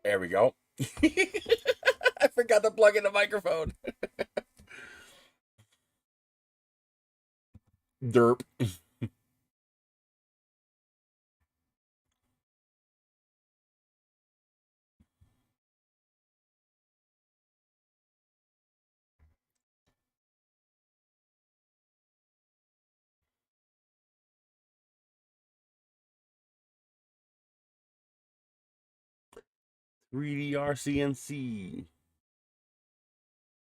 There we go. I forgot to plug in the microphone. Derp. 3D RCNC.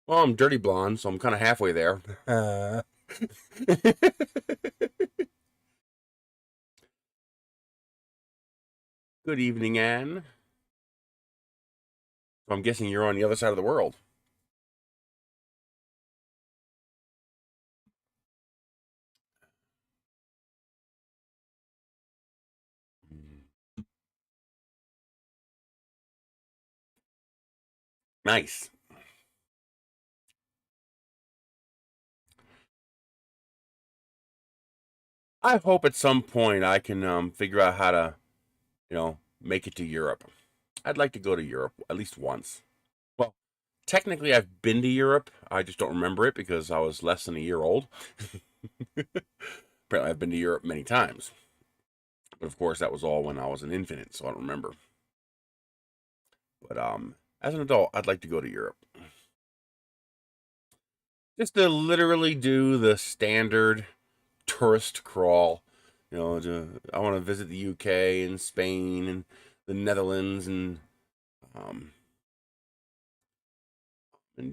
Well, I'm dirty blonde, so I'm kind of halfway there. Good evening, Anne. So I'm guessing you're on the other side of the world. Nice. I hope at some point I can figure out how to, make it to Europe. I'd like to go to Europe at least once. Well, technically I've been to Europe. I just don't remember it because I was less than a year old. Apparently I've been to Europe many times. But of course that was all when I was an infant, so I don't remember. But as an adult, I'd like to go to Europe. Just to literally do the standard tourist crawl. I want to visit the UK and Spain and the Netherlands and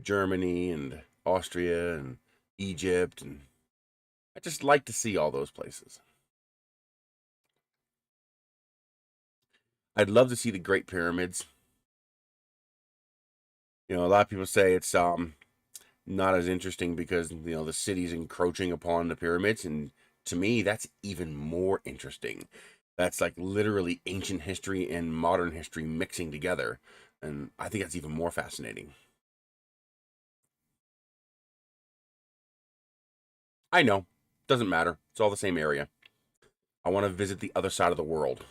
Germany and Austria and Egypt, and I just like to see all those places. I'd love to see the Great Pyramids. A lot of people say it's not as interesting because the city's encroaching upon the pyramids, and to me that's even more interesting. That's like literally ancient history and modern history mixing together, and I think that's even more fascinating. I know, doesn't matter, it's all the same area. I want to visit the other side of the world.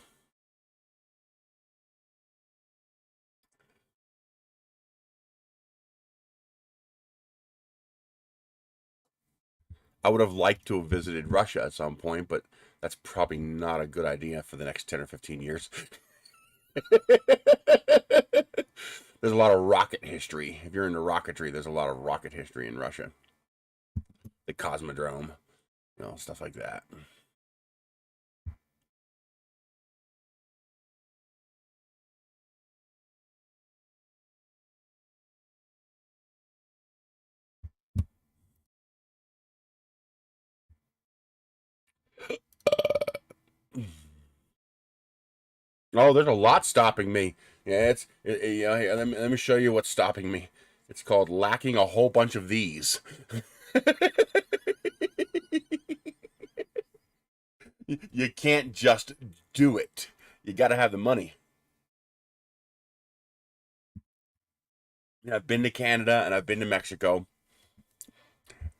I would have liked to have visited Russia at some point, but that's probably not a good idea for the next 10 or 15 years. There's a lot of rocket history. If you're into rocketry, there's a lot of rocket history in Russia. The Cosmodrome, stuff like that. Oh, there's a lot stopping me. Yeah, here, let me show you what's stopping me. It's called lacking a whole bunch of these. You can't just do it. You got to have the money. I've been to Canada and I've been to Mexico.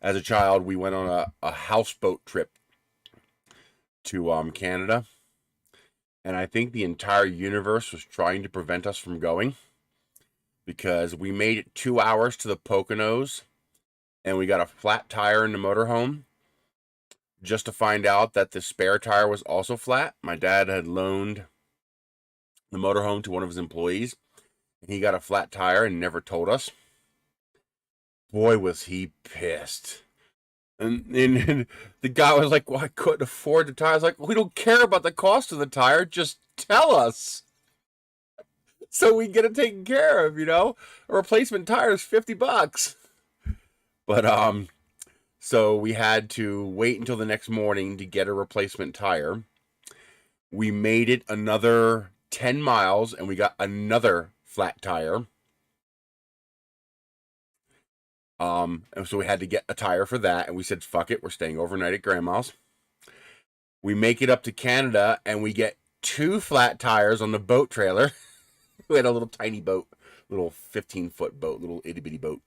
As a child, we went on a houseboat trip to Canada, and I think the entire universe was trying to prevent us from going because we made it 2 hours to the Poconos, and we got a flat tire in the motorhome just to find out that the spare tire was also flat. My dad had loaned the motorhome to one of his employees, and he got a flat tire and never told us. Boy, was he pissed. And the guy was like, well, I couldn't afford the tire. I was like, we don't care about the cost of the tire. Just tell us so we get it taken care of, A replacement tire is $50. But so we had to wait until the next morning to get a replacement tire. We made it another 10 miles and we got another flat tire. And so we had to get a tire for that, and we said, fuck it, we're staying overnight at grandma's. We make it up to Canada and we get 2 flat tires on the boat trailer. We had a little tiny boat, little 15-foot boat, little itty bitty boat.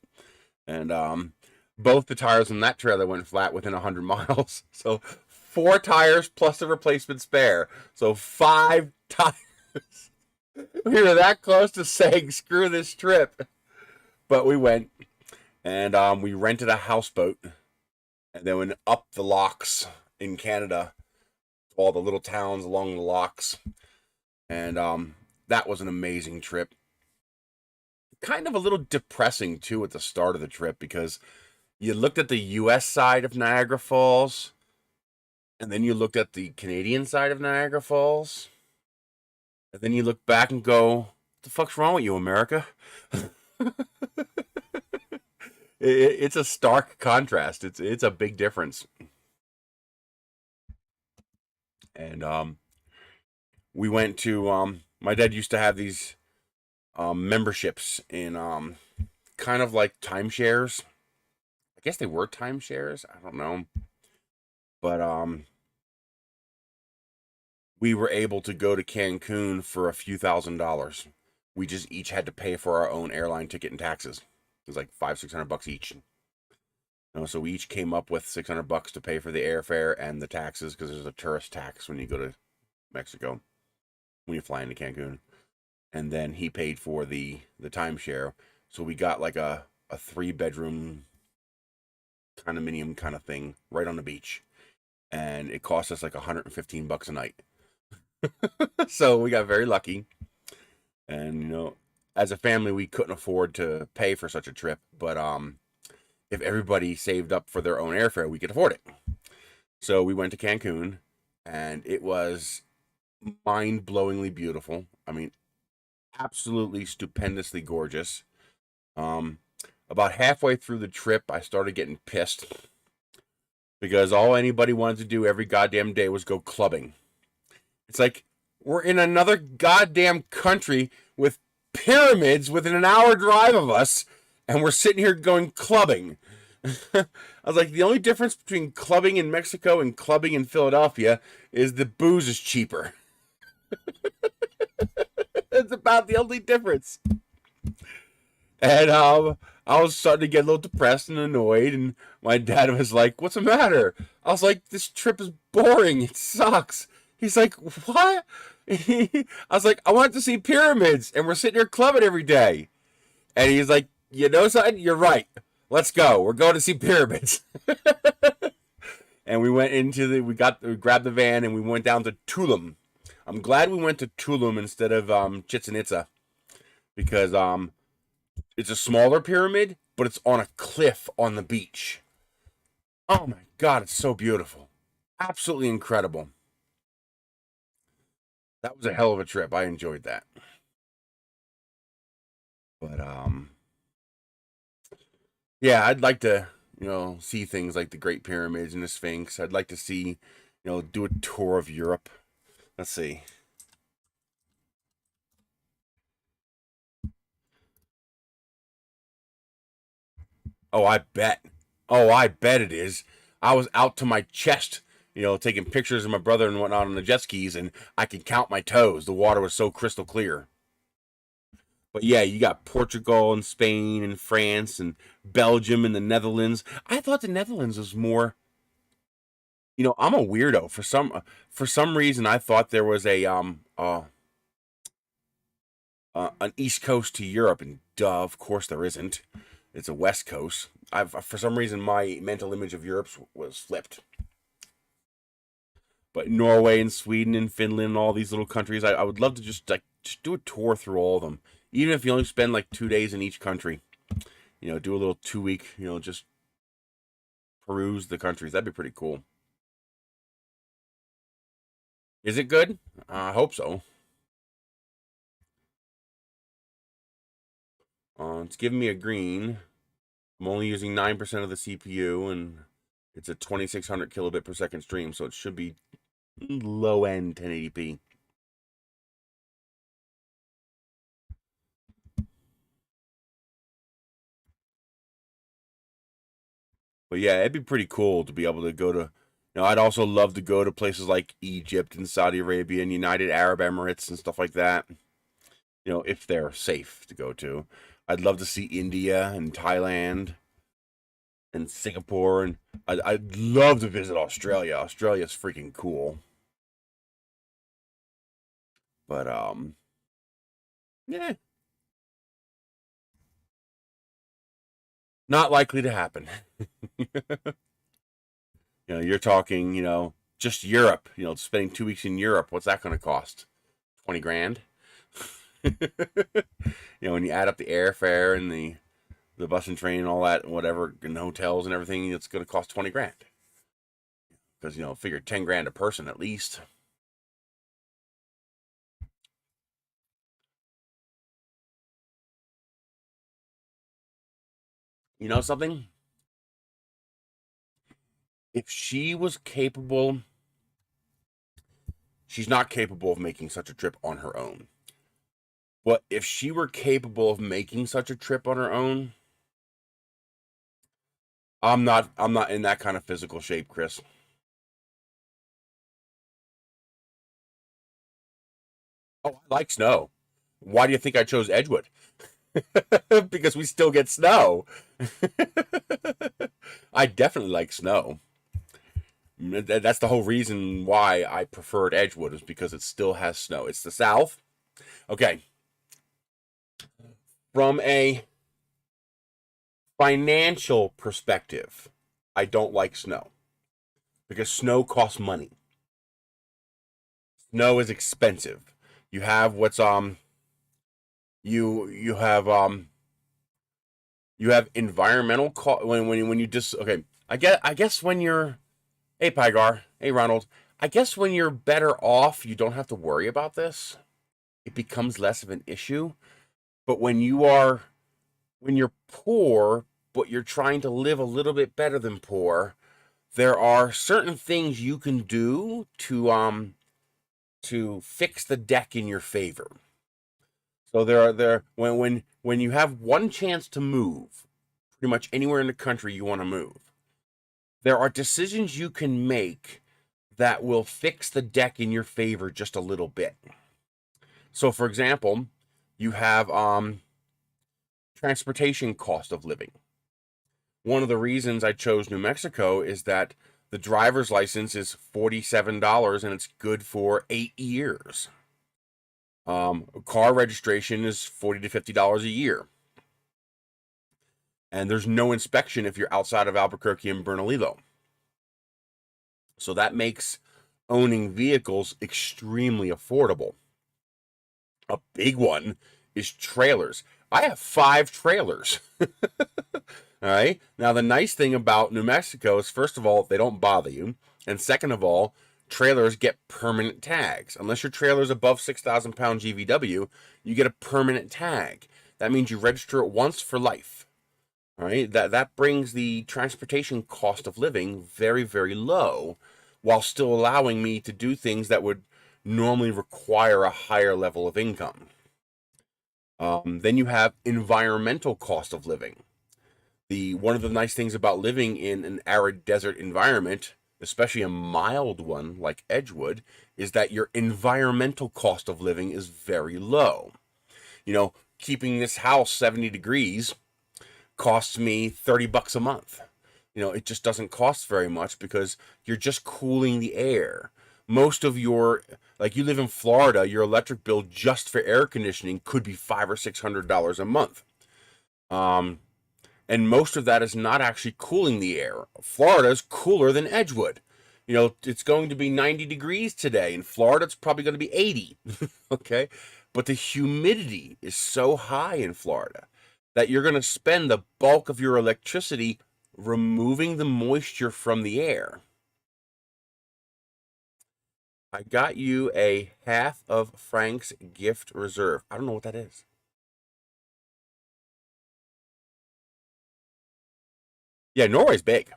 And both the tires on that trailer went flat within 100 miles. So 4 tires plus a replacement spare. So 5 tires. We were that close to saying screw this trip, but we went, and we rented a houseboat, and then went up the locks in Canada, all the little towns along the locks, and that was an amazing trip. Kind of a little depressing too at the start of the trip because you looked at the U.S. side of Niagara Falls, and then you looked at the Canadian side of Niagara Falls, and then you look back and go, "What the fuck's wrong with you, America?" It's a stark contrast. It's a big difference. And we went to my dad used to have these memberships in kind of like timeshares. I guess they were timeshares. I don't know, but we were able to go to Cancun for a few $1,000s. We just each had to pay for our own airline ticket and taxes. It was like $500-600 each. So we each came up with $600 to pay for the airfare and the taxes because there's a tourist tax when you go to Mexico when you fly into Cancun. And then he paid for the timeshare. So we got like a 3-bedroom condominium kind of thing right on the beach. And it cost us like $115 a night. So we got very lucky. And as a family we couldn't afford to pay for such a trip, but if everybody saved up for their own airfare, we could afford it. So we went to Cancun, and it was mind-blowingly beautiful. I mean, absolutely stupendously gorgeous. About halfway through the trip, I started getting pissed because all anybody wanted to do every goddamn day was go clubbing. It's like, we're in another goddamn country with pyramids within an hour drive of us, and we're sitting here going clubbing. I was like, the only difference between clubbing in Mexico and clubbing in Philadelphia is the booze is cheaper. That's about the only difference. And I was starting to get a little depressed and annoyed, and my dad was like, "What's the matter?" I was like, "This trip is boring. It sucks." He's like, "What?" I was like, "I want to see pyramids, and we're sitting here clubbing every day." And he's like, "You know something? You're right. Let's go. We're going to see pyramids." And we went we grabbed the van and we went down to Tulum. I'm glad we went to Tulum instead of Chichen Itza because it's a smaller pyramid, but it's on a cliff on the beach. Oh my God, it's so beautiful. Absolutely incredible. That was a hell of a trip. I enjoyed that. But yeah, I'd like to, see things like the Great Pyramids and the Sphinx. I'd like to see, do a tour of Europe. Let's see. Oh, I bet. Oh, I bet it is. I was out to my chest, taking pictures of my brother and whatnot on the jet skis, and I could count my toes. The water was so crystal clear. But yeah, you got Portugal and Spain and France and Belgium and the Netherlands. I thought the Netherlands was more. I'm a weirdo. For some reason, I thought there was an East Coast to Europe, and duh, of course there isn't. It's a West Coast. For some reason my mental image of Europe was flipped. But Norway and Sweden and Finland and all these little countries, I would love to just do a tour through all of them. Even if you only spend like 2 days in each country, do a little 2 week, just peruse the countries. That'd be pretty cool. Is it good? I hope so. It's giving me a green. I'm only using 9% of the CPU, and it's a 2600 kilobit per second stream, so it should be low end 1080p. But yeah, it'd be pretty cool to be able to go to. I'd also love to go to places like Egypt and Saudi Arabia and United Arab Emirates and stuff like that. If they're safe to go to. I'd love to see India and Thailand and Singapore, and I'd love to visit Australia. Australia's freaking cool. But Yeah, not likely to happen. You're talking, just Europe, spending 2 weeks in Europe. What's that going to cost? 20 grand? When you add up the airfare and the bus and train and all that, whatever, and the hotels and everything, it's going to cost 20 grand. Because, figure 10 grand a person at least. You know something? If she was capable, she's not capable of making such a trip on her own. But if she were capable of making such a trip on her own, I'm not in that kind of physical shape, Chris. Oh, I like snow. Why do you think I chose Edgewood? Because we still get snow. I definitely like snow. That's the whole reason why I preferred Edgewood, is because it still has snow. It's the South. Okay. From a financial perspective, I don't like snow because snow costs money. Snow is expensive. You have what's you have environmental when you just okay. I guess when you're hey Pygar, hey Ronald, I guess when you're better off, you don't have to worry about this. It becomes less of an issue. But when you're poor, but you're trying to live a little bit better than poor, there are certain things you can do to fix the deck in your favor. So when you have one chance to move, pretty much anywhere in the country you want to move, there are decisions you can make that will fix the deck in your favor just a little bit. So, for example, you have transportation cost of living. One of the reasons I chose New Mexico is that the driver's license is $47 and it's good for 8 years. Car registration is $40 to $50 a year. And there's no inspection if you're outside of Albuquerque and Bernalillo. So that makes owning vehicles extremely affordable. A big one is trailers. I have 5 trailers. All right. Now, the nice thing about New Mexico is, first of all, they don't bother you. And second of all, trailers get permanent tags. Unless your trailer is above 6,000 pound GVW, you get a permanent tag. That means you register it once for life. All right. That brings the transportation cost of living very, very low, while still allowing me to do things that would normally require a higher level of income. Then you have environmental cost of living. One of the nice things about living in an arid desert environment, especially a mild one like Edgewood, is that your environmental cost of living is very low. Keeping this house 70 degrees costs me $30 a month. It just doesn't cost very much because you're just cooling the air. Most of like you live in Florida, your electric bill just for air conditioning could be $500 or $600 a month. And most of that is not actually cooling the air. Florida is cooler than Edgewood. It's going to be 90 degrees today. In Florida, it's probably going to be 80. Okay? But the humidity is so high in Florida that you're going to spend the bulk of your electricity removing the moisture from the air. I got you a half of Frank's gift reserve. I don't know what that is. Yeah, Norway's big.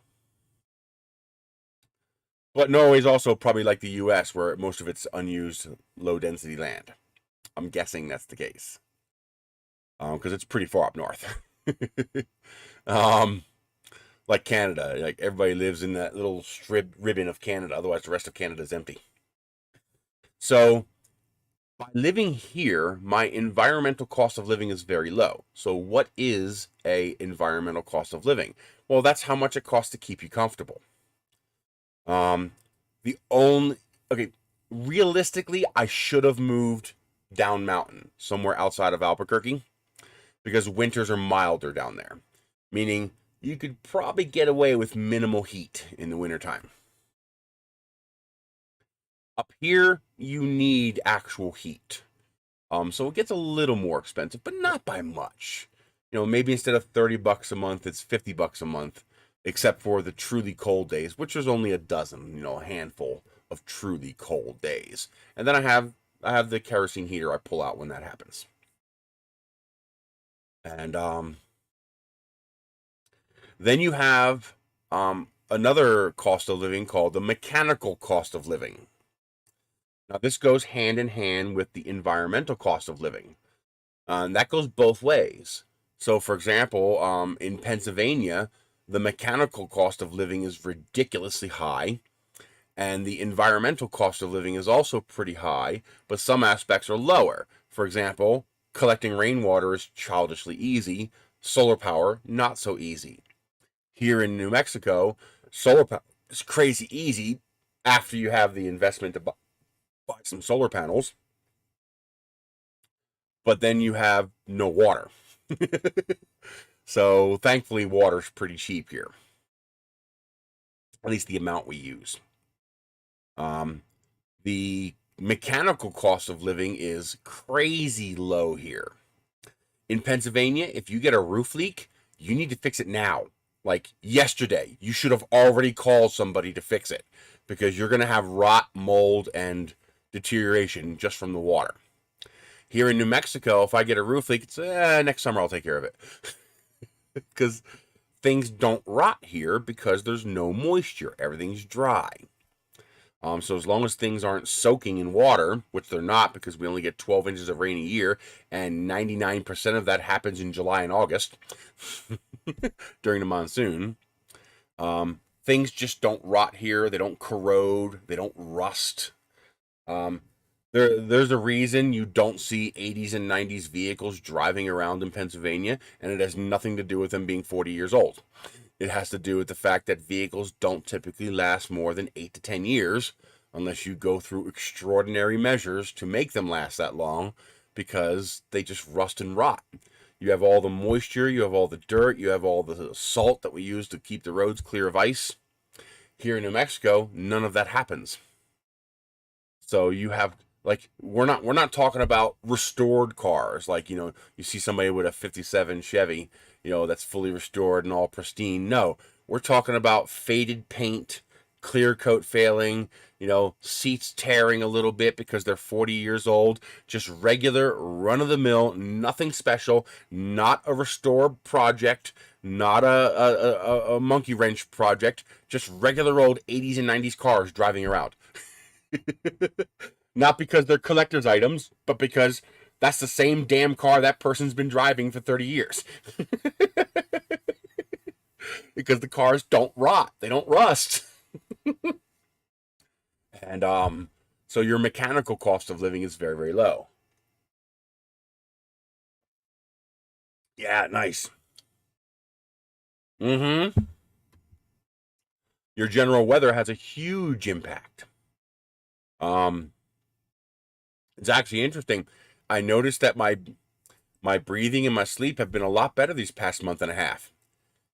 But Norway's also probably like the US, where most of it's unused, low density land. I'm guessing that's the case. Because it's pretty far up north. um, like Canada. Like everybody lives in that little strip ribbon of Canada. Otherwise, the rest of Canada is empty. So, by living here, my environmental cost of living is very low. So, what is a environmental cost of living? Well, that's how much it costs to keep you comfortable. The only okay, realistically, I should have moved down mountain, somewhere outside of Albuquerque, because winters are milder down there, meaning you could probably get away with minimal heat in the wintertime. Up here, you need actual heat. So it gets a little more expensive, but not by much. You know, maybe instead of $30 a month, it's $50 a month, except for the truly cold days, which is only a dozen, you know, a handful of truly cold days. And then I have the kerosene heater I pull out when that happens. And then you have another cost of living called the mechanical cost of living. Now, this goes hand in hand with the environmental cost of living. And that goes both ways. So, for example, in Pennsylvania, the mechanical cost of living is ridiculously high, and the environmental cost of living is also pretty high, but some aspects are lower. For example, collecting rainwater is childishly easy, solar power, not so easy. Here in New Mexico, solar power is crazy easy after you have the investment to buy some solar panels, but then you have no water. So thankfully, water's pretty cheap here, at least the amount we use. The mechanical cost of living is crazy low here. In Pennsylvania, if you get a roof leak, you need to fix it now. Like yesterday, you should have already called somebody to fix it, because you're going to have rot, mold, and deterioration just from the water. Here in New Mexico, if I get a roof leak, it's next summer I'll take care of it. Because things don't rot here because there's no moisture. Everything's dry. So as long as things aren't soaking in water, which they're not because we only get 12 inches of rain a year, and 99% of that happens in July and August during the monsoon, things just don't rot here. They don't corrode. They don't rust. There's a reason you don't see 80s and 90s vehicles driving around in Pennsylvania, and it has nothing to do with them being 40 years old. It has to do with the fact that vehicles don't typically last more than 8 to 10 years unless you go through extraordinary measures to make them last that long, because they just rust and rot. You have all the moisture, you have all the dirt, you have all the salt that we use to keep the roads clear of ice. Here in New Mexico, none of that happens. So you have, like, we're not talking about restored cars. Like, you know, you see somebody with a 57 Chevy, you know, that's fully restored and all pristine. No, we're talking about faded paint, clear coat failing, you know, seats tearing a little bit because they're 40 years old. Just regular run-of-the-mill, nothing special, not a restore project, not a monkey wrench project, just regular old 80s and 90s cars driving around. Not because they're collector's items, but because that's the same damn car that person's been driving for 30 years. Because the cars don't rot, they don't rust. And so your mechanical cost of living is very, very low. Yeah, nice. Mm-hmm. Your general weather has a huge impact. It's actually interesting. I noticed that my breathing and my sleep have been a lot better these past month and a half.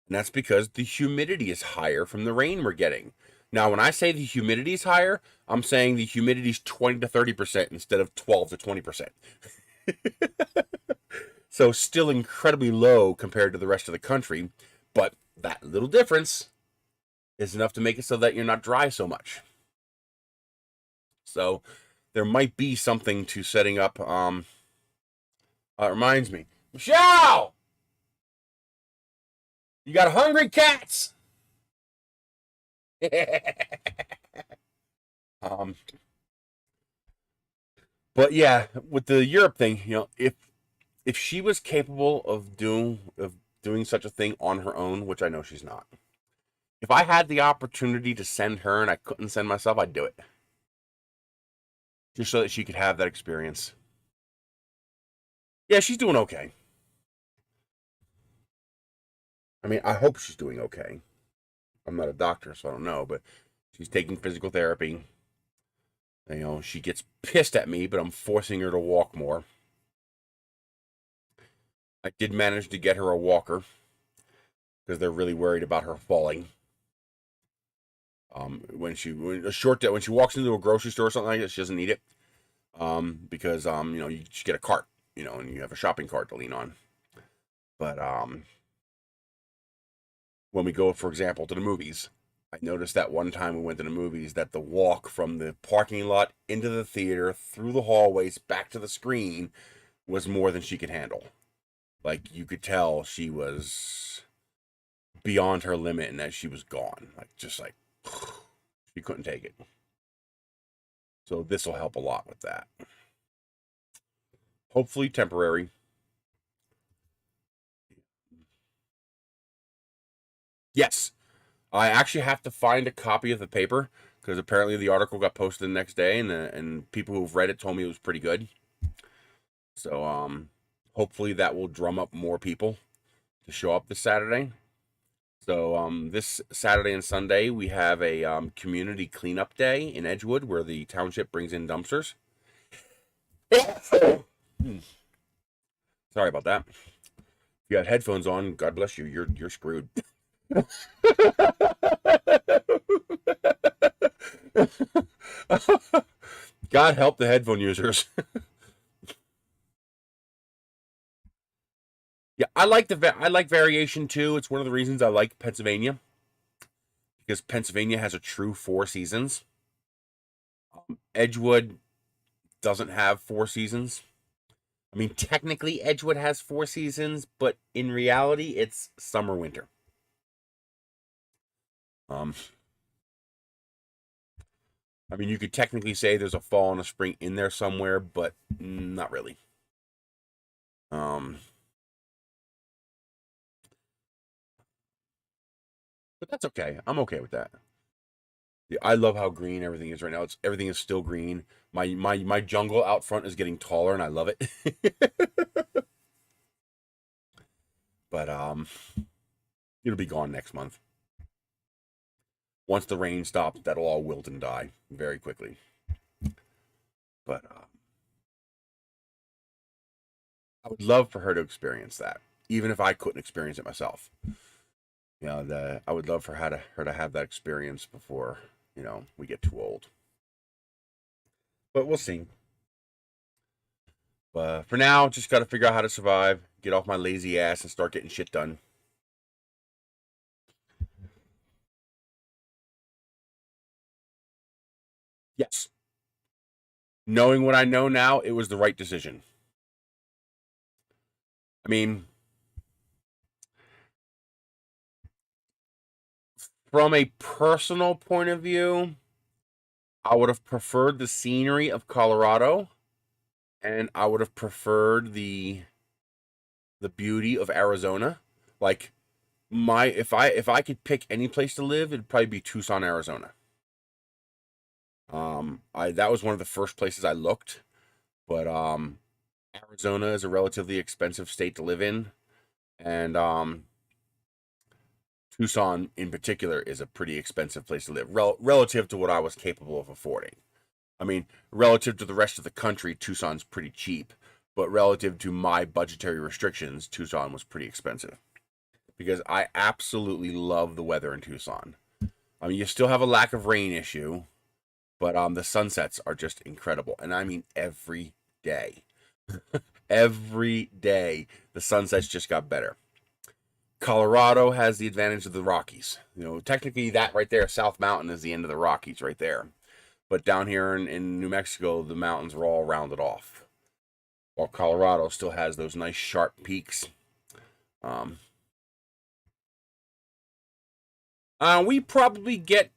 And that's because the humidity is higher from the rain we're getting. Now, when I say the humidity is higher, I'm saying the humidity is 20 to 30% instead of 12 to 20%. So still incredibly low compared to the rest of the country, but that little difference is enough to make it so that you're not dry so much. So there might be something to setting up. It reminds me, Michelle, you got hungry cats. um, but yeah, with the Europe thing, you know, if she was capable of doing such a thing on her own, which I know she's not, if I had the opportunity to send her and I couldn't send myself, I'd do it, just so that she could have that experience. Yeah, she's doing okay. I mean, I hope she's doing okay. I'm not a doctor, so I don't know, but she's taking physical therapy. You know, she gets pissed at me, but I'm forcing her to walk more. I did manage to get her a walker because they're really worried about her falling. When she walks into a grocery store or something like that, she doesn't need it. Because you know, you just get a cart, you know, and you have a shopping cart to lean on. But when we go, for example, to the movies, I noticed that one time we went to the movies that the walk from the parking lot into the theater, through the hallways, back to the screen was more than she could handle. Like, you could tell she was beyond her limit and that she was gone. Like, just like, she couldn't take it. So this will help a lot with that. Hopefully temporary. Yes, I actually have to find a copy of the paper because apparently the article got posted the next day, and people who've read it told me it was pretty good. So hopefully that will drum up more people to show up this Saturday. So this Saturday and Sunday we have a community cleanup day in Edgewood where the township brings in dumpsters. Sorry about that. If you had headphones on, God bless you. You're screwed. God help the headphone users. Yeah, I like variation too. It's one of the reasons I like Pennsylvania because Pennsylvania has a true 4 seasons. Edgewood doesn't have 4 seasons. I mean, technically Edgewood has 4 seasons, but in reality, it's summer winter. I mean, you could technically say there's a fall and a spring in there somewhere, but not really. But that's okay. I'm okay with that. Yeah, I love how green everything is right now. Everything is still green. My jungle out front is getting taller, and I love it. But it'll be gone next month. Once the rain stops, that'll all wilt and die very quickly. But I would love for her to experience that, even if I couldn't experience it myself. You know, I would love for her to have that experience before, you know, we get too old. But we'll see. But for now, just got to figure out how to survive, get off my lazy ass, and start getting shit done. Yes. Knowing what I know now, it was the right decision. I mean, from a personal point of view, I would have preferred the scenery of Colorado, and I would have preferred the beauty of Arizona. Like if I could pick any place to live, it'd probably be Tucson, Arizona. I that was one of the first places I looked, but Arizona is a relatively expensive state to live in, and Tucson in particular is a pretty expensive place to live relative to what I was capable of affording. I mean, relative to the rest of the country, Tucson's pretty cheap, but relative to my budgetary restrictions, Tucson was pretty expensive because I absolutely love the weather in Tucson. I mean, you still have a lack of rain issue, but the sunsets are just incredible, and I mean every day. Every day, the sunsets just got better. Colorado has the advantage of the Rockies. You know, technically that right there, South Mountain, is the end of the Rockies right there. But down here in New Mexico, the mountains are all rounded off. While Colorado still has those nice sharp peaks. We probably get,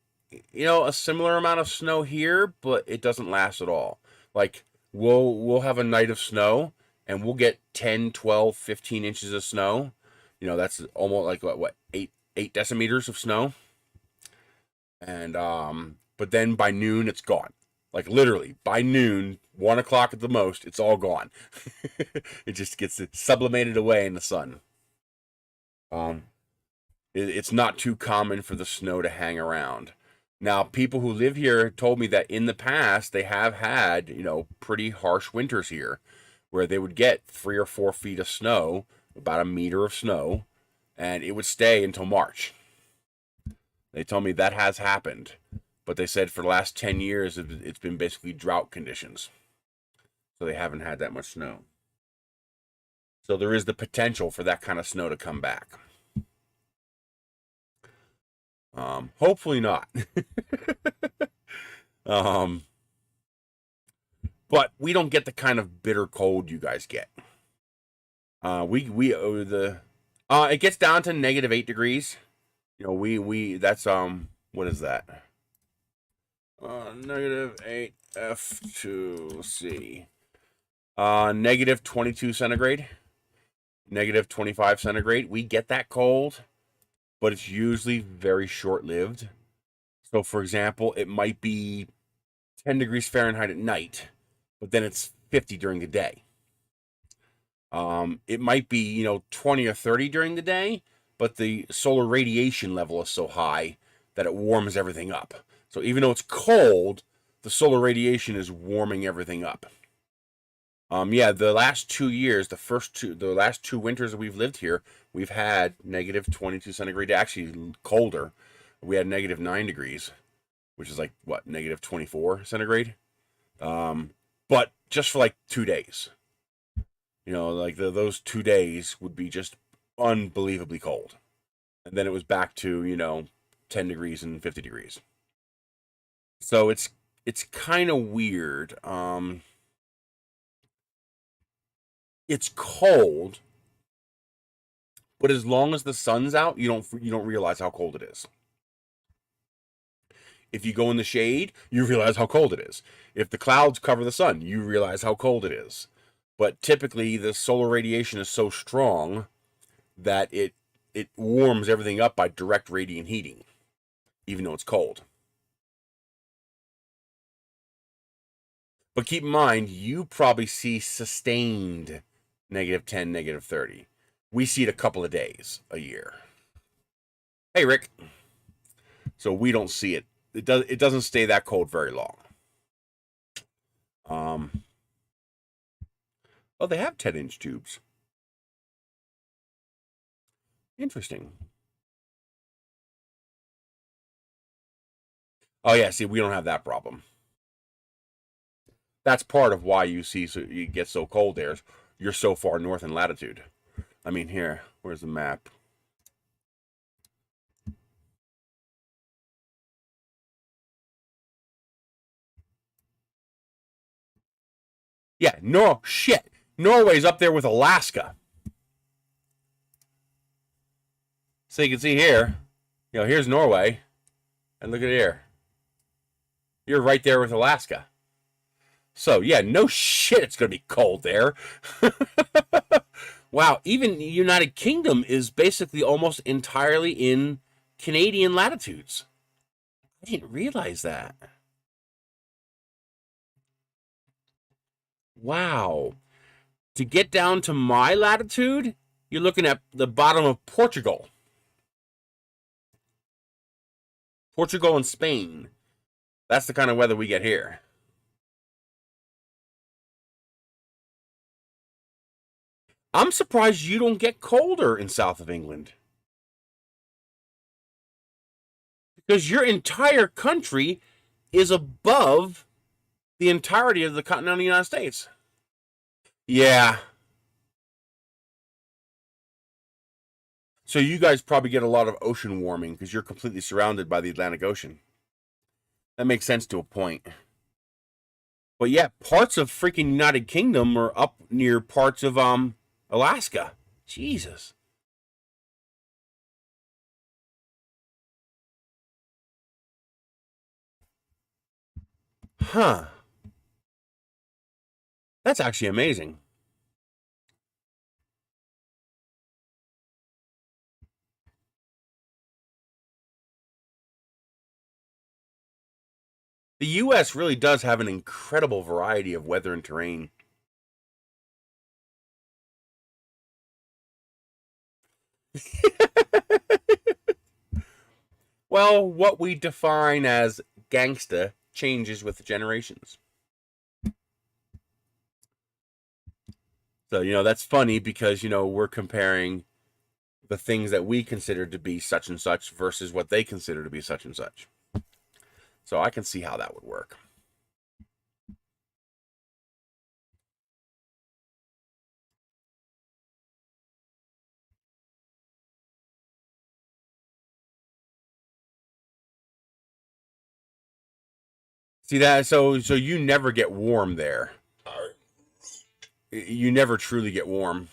you know, a similar amount of snow here, but it doesn't last at all. Like, we'll have a night of snow, and we'll get 10, 12, 15 inches of snow. You know, that's almost like what 8 decimeters of snow. And but then by noon it's gone. Like literally by noon, 1 o'clock at the most, it's all gone. It just gets sublimated away in the sun. Um, it's not too common for the snow to hang around. Now, people who live here told me that in the past they have had, pretty harsh winters here where they would get 3 or 4 feet of snow, about a meter of snow, and it would stay until March. They told me that has happened, but they said for the last 10 years it's been basically drought conditions. So they haven't had that much snow. So there is the potential for that kind of snow to come back. Hopefully not. But we don't get the kind of bitter cold you guys get. It gets down to -8 degrees. That's what is that? -8 F2C. -22 centigrade. -25 centigrade. We get that cold, but it's usually very short-lived. So, for example, it might be 10 degrees Fahrenheit at night, but then it's 50 during the day. It might be, 20 or 30 during the day, but the solar radiation level is so high that it warms everything up. So even though it's cold, the solar radiation is warming everything up. The last 2 years, the last 2 winters that we've lived here, we've had -22 centigrade, actually colder. We had -9 degrees, which is like, what, -24 centigrade? But just for like 2 days. Like those 2 days would be just unbelievably cold. And then it was back to, 10 degrees and 50 degrees. So it's kind of weird. It's cold, but as long as the sun's out, you don't realize how cold it is. If you go in the shade, you realize how cold it is. If the clouds cover the sun, you realize how cold it is. But typically, the solar radiation is so strong that it warms everything up by direct radiant heating, even though it's cold. But keep in mind, you probably see sustained -10, -30. We see it a couple of days a year. Hey, Rick. So we don't see it. It doesn't stay that cold very long. Oh, they have 10-inch tubes. Interesting. Oh yeah, see, we don't have that problem. That's part of why you get so cold there. You're so far north in latitude. I mean, here, where's the map? Yeah, no shit. Norway's up there with Alaska. So you can see here, here's Norway, and look at here. You're right there with Alaska. So yeah, no shit, it's gonna be cold there. Wow, even the United Kingdom is basically almost entirely in Canadian latitudes. I didn't realize that. Wow. To get down to my latitude, you're looking at the bottom of Portugal. Portugal and Spain. That's the kind of weather we get here. I'm surprised you don't get colder in south of England. Because your entire country is above the entirety of the continental United States. Yeah. So you guys probably get a lot of ocean warming because you're completely surrounded by the Atlantic Ocean. That makes sense to a point. But yeah, parts of freaking United Kingdom are up near parts of Alaska. Jesus. Huh. That's actually amazing. The U.S. really does have an incredible variety of weather and terrain. Well, what we define as gangsta changes with the generations. So, that's funny because, we're comparing the things that we consider to be such and such versus what they consider to be such and such. So I can see how that would work. See that? So you never get warm there. You never truly get warm.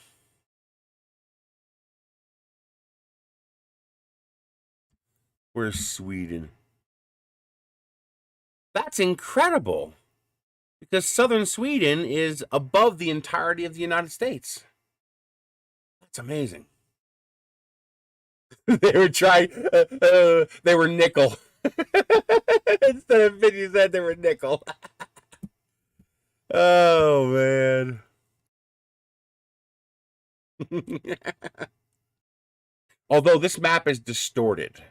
Where's Sweden? That's incredible. Because southern Sweden is above the entirety of the United States. That's amazing. They were trying. They were nickel. Instead of 50 cents, they were nickel. Oh, man. Although this map is distorted.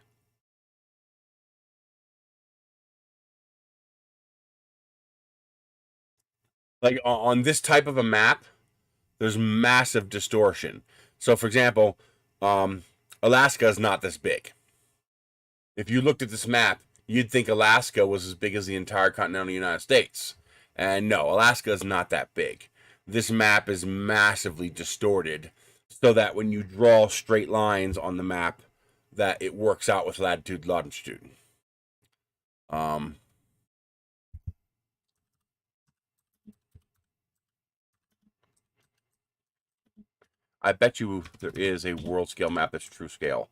Like on this type of a map, there's massive distortion. So, for example, Alaska is not this big. If you looked at this map, you'd think Alaska was as big as the entire continental United States. And no, Alaska is not that big. This map is massively distorted so that when you draw straight lines on the map, that it works out with latitude, longitude. I bet you there is a world scale map that's true scale.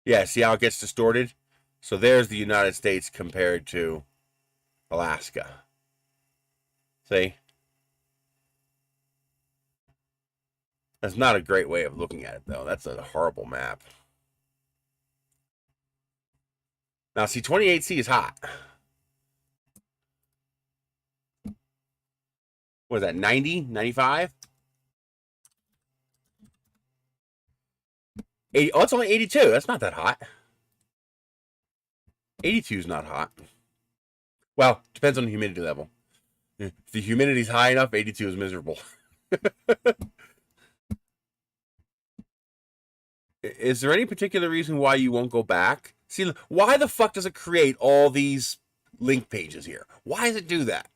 Yeah, see how it gets distorted? So there's the United States compared to Alaska. See? That's not a great way of looking at it, though. That's a horrible map. Now, see, 28C is hot. What is that, 90? 95? 80, oh, it's only 82. That's not that hot. 82 is not hot. Well, depends on the humidity level. If the humidity's high enough, 82 is miserable. Is there any particular reason why you won't go back? See, why the fuck does it create all these link pages here? Why does it do that?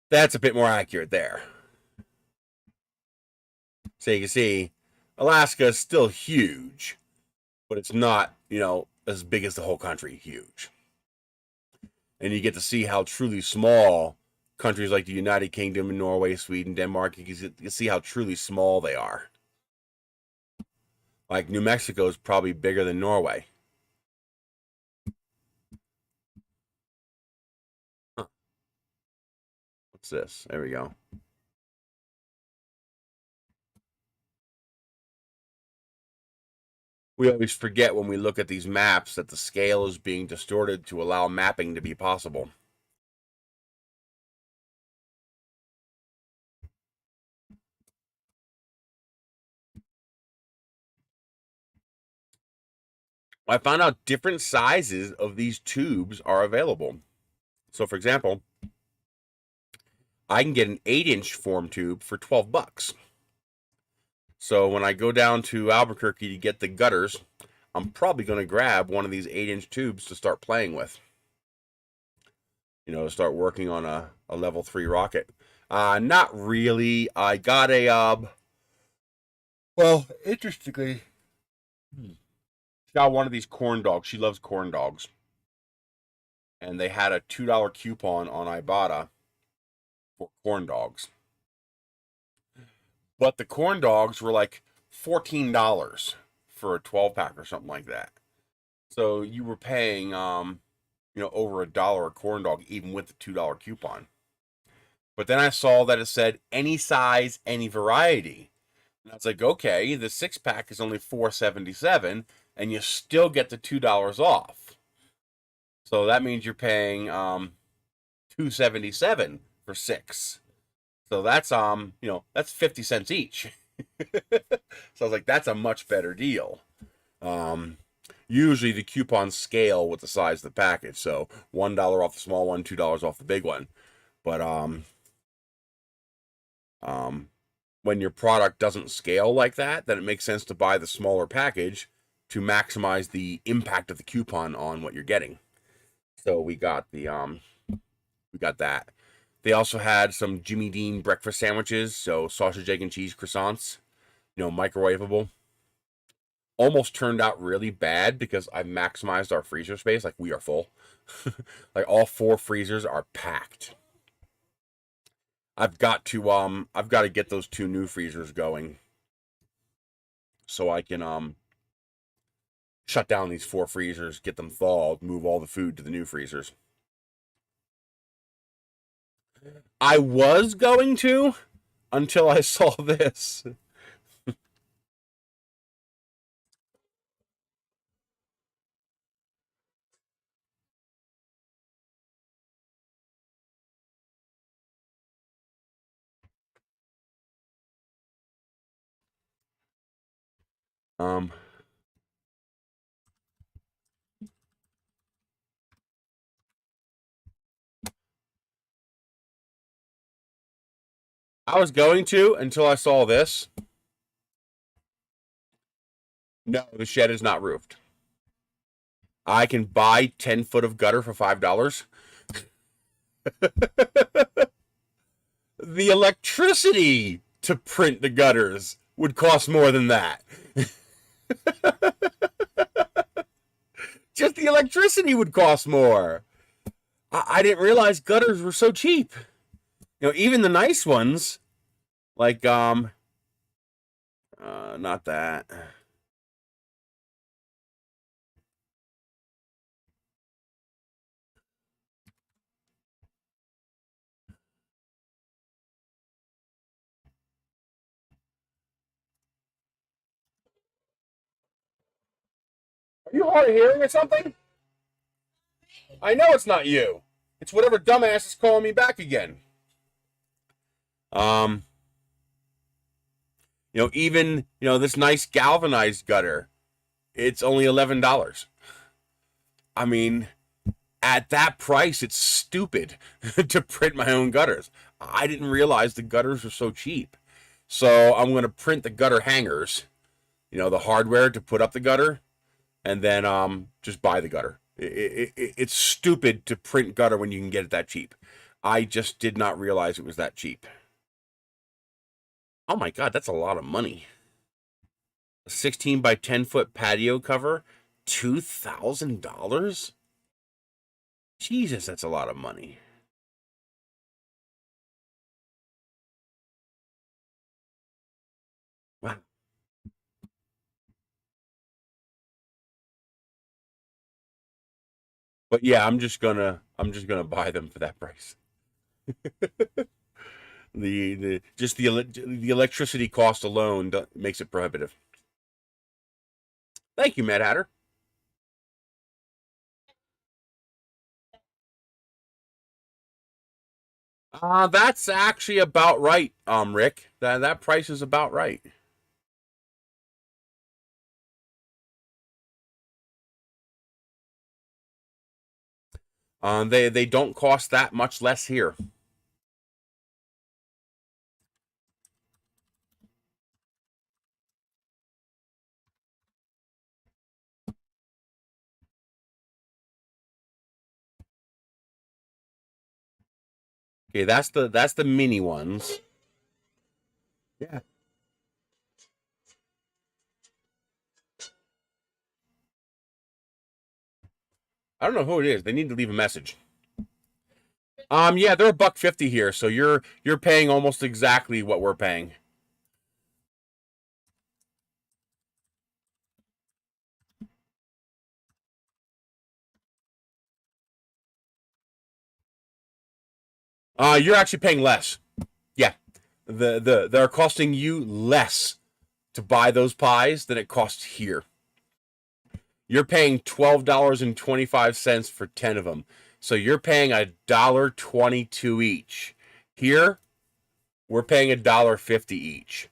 That's a bit more accurate there. So you can see Alaska is still huge, but it's not, as big as the whole country. Huge. And you get to see how truly small countries like the United Kingdom and Norway, Sweden, Denmark, you can see how truly small they are. Like New Mexico is probably bigger than Norway. Huh. What's this? There we go. We always forget when we look at these maps that the scale is being distorted to allow mapping to be possible. I found out different sizes of these tubes are available. So, for example, I can get an 8-inch form tube for $12. So when I go down to Albuquerque to get the gutters, I'm probably going to grab one of these 8-inch tubes to start playing with. To start working on a level 3 rocket. Not really. I got a, well, interestingly, got one of these corn dogs. She loves corn dogs. And they had a $2 coupon on Ibotta for corn dogs. But the corn dogs were like $14 for a 12-pack or something like that. So you were paying over $1 a corn dog even with the $2 coupon. But then I saw that it said any size, any variety. And I was like, okay, the 6-pack is only $4.77 and you still get the $2 off. So that means you're paying $2.77 for 6. So that's that's 50 cents each. So I was like, that's a much better deal. Usually the coupons scale with the size of the package, so $1 off the small one, $2 off the big one. But when your product doesn't scale like that, then it makes sense to buy the smaller package to maximize the impact of the coupon on what you're getting. So we got that. They also had some Jimmy Dean breakfast sandwiches, so sausage, egg, and cheese croissants, microwavable. Almost turned out really bad because I maximized our freezer space. Like, we are full. Like, all 4 freezers are packed. I've got to get those 2 new freezers going so I can shut down these 4 freezers, get them thawed, move all the food to the new freezers. I was going to until I saw this. I was going to until I saw this. No, the shed is not roofed. I can buy 10 foot of gutter for $5. The electricity to print the gutters would cost more than that. Just the electricity would cost more. I didn't realize gutters were so cheap. Even the nice ones, like not that. Are you hard of hearing or something? I know it's not you. It's whatever dumbass is calling me back again. Even this nice galvanized gutter, it's only $11. I mean, at that price, it's stupid to print my own gutters. I didn't realize the gutters were so cheap. So I'm going to print the gutter hangers, the hardware to put up the gutter, and then just buy the gutter. It's stupid to print gutter when you can get it that cheap. I just did not realize it was that cheap. Oh my God, that's a lot of money. A 16 by 10 foot patio cover, $2,000? Jesus, that's a lot of money. Wow. But yeah, I'm just gonna buy them for that price. the electricity cost alone makes it prohibitive. Thank you, Mad Hatter. That's actually about right, Rick. That price is about right. They don't cost that much less here. Okay, that's the mini ones. Yeah. I don't know who it is. They need to leave a message. Yeah, they're $1.50 here, so you're paying almost exactly what we're paying. You're actually paying less. Yeah, they're costing you less to buy those pies than it costs here. You're paying $12.25 for 10 of them, so you're paying $1.22 each. Here, we're paying $1.50 each.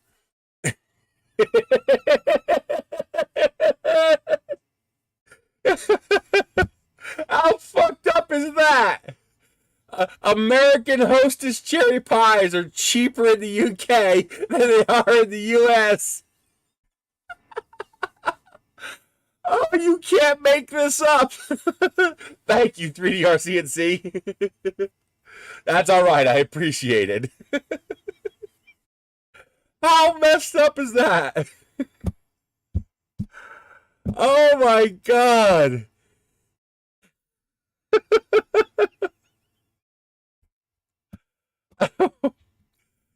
How fucked up is that? American Hostess cherry pies are cheaper in the UK than they are in the US. Oh, you can't make this up. Thank you, 3DRCNC. That's all right. I appreciate it. How messed up is that? Oh my god.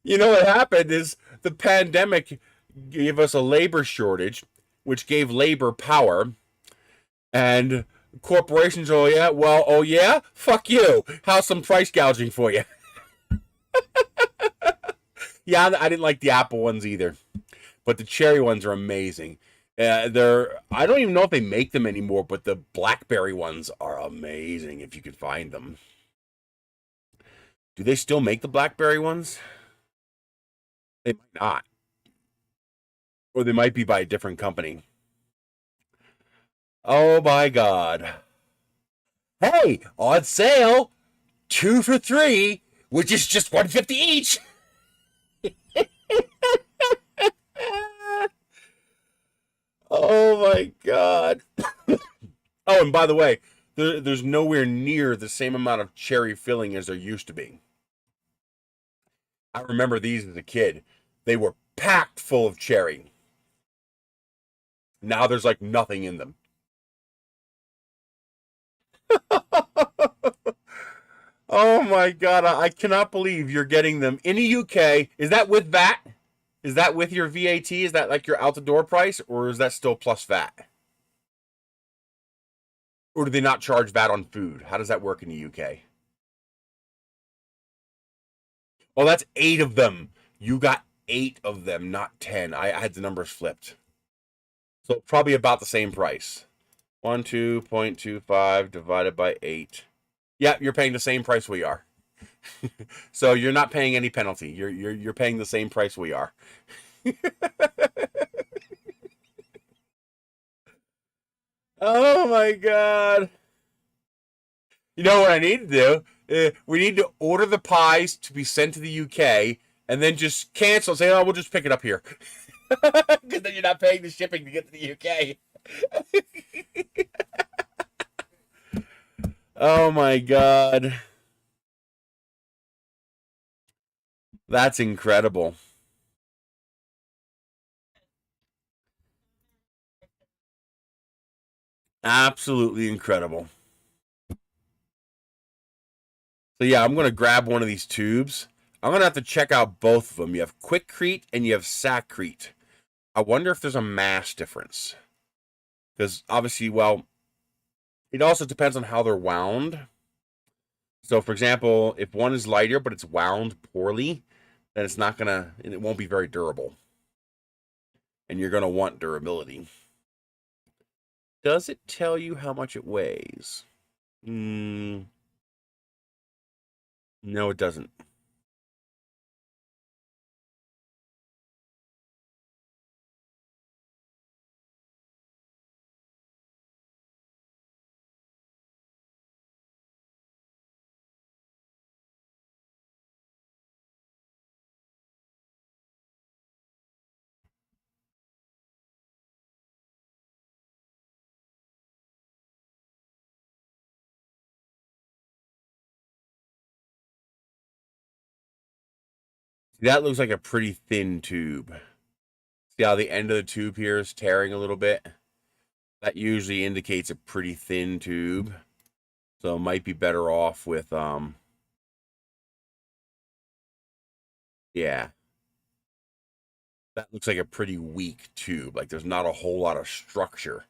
You know what happened is the pandemic gave us a labor shortage, which gave labor power. And corporations, oh yeah, fuck you. How's some price gouging for you? Yeah, I didn't like the apple ones either, but the cherry ones are amazing. I don't even know if they make them anymore, but the blackberry ones are amazing if you can find them. Do they still make the blackberry ones? They might not. Or they might be by a different company. Oh my god. Hey, on sale, 2 for 3, which is just $1.50 each. Oh my god. Oh, and by the way, there's nowhere near the same amount of cherry filling as there used to be. I remember these as a kid. They were packed full of cherry. Now there's like nothing in them. Oh my god, I cannot believe you're getting them in the UK. Is that with VAT? Is that with your VAT? Is that like your out the door price, or is that still plus VAT? Or do they not charge VAT on food? How does that work in the UK? Oh, that's 8 of them. You got 8 of them, not 10. I had the numbers flipped. So probably about the same price. 12.25 divided by 8. Yeah, you're paying the same price we are. So you're not paying any penalty. You're paying the same price we are. Oh my god. You know what I need to do? We need to order the pies to be sent to the UK and then just cancel. Say, oh, we'll just pick it up here. Because then you're not paying the shipping to get to the UK. Oh my god. That's incredible. Absolutely incredible. So yeah, I'm going to grab one of these tubes. I'm going to have to check out both of them. You have Quickcrete and you have Saccrete. I wonder if there's a mass difference. Because obviously, well, it also depends on how they're wound. So for example, if one is lighter but it's wound poorly, then it's not going to, it won't be very durable. And you're going to want durability. Does it tell you how much it weighs? No, it doesn't. That looks like a pretty thin tube. See how the end of the tube here is tearing a little bit? That usually indicates a pretty thin tube. So it might be better off with, yeah. That looks like a pretty weak tube. Like there's not a whole lot of structure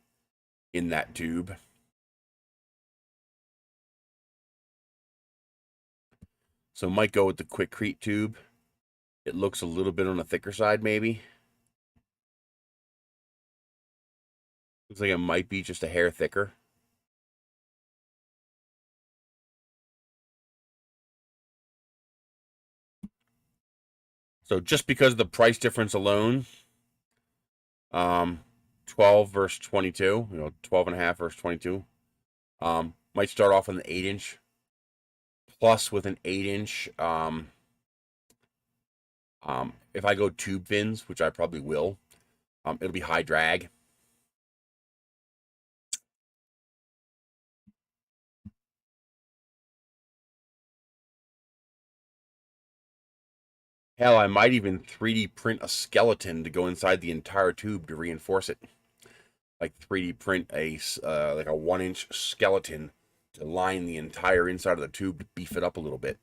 in that tube. So might go with the Quikrete tube. It looks a little bit on the thicker side, maybe. Looks like it might be just a hair thicker. So just because of the price difference alone, 12 versus 22, 12 and a half versus 22, might start off with an 8-inch. Plus with an 8-inch, if I go tube fins, which I probably will, it'll be high drag. Hell, I might even 3D print a skeleton to go inside the entire tube to reinforce it. Like 3D print like a 1-inch skeleton to line the entire inside of the tube to beef it up a little bit.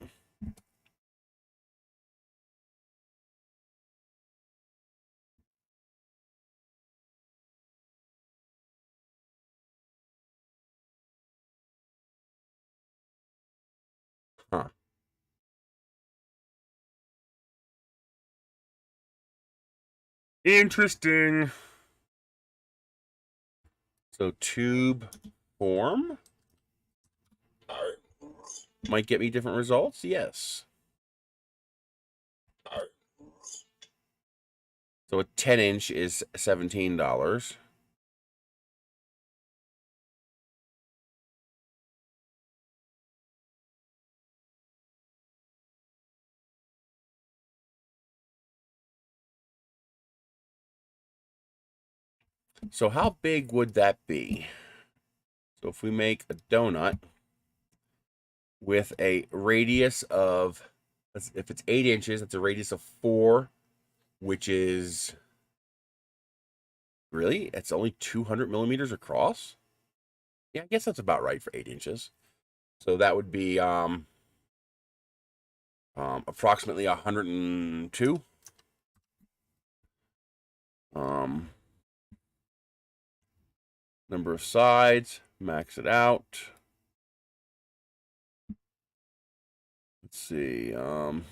Huh. Interesting. So tube form might get me different results. Yes. So a 10-inch is $17. So how big would that be? So if we make a donut with a radius of, if it's 8 inches, that's a radius of 4, which is, really? It's only 200 millimeters across? Yeah, I guess that's about right for 8 inches. So that would be approximately 102. Number of sides, max it out. Let's see. And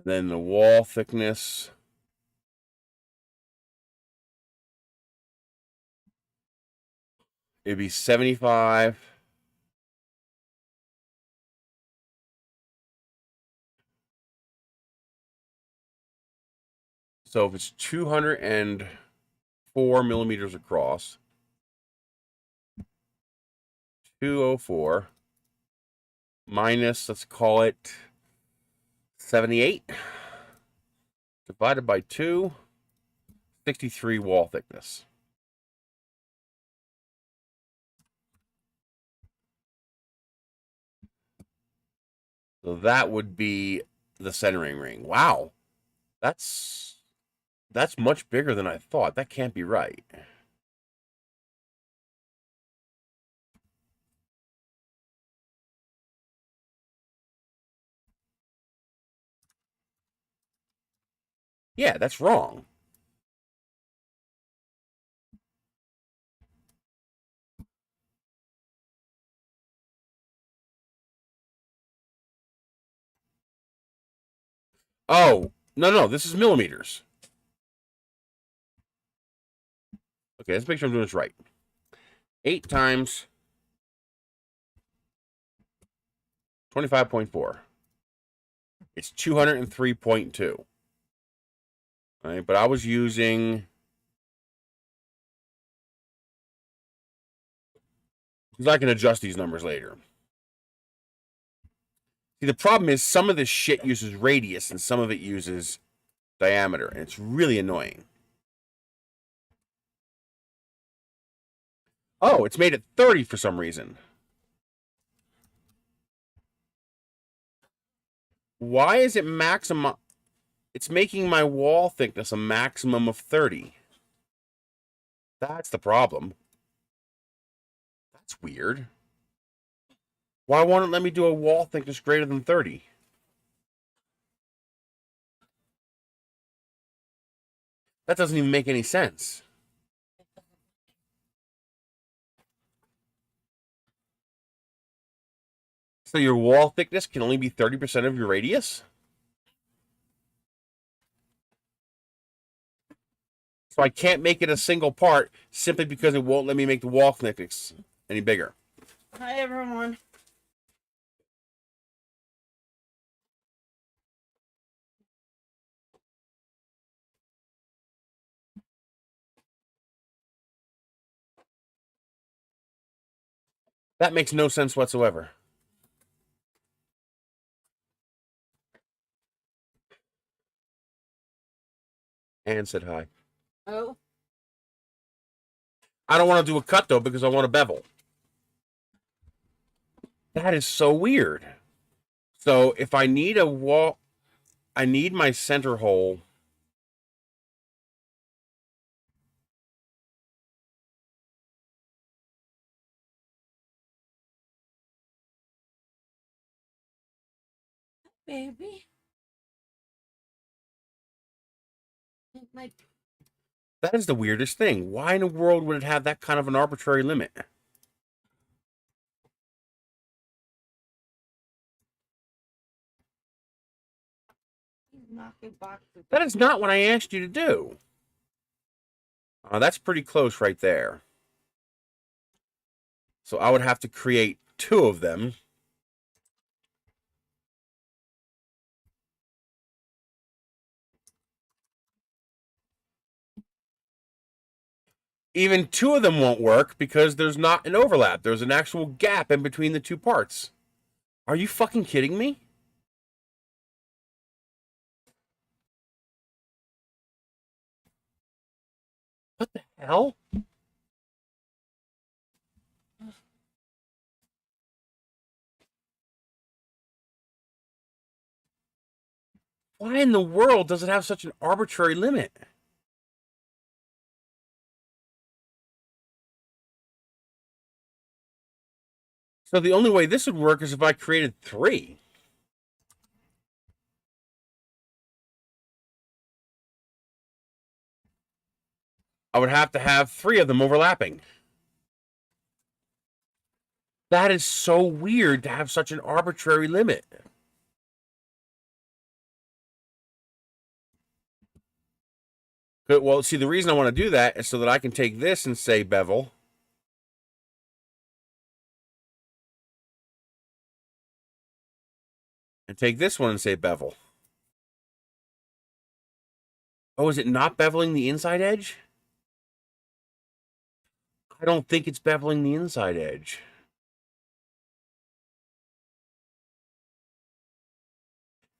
then the wall thickness. It'd be 75. So if it's 204 millimeters across, 204 minus, let's call it 78, divided by 2, 63 wall thickness. So that would be the centering ring. Wow. That's much bigger than I thought. That can't be right. Yeah, that's wrong. Oh, no, this is millimeters. Okay, let's make sure I'm doing this right. 8 times 25.4. It's 203.2. All right, but I was using, because I can adjust these numbers later. See, the problem is some of this shit uses radius and some of it uses diameter, and it's really annoying. Oh, it's made it 30 for some reason. Why is it maximum? It's making my wall thickness a maximum of 30. That's the problem. That's weird. Why won't it let me do a wall thickness greater than 30? That doesn't even make any sense. So your wall thickness can only be 30% of your radius? So I can't make it a single part simply because it won't let me make the wall thickness any bigger. Hi, everyone. That makes no sense whatsoever. Anne said hi. Oh. I don't want to do a cut, though, because I want a bevel. That is so weird. So if I need a wall, I need my center hole. Baby. That is the weirdest thing. Why in the world would it have that kind of an arbitrary limit? That is not what I asked you to do. That's pretty close right there. So I would have to create 2 of them. Even 2 of them won't work because there's not an overlap. There's an actual gap in between the 2 parts. Are you fucking kidding me? What the hell? Why in the world does it have such an arbitrary limit? So the only way this would work is if I created 3. I would have to have 3 of them overlapping. That is so weird to have such an arbitrary limit. Well, see, the reason I want to do that is so that I can take this and say bevel. And take this one and say bevel. Oh, is it not beveling the inside edge? I don't think it's beveling the inside edge.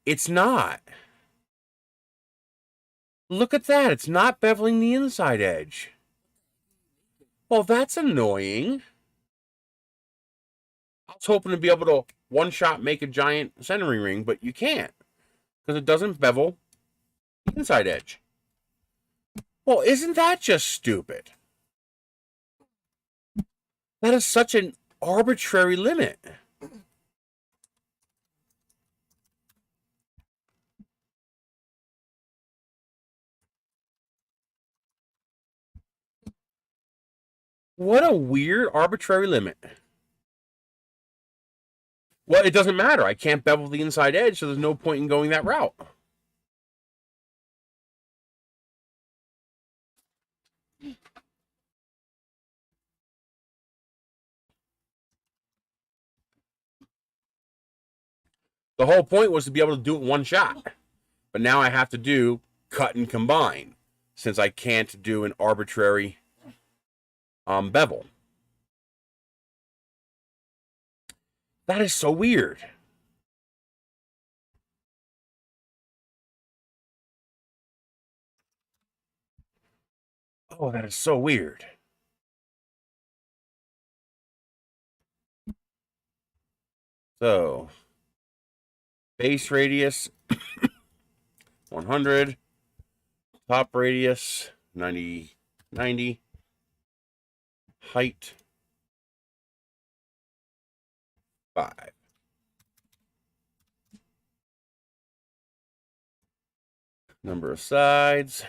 It's not. Look at that. It's not beveling the inside edge. Well, that's annoying. I was hoping to be able to one-shot make a giant centering ring, but you can't because it doesn't bevel the inside edge. Well, isn't that just stupid? That is such an arbitrary limit. What a weird arbitrary limit. Well, it doesn't matter. I can't bevel the inside edge, so there's no point in going that route. The whole point was to be able to do it in one shot. But now I have to do cut and combine, since I can't do an arbitrary bevel. That is so weird. Oh, that is so weird. So, base radius 100, top radius 90, height Number of sides.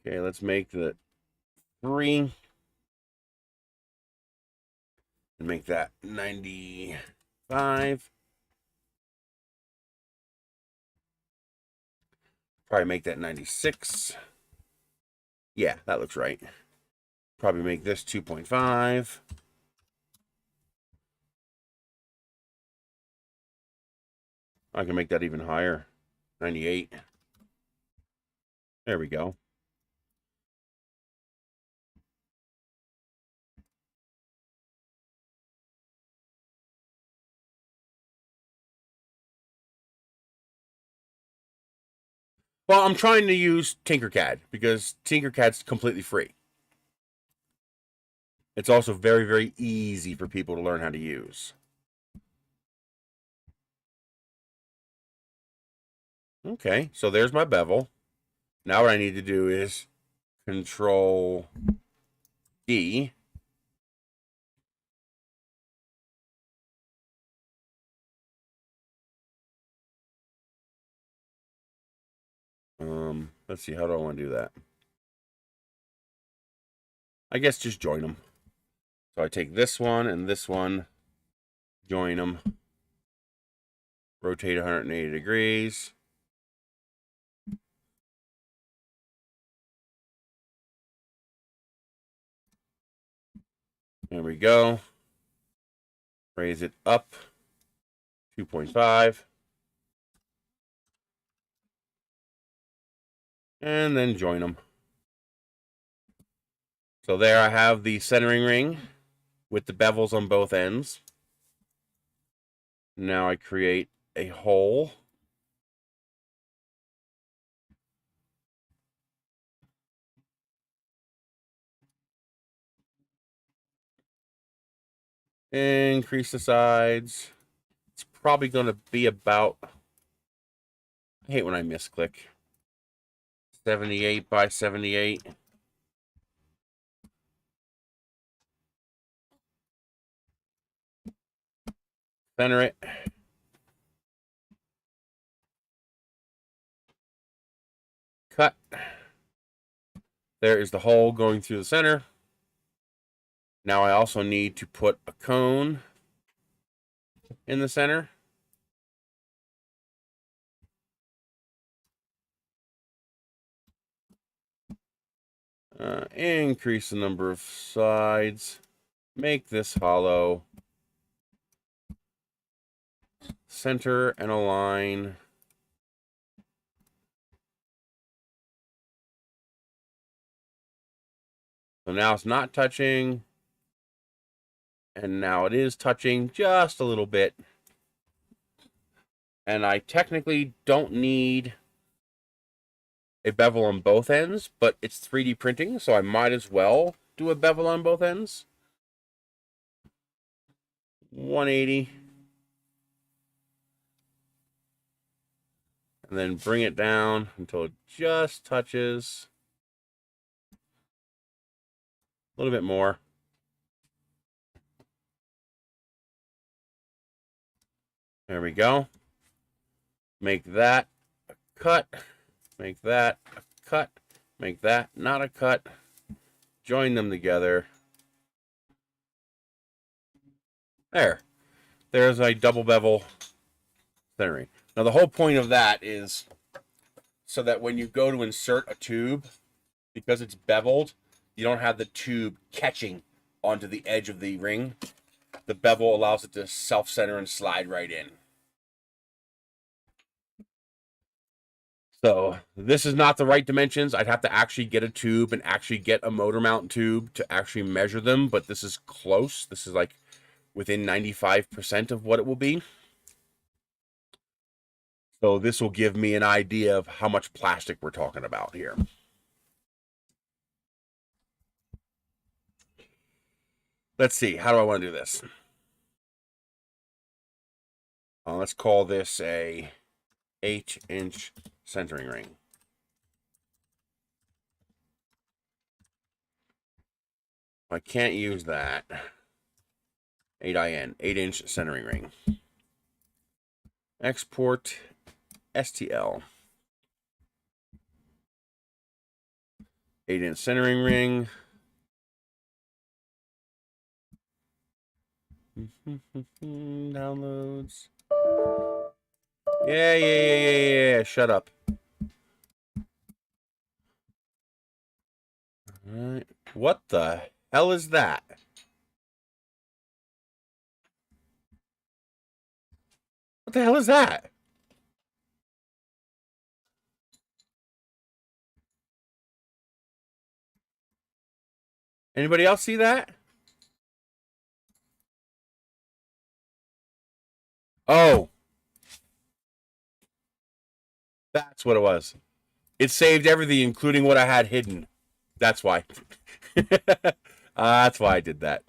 Okay, let's make the 3. And make that 95. Probably make that 96. Yeah, that looks right. Probably make this 2.5. I can make that even higher. 98. There we go. Well, I'm trying to use Tinkercad because Tinkercad's completely free. It's also very, very easy for people to learn how to use. Okay, so there's my bevel. Now what I need to do is Control D. Let's see, how do I want to do that? I guess just join them. So I take this one and this one, join them, rotate 180 degrees. There we go. Raise it up 2.5. And then join them. So there I have the centering ring with the bevels on both ends. Now I create a hole. Increase the sides. It's probably going to be about, I hate when I misclick, 78 by 78. Center it. Cut. There is the hole going through the center. Now I also need to put a cone in the center. Increase the number of sides. Make this hollow. Center and align. So now it's not touching. And now it is touching just a little bit. And I technically don't need a bevel on both ends, but it's 3D printing, so I might as well do a bevel on both ends. 180. And then bring it down until it just touches. A little bit more. There we go. Make that a cut. Make that a cut. Make that not a cut. Join them together. There. There's a double bevel centering. Now the whole point of that is so that when you go to insert a tube, because it's beveled, you don't have the tube catching onto the edge of the ring. The bevel allows it to self-center and slide right in. So this is not the right dimensions. I'd have to actually get a tube and actually get a motor mount tube to actually measure them, but this is close. This is like within 95% of what it will be. So this will give me an idea of how much plastic we're talking about here. Let's see. How do I want to do this? Let's call this a 8-inch centering ring. I can't use that. 8IN, 8-inch centering ring. Export STL. 8-inch centering ring. Downloads. Yeah. Shut up. All right. What the hell is that? What the hell is that? Anybody else see that? Oh, that's what it was. It saved everything, including what I had hidden. That's why. That's why I did that.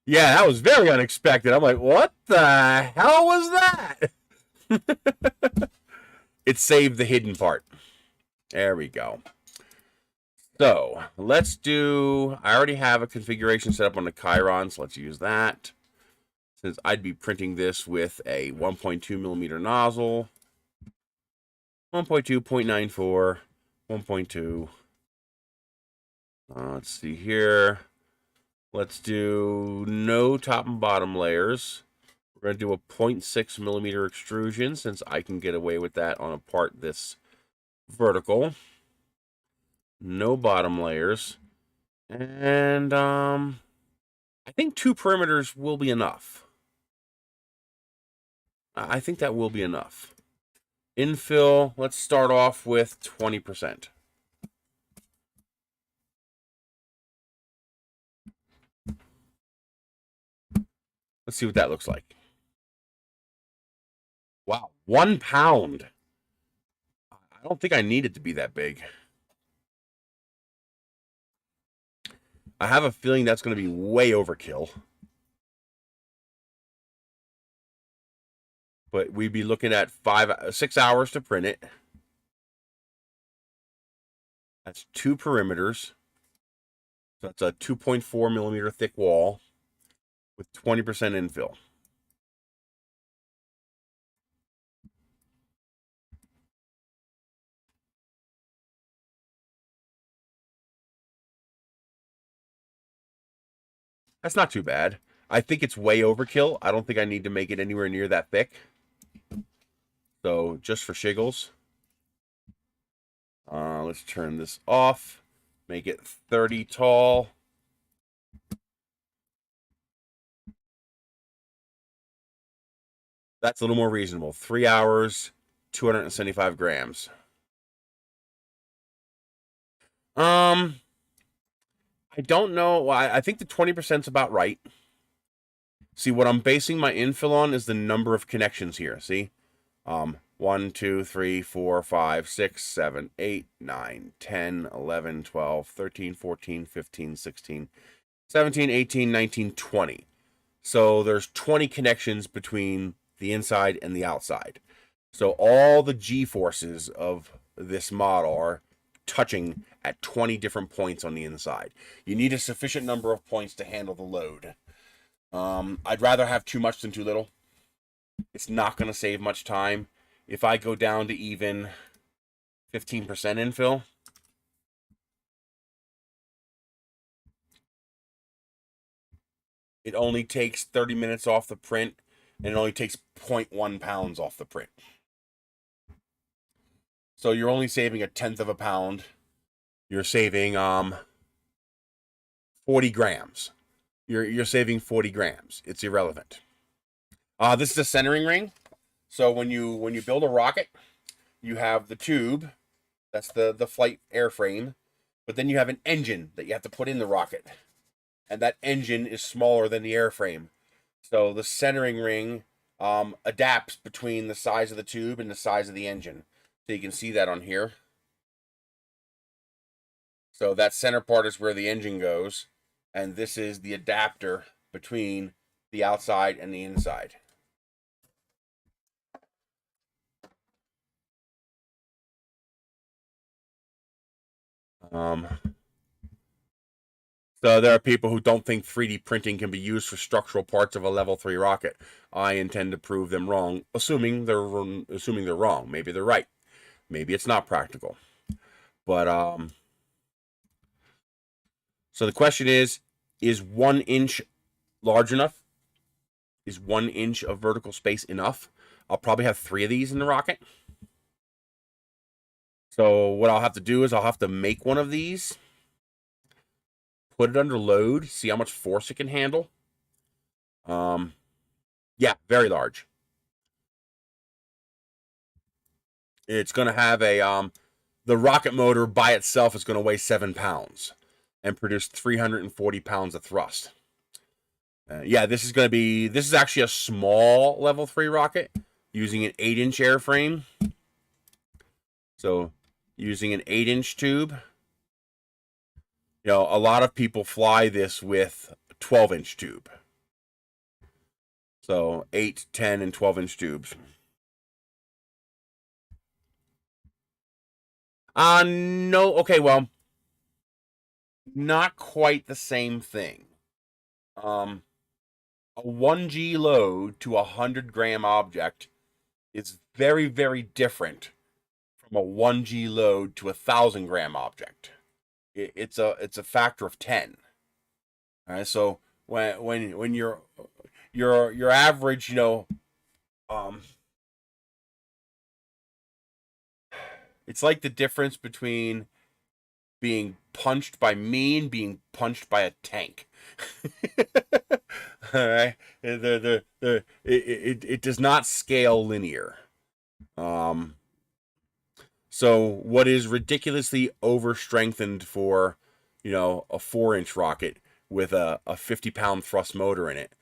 Yeah, that was very unexpected. I'm like, what the hell was that? It saved the hidden part. There we go. So let's do, I already have a configuration set up on the Chiron, so let's use that. Since I'd be printing this with a 1.2 millimeter nozzle, 1.2, 0.94, 1.2. Let's see here. Let's do no top and bottom layers. We're going to do a 0.6 millimeter extrusion since I can get away with that on a part this vertical. No bottom layers. And I think 2 perimeters will be enough. I think that will be enough. Infill, let's start off with 20%. Let's see what that looks like. Wow, 1 pound. I don't think I need it to be that big. I have a feeling that's going to be way overkill. But we'd be looking at 6 hours to print it. That's 2 perimeters. So that's a 2.4 millimeter thick wall with 20% infill. That's not too bad. I think it's way overkill. I don't think I need to make it anywhere near that thick. So just for shiggles, let's turn this off. Make it 30 tall. That's a little more reasonable. 3 hours, 275 grams. I don't know. I think the 20% is about right. See, what I'm basing my infill on is the number of connections here. See? 1, 2, 3, 4, 5, 6, 7, 8, 9, 10, 11, 12, 13, 14, 15, 16, 17, 18, 19, 20. So there's 20 connections between the inside and the outside. So all the G-forces of this model are touching at 20 different points on the inside. You need a sufficient number of points to handle the load. I'd rather have too much than too little. It's not going to save much time. If I go down to even 15% infill, it only takes 30 minutes off the print, and it only takes 0.1 pounds off the print. So you're only saving 1/10 of a pound. You're saving 40 grams. You're saving 40 grams. It's irrelevant. This is a centering ring. So when you build a rocket, you have the tube, that's the flight airframe, but then you have an engine that you have to put in the rocket. And that engine is smaller than the airframe. So the centering ring adapts between the size of the tube and the size of the engine. So you can see that on here. So that center part is where the engine goes, and this is the adapter between the outside and the inside. So there are people who don't think 3D printing can be used for structural parts of a level 3 rocket. I intend to prove them wrong, assuming they're wrong. Maybe they're right. Maybe it's not practical. But so the question is 1 inch large enough? Is 1 inch of vertical space enough? I'll probably have 3 of these in the rocket. So what I'll have to do is I'll have to make one of these, put it under load, see how much force it can handle. Yeah, very large. It's going to have a the rocket motor by itself is going to weigh 7 pounds and produce 340 pounds of thrust. Yeah, this is actually a small level 3 rocket using an 8-inch airframe. So using an 8-inch tube. You know, a lot of people fly this with a 12-inch tube. So 8, 10, and 12-inch tubes. No, okay, well, not quite the same thing. A 1G load to a 100-gram object is very, very different from a 1G load to a 1,000-gram object. It's a factor of 10. All right, so when your average, you know, it's like the difference between being punched by me and being punched by a tank. All right, it does not scale linear. So what is ridiculously over-strengthened for, you know, a 4-inch rocket with a 50-pound thrust motor in it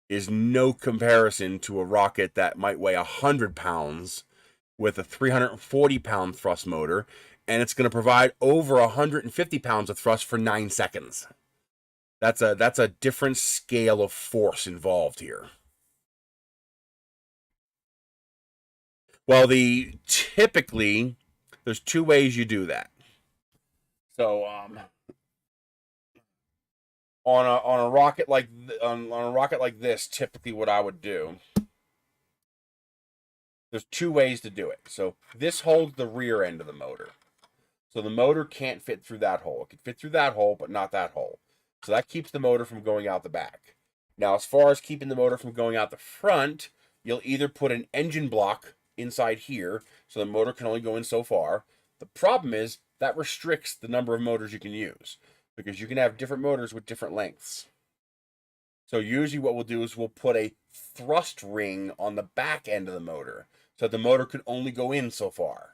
is no comparison to a rocket that might weigh 100 pounds with a 340-pound thrust motor, and it's going to provide over 150 pounds of thrust for 9 seconds. That's a different scale of force involved here. Well, typically there's 2 ways you do that. So on a rocket like this, typically what I would do, there's 2 ways to do it. So this holds the rear end of the motor. So the motor can't fit through that hole. It can fit through that hole, but not that hole. So that keeps the motor from going out the back. Now, as far as keeping the motor from going out the front, you'll either put an engine block inside here, so the motor can only go in so far. The problem is that restricts the number of motors you can use, because you can have different motors with different lengths. So usually what we'll do is we'll put a thrust ring on the back end of the motor, so the motor can only go in so far.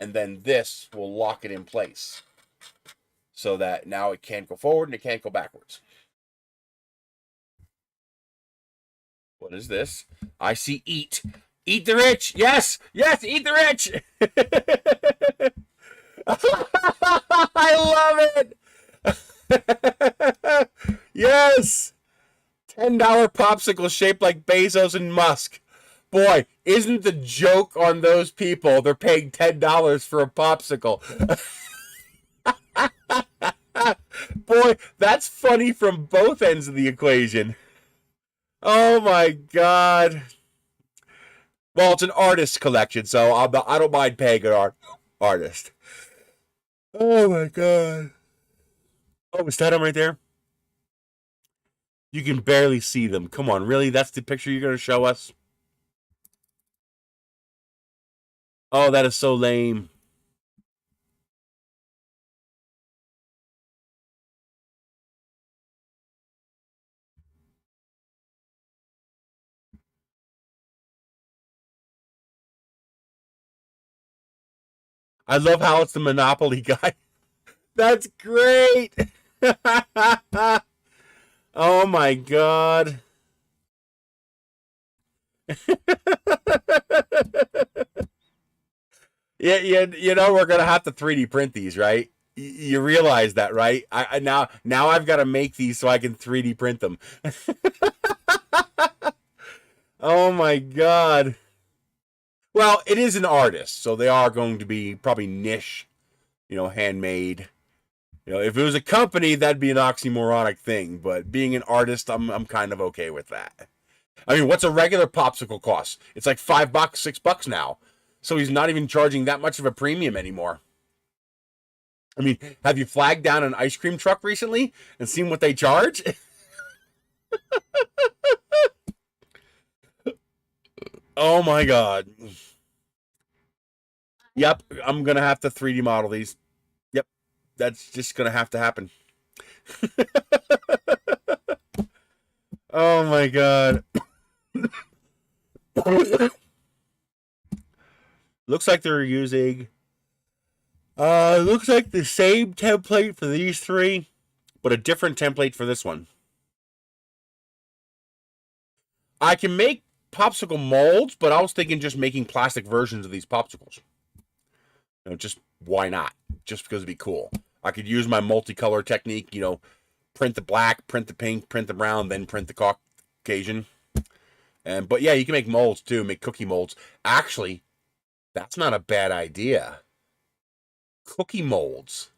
And then this will lock it in place, so that now it can't go forward and it can't go backwards. What is this? I see eat. Eat the rich. Yes. Yes. Eat the rich. I love it. Yes. $10 popsicle shaped like Bezos and Musk. Boy, isn't the joke on those people they're paying $10 for a popsicle? Boy, that's funny from both ends of the equation. Oh my God. Well, it's an artist collection, so I don't mind paying an artist. Oh my God. Oh, is that them right there? You can barely see them. Come on, really? That's the picture you're going to show us? Oh, that is so lame. I love how it's the Monopoly guy. That's great. Oh my God. Yeah, you know we're gonna have to 3D print these, right? You realize that, right? I now I've got to make these so I can 3D print them. Oh my God. Well, it is an artist, so they are going to be probably niche, you know, handmade. You know, if it was a company, that'd be an oxymoronic thing. But being an artist, I'm kind of okay with that. I mean, what's a regular popsicle cost? It's like $5, $6 now. So he's not even charging that much of a premium anymore. I mean, have you flagged down an ice cream truck recently and seen what they charge? Oh my god. Yep, I'm gonna have to 3D model these. Yep, that's just gonna have to happen. Oh my god. Looks like they're using looks like the same template for these three, but a different template for this one. I can make popsicle molds, but I was thinking just making plastic versions of these popsicles. You know, just why not? Just because it'd be cool. I could use my multicolor technique, you know, print the black, print the pink, print the brown, then print the Caucasian. But yeah, you can make molds too, make cookie molds. Actually, that's not a bad idea. Cookie molds.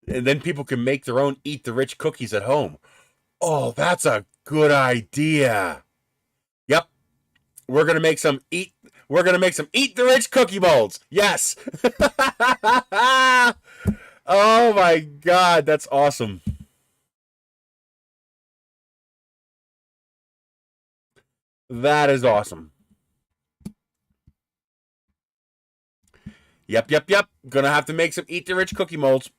And then people can make their own Eat the Rich cookies at home. Oh, that's a good idea. Yep. We're gonna make some Eat the Rich cookie molds. Yes. Oh my god, that's awesome. That is awesome. Yep. Gonna have to make some Eat the Rich cookie molds.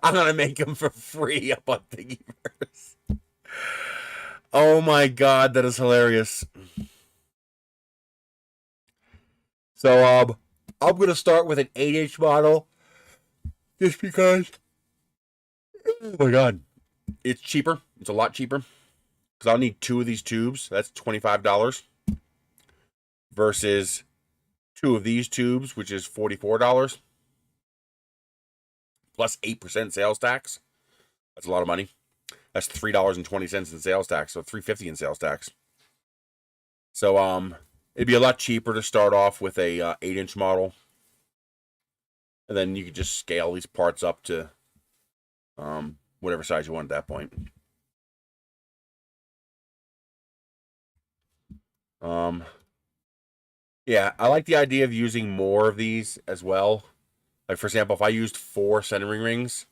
I'm gonna make them for free up on Thingiverse. Oh my god, that is hilarious. So I'm gonna start with an 8-inch model, just because. Oh my god, it's cheaper. It's a lot cheaper because I'll need 2 of these tubes. That's $25 versus 2 of these tubes, which is $44 plus 8% sales tax. That's a lot of money. That's $3.20 in sales tax, so $3.50 in sales tax. So it'd be a lot cheaper to start off with a 8-inch model, and then you could just scale these parts up to whatever size you want at that point. Yeah, I like the idea of using more of these as well. Like, for example, if I used 4 centering rings,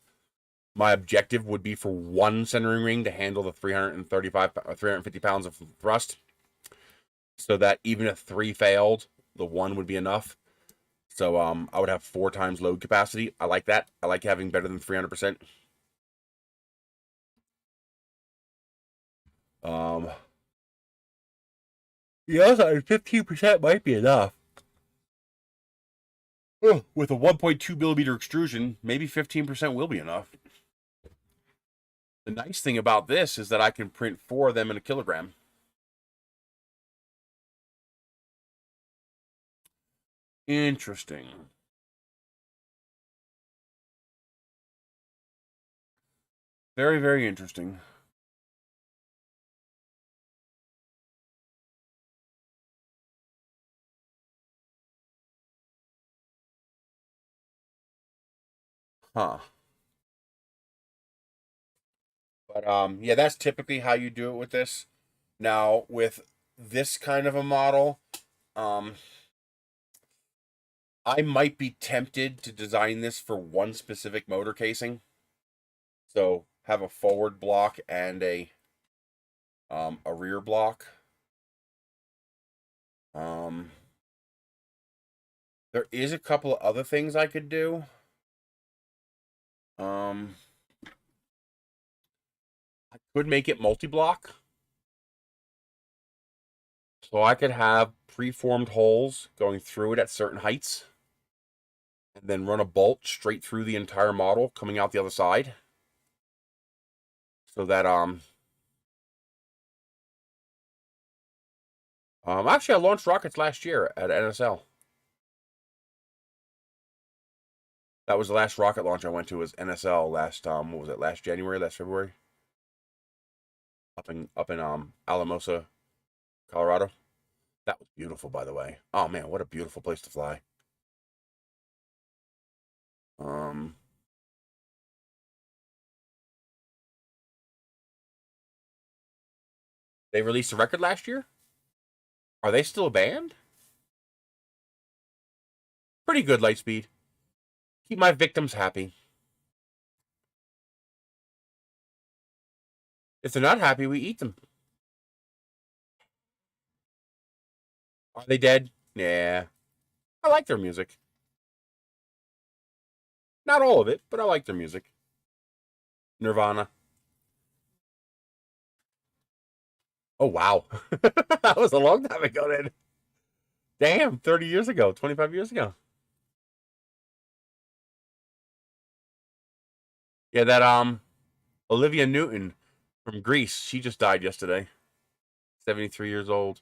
my objective would be for 1 centering ring to handle the 350 pounds of thrust, so that even if 3 failed, the 1 would be enough. So I would have 4 times load capacity. I like that. I like having better than 300%. Yeah, 15% might be enough. With a 1.2 millimeter extrusion, maybe 15% will be enough. The nice thing about this is that I can print 4 of them in a kilogram. Interesting. Very, very interesting. Huh. But yeah, that's typically how you do it with this. Now, with this kind of a model, um, I might be tempted to design this for one specific motor casing. So have a forward block and a rear block. There is a couple of other things I could do. I could make it multi-block. So I could have preformed holes going through it at certain heights, and then run a bolt straight through the entire model coming out the other side. So that actually I launched rockets last year at NSL. That was the last rocket launch I went to, was NSL last what was it, last January, last February? Up in Alamosa, Colorado. That was beautiful, by the way. Oh man, what a beautiful place to fly. They released a record last year? Are they still a band? Pretty good, Lightspeed. Keep my victims happy. If they're not happy, we eat them. Are they dead? Yeah. I like their music. Not all of it, but I like their music. Nirvana. Oh, wow. That was a long time ago then. Damn, 30 years ago, 25 years ago. Yeah, that Olivia Newton from Greece, she just died yesterday. 73 years old.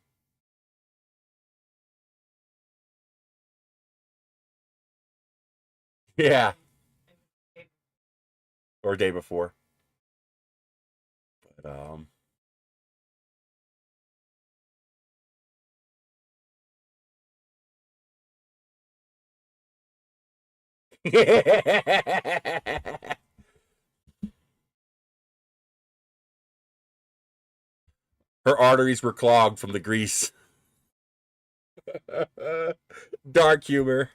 Yeah. Or a day before. But her arteries were clogged from the grease. Dark humor.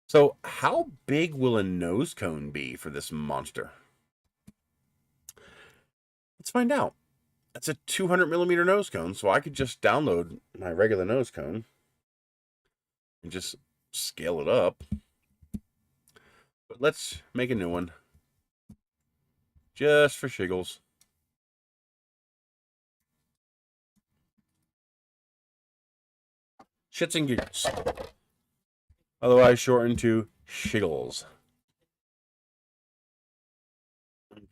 So, how big will a nose cone be for this monster? Let's find out. That's a 200 millimeter nose cone, so I could just download my regular nose cone and just scale it up. But let's make a new one. Just for shiggles. Shits and giggles. Otherwise shortened to shiggles.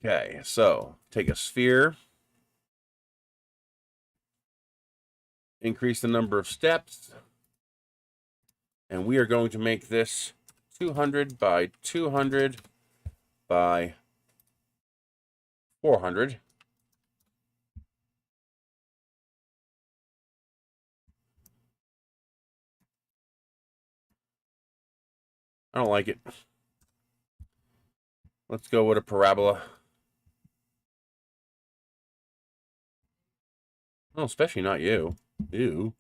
Okay, so take a sphere. Increase the number of steps. And we are going to make this 200 by 200 by 400. I don't like it. Let's go with a parabola. Oh, especially not you. Ew.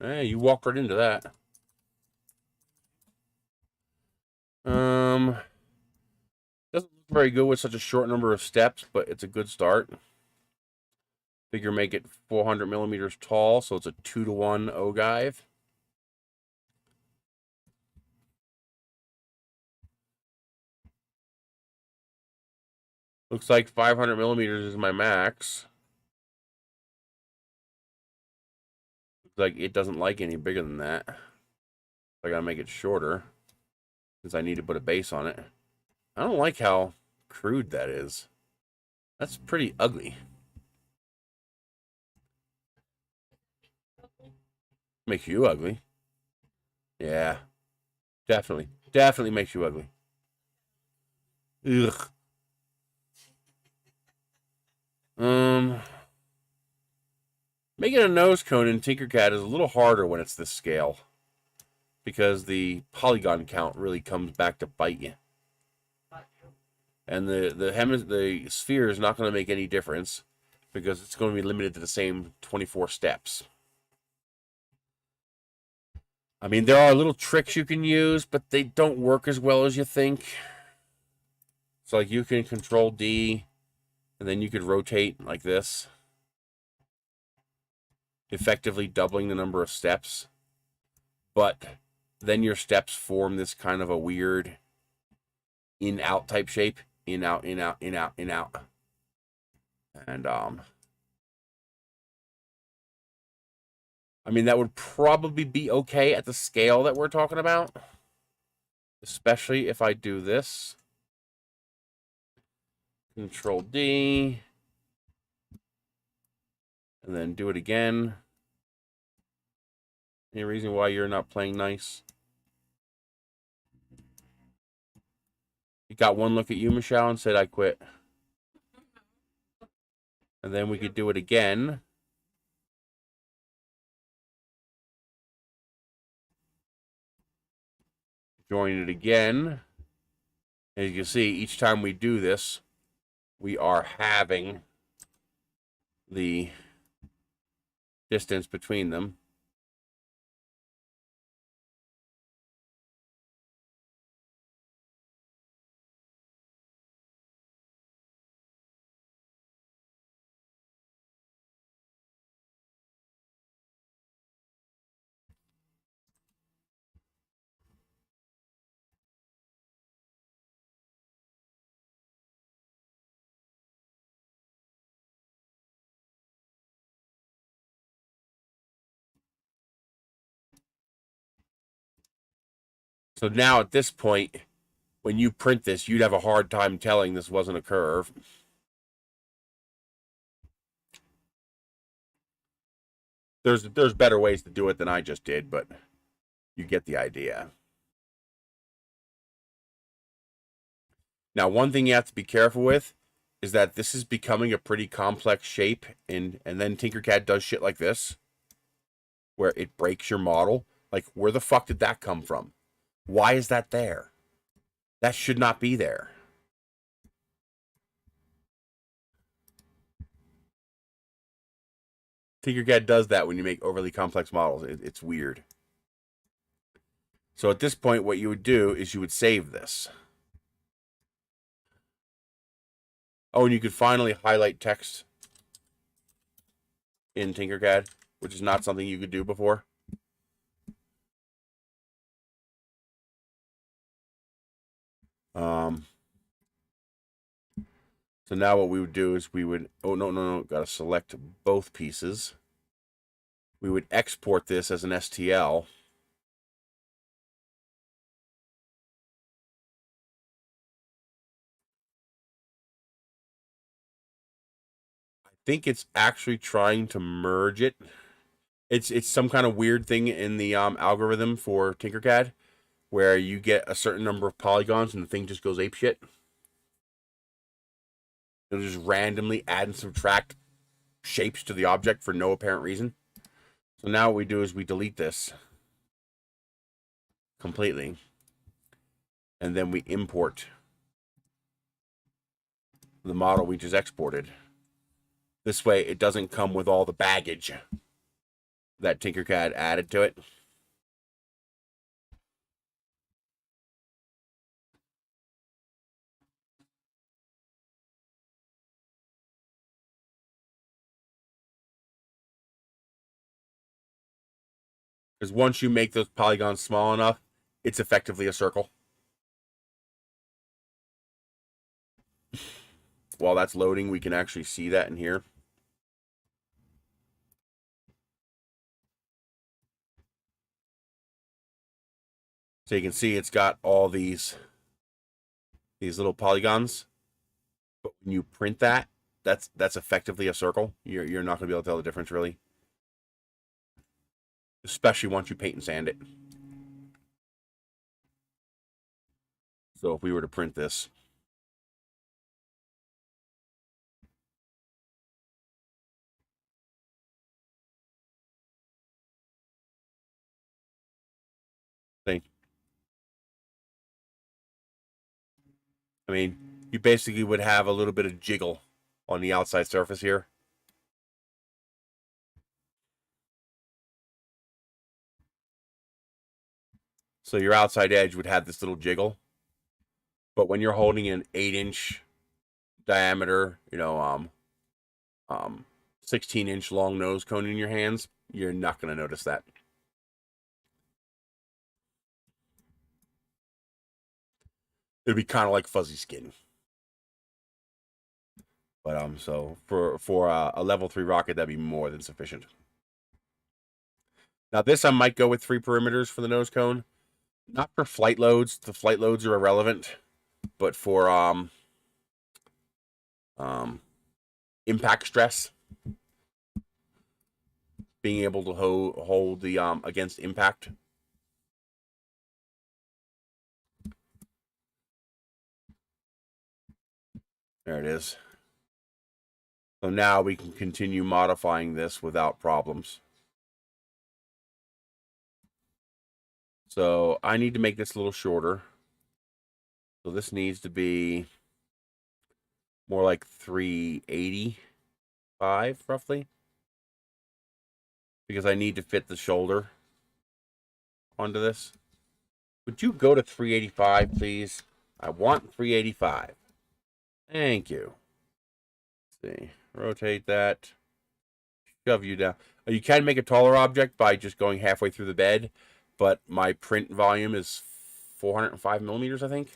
Hey, you walked right into that. Doesn't look very good with such a short number of steps, but it's a good start. Figure make it 400 millimeters tall, so it's a 2-to-1 ogive. Looks like 500 millimeters is my max. Looks like it doesn't like any bigger than that. I gotta make it shorter since I need to put a base on it. I don't like how crude that is. That's pretty ugly. Makes you ugly. Yeah. Definitely. Definitely makes you ugly. Ugh. Making a nose cone in Tinkercad is a little harder when it's this scale, because the polygon count really comes back to bite you. And the sphere is not going to make any difference because it's going to be limited to the same 24 steps. I mean, there are little tricks you can use, but they don't work as well as you think. So, like, you can control D, and then you could rotate like this, effectively doubling the number of steps. But then your steps form this kind of a weird in-out type shape. In, out, in, out, in, out, in, out. And, I mean, that would probably be okay at the scale that we're talking about. Especially if I do this. Control D. And then do it again. Any reason why you're not playing nice? You got one look at you, Michelle, and said, I quit. And then we could do it again. join it again. As you can see, each time we do this, we are having the distance between them. So now at this point, when you print this, you'd have a hard time telling this wasn't a curve. There's better ways to do it than I just did, but you get the idea. Now, one thing you have to be careful with is that this is becoming a pretty complex shape, and then Tinkercad does shit like this, where it breaks your model. Like, where the fuck did that come from? Why is that there? That should not be there. Tinkercad does that when you make overly complex models. It's weird. So at this point, what you would do is you would save this. Oh, and you could finally highlight text in Tinkercad, which is not something you could do before. So now what we would do is we would, oh, no, got to select both pieces. We would export this as an STL. I think it's actually trying to merge it. It's some kind of weird thing in the algorithm for Tinkercad where you get a certain number of polygons and the thing just goes apeshit. It'll just randomly add and subtract shapes to the object for no apparent reason. So now what we do is we delete this completely. And then we import the model we just exported. This way it doesn't come with all the baggage that Tinkercad added to it. Because once you make those polygons small enough, it's effectively a circle. While that's loading, we can actually see that in here. So you can see it's got all these little polygons. But when you print that, that's effectively a circle. You're not going to be able to tell the difference, really. Especially once you paint and sand it. So if we were to print this, see, I mean, you basically would have a little bit of jiggle on the outside surface here. So your outside edge would have this little jiggle. But when you're holding an 8-inch diameter, 16-inch long nose cone in your hands, you're not going to notice that. It'd be kind of like fuzzy skin. But so for a level 3 rocket, that'd be more than sufficient. Now this I might go with 3 perimeters for the nose cone. Not for flight loads. The flight loads are irrelevant. But for impact stress, being able to hold the against impact. There it is. So now we can continue modifying this without problems. So I need to make this a little shorter. So this needs to be more like 385 roughly, because I need to fit the shoulder onto this. Would you go to 385, please? I want 385. Thank you. Let's see. Rotate that. Shove you down. You can make a taller object by just going halfway through the bed, but my print volume is 405 millimeters, I think.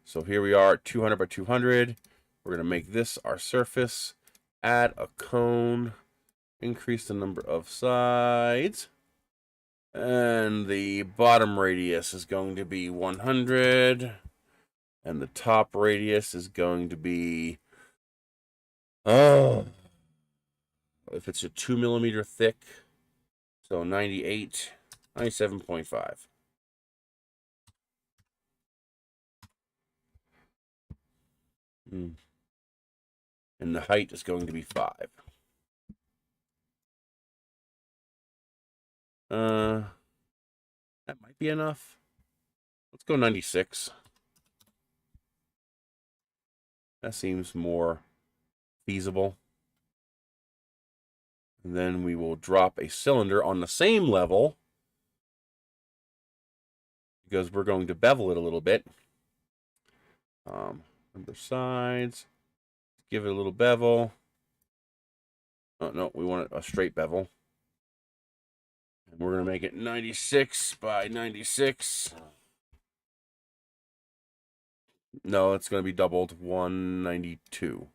So here we are, 200 by 200. We're going to make this our surface. Add a cone. Increase the number of sides. And the bottom radius is going to be 100. And the top radius is going to be... Oh, if it's a 2 millimeter thick, so 98, 97.5. And the height is going to be 5. That might be enough. Let's go 96. That seems more feasible. And then we will drop a cylinder on the same level, because we're going to bevel it a little bit. Number sides. Give it a little bevel. Oh, no, we want a straight bevel. And we're going to make it 96 by 96. No, it's going to be doubled. 192.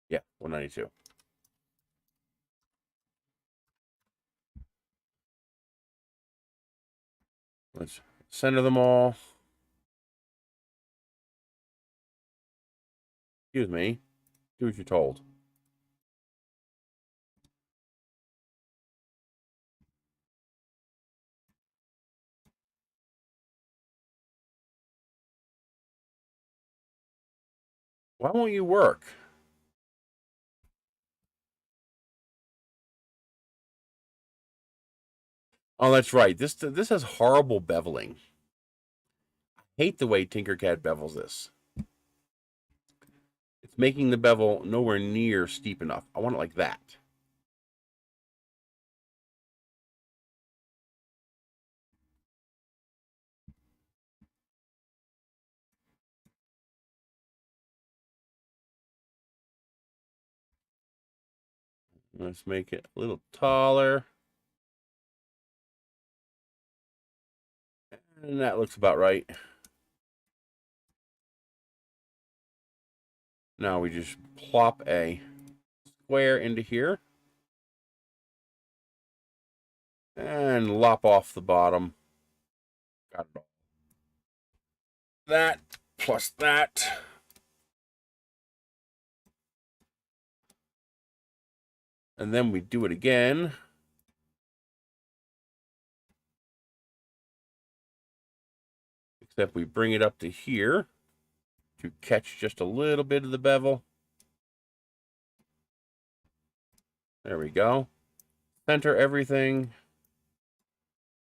Yeah, 192. Let's center them all. Excuse me. Do what you're told. Why won't you work? Oh, that's right. This has horrible beveling. I hate the way Tinkercad bevels this. It's making the bevel nowhere near steep enough. I want it like that. Let's make it a little taller. And that looks about right. Now we just plop a square into here. And lop off the bottom. Got it all. That plus that. And then we do it again. Except we bring it up to here to catch just a little bit of the bevel. There we go. Center everything.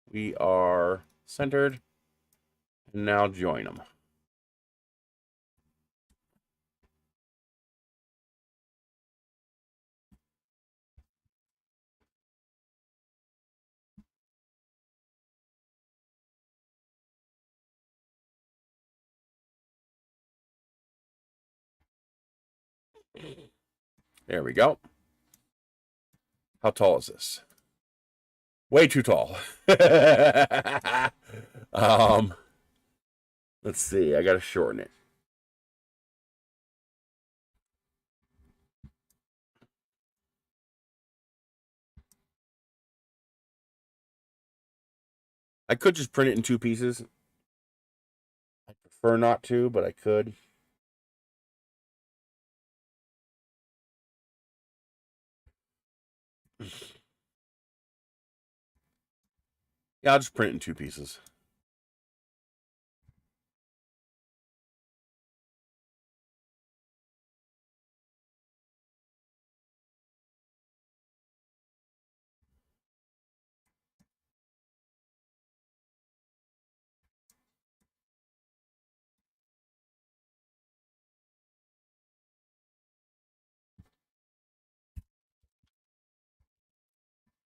We are centered. And now join them. There we go. How tall is this? Way too tall. Let's see. I got to shorten it. I could just print it in 2 pieces. I prefer not to, but I could. Yeah, I'll just print it in 2 pieces.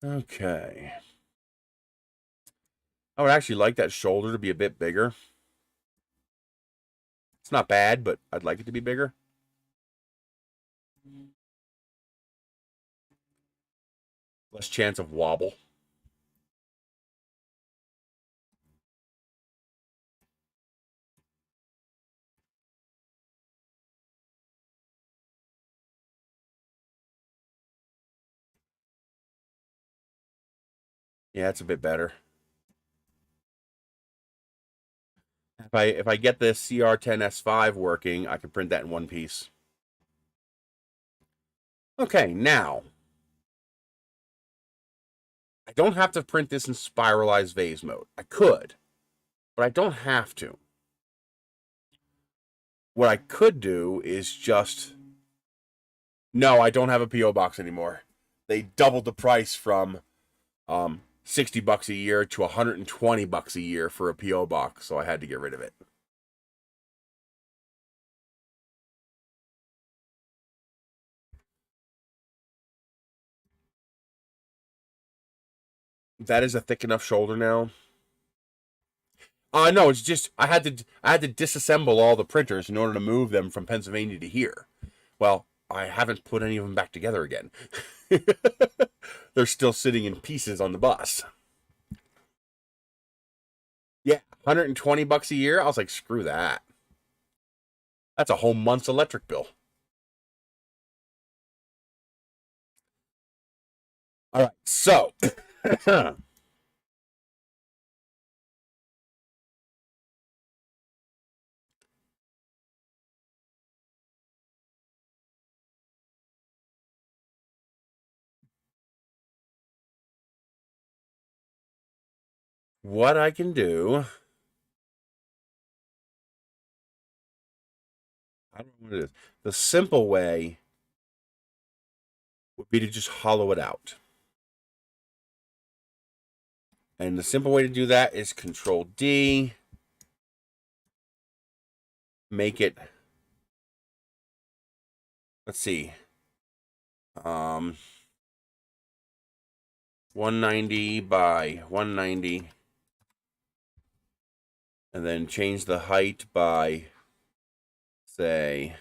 Okay. I would actually like that shoulder to be a bit bigger. It's not bad, but I'd like it to be bigger. Less chance of wobble. Yeah, it's a bit better. If I get the CR10S5 working, I can print that in one piece. Okay, now I don't have to print this in spiralized vase mode. I could, but I don't have to. What I could do is just... No, I don't have a P.O. box anymore. They doubled the price from $60 a year to $120 a year for a P.O. box, so I had to get rid of it. That is a thick enough shoulder now. No, it's just I had to disassemble all the printers in order to move them from Pennsylvania to here. Well, I haven't put any of them back together again. They're still sitting in pieces on the bus. Yeah, $120 a year. I was like, screw that. That's a whole month's electric bill. All right, so what I can do, I don't know what it is. The simple way would be to just hollow it out. And the simple way to do that is Control D. Make it, let's see, 190 by 190, and then change the height by, say,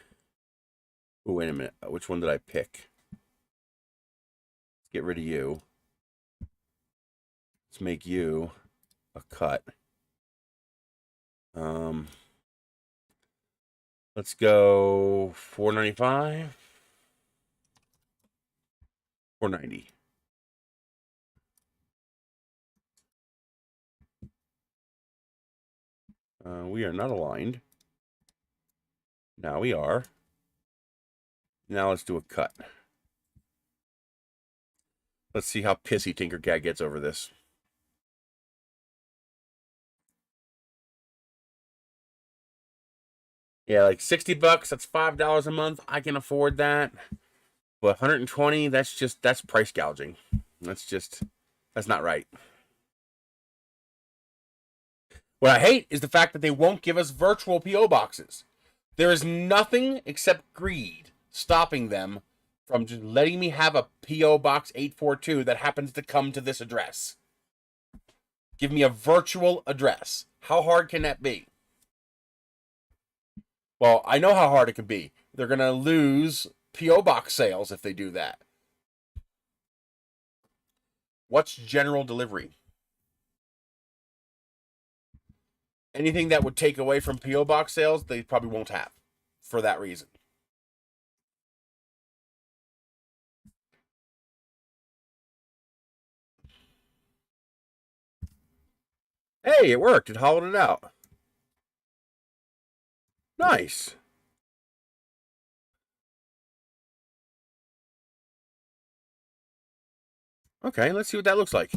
oh, wait a minute, which one did I pick? Let's get rid of you. Let's make you a cut. Let's go 495, 490. We are not aligned. Now we are. Now let's do a cut. Let's see how pissy Tinkercad gets over this. Yeah, like $60, that's $5 a month. I can afford that. But 120, that's price gouging. That's not right. What I hate is the fact that they won't give us virtual P.O. boxes. There is nothing except greed stopping them from just letting me have a P.O. Box 842 that happens to come to this address. Give me a virtual address. How hard can that be? Well, I know how hard it can be. They're going to lose P.O. Box sales if they do that. What's general delivery? Anything that would take away from P.O. Box sales, they probably won't have for that reason. Hey, it worked. It hollowed it out. Nice. Okay, let's see what that looks like.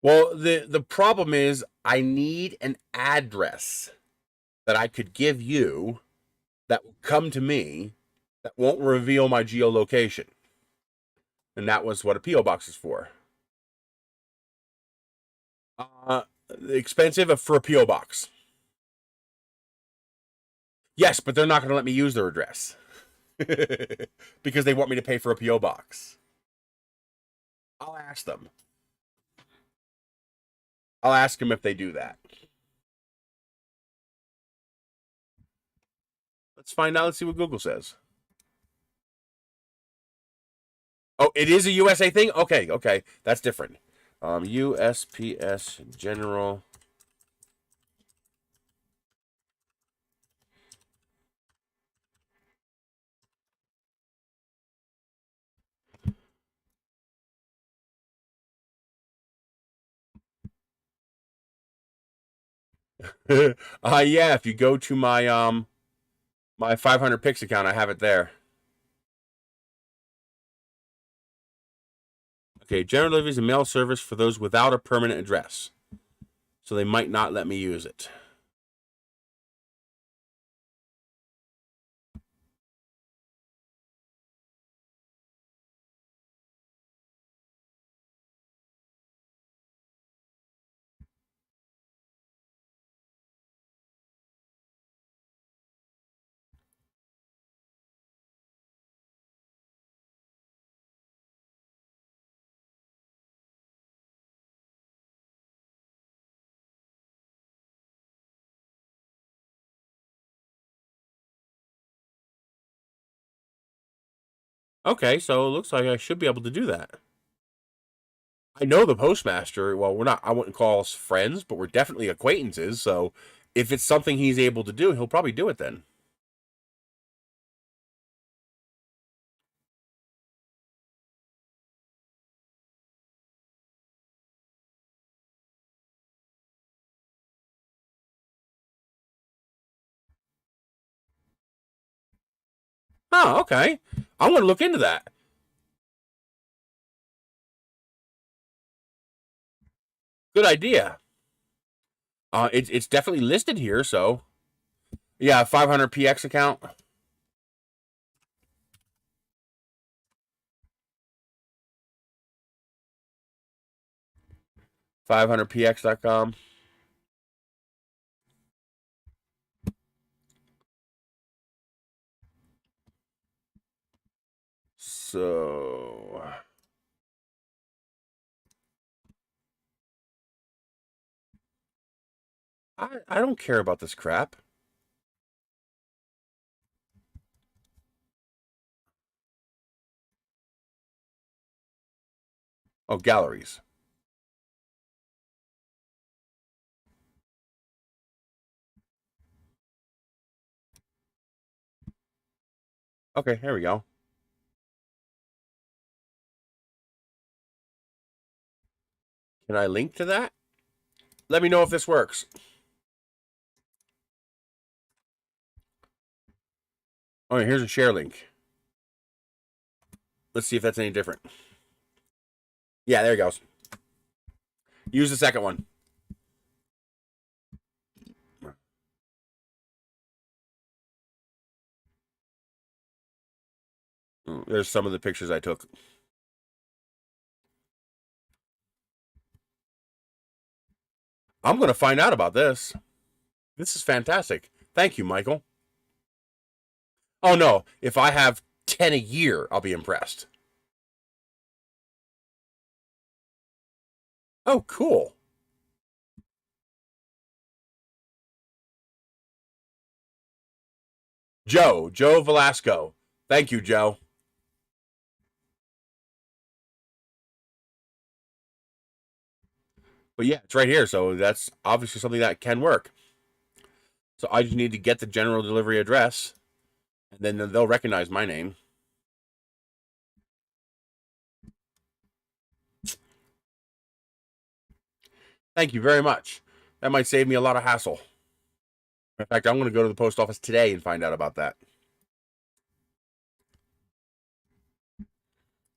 Well, the problem is I need an address that I could give you that will come to me that won't reveal my geolocation. And that was what a P.O. box is for. Expensive for a P.O. box. Yes, but they're not going to let me use their address. Because they want me to pay for a P.O. box. I'll ask them. I'll ask them if they do that. Let's find out. Let's see what Google says. Oh, it is a USA thing? Okay. That's different. USPS General. Yeah, if you go to my my 500 Pix account, I have it there. Okay, general delivery is a mail service for those without a permanent address. So they might not let me use it. Okay, so it looks like I should be able to do that. I know the postmaster. Well, we're not, I wouldn't call us friends, but we're definitely acquaintances. So if it's something he's able to do, he'll probably do it then. Oh, okay. I'm going to look into that. Good idea. It's definitely listed here, so yeah, 500px account. 500px.com. So I don't care about this crap. Oh, galleries. Okay, here we go. Can I link to that? Let me know if this works. Oh, here's a share link. Let's see if that's any different. Yeah, there it goes. Use the second one. There's some of the pictures I took. I'm going to find out about this. This is fantastic. Thank you, Michael. Oh, no. If I have 10 a year, I'll be impressed. Oh, cool. Joe Velasco. Thank you, Joe. But yeah, it's right here. So that's obviously something that can work. So I just need to get the general delivery address, and then they'll recognize my name. Thank you very much. That might save me a lot of hassle. In fact, I'm going to go to the post office today and find out about that.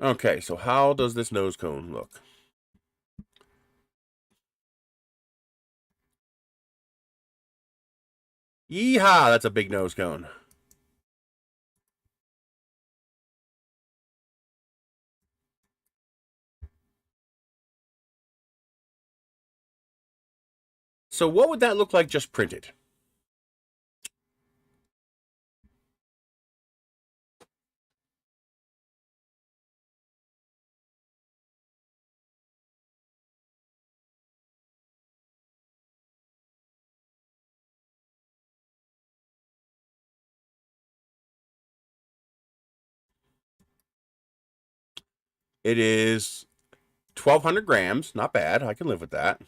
Okay, so how does this nose cone look? Yeehaw, that's a big nose cone. So what would that look like just printed? It is 1,200 grams. Not bad. I can live with that.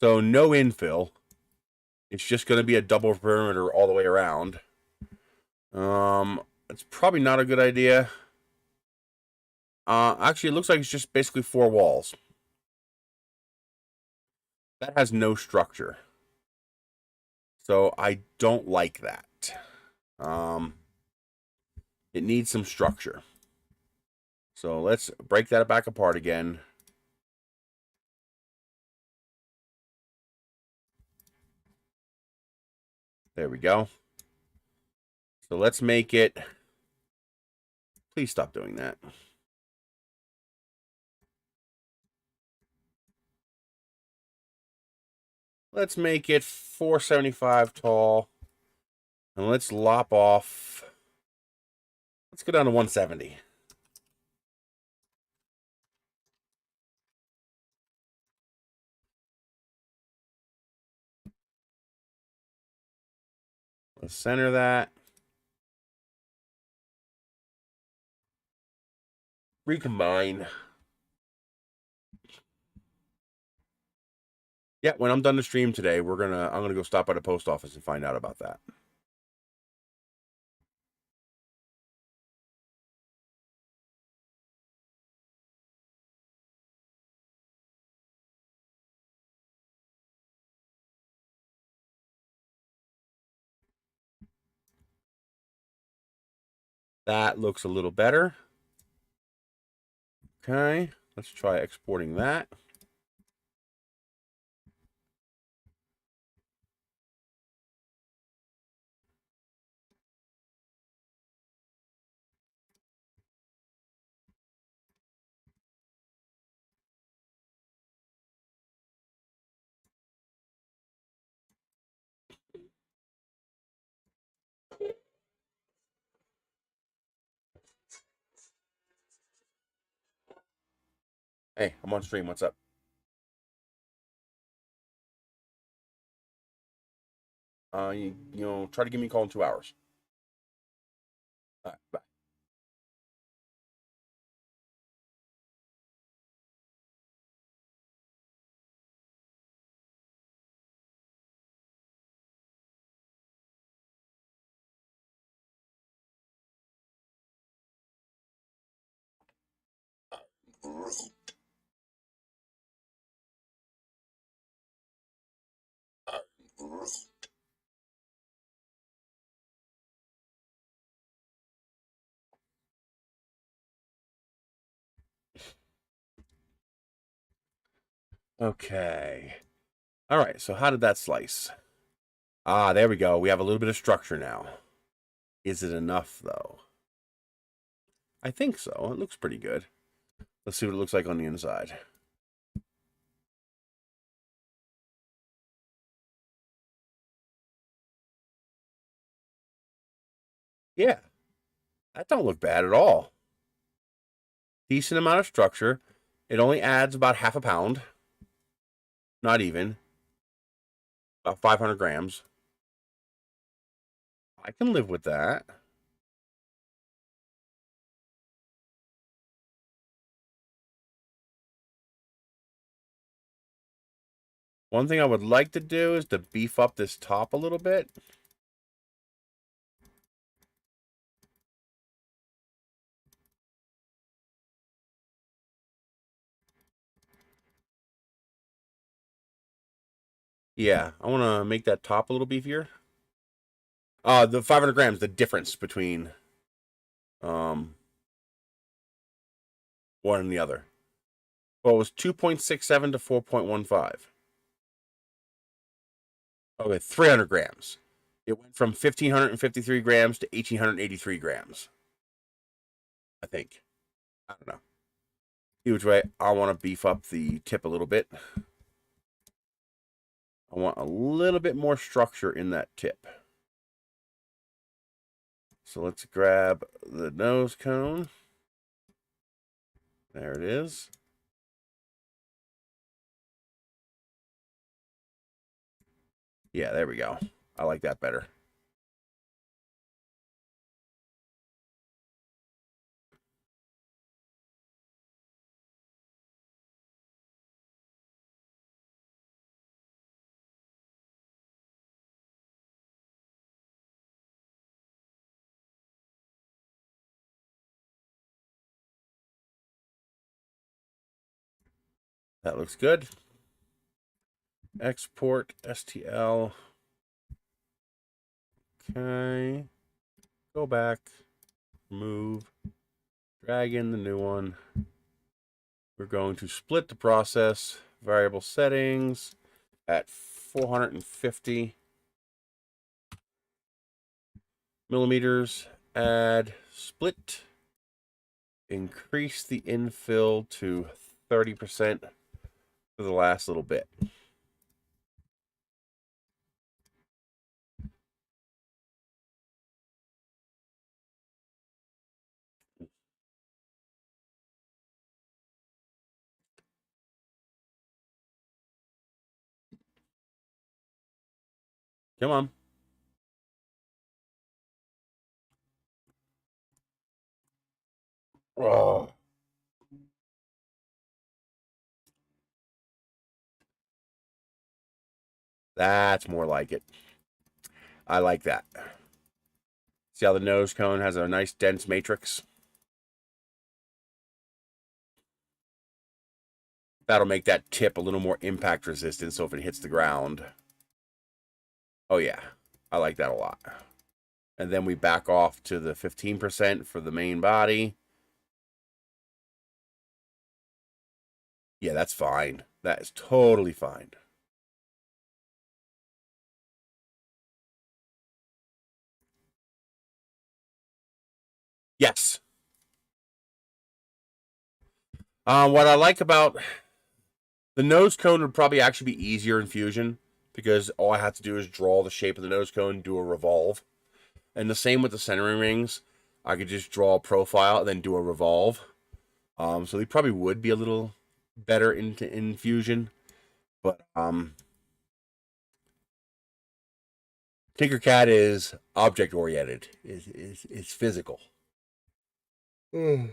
So no infill. It's just going to be a double perimeter all the way around. It's probably not a good idea. Actually, it looks like it's just basically 4 walls. That has no structure. So I don't like that. It needs some structure. So let's break that back apart again. There we go. So let's make it. Please stop doing that. Let's make it 475 tall. And let's lop off. Let's go down to 170. Let's center that. Recombine. Yeah, when I'm done the stream today, I'm gonna go stop by the post office and find out about that. That looks a little better. Okay, let's try exporting that. Hey, I'm on stream. What's up? Try to give me a call in 2 hours. All right, bye. Okay. All right, so how did that slice? Ah, there we go. We have a little bit of structure now. Is it enough, though? I think so. It looks pretty good. Let's see what it looks like on the inside. Yeah, that don't look bad at all. Decent amount of structure. It only adds about half a pound. Not even. About 500 grams. I can live with that. One thing I would like to do is to beef up this top a little bit. Yeah, I want to make that top a little beefier. The 500 grams, the difference between one and the other. Well, it was 2.67 to 4.15. Okay, 300 grams. It went from 1,553 grams to 1,883 grams. I think. I don't know. which way I want to beef up the tip a little bit. I want a little bit more structure in that tip. So let's grab the nose cone. There it is. Yeah, there we go. I like that better. That looks good. Export STL. Okay. Go back. Move. Drag in the new one. We're going to split the process. Variable settings at 450 millimeters. Add split. Increase the infill to 30% for the last little bit. Come on. Oh. That's more like it. I like that. See how the nose cone has a nice dense matrix? That'll make that tip a little more impact resistant so if it hits the ground. Oh yeah, I like that a lot. And then we back off to the 15% for the main body. Yeah, that's fine. That is totally fine. Yes. What I like about the nose cone would probably actually be easier in Fusion because all I have to do is draw the shape of the nose cone, do a revolve. And the same with the centering rings. I could just draw a profile and then do a revolve. So they probably would be a little better in Fusion. But Tinkercad is object oriented. It's physical. Now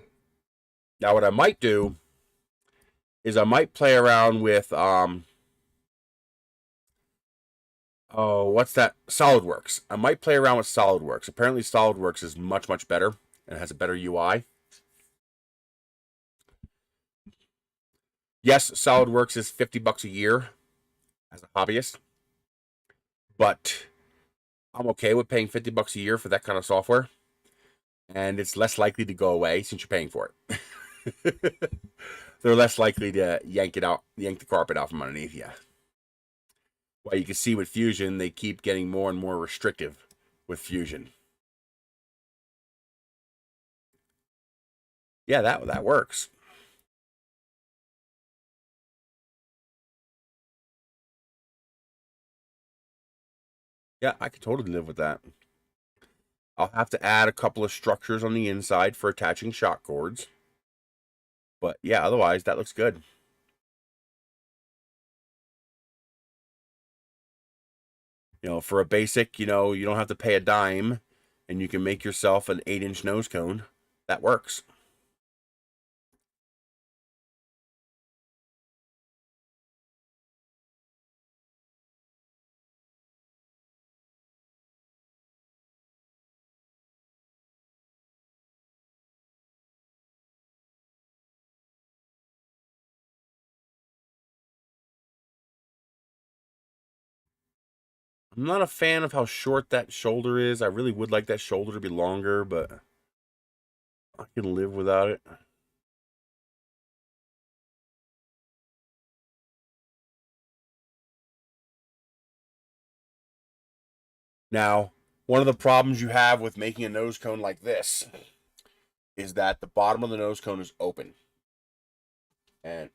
what I might do is I might play around with what's that? SolidWorks. I might play around with SolidWorks. Apparently SolidWorks is much better and has a better UI. Yes, SolidWorks is $50 a year as a hobbyist, but I'm okay with paying $50 a year for that kind of software, and it's less likely to go away since you're paying for it. They're less likely to yank the carpet out from underneath you. Well, you can see with Fusion, they keep getting more and more restrictive with Fusion. Yeah, that works. Yeah, I could totally live with that. I'll have to add a couple of structures on the inside for attaching shock cords. But yeah, otherwise that looks good. You know, for a basic, you know, you don't have to pay a dime and you can make yourself an 8-inch nose cone. That works. I'm not a fan of how short that shoulder is. I really would like that shoulder to be longer, but I can live without it. Now, one of the problems you have with making a nose cone like this is that the bottom of the nose cone is open. And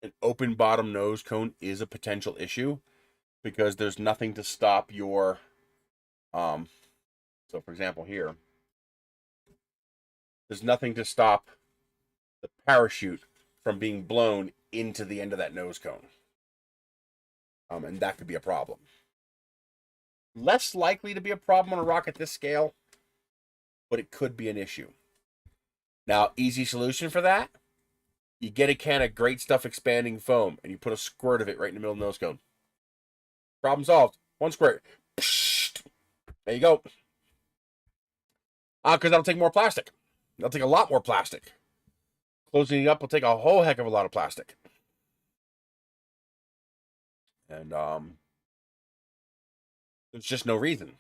an open bottom nose cone is a potential issue because there's nothing to stop your, so for example here, there's nothing to stop the parachute from being blown into the end of that nose cone. And that could be a problem. Less likely to be a problem on a rock at this scale, but it could be an issue. Now, easy solution for that, you get a can of Great Stuff expanding foam and you put a squirt of it right in the middle of the nose cone. Problem solved. One squirt. There you go. Because that'll take more plastic. That'll take a lot more plastic. Closing it up will take a whole heck of a lot of plastic. And there's just no reason.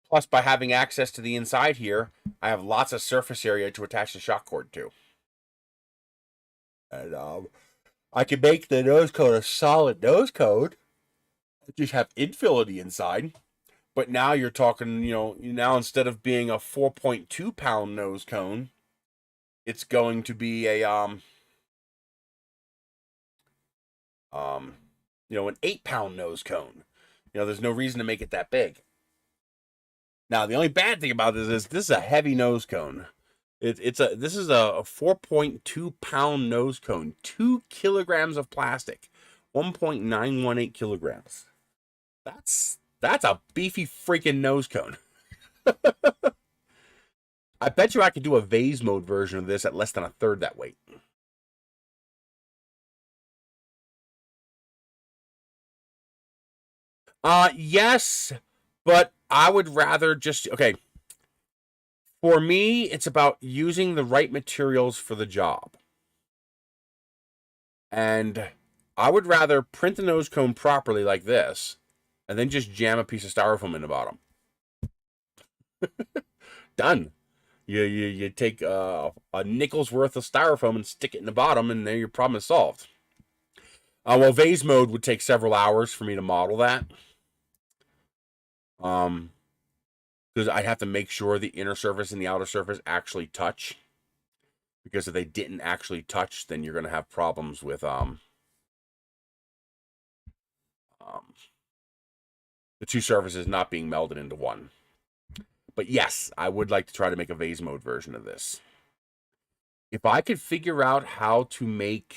Plus, by having access to the inside here, I have lots of surface area to attach the shock cord to. And I can make the nose cone a solid nose cone. Just have infill on the inside. But now you're talking, now instead of being a 4.2 pound nose cone, it's going to be a an 8 pound nose cone. There's no reason to make it that big. Now, the only bad thing about this is a heavy nose cone. This is a 4.2 pound nose cone, 2 kilograms of plastic, 1.918 kilograms. That's a beefy freaking nose cone. I bet you I could do a vase mode version of this at less than a third that weight. Yes, but I would rather just, okay. For me, it's about using the right materials for the job. And I would rather print the nose cone properly like this, and then just jam a piece of styrofoam in the bottom. Done. You take a nickel's worth of styrofoam and stick it in the bottom, and then your problem is solved. Well, vase mode would take several hours for me to model that. Because I'd have to make sure the inner surface and the outer surface actually touch. Because if they didn't actually touch, then you're going to have problems with the two surfaces not being melded into one. But yes, I would like to try to make a vase mode version of this. If I could figure out how to make...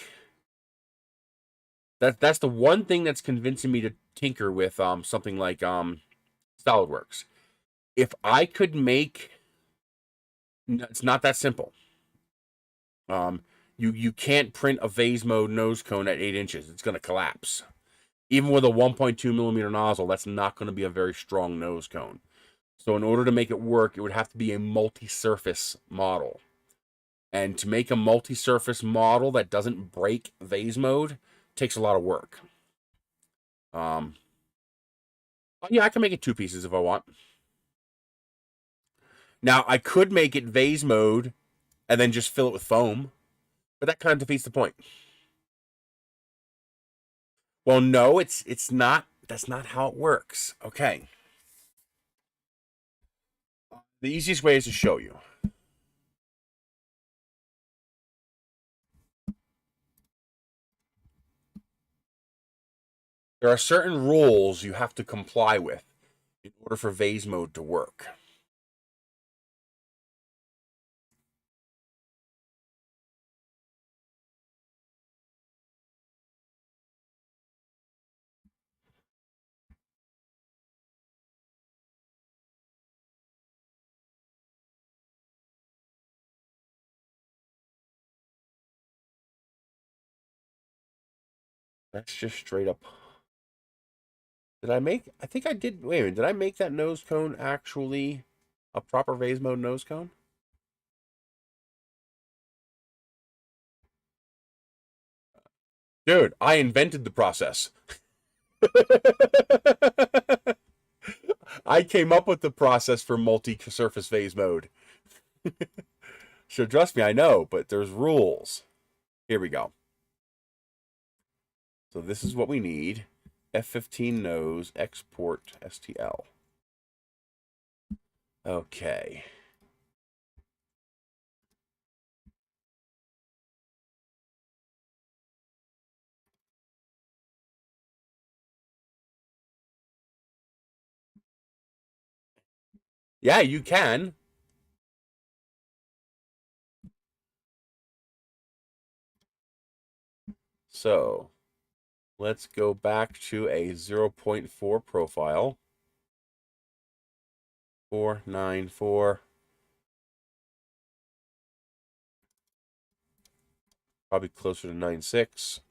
That's the one thing that's convincing me to tinker with something like SolidWorks. If I could make... It's not that simple. You can't print a vase mode nose cone at 8 inches. It's going to collapse. Even with a 1.2 millimeter nozzle, that's not going to be a very strong nose cone. So in order to make it work, it would have to be a multi-surface model. And to make a multi-surface model that doesn't break vase mode takes a lot of work. Yeah, I can make it 2 pieces if I want. Now, I could make it vase mode and then just fill it with foam, but that kind of defeats the point. Well, no, it's not. That's not how it works. Okay. The easiest way is to show you. There are certain rules you have to comply with in order for vase mode to work. That's just straight up. Did I make... I think I did... Wait a minute. Did I make that nose cone actually a proper vase mode nose cone? Dude, I invented the process. I came up with the process for multi-surface vase mode. So trust me, I know, but there's rules. Here we go. So this is what we need. F15 nose, export STL. Okay. Yeah, you can. So let's go back to a 0.4 profile. 494. Probably closer to 96.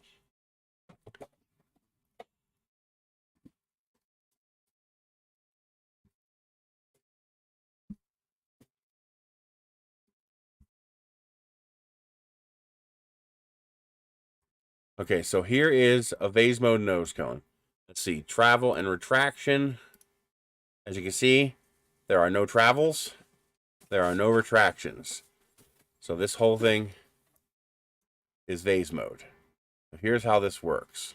Okay, so here is a vase mode nose cone. Let's see, travel and retraction. As you can see, there are no travels. There are no retractions. So this whole thing is vase mode. So here's how this works.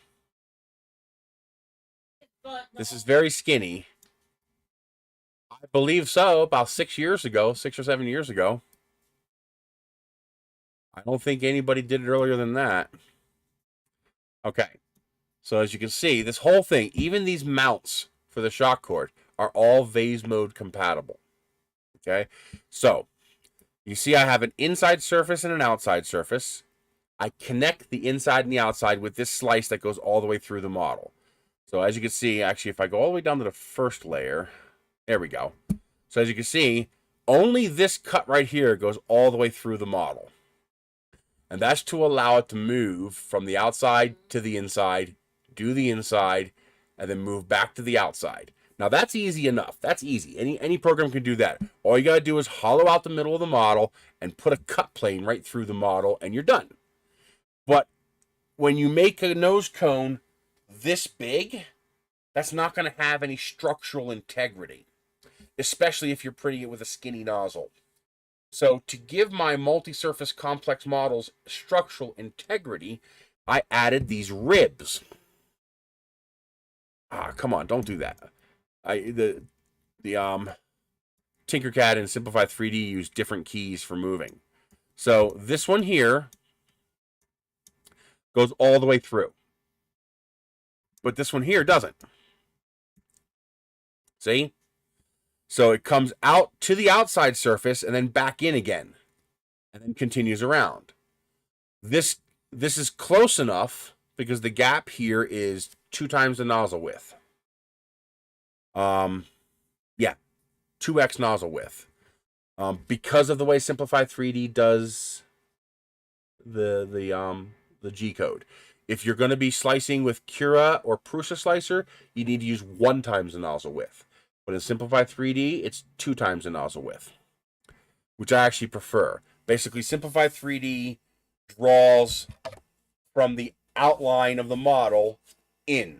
This is very skinny. I believe so, about 6 years ago, 6 or 7 years ago. I don't think anybody did it earlier than that. Okay, so as you can see, this whole thing, even these mounts for the shock cord, are all vase mode compatible. Okay, so you see I have an inside surface and an outside surface. I connect the inside and the outside with this slice that goes all the way through the model. So as you can see, actually, if I go all the way down to the first layer, there we go. So as you can see, only this cut right here goes all the way through the model. And that's to allow it to move from the outside to the inside, do the inside, and then move back to the outside. Now that's easy enough. That's easy. Any program can do that. All you gotta do is hollow out the middle of the model and put a cut plane right through the model, and you're done. But when you make a nose cone this big, that's not gonna have any structural integrity, especially if you're printing it with a skinny nozzle. So to give my multi-surface complex models structural integrity, I added these ribs. Ah, come on, don't do that. The Tinkercad and Simplify 3D use different keys for moving. So this one here goes all the way through, but this one here doesn't. See? So it comes out to the outside surface and then back in again, and then continues around. This is close enough because the gap here is 2 times the nozzle width. Yeah, 2x nozzle width. Because of the way Simplify 3D does the G code. If you're going to be slicing with Cura or Prusa slicer, you need to use 1 times the nozzle width. But in Simplify 3D, it's 2 times the nozzle width, which I actually prefer. Basically, Simplify 3D draws from the outline of the model in,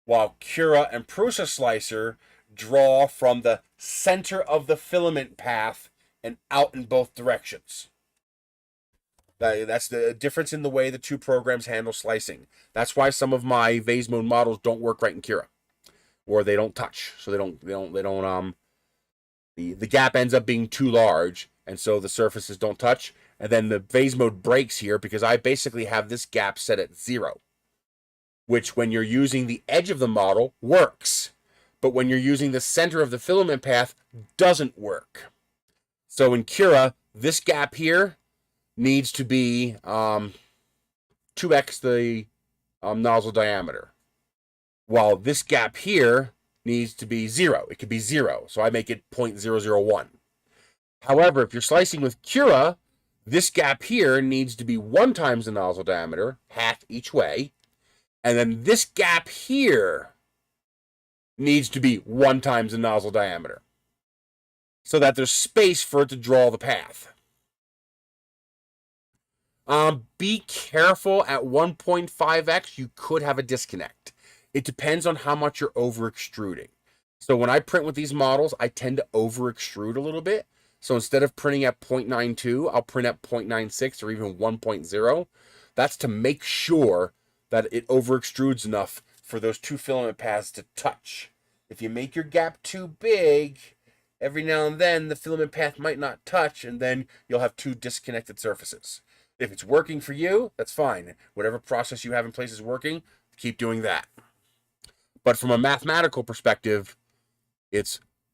while Cura and Prusa slicer draw from the center of the filament path and out in both directions. That's the difference in the way the two programs handle slicing. That's why some of my vase mode models don't work right in Cura, or they don't touch. So the gap ends up being too large, and so the surfaces don't touch. And then the vase mode breaks here because I basically have this gap set at 0, which when you're using the edge of the model works, but when you're using the center of the filament path doesn't work. So in Cura, this gap here needs to be 2x the nozzle diameter, while this gap here needs to be 0. It could be 0, so I make it 0.001. However, if you're slicing with Cura, this gap here needs to be 1 times the nozzle diameter, half each way, and then this gap here needs to be 1 times the nozzle diameter, so that there's space for it to draw the path. Be careful at 1.5x, you could have a disconnect. It depends on how much you're over extruding. So when I print with these models, I tend to over extrude a little bit. So instead of printing at 0.92, I'll print at 0.96 or even 1.0. That's to make sure that it over extrudes enough for those 2 filament paths to touch. If you make your gap too big, every now and then the filament path might not touch, and then you'll have 2 disconnected surfaces. If it's working for you, that's fine. Whatever process you have in place is working, keep doing that. But from a mathematical perspective, it's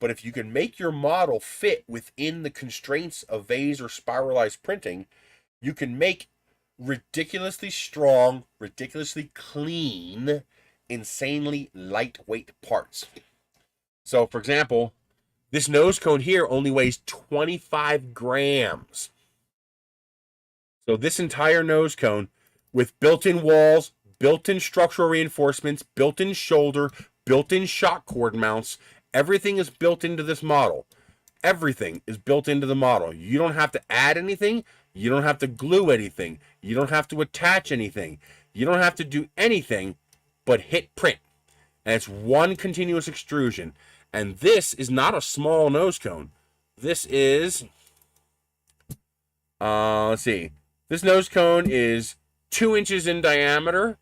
But if you can make your model fit within the constraints of vase or spiralized printing, you can make ridiculously strong, ridiculously clean, insanely lightweight parts. So, for example, this nose cone here only weighs 25 grams. So this entire nose cone with built-in walls, built-in structural reinforcements, built-in shoulder, built-in shock cord mounts, everything is built into this model. Everything is built into the model. You don't have to add anything. You don't have to glue anything. You don't have to attach anything. You don't have to do anything but hit print. And it's one continuous extrusion. And this is not a small nose cone. This is, let's see. This nose cone is 2 inches in diameter,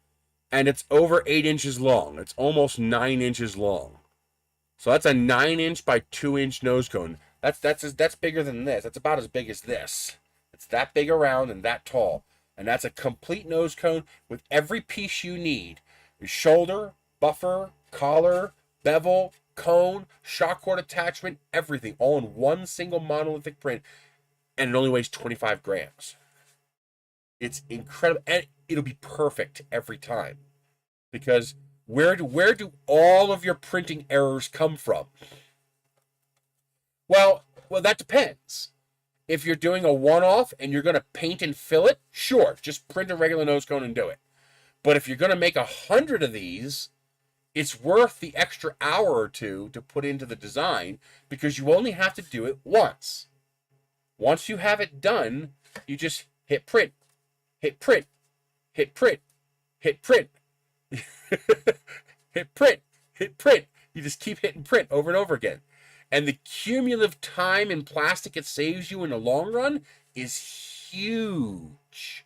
and it's over 8 inches long. It's almost 9 inches long. So that's a 9-inch by 2-inch nose cone. That's bigger than this. That's about as big as this. It's that big around and that tall. And that's a complete nose cone with every piece you need. Your shoulder, buffer, collar, bevel, cone, shock cord attachment, everything, all in one single monolithic print. And it only weighs 25 grams. It's incredible. And it'll be perfect every time. Because where do all of your printing errors come from? Well, that depends. If you're doing a one-off and you're going to paint and fill it, sure, just print a regular nose cone and do it. But if you're going to make 100 of these, it's worth the extra hour or two to put into the design because you only have to do it once. Once you have it done, you just hit print, hit print, hit print, hit print, hit print, hit print. You just keep hitting print over and over again. And the cumulative time and plastic it saves you in the long run is huge.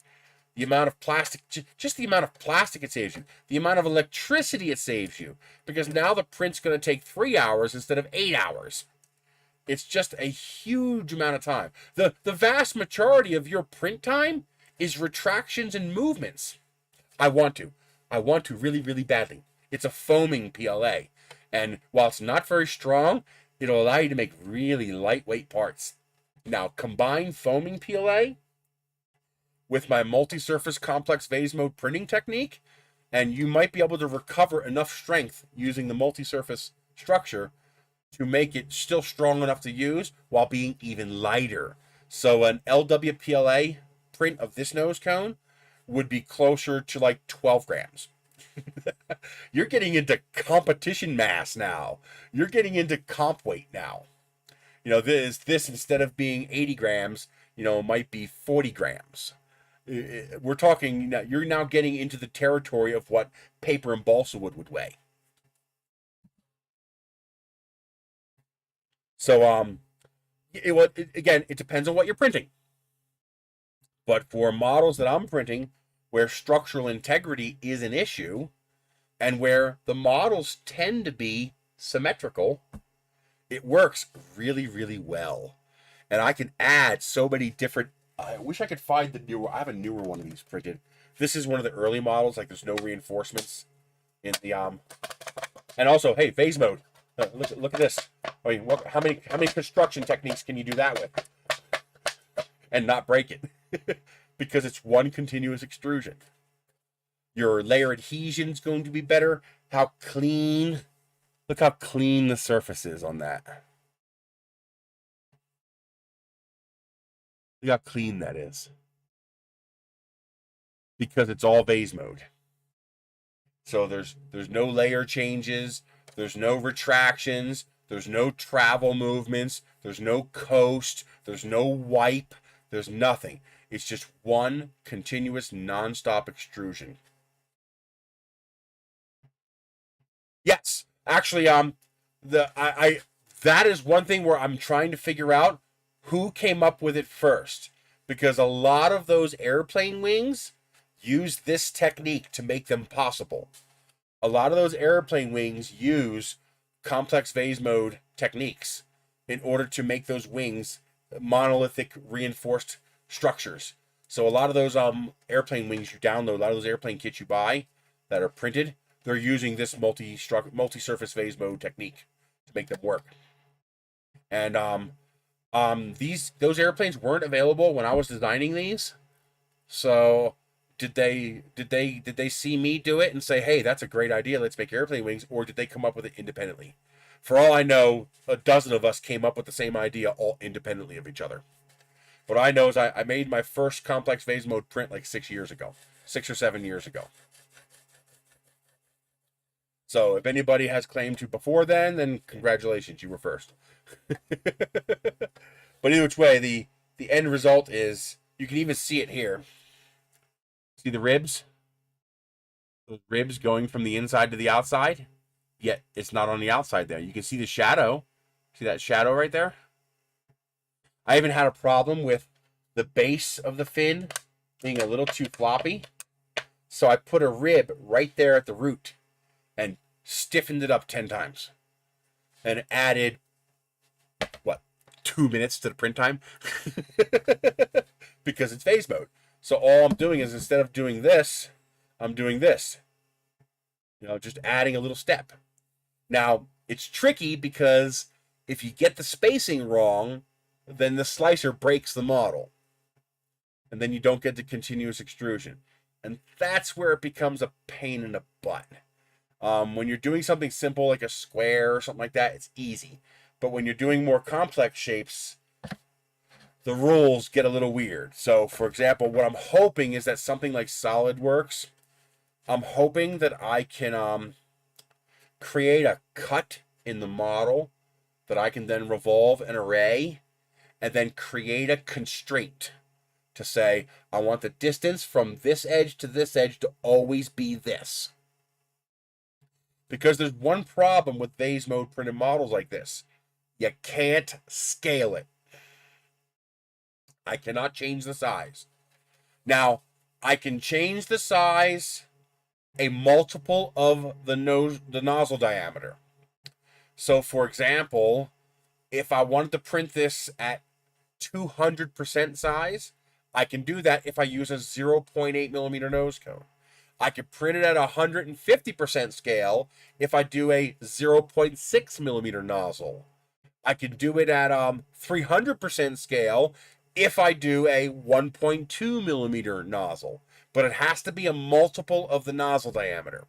The amount of plastic, just the amount of plastic it saves you, the amount of electricity it saves you, because now the print's going to take 3 hours instead of 8 hours. It's just a huge amount of time. The vast majority of your print time is retractions and movements. I want to really, really badly. It's a foaming PLA. And while it's not very strong, it'll allow you to make really lightweight parts. Now, combine foaming PLA with my multi-surface complex vase mode printing technique, and you might be able to recover enough strength using the multi-surface structure to make it still strong enough to use while being even lighter. So an LWPLA print of this nose cone would be closer to like 12 grams. You're getting into competition mass now. You're getting into comp weight now. You know, this instead of being 80 grams, you know, might be 40 grams. We're talking, you're now getting into the territory of what paper and balsa wood would weigh. So, again, it depends on what you're printing. But for models that I'm printing, where structural integrity is an issue, and where the models tend to be symmetrical, it works really, really well. And I can add so many different, I wish I could find the newer, I have a newer one of these printed. This is one of the early models, like there's no reinforcements in the, and also, hey, vase mode. Look at this. I mean, how many construction techniques can you do that with? And not break it? Because it's one continuous extrusion. Your layer adhesion is going to be better. How clean, look how clean the surface is on that. Look how clean that is. Because it's all vase mode. So there's no layer changes, there's no retractions, there's no travel movements, there's no coast, there's no wipe, there's nothing. It's just one continuous non-stop extrusion. Yes, actually, that is one thing where I'm trying to figure out who came up with it first, because a lot of those airplane wings use this technique to make them possible. A lot of those airplane wings use complex vase mode techniques in order to make those wings monolithic reinforced structures. So a lot of those airplane wings you download, a lot of those airplane kits you buy that are printed, they're using this multi-surface vase mode technique to make them work. And those airplanes weren't available when I was designing these. So did they see me do it and say, hey, that's a great idea, let's make airplane wings, or did they come up with it independently? For all I know, a dozen of us came up with the same idea all independently of each other. What I know is I made my first complex vase mode print like 6 or 7 years ago. So if anybody has claimed to before then congratulations, you were first. But either which way, the end result is, you can even see it here. See the ribs? Those ribs going from the inside to the outside, yet it's not on the outside there. You can see the shadow. See that shadow right there? I even had a problem with the base of the fin being a little too floppy. So I put a rib right there at the root and stiffened it up 10 times. And added, 2 minutes to the print time? Because it's phase mode. So all I'm doing is, instead of doing this, I'm doing this. Just adding a little step. Now, it's tricky because if you get the spacing wrong, then the slicer breaks the model. And then you don't get the continuous extrusion. And that's where it becomes a pain in the butt. When you're doing something simple like a square or something like that, it's easy. But when you're doing more complex shapes, the rules get a little weird. So, for example, what I'm hoping is that something like SolidWorks, I'm hoping that I can create a cut in the model that I can then revolve an array and then create a constraint to say, I want the distance from this edge to this edge to always be this. Because there's one problem with vase mode printed models like this. You can't scale it. I cannot change the size. Now, I can change the size a multiple of the nozzle diameter. So, for example, if I wanted to print this at 200% size, I can do that if I use a 0.8 millimeter nose cone. I could print it at 150% scale if I do a 0.6 millimeter nozzle. I can do it at 300% scale if I do a 1.2 millimeter nozzle. But it has to be a multiple of the nozzle diameter.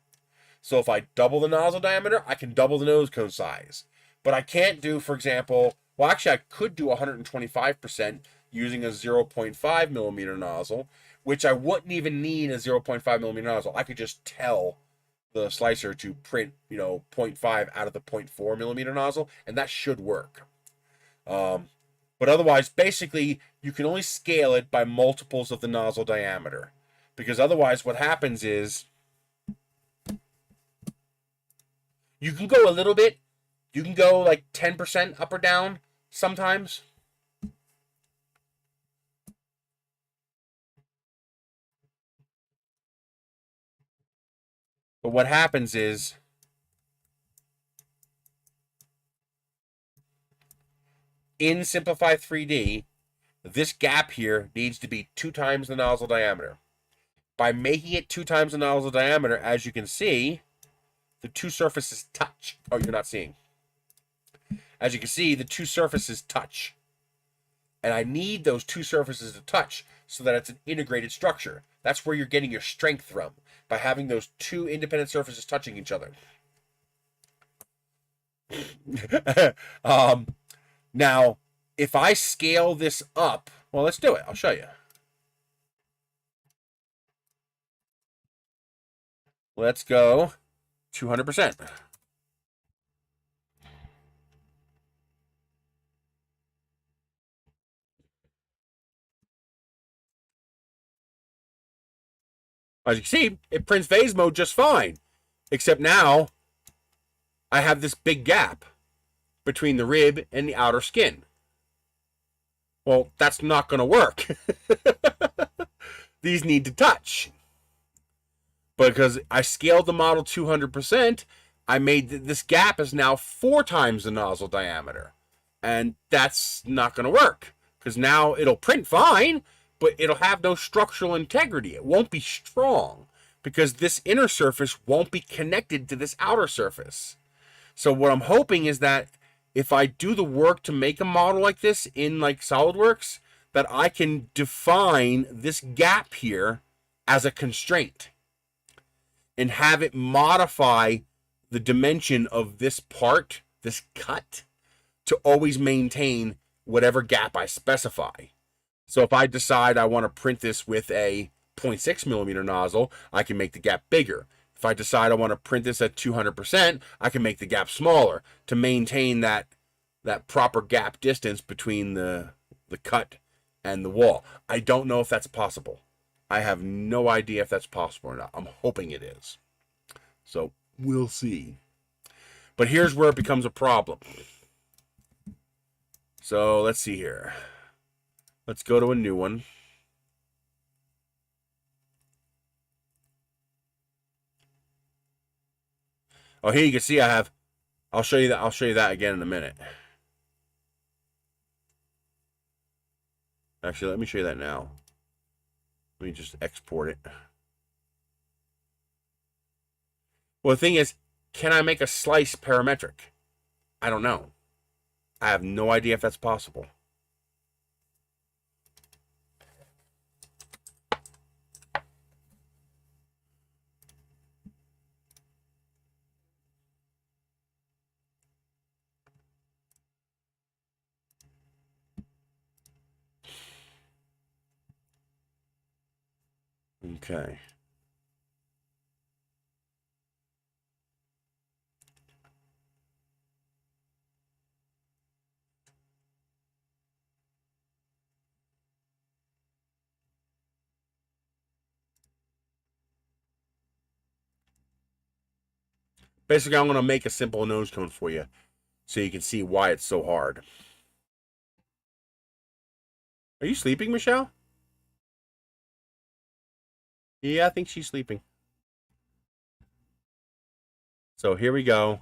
So if I double the nozzle diameter, I can double the nose cone size. But I can't do, for example, well, actually I could do 125% using a 0.5 millimeter nozzle, which I wouldn't even need a 0.5 millimeter nozzle. I could just tell the slicer to print, 0.5 out of the 0.4 millimeter nozzle, and that should work. But otherwise, basically, you can only scale it by multiples of the nozzle diameter. Because otherwise, what happens is, you can go a little bit. You can go like 10% up or down sometimes. But what happens is, in Simplify 3D, this gap here needs to be 2 times the nozzle diameter. By making it 2 times the nozzle diameter, as you can see, the two surfaces touch. Oh, you're not seeing. As you can see, the two surfaces touch. And I need those two surfaces to touch so that it's an integrated structure. That's where you're getting your strength from, by having those two independent surfaces touching each other. Now, if I scale this up, well, let's do it. I'll show you. Let's go 200%. As you can see, it prints vase mode just fine. Except now, I have this big gap between the rib and the outer skin. Well, that's not going to work. These need to touch. Because I scaled the model 200%, I made this gap is now 4 times the nozzle diameter. And that's not going to work. Because now it'll print fine, but it'll have no structural integrity. It won't be strong. Because this inner surface won't be connected to this outer surface. So what I'm hoping is that if I do the work to make a model like this in like SolidWorks, that I can define this gap here as a constraint and have it modify the dimension of this part, this cut, to always maintain whatever gap I specify. So if I decide I want to print this with a 0.6 millimeter nozzle, I can make the gap bigger. If I decide I want to print this at 200%, I can make the gap smaller to maintain that proper gap distance between the cut and the wall. I don't know if that's possible. I have no idea if that's possible or not. I'm hoping it is. So we'll see. But here's where it becomes a problem. So let's see here. Let's go to a new one. Oh, here you can see I have. I'll show you that. I'll show you that again in a minute. Actually, let me show you that now. Let me just export it. Well, the thing is, can I make a slice parametric? I don't know. I have no idea if that's possible. Okay. Basically, I'm going to make a simple nose cone for you so you can see why it's so hard. Are you sleeping, Michelle? Yeah, I think she's sleeping. So here we go.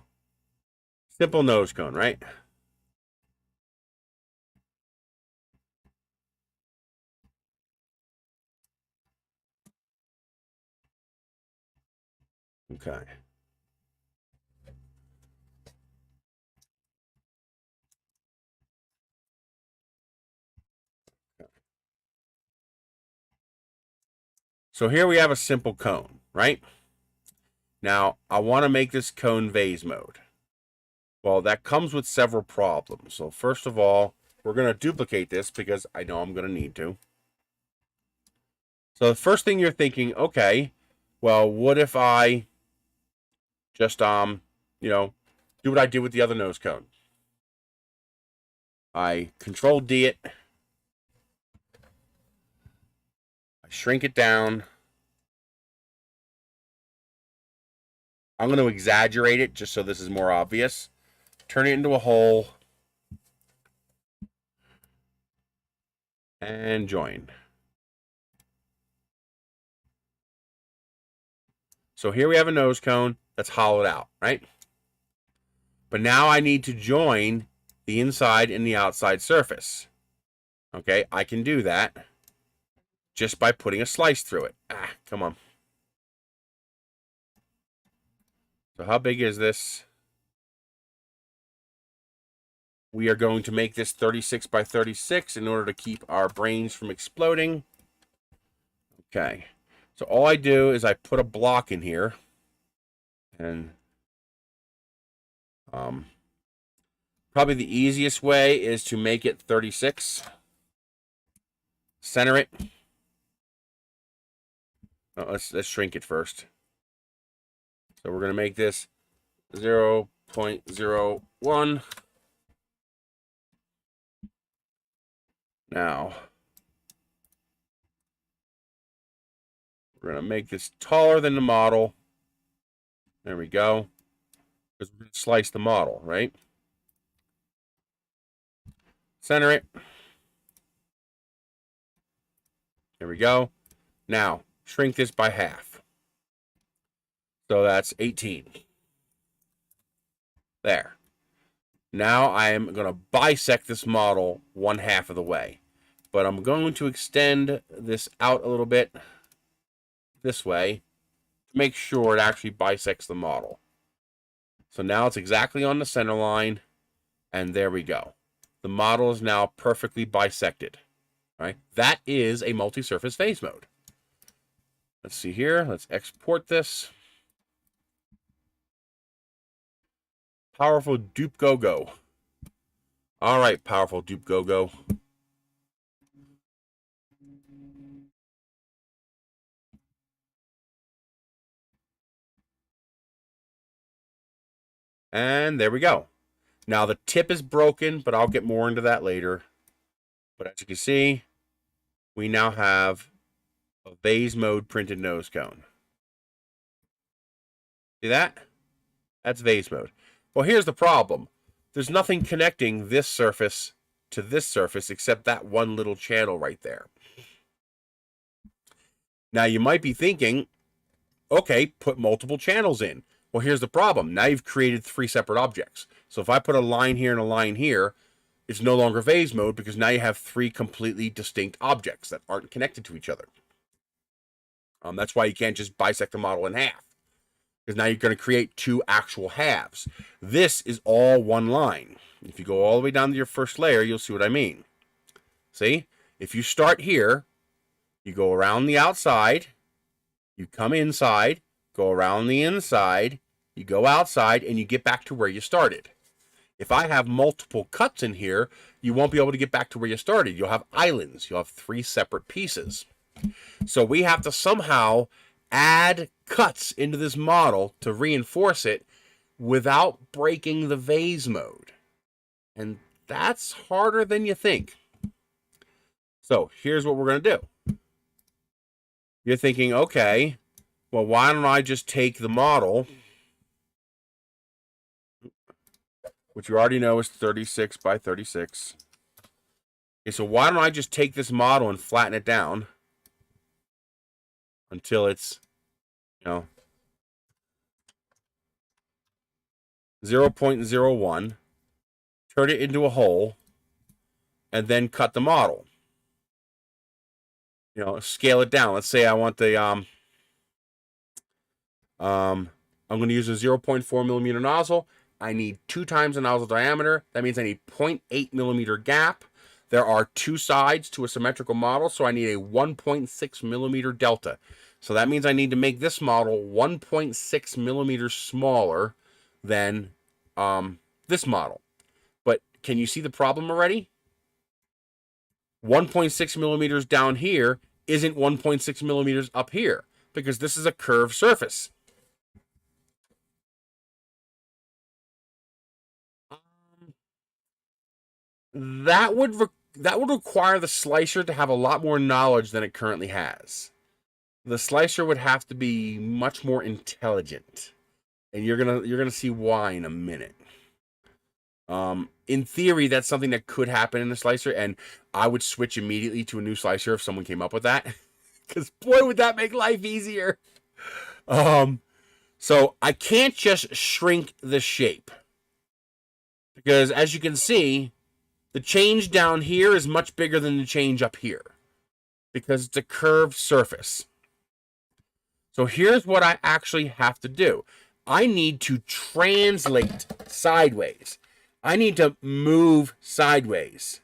Simple nose cone, right? Okay. So here we have a simple cone, right? Now, I want to make this cone vase mode. Well, that comes with several problems. So first of all, we're going to duplicate this because I know I'm going to need to. So the first thing you're thinking, okay, well, what if I just, you know, do what I did with the other nose cone? I Control D it. I shrink it down. I'm going to exaggerate it just so this is more obvious. Turn it into a hole. And join. So here we have a nose cone that's hollowed out, right? But now I need to join the inside and the outside surface. Okay, I can do that just by putting a slice through it. Ah, come on. So how big is this? We are going to make this 36 by 36 in order to keep our brains from exploding. Okay, so all I do is I put a block in here. And probably the easiest way is to make it 36. Center it. Oh, let's shrink it first. So we're going to make this 0.01. Now, we're going to make this taller than the model. There we go. Because we're going to slice the model, right? Center it. There we go. Now, shrink this by half. So that's 18. There. Now I am going to bisect this model 1/2 of the way. But I'm going to extend this out a little bit this way to make sure it actually bisects the model. So now it's exactly on the center line. And there we go. The model is now perfectly bisected. Right? That is a multi-surface vase mode. Let's see here. Let's export this. Powerful dupe go-go. All right, powerful dupe go-go. And there we go. Now the tip is broken, but I'll get more into that later. But as you can see, we now have a vase mode printed nose cone. See that? That's vase mode. Well, here's the problem. There's nothing connecting this surface to this surface except that one little channel right there. Now you might be thinking, okay, put multiple channels in. Well, here's the problem. Now you've created 3 separate objects. So if I put a line here and a line here, it's no longer vase mode because now you have 3 completely distinct objects that aren't connected to each other. That's why you can't just bisect the model in half, because now you're going to create 2 actual halves. This is all one line. If you go all the way down to your first layer, you'll see what I mean. See? If you start here, you go around the outside, you come inside, go around the inside, you go outside, and you get back to where you started. If I have multiple cuts in here, you won't be able to get back to where you started. You'll have islands. You'll have 3 separate pieces. So we have to somehow add cuts into this model to reinforce it without breaking the vase mode. And that's harder than you think. So here's what we're going to do. You're thinking, okay, well, why don't I just take the model, which you already know is 36 by 36. Okay, so why don't I just take this model and flatten it down until it's, 0.01, turn it into a hole, and then cut the model. Scale it down. Let's say I want the I'm going to use a 0.4 millimeter nozzle. I need 2 times the nozzle diameter. That means I need 0.8 millimeter gap. There are 2 sides to a symmetrical model, so I need a 1.6 millimeter delta. So that means I need to make this model 1.6 millimeters smaller than this model. But can you see the problem already? 1.6 millimeters down here isn't 1.6 millimeters up here because this is a curved surface. That would require the slicer to have a lot more knowledge than it currently has. The slicer would have to be much more intelligent, and you're gonna see why in a minute. In theory, that's something that could happen in the slicer, and I would switch immediately to a new slicer if someone came up with that, because boy, would that make life easier. So I can't just shrink the shape, because as you can see, the change down here is much bigger than the change up here, because it's a curved surface. So here's what I actually have to do. I need to translate sideways. I need to move sideways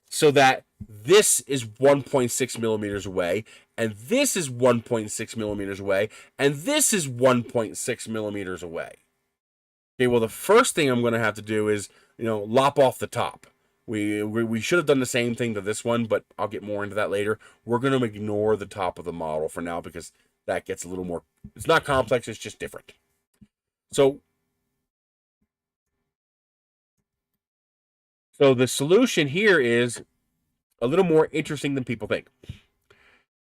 so that this is 1.6 millimeters away, and this is 1.6 millimeters away, and this is 1.6 millimeters away. Okay, well, the first thing I'm going to have to do is, lop off the top. We should have done the same thing to this one, but I'll get more into that later. We're going to ignore the top of the model for now because that gets a little more, it's not complex, it's just different. So the solution here is a little more interesting than people think.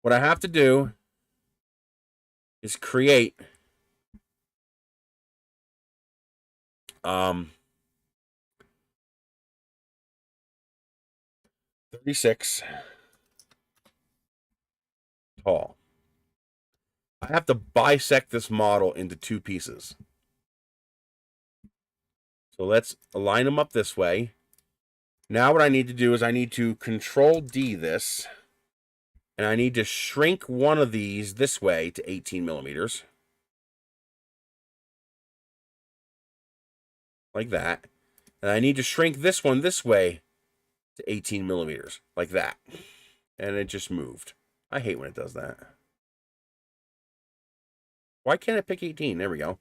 What I have to do is create 36 tall. I have to bisect this model into 2 pieces. So let's align them up this way. Now what I need to do is I need to Control D this, and I need to shrink one of these this way to 18 millimeters. Like that. And I need to shrink this one this way to 18 millimeters, like that. And it just moved. I hate when it does that. Why can't I pick 18? There we go.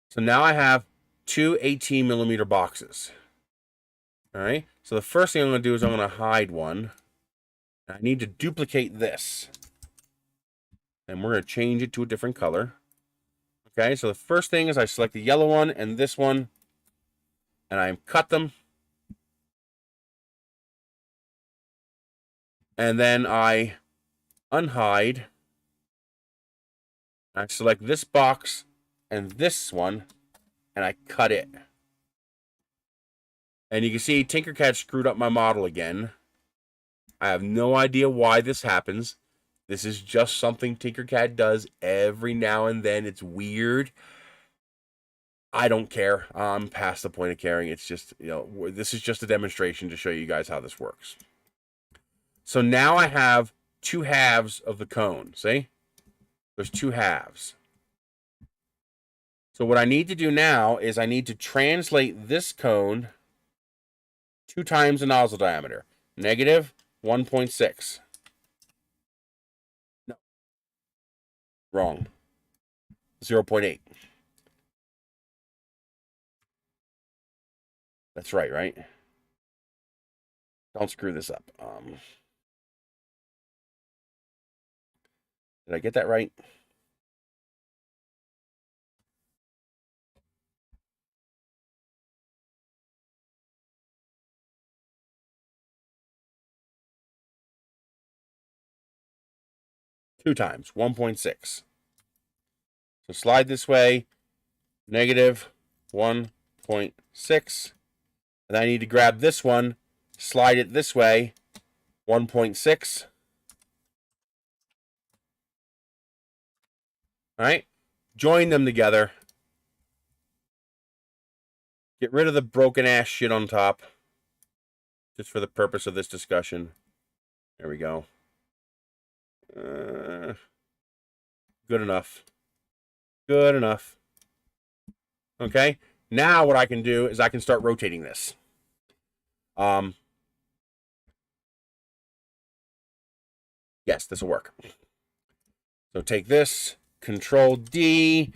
So now I have two 18 millimeter boxes. All right. So the first thing I'm going to do is I'm going to hide one. I need to duplicate this. And we're going to change it to a different color. Okay. So the first thing is I select the yellow one and this one. And I cut them. And then I unhide. I select this box and this one. And I cut it. And you can see Tinkercad screwed up my model again. I have no idea why this happens. This is just something Tinkercad does every now and then. It's weird. I don't care. I'm past the point of caring. It's just, this is just a demonstration to show you guys how this works. So now I have two halves of the cone. See? There's two halves. So what I need to do now is I need to translate this cone 2 times the nozzle diameter. Negative 1.6. No. Wrong. 0.8. That's right? Don't screw this up. Did I get that right? Two times, 1.6. So slide this way, negative 1.6. And I need to grab this one, slide it this way, 1.6. All right, join them together. Get rid of the broken ass shit on top, just for the purpose of this discussion. There we go. Good enough. Good enough. Okay, now what I can do is I can start rotating this. Yes, this will work. So take this, Control D.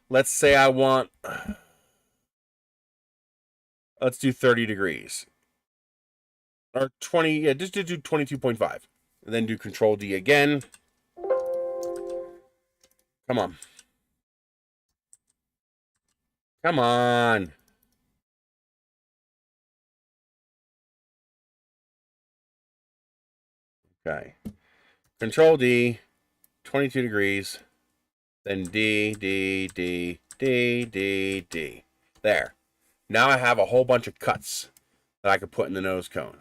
Let's say I want, let's do 30 degrees. Or 20, yeah, just do 22.5. And then do Control D again. Come on. Come on. Okay. Control D, 22 degrees. Then D, D, D, D, D, D. There. Now I have a whole bunch of cuts that I could put in the nose cone.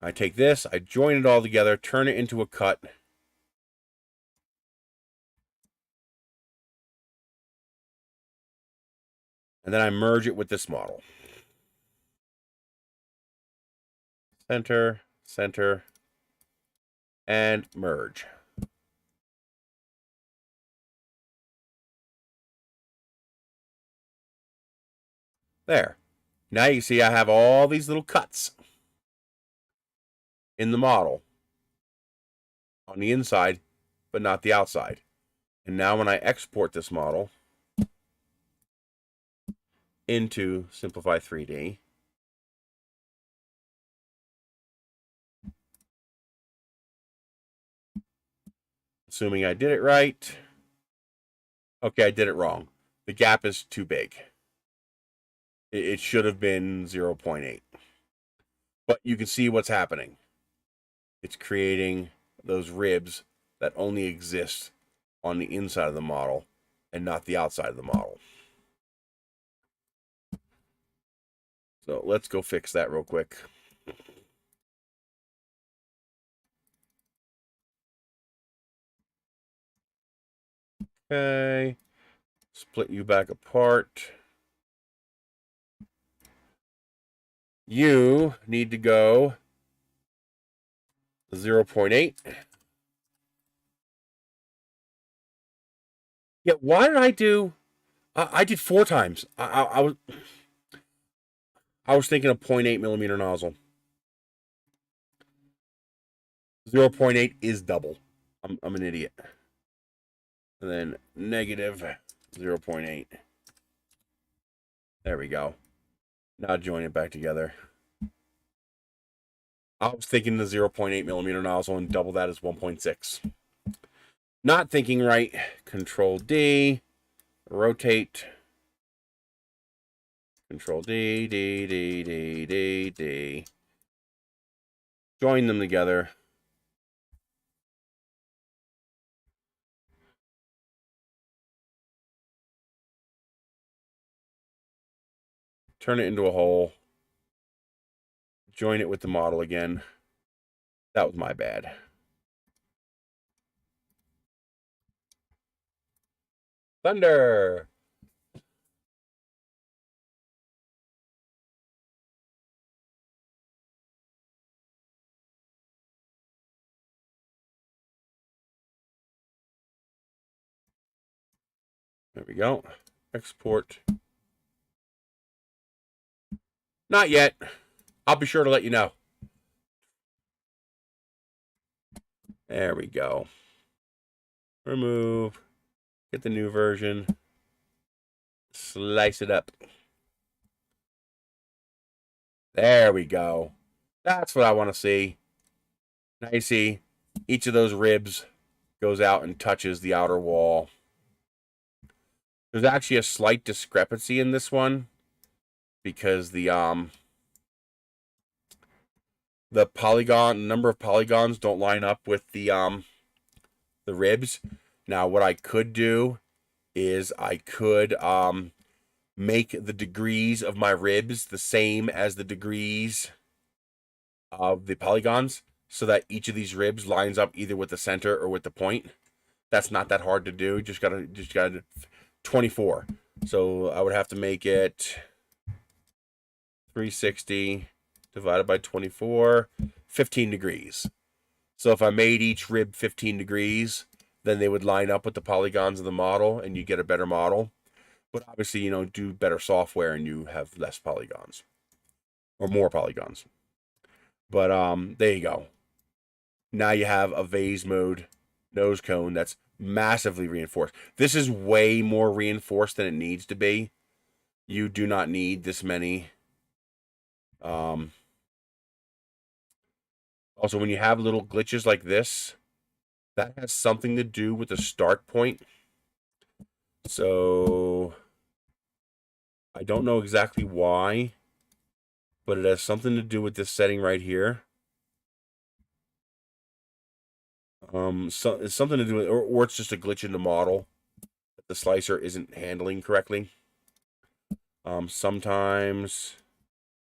I take this, I join it all together, turn it into a cut. And then I merge it with this model. Center, center, and merge. There. Now you see I have all these little cuts in the model on the inside, but not the outside. And now when I export this model into Simplify 3D, assuming I did it right. Okay, I did it wrong. The gap is too big. It should have been 0.8. But you can see what's happening. It's creating those ribs that only exist on the inside of the model and not the outside of the model. So let's go fix that real quick. Okay. Split you back apart. You need to go 0.8. Yeah, why did I do... I did 4 times. I was... I was thinking a 0.8 millimeter nozzle. 0.8 is double. I'm an idiot. And then negative 0.8. There we go. Now join it back together. I was thinking the 0.8 millimeter nozzle and double that as 1.6. Not thinking right. Control D. Rotate. Control D, D, D, D, D, D. Join them together. Turn it into a hole. Join it with the model again. That was my bad. Thunder! There we go. Export. Not yet. I'll be sure to let you know. There we go. Remove. Get the new version. Slice it up. There we go. That's what I want to see. Now you see each of those ribs goes out and touches the outer wall. There's actually a slight discrepancy in this one because the number of polygons don't line up with the ribs. Now what I could do is I could make the degrees of my ribs the same as the degrees of the polygons so that each of these ribs lines up either with the center or with the point. That's not that hard to do. Just gotta 24. So I would have to make it 360 divided by 24, 15 degrees. So if I made each rib 15 degrees, then they would line up with the polygons of the model and you get a better model. But obviously, you know, do better software and you have less polygons or more polygons. But there you go. Now you have a vase mode nose cone that's massively reinforced. This is way more reinforced than it needs to be. You do not need this many. Also, when you have little glitches like this, that has something to do with the start point. So I don't know exactly why, but it has something to do with this setting right here. So it's something to do with, or it's just a glitch in the model that the slicer isn't handling correctly. Sometimes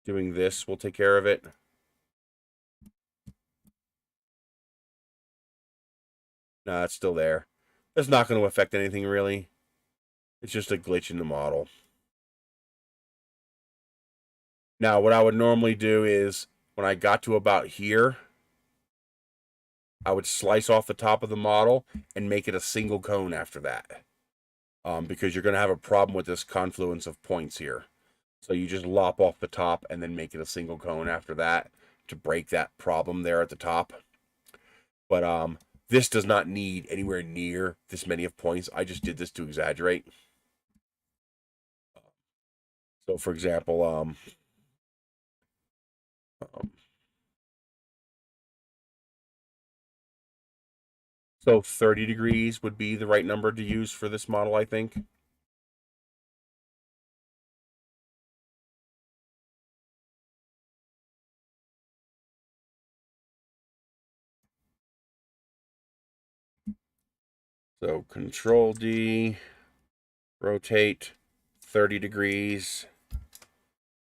doing this will take care of it. Nah, it's still there. It's not going to affect anything really. It's just a glitch in the model. Now, what I would normally do is when I got to about here, I would slice off the top of the model and make it a single cone after that. Because you're going to have a problem with this confluence of points here. So you just lop off the top and then make it a single cone after that to break that problem there at the top. But this does not need anywhere near this many of points. I just did this to exaggerate. So for example, so 30 degrees would be the right number to use for this model, I think. So Control D, rotate 30 degrees,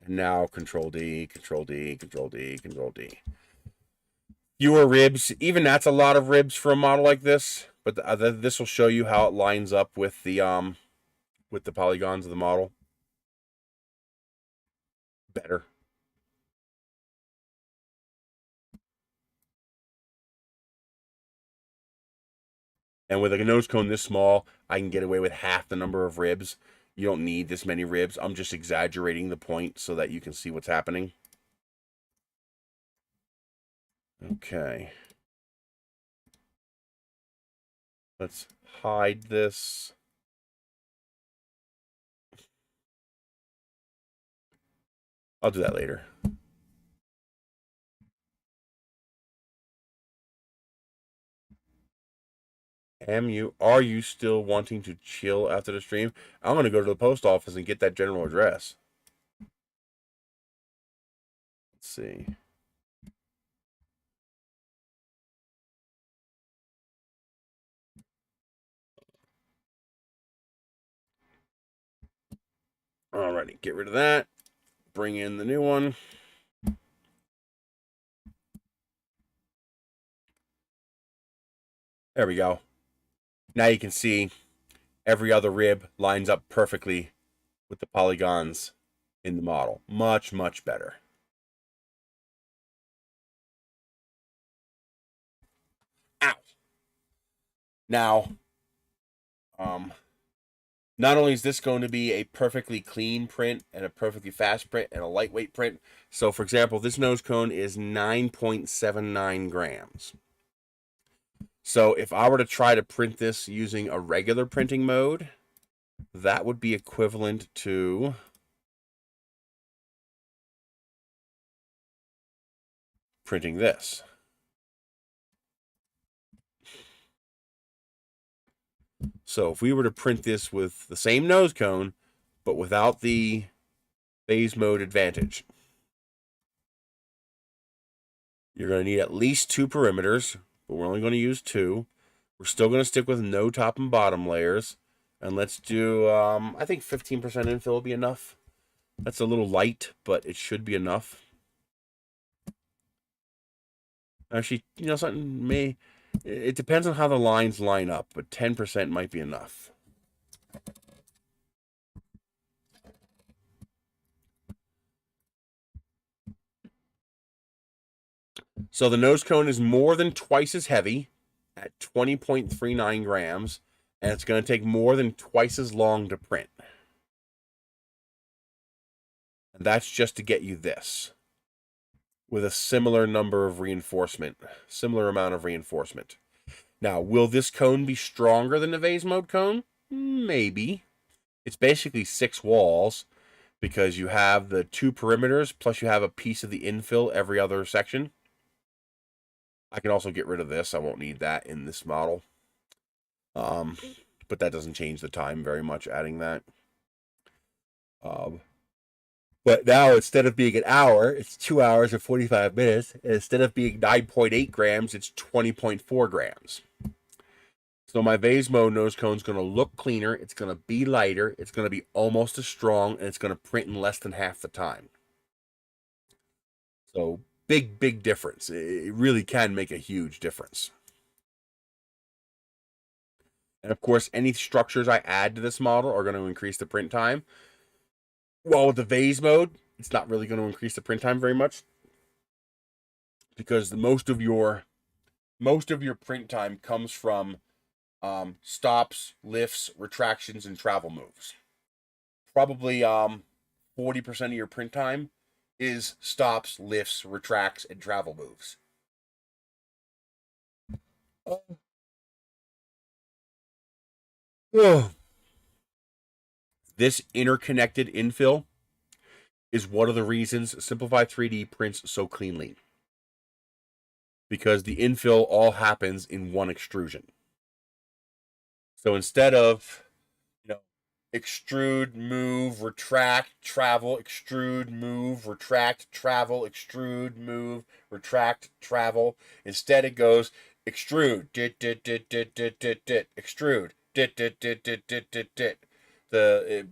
and now Control D, Control D, Control D, Control D. Fewer ribs, even that's a lot of ribs for a model like this, but this will show you how it lines up with the polygons of the model better. And with a nose cone this small, I can get away with half the number of ribs. You don't need this many ribs. I'm just exaggerating the point so that you can see what's happening. Okay. Let's hide this. I'll do that later. Are you still wanting to chill after the stream? I'm going to go to the post office and get that general address. Let's see. Alrighty, get rid of that. Bring in the new one. There we go. Now you can see every other rib lines up perfectly with the polygons in the model. Much, much better. Ow. Now, not only is this going to be a perfectly clean print and a perfectly fast print and a lightweight print. So, for example, this nose cone is 9.79 grams. So if I were to try to print this using a regular printing mode, that would be equivalent to printing this. So if we were to print this with the same nose cone, but without the phase mode advantage, you're going to need at least 2 perimeters, but we're only going to use 2. We're still going to stick with no top and bottom layers. And let's do, I think 15% infill will be enough. That's a little light, but it should be enough. Actually, you know, something may... It depends on how the lines line up, but 10% might be enough. So the nose cone is more than twice as heavy at 20.39 grams, and it's going to take more than twice as long to print. And that's just to get you this, with a similar number of reinforcement, similar amount of reinforcement. Now, will this cone be stronger than the vase mode cone? Maybe. It's basically 6 walls, because you have the 2 perimeters, plus you have a piece of the infill every other section. I can also get rid of this. I won't need that in this model. But that doesn't change the time very much, adding that. But now, instead of being an hour, it's 2 hours and 45 minutes. And instead of being 9.8 grams, it's 20.4 grams. So my vase mode nose cone is going to look cleaner. It's going to be lighter. It's going to be almost as strong. And it's going to print in less than half the time. So big, big difference. It really can make a huge difference. And of course, any structures I add to this model are going to increase the print time. While with the vase mode, it's not really going to increase the print time very much, because most of your print time comes from stops, lifts, retractions, and travel moves. Probably 40% of your print time is stops, lifts, retracts, and travel moves. This interconnected infill is one of the reasons Simplify 3D prints so cleanly, because the infill all happens in one extrusion. So instead of, extrude, move, retract, travel, extrude, move, retract, travel, extrude, move, retract, travel, instead it goes extrude, extrude,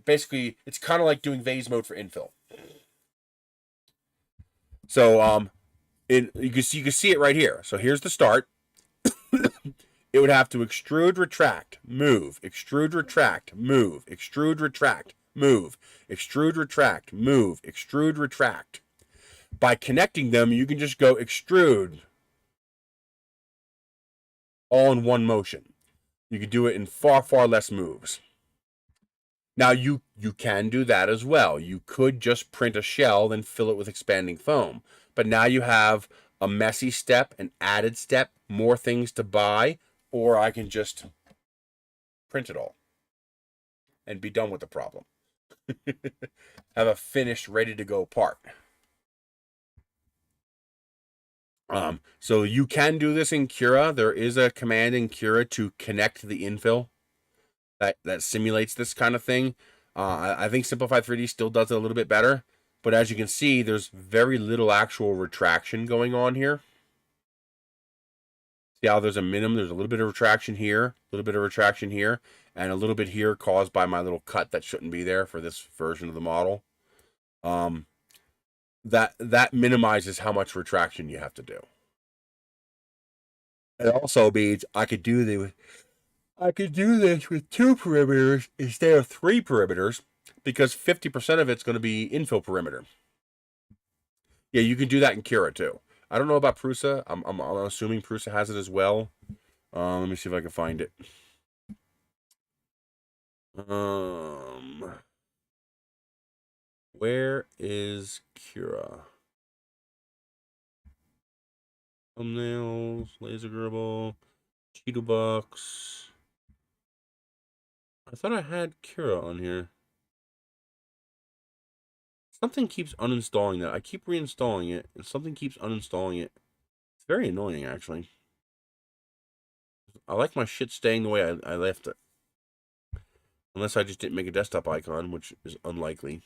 basically, it's kind of like doing vase mode for infill. So you can see it right here. So here's the start. It would have to extrude, retract, move, extrude, retract, move, extrude, retract, move, extrude, retract, move, extrude, retract. By connecting them, you can just go extrude all in one motion. You can do it in far, far less moves. Now you can do that as well. You could just print a shell, then fill it with expanding foam. But now you have a messy step, an added step, more things to buy, or I can just print it all and be done with the problem. Have a finished, ready to go part. So you can do this in Cura. There is a command in Cura to connect the infill that simulates this kind of thing. I think Simplify 3D still does it a little bit better, but as you can see, there's very little actual retraction going on here. See how there's a minimum, there's a little bit of retraction here, a little bit of retraction here, and a little bit here caused by my little cut that shouldn't be there for this version of the model. That minimizes how much retraction you have to do. It also means I could do this with 2 perimeters instead of 3 perimeters, because 50% of it's going to be infill perimeter. Yeah, you can do that in Cura too. I don't know about Prusa. I'm assuming Prusa has it as well. Let me see if I can find it. Where is Cura? Thumbnails, laser gerbil, Cheeto box. I thought I had Cura on here. Something keeps uninstalling that. I keep reinstalling it, and something keeps uninstalling it. It's very annoying, actually. I like my shit staying the way I left it. Unless I just didn't make a desktop icon, which is unlikely.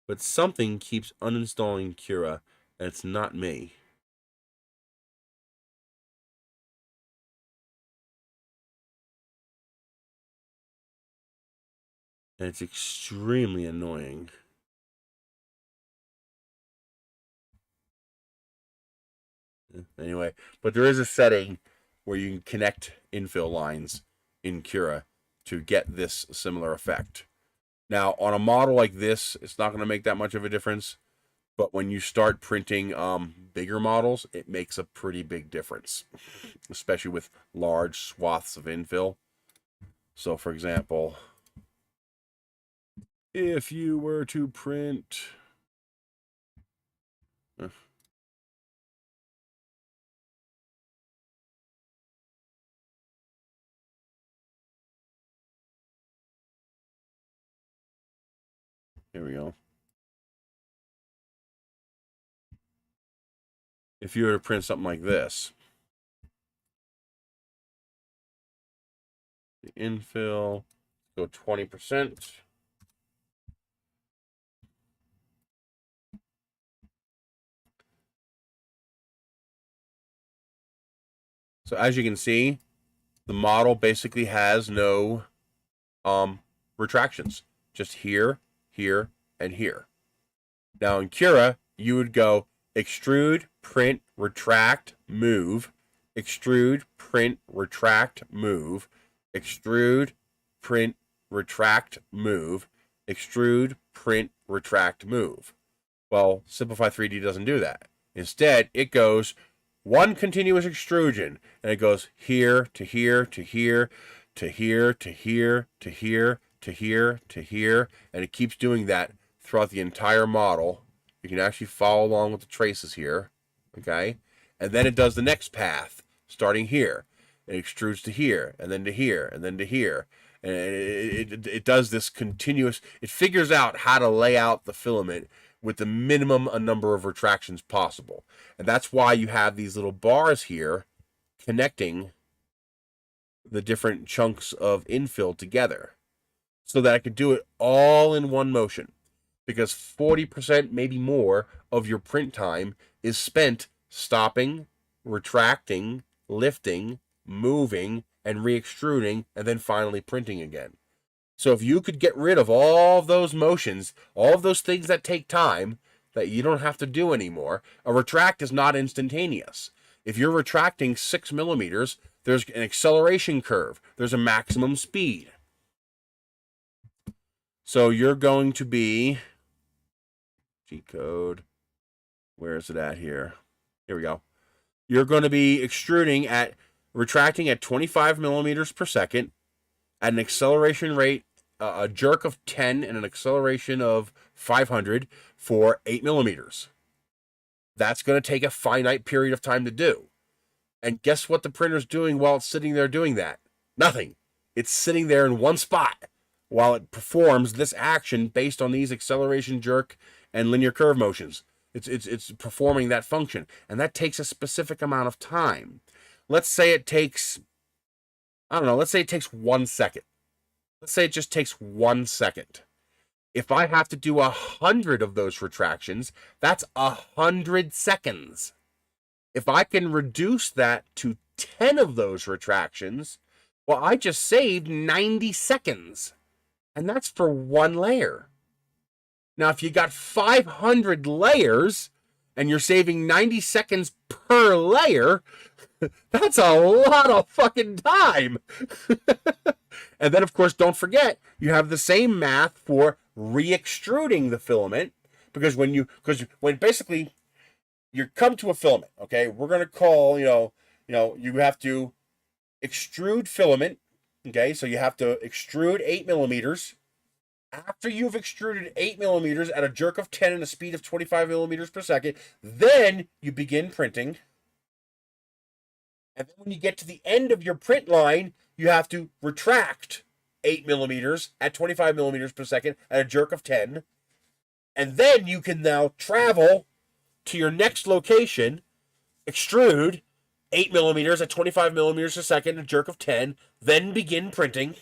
But something keeps uninstalling Cura, and it's not me. And it's extremely annoying. Anyway, but there is a setting where you can connect infill lines in Cura to get this similar effect. Now, on a model like this, it's not going to make that much of a difference. But when you start printing bigger models, it makes a pretty big difference, especially with large swaths of infill. So, for example, if you were to print... Here we go. If you were to print something like this, the infill, go 20%. So as you can see, the model basically has no retractions. Just here, here, and here. Now in Cura, you would go extrude, print, retract, move, extrude, print, retract, move, extrude, print, retract, move, extrude, print, retract, move. Well, Simplify 3D doesn't do that. Instead, it goes one continuous extrusion, and it goes here to here to here to here to here to here to here to here, and it keeps doing that throughout the entire model. You can actually follow along with the traces here, okay? And then it does the next path, starting here. It extrudes to here, and then to here, and then to here. And it does this continuous, it figures out how to lay out the filament with the minimum a number of retractions possible. And that's why you have these little bars here connecting the different chunks of infill together, so that I could do it all in one motion. Because 40%, maybe more, of your print time is spent stopping, retracting, lifting, moving, and re-extruding, and then finally printing again. So if you could get rid of all of those motions, all of those things that take time, that you don't have to do anymore, a retract is not instantaneous. If you're retracting 6 millimeters, there's an acceleration curve. There's a maximum speed. So you're going to be... G-code. Where is it at here? Here we go. You're going to be extruding at retracting at 25 millimeters per second at an acceleration rate, a jerk of 10 and an acceleration of 500 for 8 millimeters. That's going to take a finite period of time to do. And guess what the printer's doing while it's sitting there doing that? Nothing. It's sitting there in one spot while it performs this action based on these acceleration, jerk, and linear curve motions. It's performing that function. And that takes a specific amount of time. Let's say it takes, I don't know, let's say it takes 1 second. Let's say it just takes 1 second. If I have to do 100 of those retractions, that's 100 seconds. If I can reduce that to 10 of those retractions, well, I just saved 90 seconds. And that's for one layer. Now, if you got 500 layers and you're saving 90 seconds per layer, that's a lot of fucking time. And then, of course, don't forget, you have the same math for re-extruding the filament, because when basically you come to a filament, okay, we're going to call, you have to extrude filament, okay, so you have to extrude 8 millimeters. After you've extruded 8 millimeters at a jerk of 10 and a speed of 25 millimeters per second, then you begin printing. And then when you get to the end of your print line, you have to retract 8 millimeters at 25 millimeters per second at a jerk of 10. And then you can now travel to your next location, extrude 8 millimeters at 25 millimeters a second, a jerk of 10, then begin printing,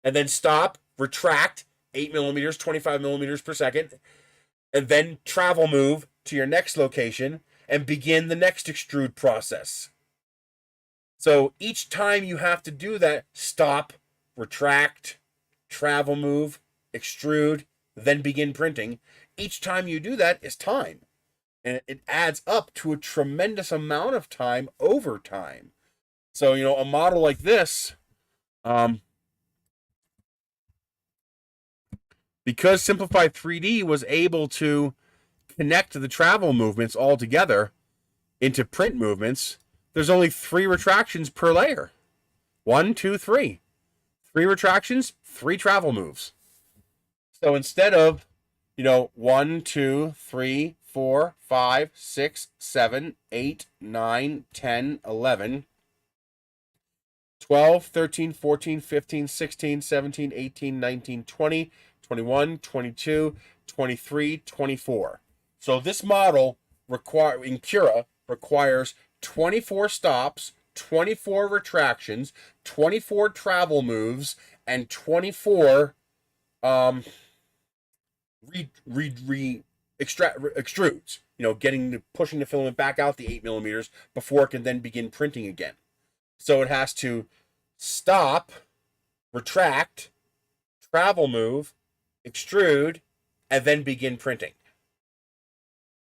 and then stop, retract 8 millimeters, 25 millimeters per second, and then travel move to your next location and begin the next extrude process. So each time you have to do that, stop, retract, travel move, extrude, then begin printing. Each time you do that is time. And it adds up to a tremendous amount of time over time. So, a model like this, because Simplify 3D was able to connect the travel movements all together into print movements, there's only 3 retractions per layer. 1, 2, 3. 3 retractions, 3 travel moves. So instead of, 1, 2, 3, 4, 5, 6, 7, 8, 9, 10, 11, 12, 13, 14, 15, 16, 17, 18, 19, 20, 21, 22, 23, 24. So this model in Cura requires 24 stops, 24 retractions, 24 travel moves, and 24 extrudes. Pushing the filament back out the 8 millimeters before it can then begin printing again. So it has to stop, retract, travel move, extrude, and then begin printing.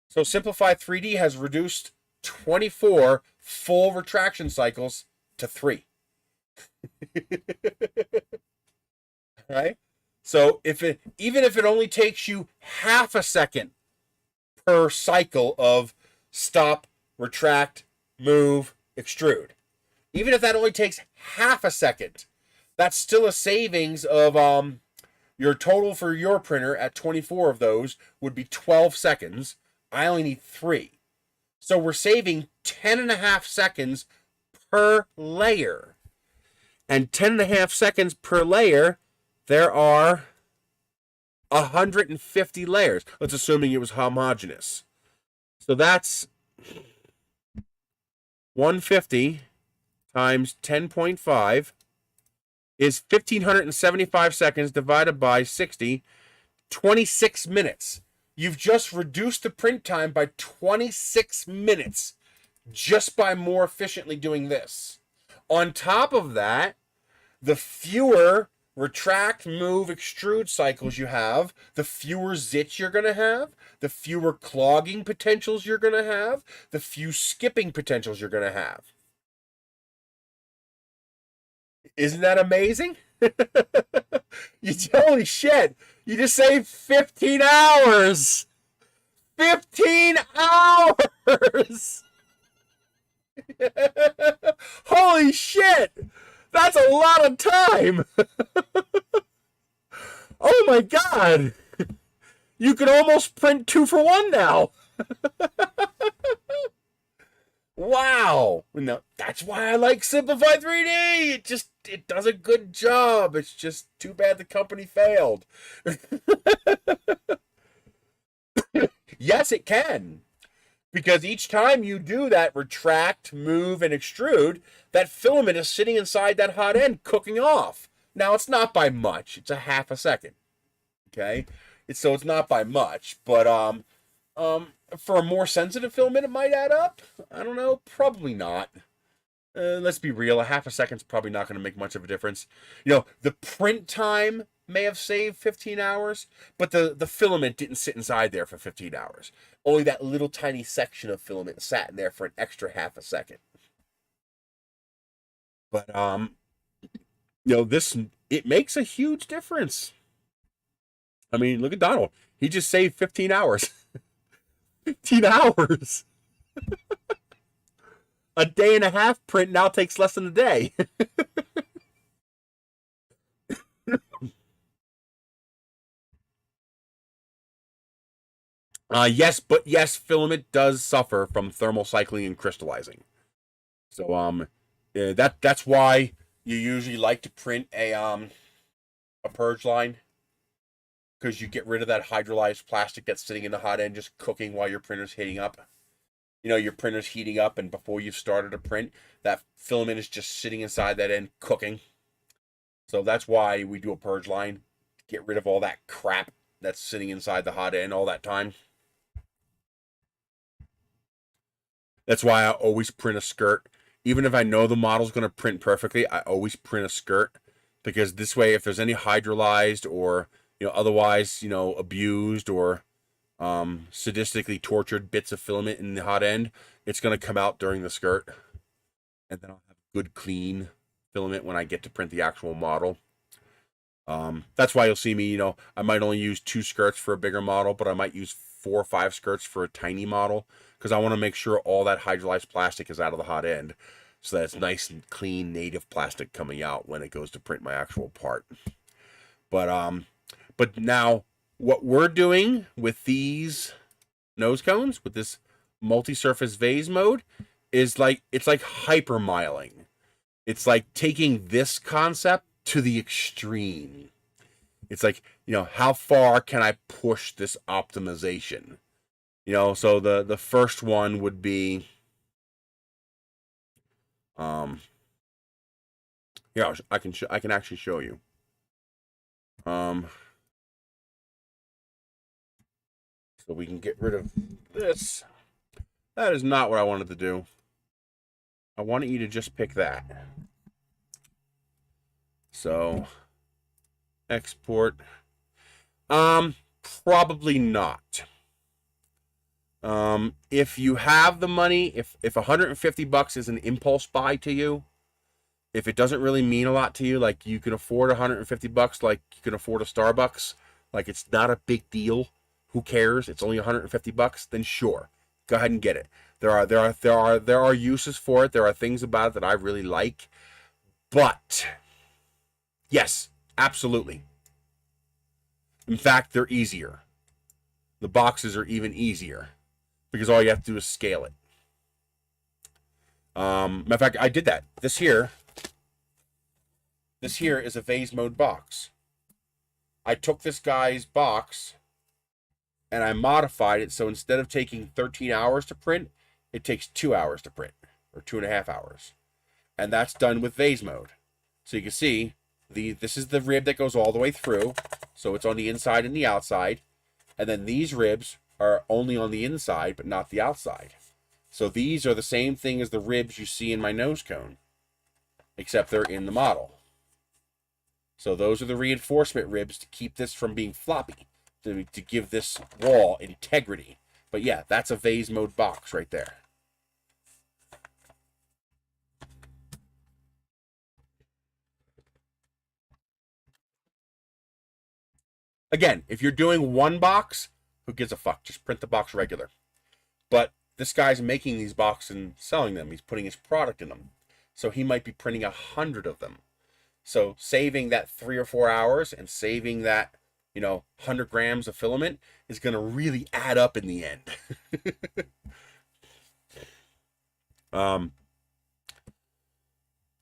So Simplify 3D has reduced 24 full retraction cycles to 3. Right? So even if it only takes you half a second per cycle of stop, retract, move, extrude, even if that only takes half a second, that's still a savings of your total for your printer at 24 of those would be 12 seconds. I only need 3. So we're saving 10.5 seconds per layer. And 10.5 seconds per layer, there are 150 layers. Let's assuming it was homogeneous. So that's 150 times 10.5 is 1,575 seconds divided by 60, 26 minutes. You've just reduced the print time by 26 minutes just by more efficiently doing this. On top of that, the fewer retract, move, extrude cycles you have, the fewer zits you're going to have, the fewer clogging potentials you're going to have, the few skipping potentials you're going to have. Isn't that amazing? Holy shit. You just saved 15 hours. 15 hours. Holy shit! That's a lot of time! Oh my god! You can almost print 2 for 1 now! Wow! No, that's why I like Simplify 3D! It does a good job. It's just too bad the company failed. Yes, it can. Because each time you do that retract, move, and extrude, that filament is sitting inside that hot end cooking off. Now, it's not by much. It's a half a second. Okay? So it's not by much. But for a more sensitive filament, it might add up. I don't know. Probably not. Let's be real. A half a second's probably not going to make much of a difference. You know, the print time may have saved 15 hours, but the filament didn't sit inside there for 15 hours. Only that little tiny section of filament sat in there for an extra half a second. But, you know, it makes a huge difference. I mean, look at Donald. He just saved 15 hours. 15 hours. A day and a half print now takes less than a day. Yes, filament does suffer from thermal cycling and crystallizing. So that's why you usually like to print a purge line, because you get rid of that hydrolyzed plastic that's sitting in the hot end just cooking while your printer's heating up. You know, your printer's heating up, and before you've started a print, that filament is just sitting inside that end cooking. So that's why we do a purge line. Get rid of all that crap that's sitting inside the hot end all that time. That's why I always print a skirt. Even if I know the model's going to print perfectly, I always print a skirt. Because this way, if there's any hydrolyzed or, you know, otherwise, you know, abused or sadistically tortured bits of filament in the hot end, it's going to come out during the skirt. And then I'll have good, clean filament when I get to print the actual model. That's why you'll see me, you know, I might only use 2 skirts for a bigger model, but I might use 4 or 5 skirts for a tiny model, because I want to make sure all that hydrolyzed plastic is out of the hot end, so that it's nice and clean native plastic coming out when it goes to print my actual part. But now what we're doing with these nose cones, with this multi-surface vase mode, is like, it's like hypermiling. It's like taking this concept to the extreme. It's like, you know, how far can I push this optimization? You know, so the first one would be, yeah, I can actually show you. So we can get rid of this. That is not what I wanted to do. I wanted you to just pick that. So export. Probably not. If you have the money, if $150 is an impulse buy to you, if it doesn't really mean a lot to you, like you can afford $150, like you can afford a Starbucks, like it's not a big deal. Who cares? It's only $150. Then sure, go ahead and get it. There are uses for it. There are things about it that I really like, but yes, absolutely. In fact, they're easier. The boxes are even easier because all you have to do is scale it. Matter of fact, I did that. This here is a vase mode box. I took this guy's box and I modified it so instead of taking 13 hours to print, it takes 2 hours to print, or 2.5 hours. And that's done with vase mode. So you can see, this is the rib that goes all the way through, so it's on the inside and the outside. And then these ribs are only on the inside, but not the outside. So these are the same thing as the ribs you see in my nose cone, except they're in the model. So those are the reinforcement ribs to keep this from being floppy, to give this wall integrity. But yeah, that's a vase mode box right there. Again, if you're doing one box, who gives a fuck? Just print the box regular. But this guy's making these boxes and selling them. He's putting his product in them. So he might be printing 100 of them. So saving that 3 or 4 hours and saving that, 100 grams of filament is going to really add up in the end.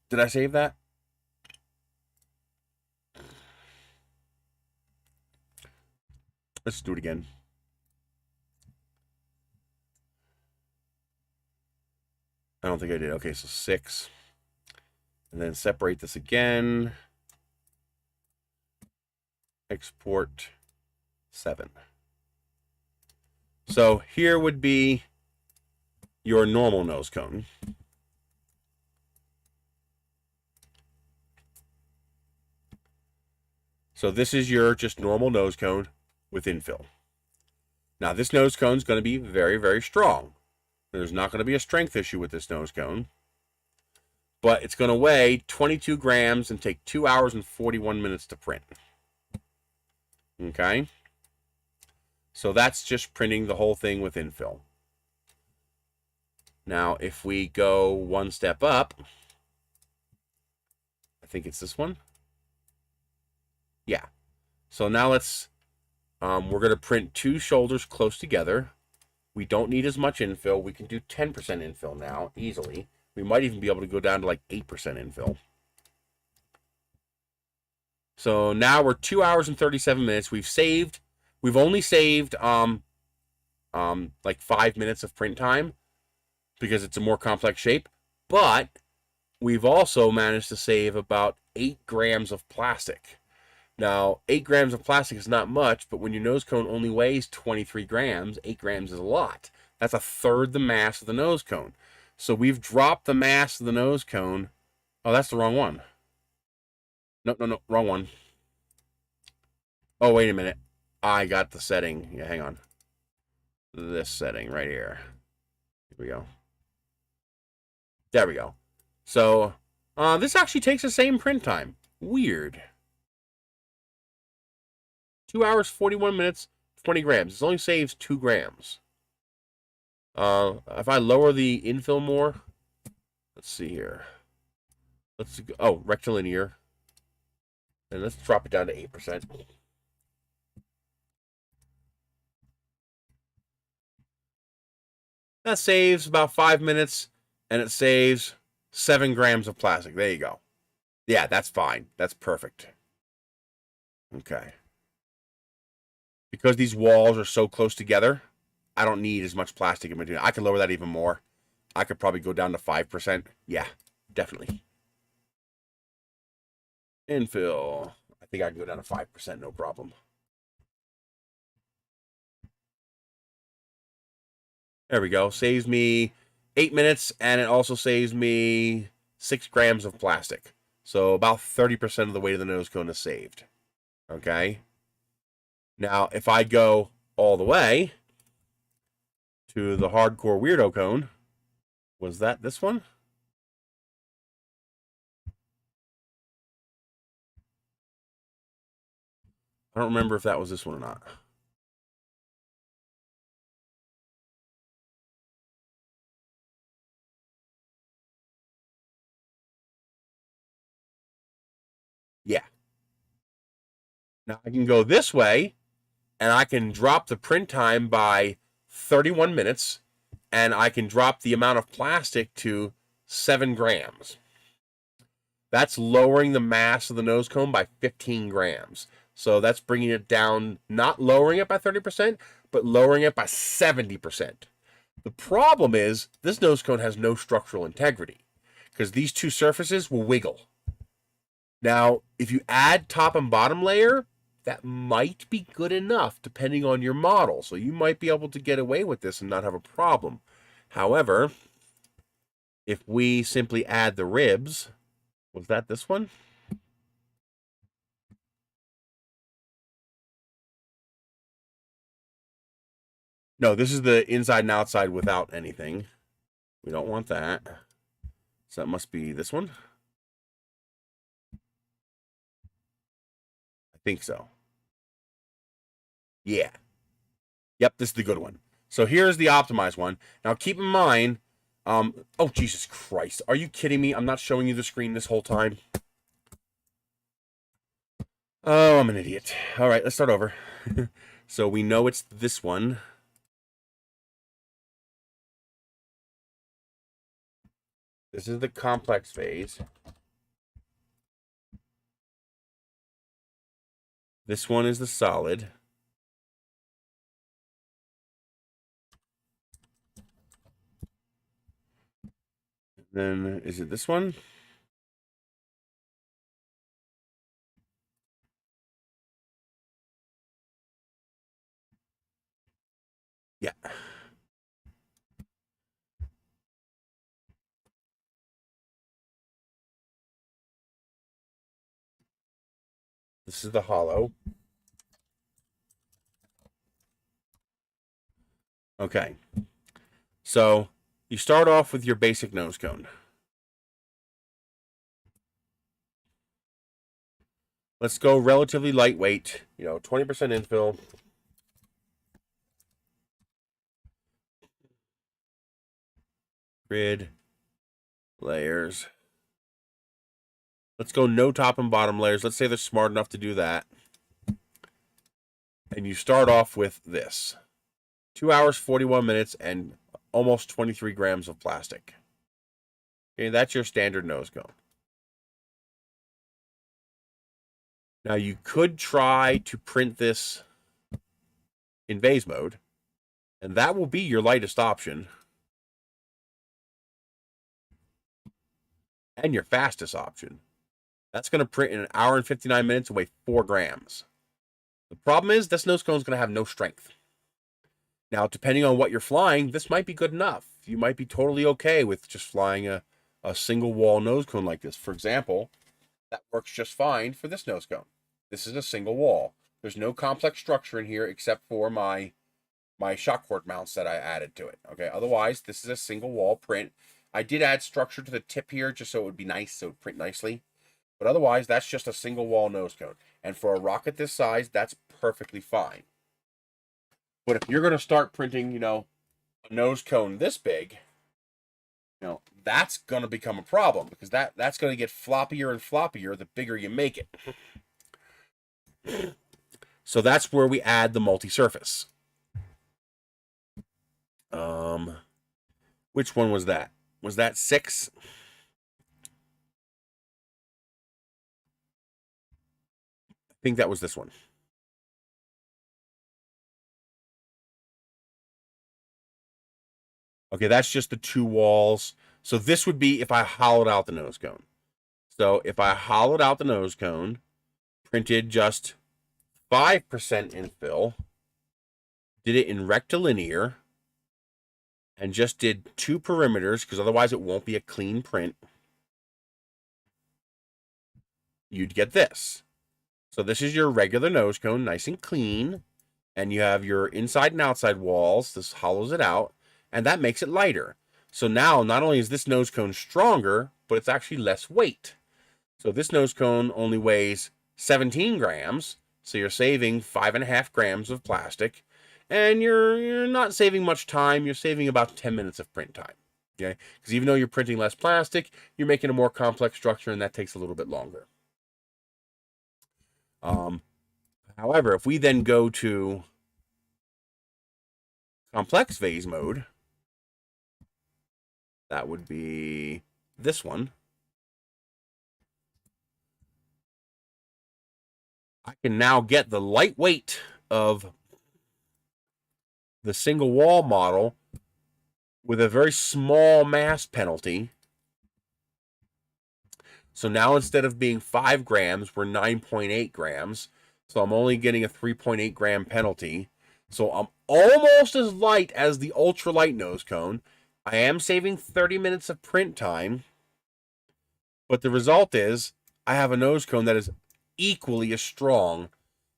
Did I save that? Let's do it again. I don't think I did. Okay, so 6. And then separate this again. Export 7. So here would be your normal nose cone. So this is your just normal nose cone with infill. Now this nose cone is going to be very, very strong. There's not going to be a strength issue with this nose cone. But it's going to weigh 22 grams and take 2 hours and 41 minutes to print. Okay? So that's just printing the whole thing with infill. Now, if we go one step up, I think it's this one. Yeah. So now let's, we're going to print 2 shoulders close together. We don't need as much infill. We can do 10% infill now, easily. We might even be able to go down to like 8% infill. So now we're 2 hours and 37 minutes. We've only saved like 5 minutes of print time because it's a more complex shape, but we've also managed to save about 8 grams of plastic. Now, 8 grams of plastic is not much, but when your nose cone only weighs 23 grams, 8 grams is a lot. That's 1/3 the mass of the nose cone. So we've dropped the mass of the nose cone. Oh, that's the wrong one. No, wrong one. Oh, wait a minute. I got the setting. Yeah, hang on. This setting right here. Here we go. There we go. So, this actually takes the same print time. Weird. 2 hours, 41 minutes, 20 grams. It only saves 2 grams. If I lower the infill more, let's see here. Let's go, oh, rectilinear. And let's drop it down to 8%. That saves about 5 minutes, and it saves 7 grams of plastic. There you go. Yeah, that's fine. That's perfect. Okay. Because these walls are so close together, I don't need as much plastic in between. I can lower that even more. I could probably go down to 5%. Yeah, definitely. Infill. I think I can go down to 5%, no problem. There we go. Saves me 8 minutes, and it also saves me 6 grams of plastic. So about 30% of the weight of the nose cone is saved. Okay. Now, if I go all the way to the hardcore weirdo cone, was that this one? I don't remember if that was this one or not. Yeah. Now I can go this way, and I can drop the print time by 31 minutes, and I can drop the amount of plastic to 7 grams. That's lowering the mass of the nose cone by 15 grams. So that's bringing it down, not lowering it by 30%, but lowering it by 70%. The problem is this nose cone has no structural integrity because these two surfaces will wiggle. Now, if you add top and bottom layer, that might be good enough depending on your model. So you might be able to get away with this and not have a problem. However, if we simply add the ribs, was that this one? No, this is the inside and outside without anything. We don't want that. So that must be this one. I think so. Yeah. Yep, this is the good one. So here's the optimized one. Now keep in mind, oh Jesus Christ, are you kidding me? I'm not showing you the screen this whole time. Oh, I'm an idiot. All right, let's start over. So we know it's this one. This is the complex phase. This one is the solid. Then is it this one? Yeah. This is the hollow. Okay. So you start off with your basic nose cone. Let's go relatively lightweight, 20% infill. Grid layers. Let's go no top and bottom layers. Let's say they're smart enough to do that. And you start off with this. 2 hours, 41 minutes, and almost 23 grams of plastic. Okay, that's your standard nose cone. Now you could try to print this in vase mode, and that will be your lightest option. And your fastest option. That's going to print in 1 hour and 59 minutes and weigh 4 grams. The problem is this nose cone is going to have no strength. Now, depending on what you're flying, this might be good enough. You might be totally okay with just flying a single wall nose cone like this. For example, that works just fine for this nose cone. This is a single wall. There's no complex structure in here except for my shock cord mounts that I added to it. Okay, otherwise, this is a single wall print. I did add structure to the tip here just so it would be nice, so it would print nicely. But otherwise, that's just a single wall nose cone. And for a rocket this size, that's perfectly fine. But if you're going to start printing, a nose cone this big, that's going to become a problem because that's going to get floppier and floppier the bigger you make it. So that's where we add the multi-surface. Which one was that? Was that 6? I think that was this one. Okay, that's just the 2 walls. So this would be if I hollowed out the nose cone. So if I hollowed out the nose cone, printed just 5% infill, did it in rectilinear, and just did 2 perimeters, because otherwise it won't be a clean print, you'd get this. So this is your regular nose cone, nice and clean, and you have your inside and outside walls. This hollows it out, and that makes it lighter. So now, not only is this nose cone stronger, but it's actually less weight. So this nose cone only weighs 17 grams, so you're saving 5.5 grams of plastic, and you're not saving much time. You're saving about 10 minutes of print time. Okay, because even though you're printing less plastic, you're making a more complex structure, and that takes a little bit longer. However, if we then go to complex vase mode, that would be this one. I can now get the lightweight of the single wall model with a very small mass penalty. So now instead of being 5 grams, we're 9.8 grams. So I'm only getting a 3.8 gram penalty. So I'm almost as light as the ultralight nose cone. I am saving 30 minutes of print time. But the result is I have a nose cone that is equally as strong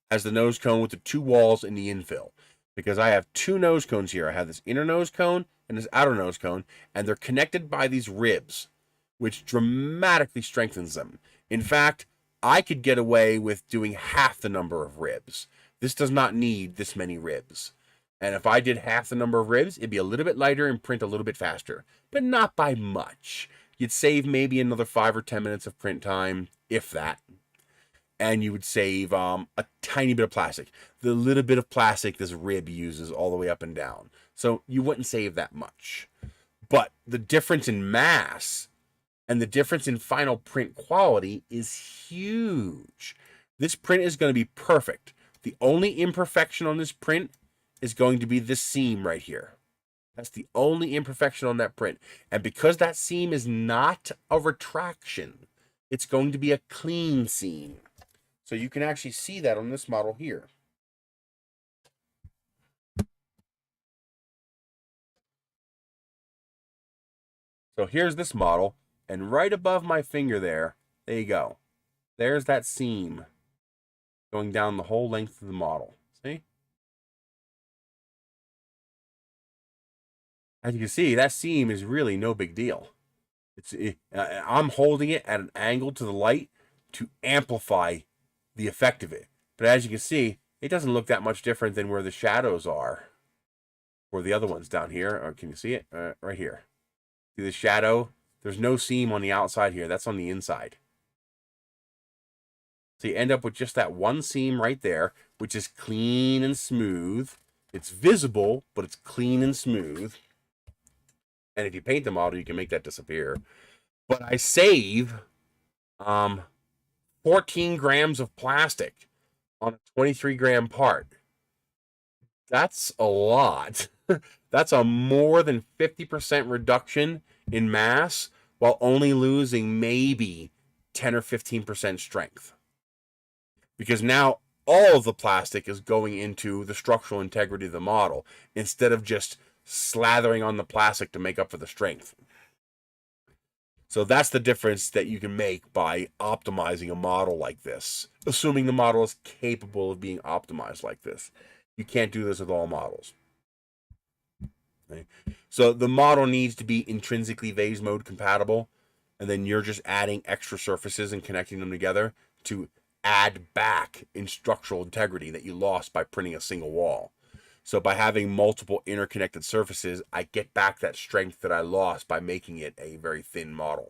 as the nose cone with the 2 walls in the infill. Because I have 2 nose cones here. I have this inner nose cone and this outer nose cone. And they're connected by these ribs, which dramatically strengthens them. In fact, I could get away with doing half the number of ribs. This does not need this many ribs. And if I did half the number of ribs, it'd be a little bit lighter and print a little bit faster, but not by much. You'd save maybe another 5 or 10 minutes of print time, if that. And you would save a tiny bit of plastic. The little bit of plastic this rib uses all the way up and down. So you wouldn't save that much. But the difference in mass and the difference in final print quality is huge. This print is going to be perfect. The only imperfection on this print is going to be this seam right here. That's the only imperfection on that print. And because that seam is not a retraction, it's going to be a clean seam. So you can actually see that on this model here. So here's this model, and right above my finger there you go. There's that seam going down the whole length of the model. See? As you can see, that seam is really no big deal. I'm holding it at an angle to the light to amplify the effect of it. But as you can see, it doesn't look that much different than where the shadows are. Or the other ones down here. Or can you see it? Right here. See the shadow? There's no seam on the outside here. That's on the inside. So you end up with just that one seam right there, which is clean and smooth. It's visible, but it's clean and smooth. And if you paint the model, you can make that disappear. But I save 14 grams of plastic on a 23 gram part. That's a lot. That's a more than 50% reduction in mass while only losing maybe 10 or 15% strength. Because now all of the plastic is going into the structural integrity of the model instead of just slathering on the plastic to make up for the strength. So that's the difference that you can make by optimizing a model like this, assuming the model is capable of being optimized like this. You can't do this with all models. Okay. So the model needs to be intrinsically Vase mode compatible, and then you're just adding extra surfaces and connecting them together to add back in structural integrity that you lost by printing a single wall. So by having multiple interconnected surfaces, I get back that strength that I lost by making it a very thin model.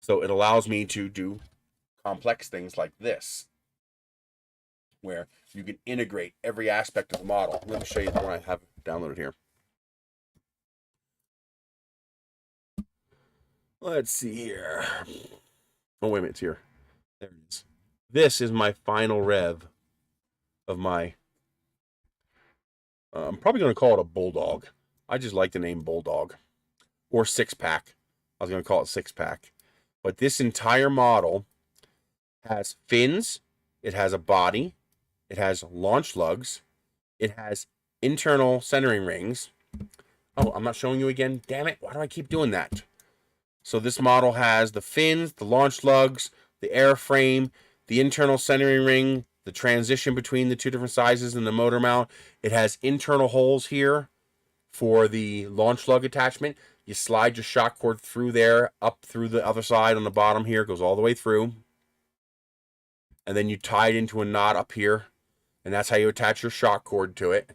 So it allows me to do complex things like this, where you can integrate every aspect of the model. Let me show you the one I have downloaded here. Let's see here. Oh, wait a minute, it's here. There it is. This is my final rev of my I'm probably going to call it a Bulldog. I just like the name Bulldog. Or 6-pack. I was going to call it 6-pack. But this entire model has fins. It has a body. It has launch lugs. It has internal centering rings. Oh, I'm not showing you again. Damn it. Why do I keep doing that? So this model has the fins, the launch lugs, the airframe, the internal centering ring, the transition between the two different sizes and the motor mount. It has internal holes here for the launch lug attachment. You slide your shock cord through there, up through the other side on the bottom here. It goes all the way through. And then you tie it into a knot up here. And that's how you attach your shock cord to it.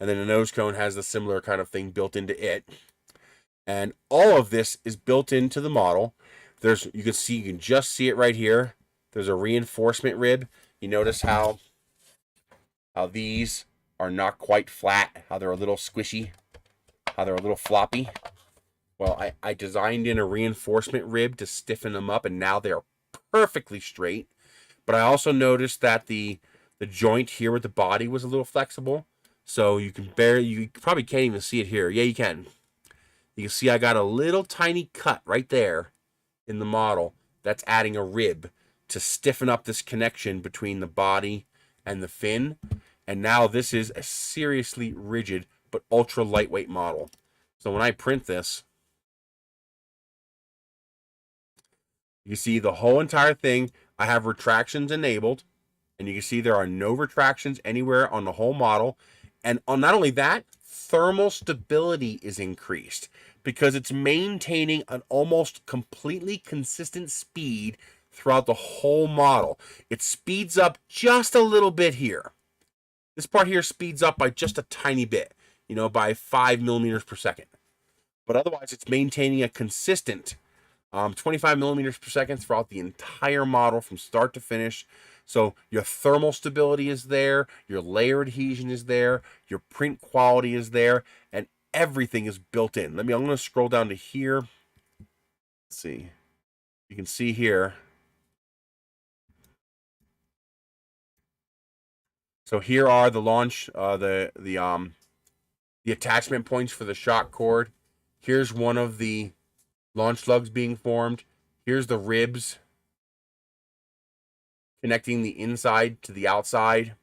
And then the nose cone has the similar kind of thing built into it. And all of this is built into the model. You can just see it right here. There's a reinforcement rib. You notice how these are not quite flat, how they're a little squishy, how they're a little floppy. Well, I designed in a reinforcement rib to stiffen them up, and now they're perfectly straight. But I also noticed that the joint here with the body was a little flexible. So you probably can't even see it here. Yeah, you can. You can see I got a little tiny cut right there in the model that's adding a rib to stiffen up this connection between the body and the fin. And now this is a seriously rigid but ultra lightweight model. So when I print this, you see the whole entire thing. I have retractions enabled, and you can see there are no retractions anywhere on the whole model. And on not only that, thermal stability is increased because it's maintaining an almost completely consistent speed throughout the whole model. It speeds up just a little bit here. This part here speeds up by just a tiny bit, you know, by 5 millimeters per second. But otherwise, it's maintaining a consistent 25 millimeters per second throughout the entire model from start to finish. So your thermal stability is there, your layer adhesion is there, your print quality is there, and everything is built in. I'm going to scroll down to here. Let's see. You can see here. So here are the launch, the attachment points for the shock cord. Here's one of the launch lugs being formed. Here's the ribs connecting the inside to the outside.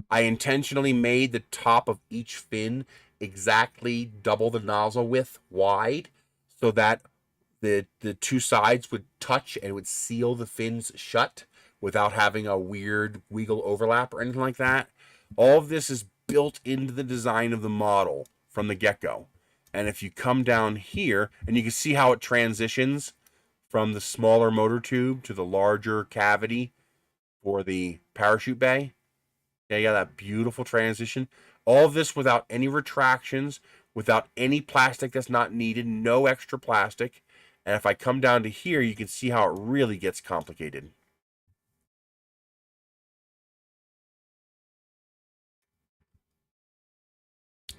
I intentionally made the top of each fin exactly double the nozzle width wide so that the two sides would touch and would seal the fins shut without having a weird wiggle overlap or anything like that. All of this is built into the design of the model from the get-go. And if you come down here, and you can see how it transitions from the smaller motor tube to the larger cavity for the parachute bay. Yeah, you got that beautiful transition. All of this without any retractions, without any plastic that's not needed, no extra plastic. And if I come down to here, you can see how it really gets complicated.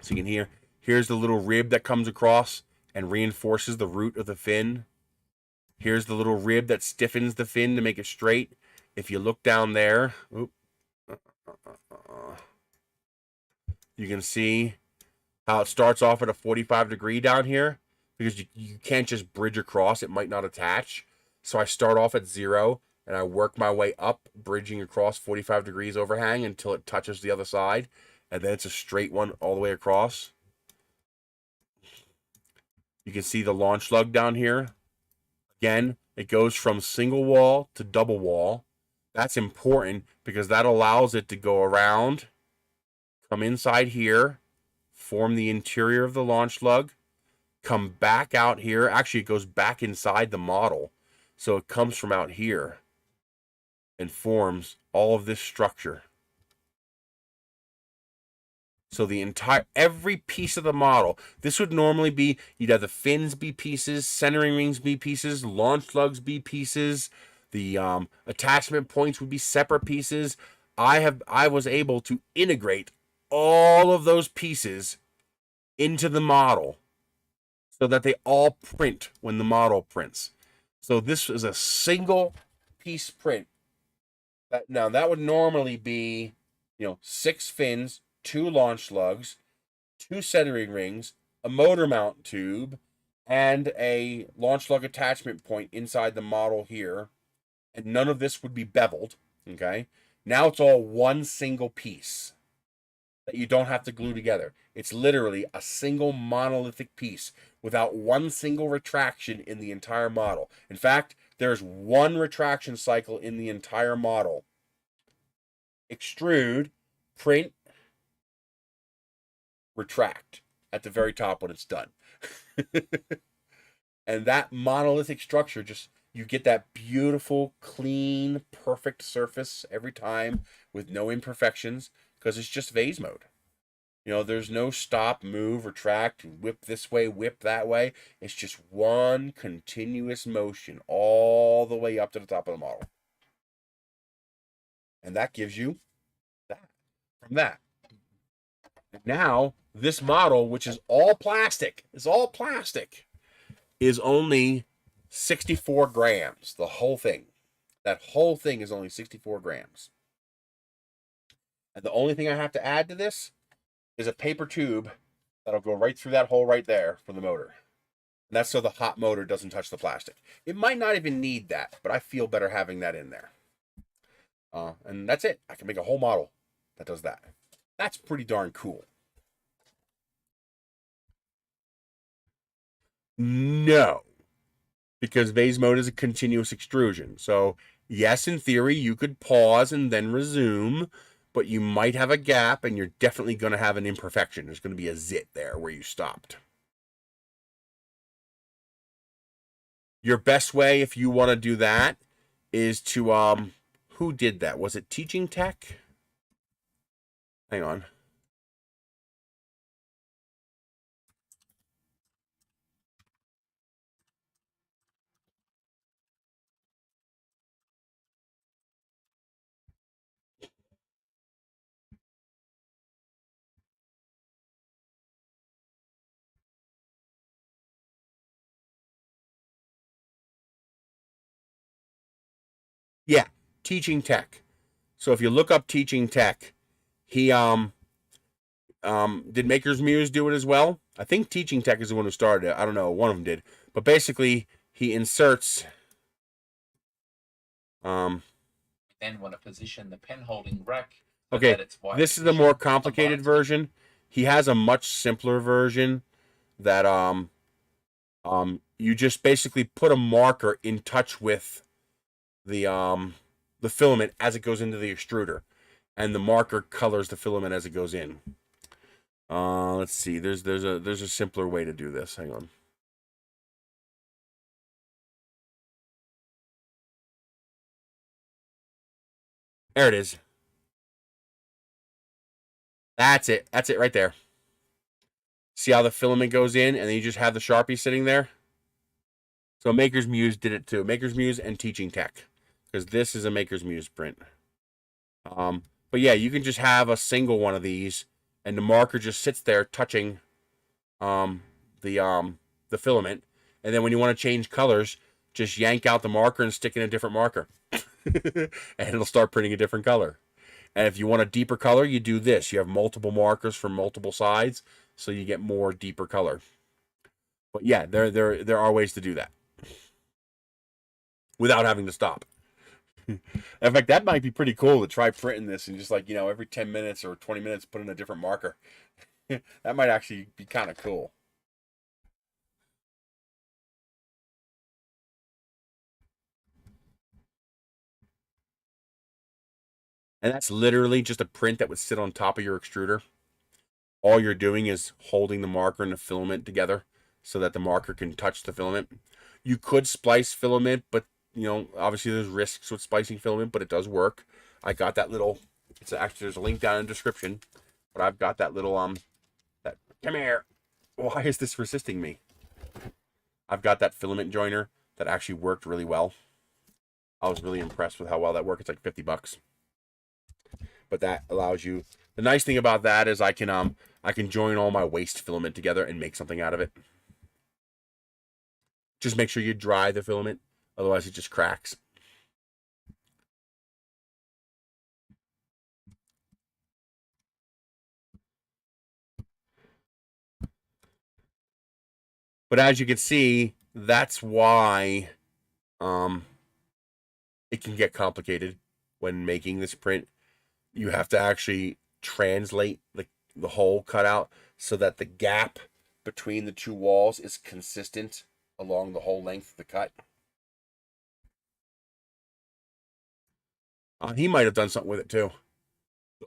So you can hear, here's the little rib that comes across and reinforces the root of the fin. Here's the little rib that stiffens the fin to make it straight. If you look down there, you can see how it starts off at a 45-degree down here because you can't just bridge across. It might not attach. So I start off at 0 and I work my way up, bridging across 45 degrees overhang until it touches the other side. And then it's a straight one all the way across. You can see the launch lug down here. Again, it goes from single wall to double wall. That's important because that allows it to go around, come inside here, form the interior of the launch lug, come back out here. Actually, it goes back inside the model. So it comes from out here and forms all of this structure. So the entire, every piece of the model, this would normally be, you'd have the fins be pieces, centering rings be pieces, launch lugs be pieces, the attachment points would be separate pieces. I was able to integrate all of those pieces into the model so that they all print when the model prints. So this is a single piece print. Now that would normally be, 6 fins, 2 launch lugs, 2 centering rings, a motor mount tube, and a launch lug attachment point inside the model here. And none of this would be beveled, okay? Now it's all one single piece that you don't have to glue together. It's literally a single monolithic piece without one single retraction in the entire model. In fact, there's one retraction cycle in the entire model. Extrude, print, retract at the very top when it's done. And that monolithic structure, just, you get that beautiful, clean, perfect surface every time with no imperfections because it's just vase mode. There's no stop, move, retract, whip this way, whip that way. It's just one continuous motion all the way up to the top of the model. And that gives you that from that. Now, this model, which is all plastic, is only 64 grams. The whole thing. That whole thing is only 64 grams. And the only thing I have to add to this is a paper tube that'll go right through that hole right there for the motor. And that's so the hot motor doesn't touch the plastic. It might not even need that, but I feel better having that in there. And that's it. I can make a whole model that does that. That's pretty darn cool. No, because vase mode is a continuous extrusion. So yes, in theory, you could pause and then resume, but you might have a gap and you're definitely going to have an imperfection. There's going to be a zit there where you stopped. Your best way, if you want to do that, is to, who did that? Was it Teaching Tech? Hang on. Yeah, teaching tech. So if you look up teaching tech, he did Maker's Muse do it as well? I think teaching tech is the one who started it. I don't know, one of them did. But basically he inserts then want to position the pen holding rack so okay, this is the more complicated version. He has a much simpler version that you just basically put a marker in touch with the filament as it goes into the extruder, and the marker colors the filament as it goes in. Let's see. There's a simpler way to do this. Hang on. There it is. That's it. That's it right there. See how the filament goes in, and then you just have the Sharpie sitting there? So Maker's Muse did it too. Maker's Muse and Teaching Tech, because this is a Maker's Muse print. But yeah, you can just have a single one of these, and the marker just sits there touching the filament, and then when you want to change colors, just yank out the marker and stick in a different marker, and it'll start printing a different color. And if you want a deeper color, you do this. You have multiple markers from multiple sides, so you get more deeper color. But yeah, there are ways to do that without having to stop. In fact, that might be pretty cool to try printing this and just like, you know, every 10 minutes or 20 minutes put in a different marker. That might actually be kind of cool. And that's literally just a print that would sit on top of your extruder. All you're doing is holding the marker and the filament together so that the marker can touch the filament. You could splice filament, but you know, obviously there's risks with splicing filament, but it does work. I got that little, it's actually, there's a link down in the description, but I've got that little, that, come here. Why is this resisting me? I've got that filament joiner that actually worked really well. I was really impressed with how well that worked. It's like $50. But that allows you, the nice thing about that is I can join all my waste filament together and make something out of it. Just make sure you dry the filament, otherwise it just cracks. But as you can see, that's why it can get complicated when making this print. You have to actually translate the hole cutout so that the gap between the two walls is consistent along the whole length of the cut. He might have done something with it too.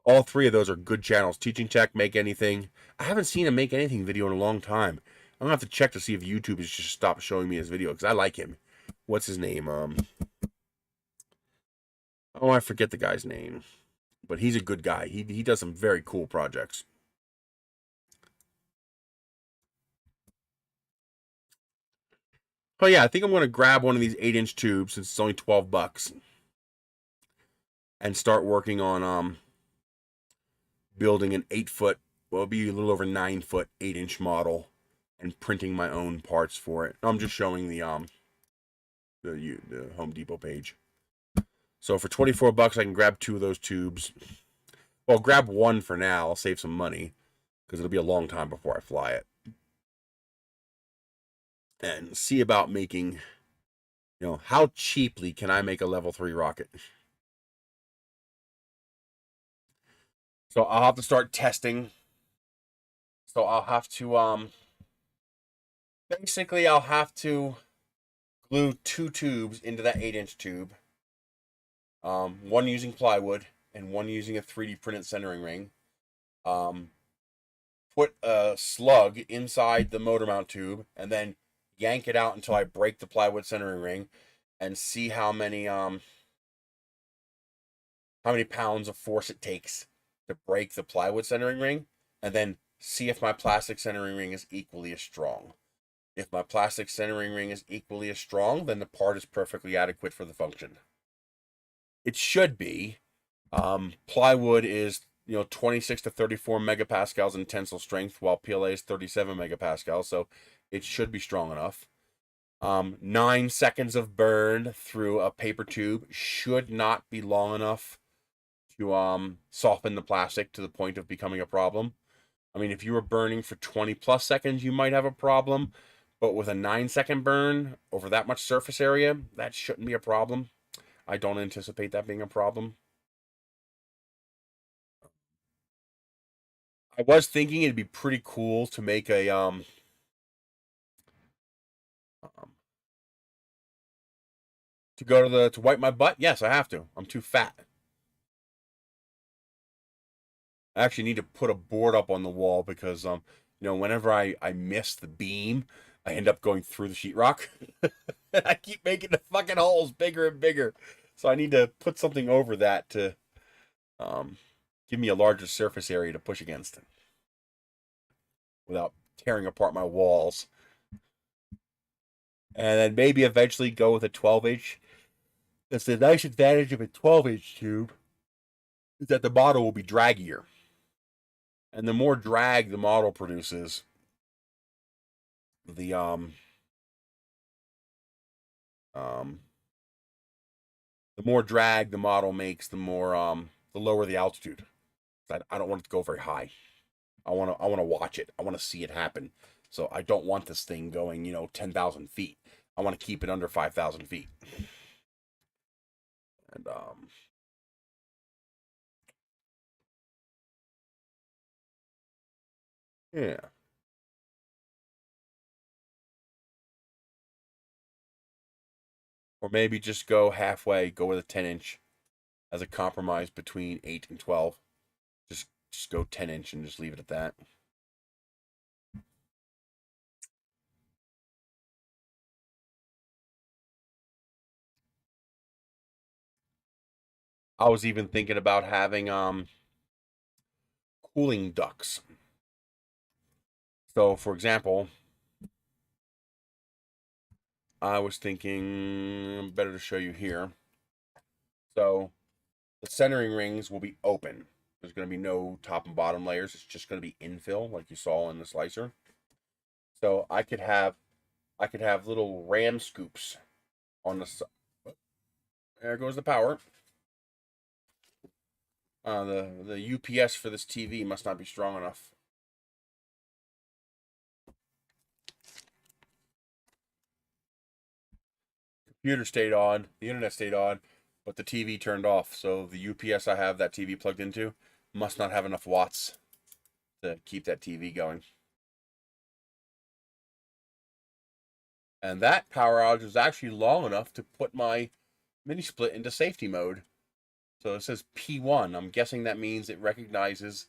All three of those are good channels. Teaching Tech, Make Anything. I haven't seen a Make Anything video in a long time. I'm gonna have to check to see if YouTube has just stopped showing me his video because I like him. What's his name? Oh, I forget the guy's name, but he's a good guy. He does some very cool projects. Oh yeah, I think I'm gonna grab one of these 8-inch tubes since it's only $12, and start working on building an 8-foot, well, it'll be a little over 9-foot 8-inch model, and printing my own parts for it. I'm just showing the Home Depot page. So for $24, I can grab 2 of those tubes. Well, grab one for now. I'll save some money because it'll be a long time before I fly it. And see about making, you know, how cheaply can I make a level 3 rocket? So I'll have to start testing. So I'll have to basically I'll have to glue 2 tubes into that 8-inch tube. One using plywood and one using a 3D printed centering ring. Put a slug inside the motor mount tube and then yank it out until I break the plywood centering ring, and see how many pounds of force it takes to break the plywood centering ring, and then see if my plastic centering ring is equally as strong. If my plastic centering ring is equally as strong, then the part is perfectly adequate for the function. It should be. Plywood is 26 to 34 megapascals in tensile strength, while PLA is 37 megapascals, so it should be strong enough. 9 seconds of burn through a paper tube should not be long enough to soften the plastic to the point of becoming a problem. I mean, if you were burning for 20 plus seconds, you might have a problem, but with a 9-second burn over that much surface area, that shouldn't be a problem. I don't anticipate that being a problem. I was thinking it'd be pretty cool to make a to go to wipe my butt. Yes, I have to. I'm too fat. I actually need to put a board up on the wall because whenever I miss the beam, I end up going through the sheetrock. I keep making the fucking holes bigger and bigger. So I need to put something over that to give me a larger surface area to push against without tearing apart my walls. And then maybe eventually go with a 12-inch. That's the nice advantage of a 12-inch tube, is that the model will be draggier. And the more drag the model produces, the more drag the model makes, the lower the altitude. I don't want it to go very high. I want to watch it. I want to see it happen. So I don't want this thing going 10,000 feet. I want to keep it under 5,000 feet. And yeah. Or maybe just go halfway, go with a 10-inch as a compromise between 8 and 12. Just go 10-inch and just leave it at that. I was even thinking about having cooling ducts. So, for example, I was thinking, better to show you here. So, the centering rings will be open. There's going to be no top and bottom layers. It's just going to be infill, like you saw in the slicer. So I could have little ram scoops on the side. There goes the power. The UPS for this TV must not be strong enough. Computer stayed on, the internet stayed on, but the TV turned off. So the UPS I have that TV plugged into must not have enough watts to keep that TV going. And that power outage was actually long enough to put my mini split into safety mode. So it says P1. I'm guessing that means it recognizes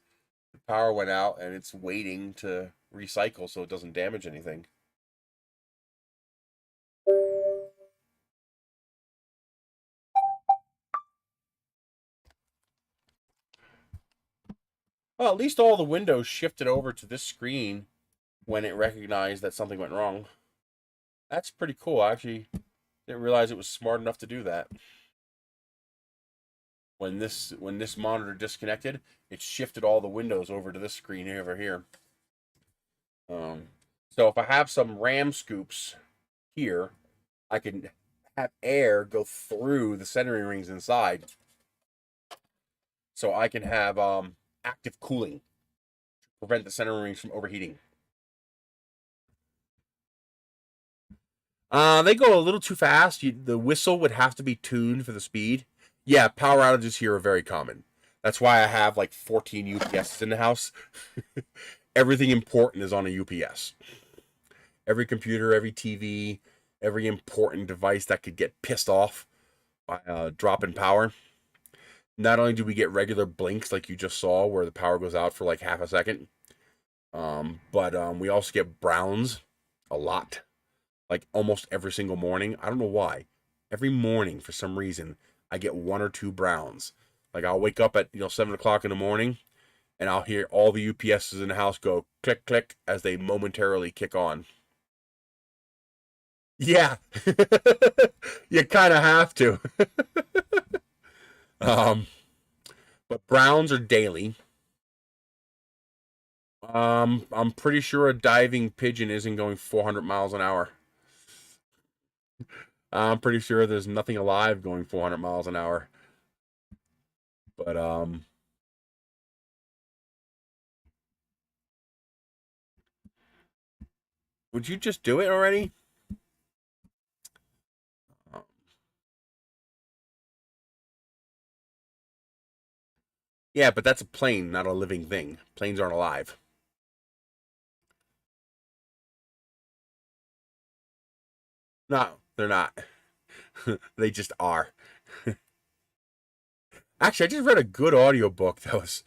the power went out and it's waiting to recycle so it doesn't damage anything. Well, at least all the windows shifted over to this screen when it recognized that something went wrong. That's pretty cool. I actually didn't realize it was smart enough to do that. When this monitor disconnected, it shifted all the windows over to this screen over here. So if I have some ram scoops here, I can have air go through the centering rings inside. So I can have active cooling to prevent the centering rings from overheating. They go a little too fast. The whistle would have to be tuned for the speed. Yeah, power outages here are very common. That's why I have like 14 UPSs in the house. Everything important is on a UPS. Every computer, every TV, every important device that could get pissed off by a drop in power. Not only do we get regular blinks like you just saw where the power goes out for like half a second, but we also get browns a lot. Like almost every single morning. I don't know why. Every morning, for some reason, I get 1 or 2 browns. Like I'll wake up at 7 o'clock in the morning, and I'll hear all the UPSs in the house go click, click as they momentarily kick on. Yeah, you kind of have to. But browns are daily. I'm pretty sure a diving pigeon isn't going 400 miles an hour. I'm pretty sure there's nothing alive going 400 miles an hour. But would you just do it already? Yeah, but that's a plane, not a living thing. Planes aren't alive. No, they're not. They just are. Actually, I just read a good audiobook that was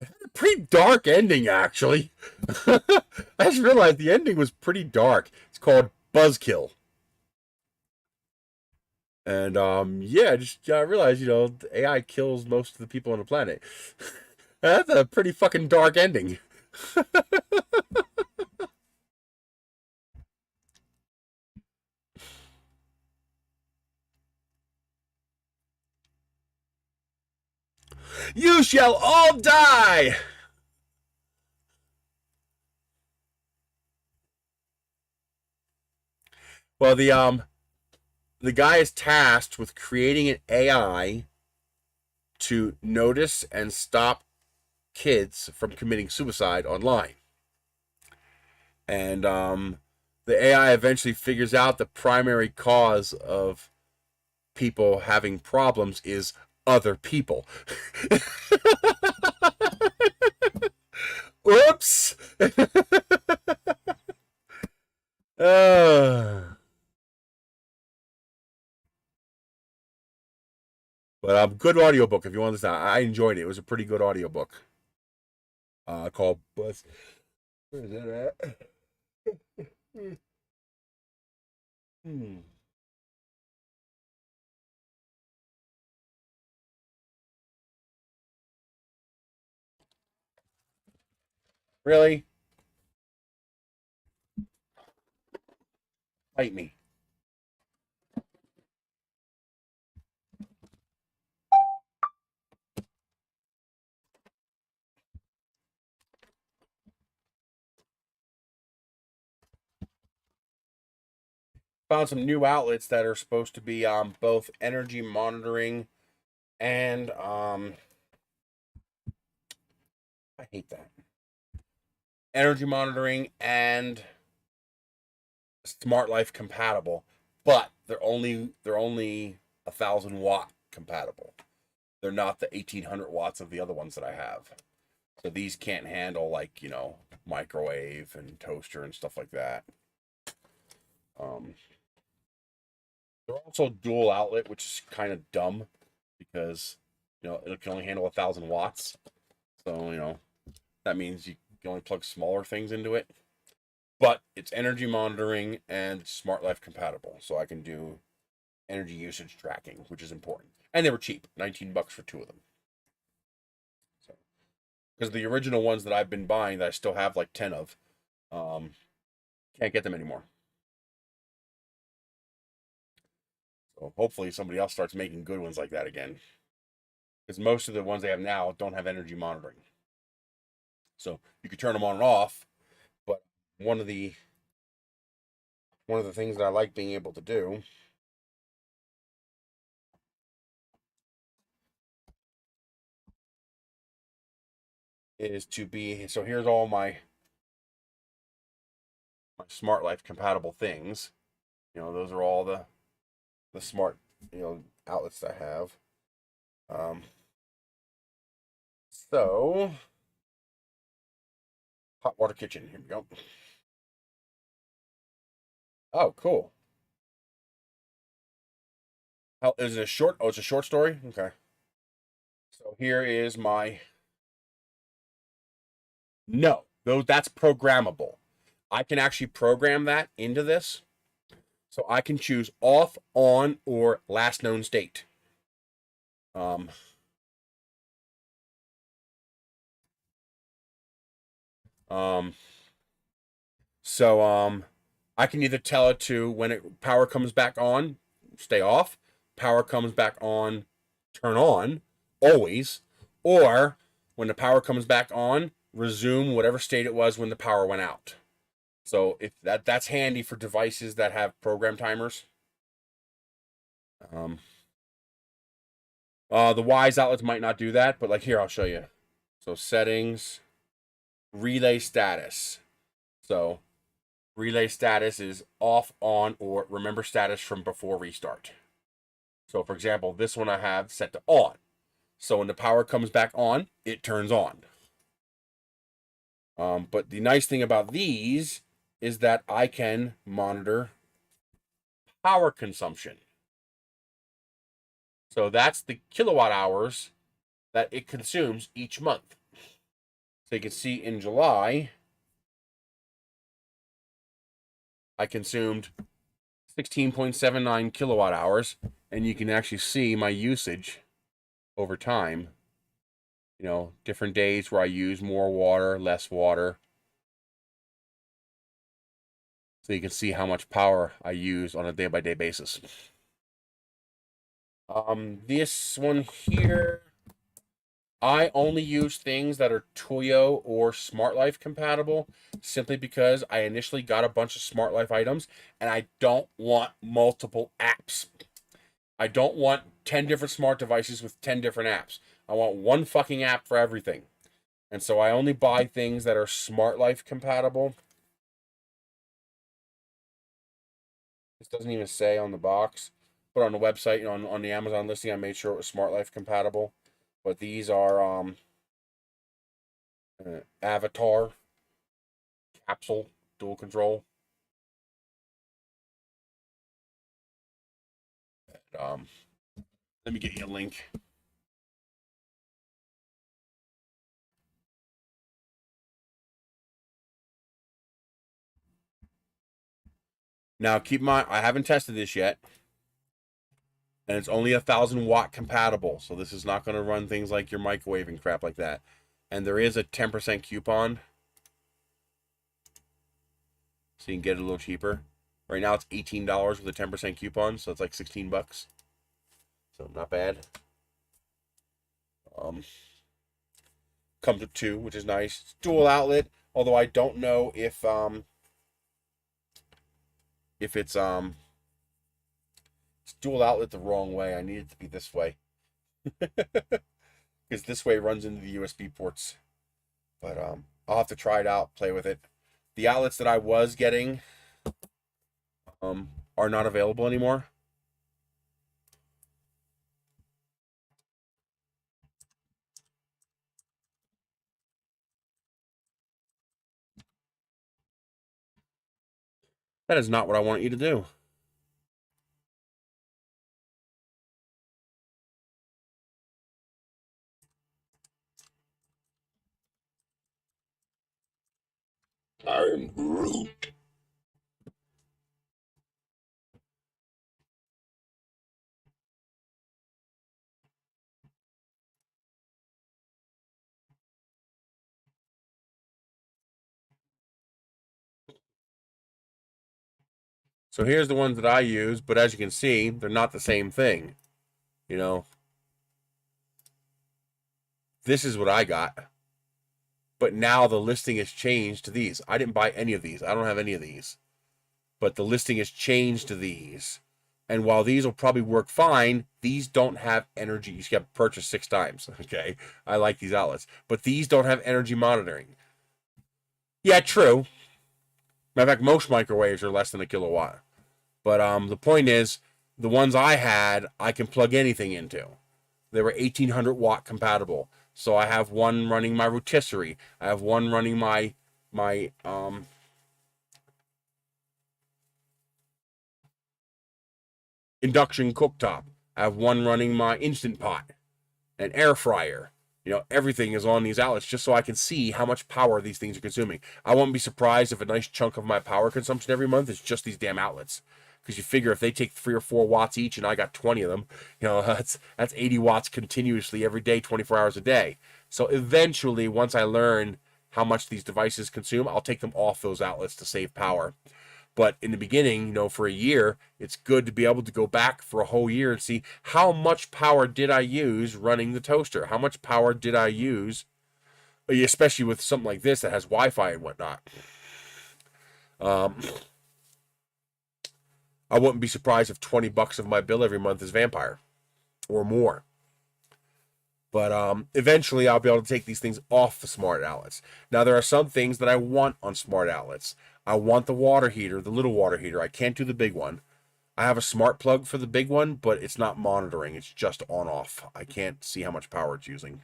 a pretty dark ending, actually. I just realized the ending was pretty dark. It's called Buzzkill. And yeah, I realized, the AI kills most of the people on the planet. That's a pretty fucking dark ending. You shall all die. Well, the guy is tasked with creating an AI to notice and stop kids from committing suicide online. And the AI eventually figures out the primary cause of people having problems is other people. Oops. But good audiobook if you want to listen. I enjoyed it. It was a pretty good audiobook. Called Buzz. Where is that at? Really? Fight me. Found some new outlets that are supposed to be both energy monitoring and I hate that. Energy monitoring and smart life compatible, but they're only 1,000 watt compatible. They're not the 1,800 watts of the other ones that I have. So these can't handle like, microwave and toaster and stuff like that. They're also dual outlet, which is kind of dumb because it can only handle 1,000 watts. So that means you can only plug smaller things into it. But it's energy monitoring and smart life compatible, so I can do energy usage tracking, which is important. And they were cheap, $19 for 2 of them. So, because the original ones that I've been buying that I still have like 10 of, can't get them anymore. So hopefully somebody else starts making good ones like that again. Because most of the ones they have now don't have energy monitoring. So you can turn them on and off, but one of the things that I like being able to do is to be, so here's all my smart life compatible things. Those are all the smart outlets I have. So hot water kitchen, here we go. Oh, cool. How is it a short? Oh, it's a short story. Okay. So here is my. No, though that's programmable. I can actually program that into this. So I can choose off, on, or last known state. So I can either tell it to, when power comes back on, stay off, power comes back on, turn on, always, or when the power comes back on, resume whatever state it was when the power went out. So if that's handy for devices that have program timers. The Wise outlets might not do that, but like here, I'll show you. So settings, relay status. So relay status is off, on, or remember status from before restart. So for example, this one I have set to on. So when the power comes back on, it turns on. But the nice thing about these is that I can monitor power consumption. So that's the kilowatt hours that it consumes each month. So you can see in July, I consumed 16.79 kilowatt hours, and you can actually see my usage over time. You know, different days where I use more water, less water. So you can see how much power I use on a day-by-day basis. This one here, I only use things that are Toyo or Smart Life compatible, simply because I initially got a bunch of Smart Life items, and I don't want multiple apps. I don't want 10 different smart devices with 10 different apps. I want one fucking app for everything. And so I only buy things that are Smart Life compatible. This doesn't even say on the box, but on the website, you know, on the Amazon listing, I made sure it was Smart Life compatible. But these are Avatar, Capsule, Dual Control. And, let me get you a link. Now, keep in mind, I haven't tested this yet, and it's only 1,000-watt compatible, so this is not going to run things like your microwave and crap like that. And there is a 10% coupon, so you can get it a little cheaper. Right now, it's $18 with a 10% coupon, so it's like 16 bucks. So not bad. Comes with 2, which is nice. It's dual outlet, although I don't know if it's dual outlet the wrong way. I need it to be this way. Because this way runs into the USB ports. But I'll have to try it out, play with it. The outlets that I was getting are not available anymore. That is not what I want you to do. I am Groot. So here's the ones that I use, but as you can see, they're not the same thing. You know, this is what I got. But now the listing has changed to these. I didn't buy any of these. I don't have any of these. But the listing has changed to these. And while these will probably work fine, these don't have energy. You got to purchase 6 times. Okay. I like these outlets. But these don't have energy monitoring. Yeah, true. Matter of fact, most microwaves are less than a kilowatt. But the point is, the ones I had, I can plug anything into. They were 1800-watt compatible. So I have one running my rotisserie. I have one running my induction cooktop. I have one running my Instant Pot, an air fryer. You know, everything is on these outlets just so I can see how much power these things are consuming. I won't be surprised if a nice chunk of my power consumption every month is just these damn outlets. Because you figure if they take 3 or 4 watts each and I got 20 of them, you know, that's 80 watts continuously every day, 24 hours a day. So eventually, once I learn how much these devices consume, I'll take them off those outlets to save power. But in the beginning, you know, for a year, it's good to be able to go back for a whole year and see how much power did I use running the toaster? How much power did I use, especially with something like this that has Wi-Fi and whatnot. I wouldn't be surprised if $20 of my bill every month is Vampire or more. But eventually I'll be able to take these things off the smart outlets. Now, there are some things that I want on smart outlets. I want the water heater, the little water heater. I can't do the big one. I have a smart plug for the big one, but it's not monitoring. It's just on off. I can't see how much power it's using.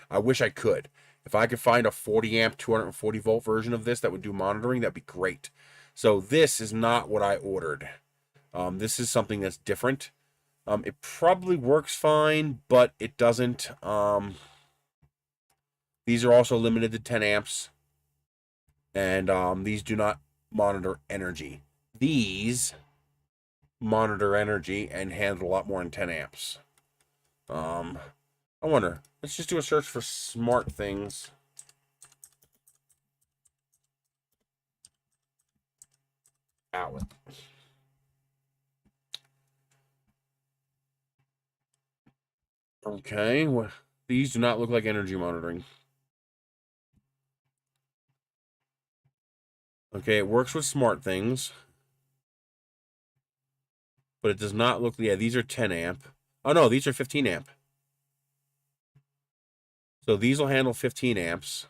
I wish I could. If I could find a 40 amp, 240 volt version of this that would do monitoring, that'd be great. So this is not what I ordered. This is something that's different. It probably works fine, but it doesn't. These are also limited to 10 amps. And these do not monitor energy. These monitor energy and handle a lot more than 10 amps. I wonder. Let's just do a search for smart things. Outlet. Okay, well, these do not look like energy monitoring. Okay, it works with smart things. But it does not look, yeah, these are 10 amp. Oh no, these are 15 amp. So these will handle 15 amps.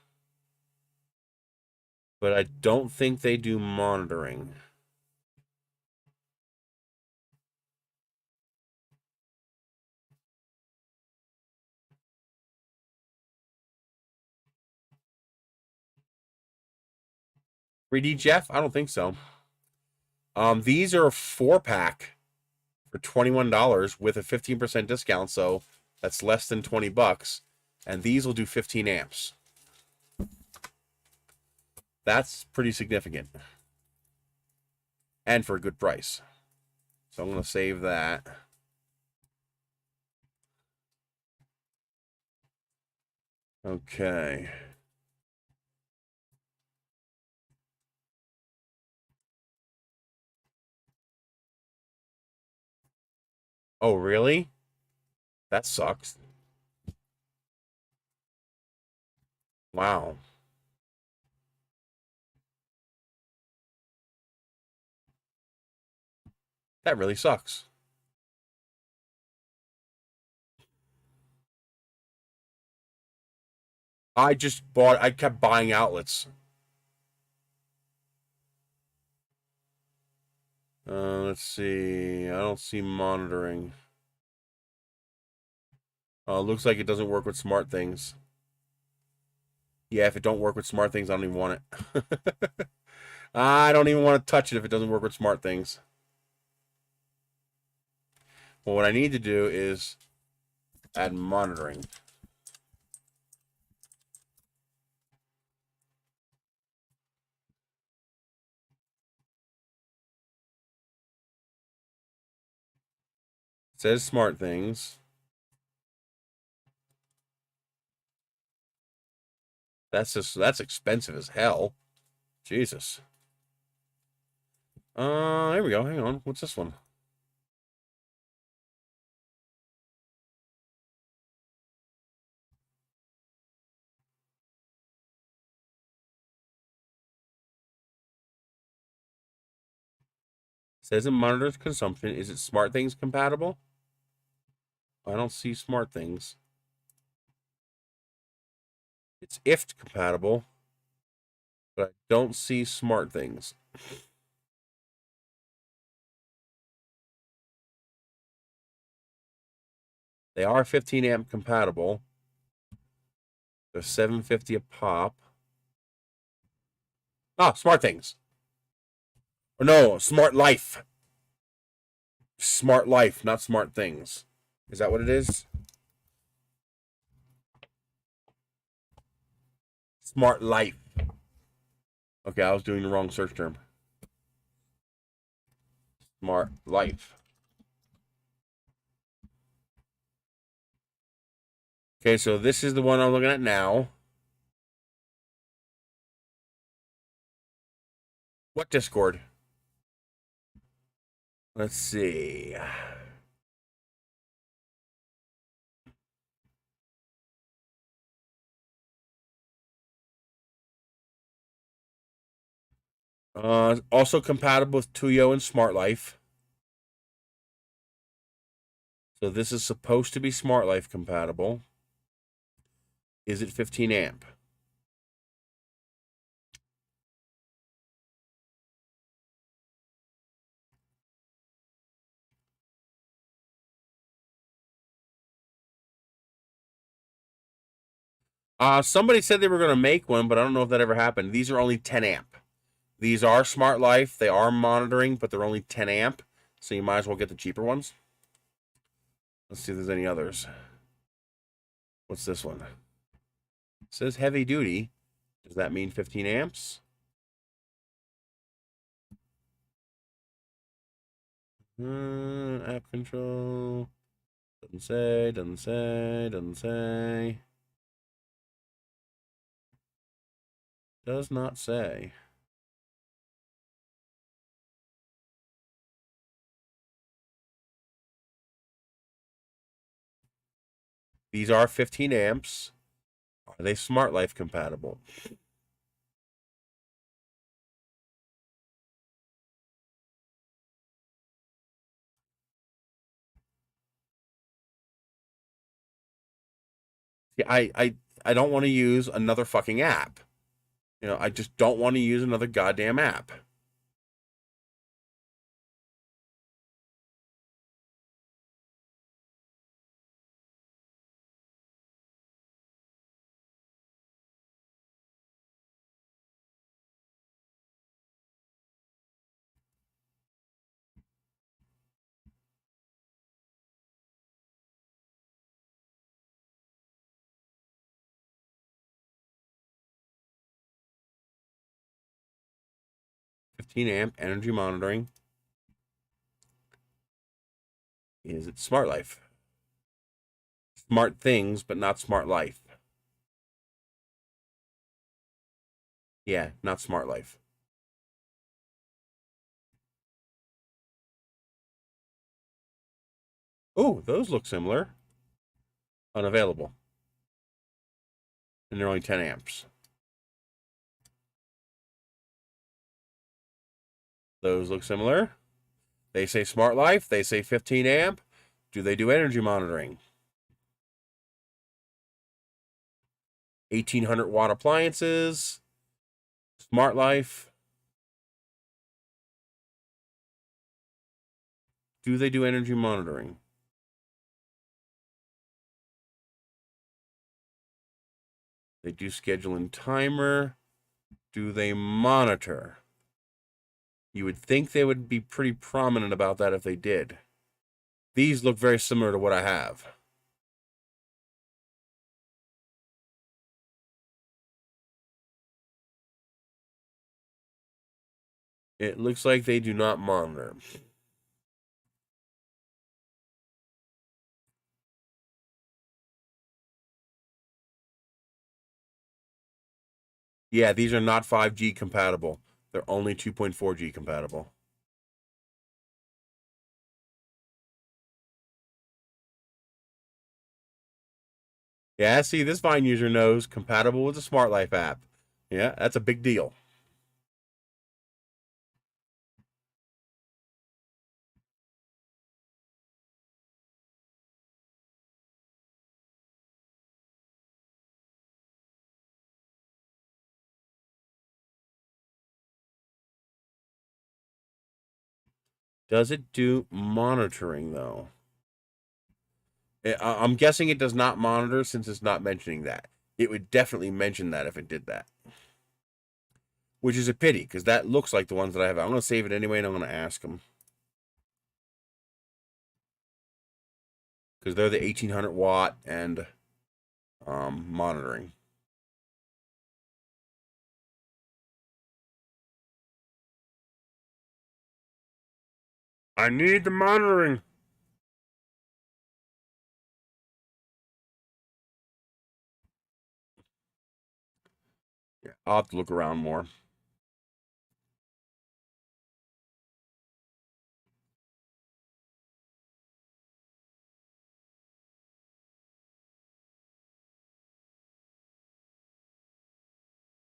But I don't think they do monitoring. $3D Jeff? I don't think so. These are a 4-pack for $21 with a 15% discount, so that's less than $20. And these will do 15 amps. That's pretty significant. And for a good price. So I'm going to save that. Okay. Oh, really? That sucks. Wow. That really sucks. I kept buying outlets. Let's see. I don't see monitoring. Looks like it doesn't work with smart things. Yeah, if it don't work with smart things, I don't even want it. I don't even want to touch it if it doesn't work with smart things. Well, what I need to do is add monitoring. It says smart things. That's expensive as hell. Jesus. Here we go. Hang on. What's this one? It says it monitors consumption. Is it smart things compatible? I don't see smart things. It's IFT compatible, but I don't see smart things. They are 15 amp compatible. They're $7.50 a pop. Ah, smart things. Or no, smart life. Smart life, not smart things. Is that what it is? Smart life. Okay, I was doing the wrong search term. Smart life. Okay, so this is the one I'm looking at now. What Discord? Let's see. Also compatible with Tuyo and Smart Life. So this is supposed to be Smart Life compatible. Is it 15 amp? Somebody said they were going to make one, but I don't know if that ever happened. These are only 10 amp. These are Smart Life. They are monitoring, but they're only 10 amp. So you might as well get the cheaper ones. Let's see if there's any others. What's this one? It says heavy duty. Does that mean 15 amps? App control. Doesn't say, doesn't say, doesn't say. Does not say. These are 15 amps. Are they Smart Life compatible? Yeah, I don't want to use another fucking app. You know, I just don't want to use another goddamn app. Fifteen amp energy monitoring. Is it Smart Life? Smart things, but not Smart Life. Yeah, not Smart Life. Oh, those look similar. Unavailable. And they're only 10 amps. Those look similar. They say Smart Life. They say 15 amp. Do they do energy monitoring? 1800 watt appliances. Smart Life. Do they do energy monitoring? They do schedule and timer. Do they monitor? You would think they would be pretty prominent about that if they did. These look very similar to what I have. It looks like they do not monitor. Yeah, these are not 5G compatible. They're only 2.4G compatible. Yeah, see, this Vine user knows compatible with the Smart Life app. Yeah, that's a big deal. Does it do monitoring, though? I'm guessing it does not monitor since it's not mentioning that. It would definitely mention that if it did that. Which is a pity, because that looks like the ones that I have. I'm going to save it anyway, and I'm going to ask them. Because they're the 1800 watt and monitoring. I need the monitoring. Yeah, I'll have to look around more.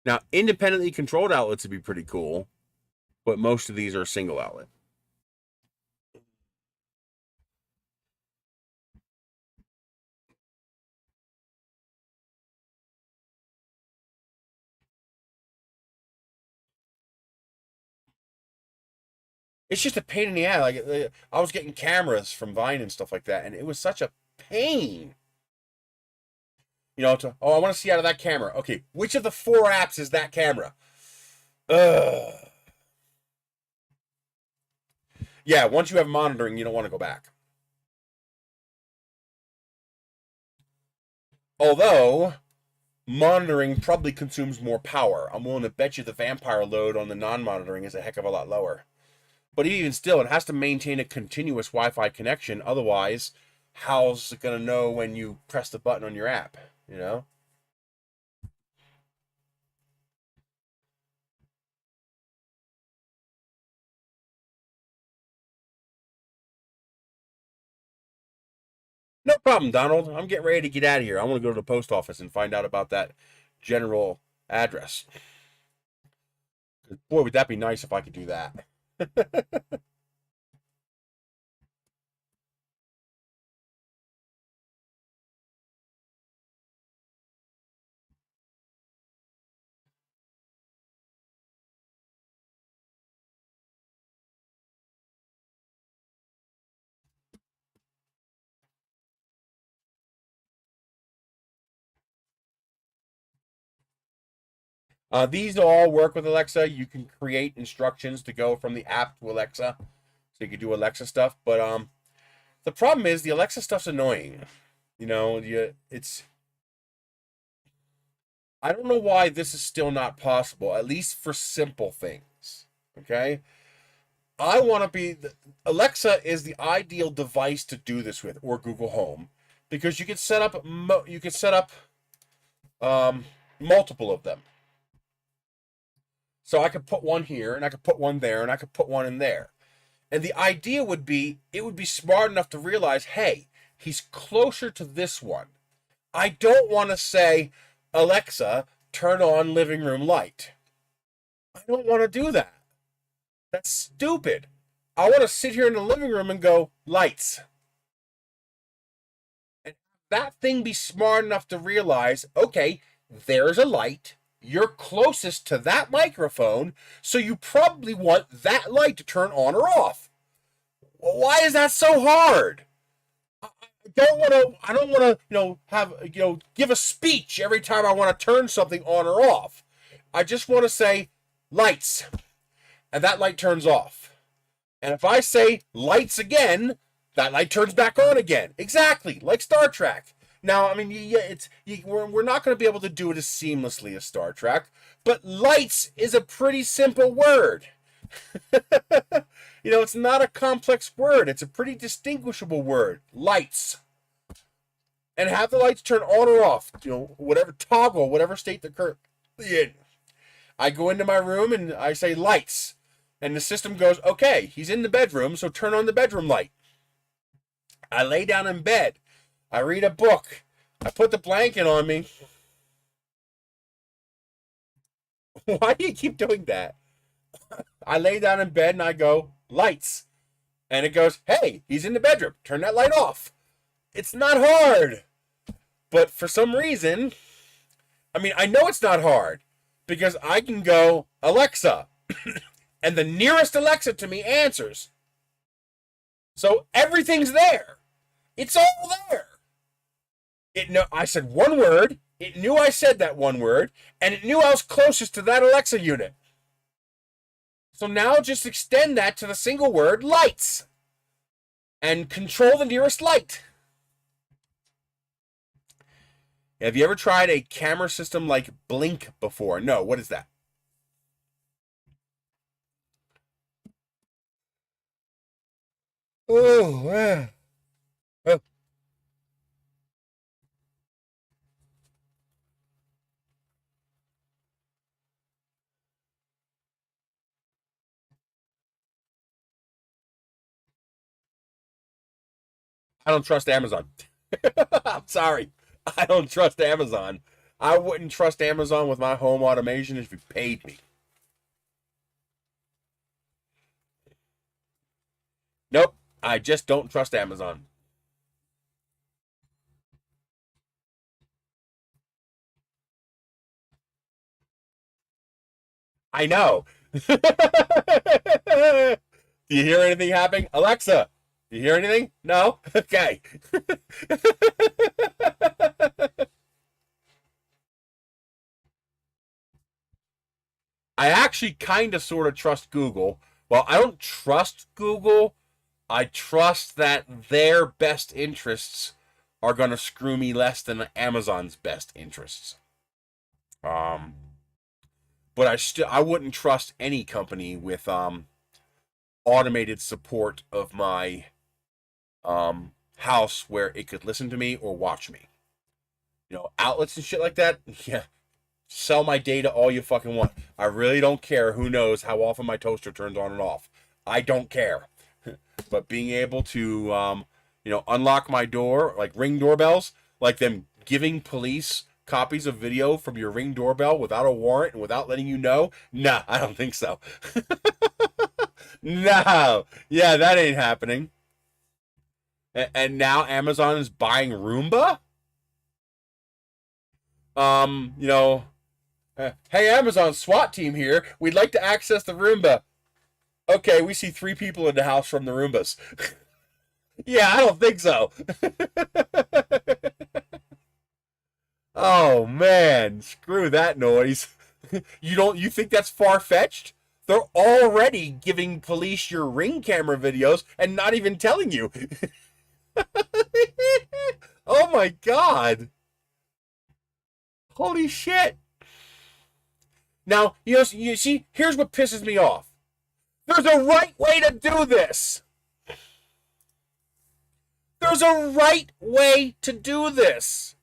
Now, independently controlled outlets would be pretty cool, but most of these are single outlet. It's just a pain in the ass. Like, I was getting cameras from Vine and stuff like that, and it was such a pain. You know, I want to see out of that camera. Okay, which of the 4 apps is that camera? Ugh. Yeah, once you have monitoring, you don't want to go back. Although, monitoring probably consumes more power. I'm willing to bet you the vampire load on the non-monitoring is a heck of a lot lower. But even still, it has to maintain a continuous Wi-Fi connection. Otherwise, how's it going to know when you press the button on your app, you know? No problem, Donald. I'm getting ready to get out of here. I want to go to the post office and find out about that general address. Boy, would that be nice if I could do that. These all work with Alexa. You can create instructions to go from the app to Alexa, so you can do Alexa stuff. But the problem is the Alexa stuff's annoying. You know, it's. I don't know why this is still not possible. At least for simple things. Okay, I want to be. Alexa is the ideal device to do this with, or Google Home, because you can set up. You can set up multiple of them. So I could put one here, and I could put one there, and I could put one in there. And the idea would be, it would be smart enough to realize, hey, he's closer to this one. I don't want to say, Alexa, turn on living room light. I don't want to do that. That's stupid. I want to sit here in the living room and go, lights. And that thing be smart enough to realize, okay, there's a light. You're closest to that microphone, so you probably want that light to turn on or off. Well, why is that so hard? I don't want to, give a speech every time I want to turn something on or off. I just want to say lights, and that light turns off. And if I say lights again, that light turns back on again. Exactly, like Star Trek. Now, I mean, we're not going to be able to do it as seamlessly as Star Trek, but lights is a pretty simple word. It's not a complex word. It's a pretty distinguishable word. Lights. And have the lights turn on or off. Whatever toggle, whatever state they're currently in. I go into my room and I say lights. And the system goes, okay, he's in the bedroom, so turn on the bedroom light. I lay down in bed. I read a book. I put the blanket on me. Why do you keep doing that? I lay down in bed and I go, lights. And it goes, hey, he's in the bedroom. Turn that light off. It's not hard. But for some reason, I know it's not hard. Because I can go, Alexa. And the nearest Alexa to me answers. So everything's there. It's all there. I said one word, it knew I said that one word, and it knew I was closest to that Alexa unit. So now just extend that to the single word, lights, and control the nearest light. Have you ever tried a camera system like Blink before? No, what is that? Oh, man. Oh. I don't trust Amazon. I'm sorry. I don't trust Amazon. I wouldn't trust Amazon with my home automation if you paid me. Nope, I just don't trust Amazon. I know. Do you hear anything happening? Alexa, do you hear anything? No? Okay. I actually kind of sort of trust Google. Well, I don't trust Google. I trust that their best interests are going to screw me less than Amazon's best interests. Um, but I wouldn't trust any company with automated support of my house where it could listen to me or watch me. You know, outlets and shit like that. Yeah, sell my data all you fucking want. I really don't care who knows how often my toaster turns on and off. I don't care. But being able to, unlock my door, like Ring doorbells, like them giving police copies of video from your Ring doorbell without a warrant and without letting you know, nah, I don't think so. No, yeah, that ain't happening. And now Amazon is buying Roomba. Um, you know, hey, Amazon SWAT team here. We'd like to access the Roomba. Okay, we see 3 people in the house from the Roombas. Yeah, I don't think so. Oh man, screw that noise. You think that's far-fetched? They're already giving police your Ring camera videos and not even telling you. Oh my god. Holy shit. Now, you see, here's what pisses me off. There's a right way to do this. There's a right way to do this.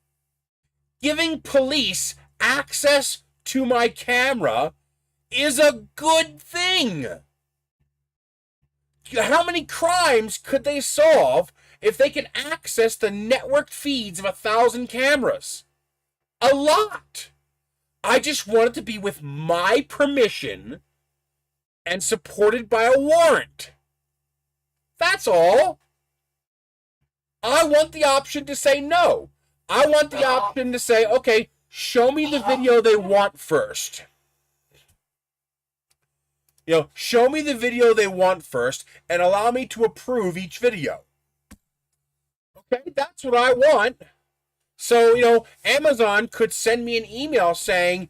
Giving police access to my camera is a good thing. How many crimes could they solve if they could access the networked feeds of 1,000 cameras? A lot. I just want it to be with my permission and supported by a warrant. That's all. I want the option to say no. I want the option to say, okay, show me the video they want first. Show me the video they want first and allow me to approve each video. Okay, that's what I want. So, Amazon could send me an email saying,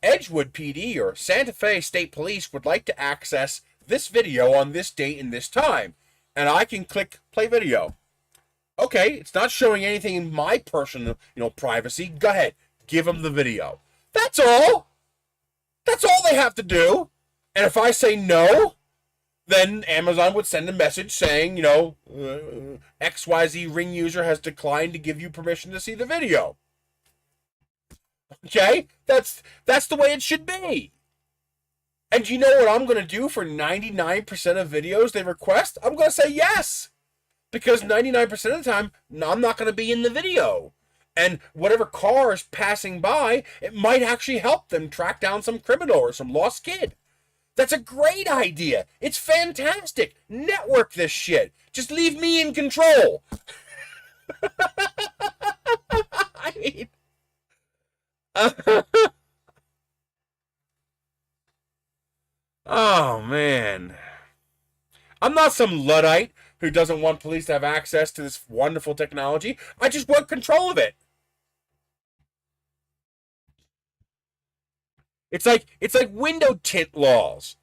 Edgewood PD or Santa Fe State Police would like to access this video on this date and this time. And I can click play video. Okay, it's not showing anything in my personal, privacy. Go ahead, give them the video. That's all. That's all they have to do. And if I say no, then Amazon would send a message saying, XYZ Ring user has declined to give you permission to see the video. Okay? That's the way it should be. And you know what I'm going to do for 99% of videos they request? I'm going to say yes. Because 99% of the time, I'm not going to be in the video. And whatever car is passing by, it might actually help them track down some criminal or some lost kid. That's a great idea. It's fantastic. Network this shit. Just leave me in control. I mean... Oh, man. I'm not some Luddite who doesn't want police to have access to this wonderful technology. I just want control of it. It's like window tint laws.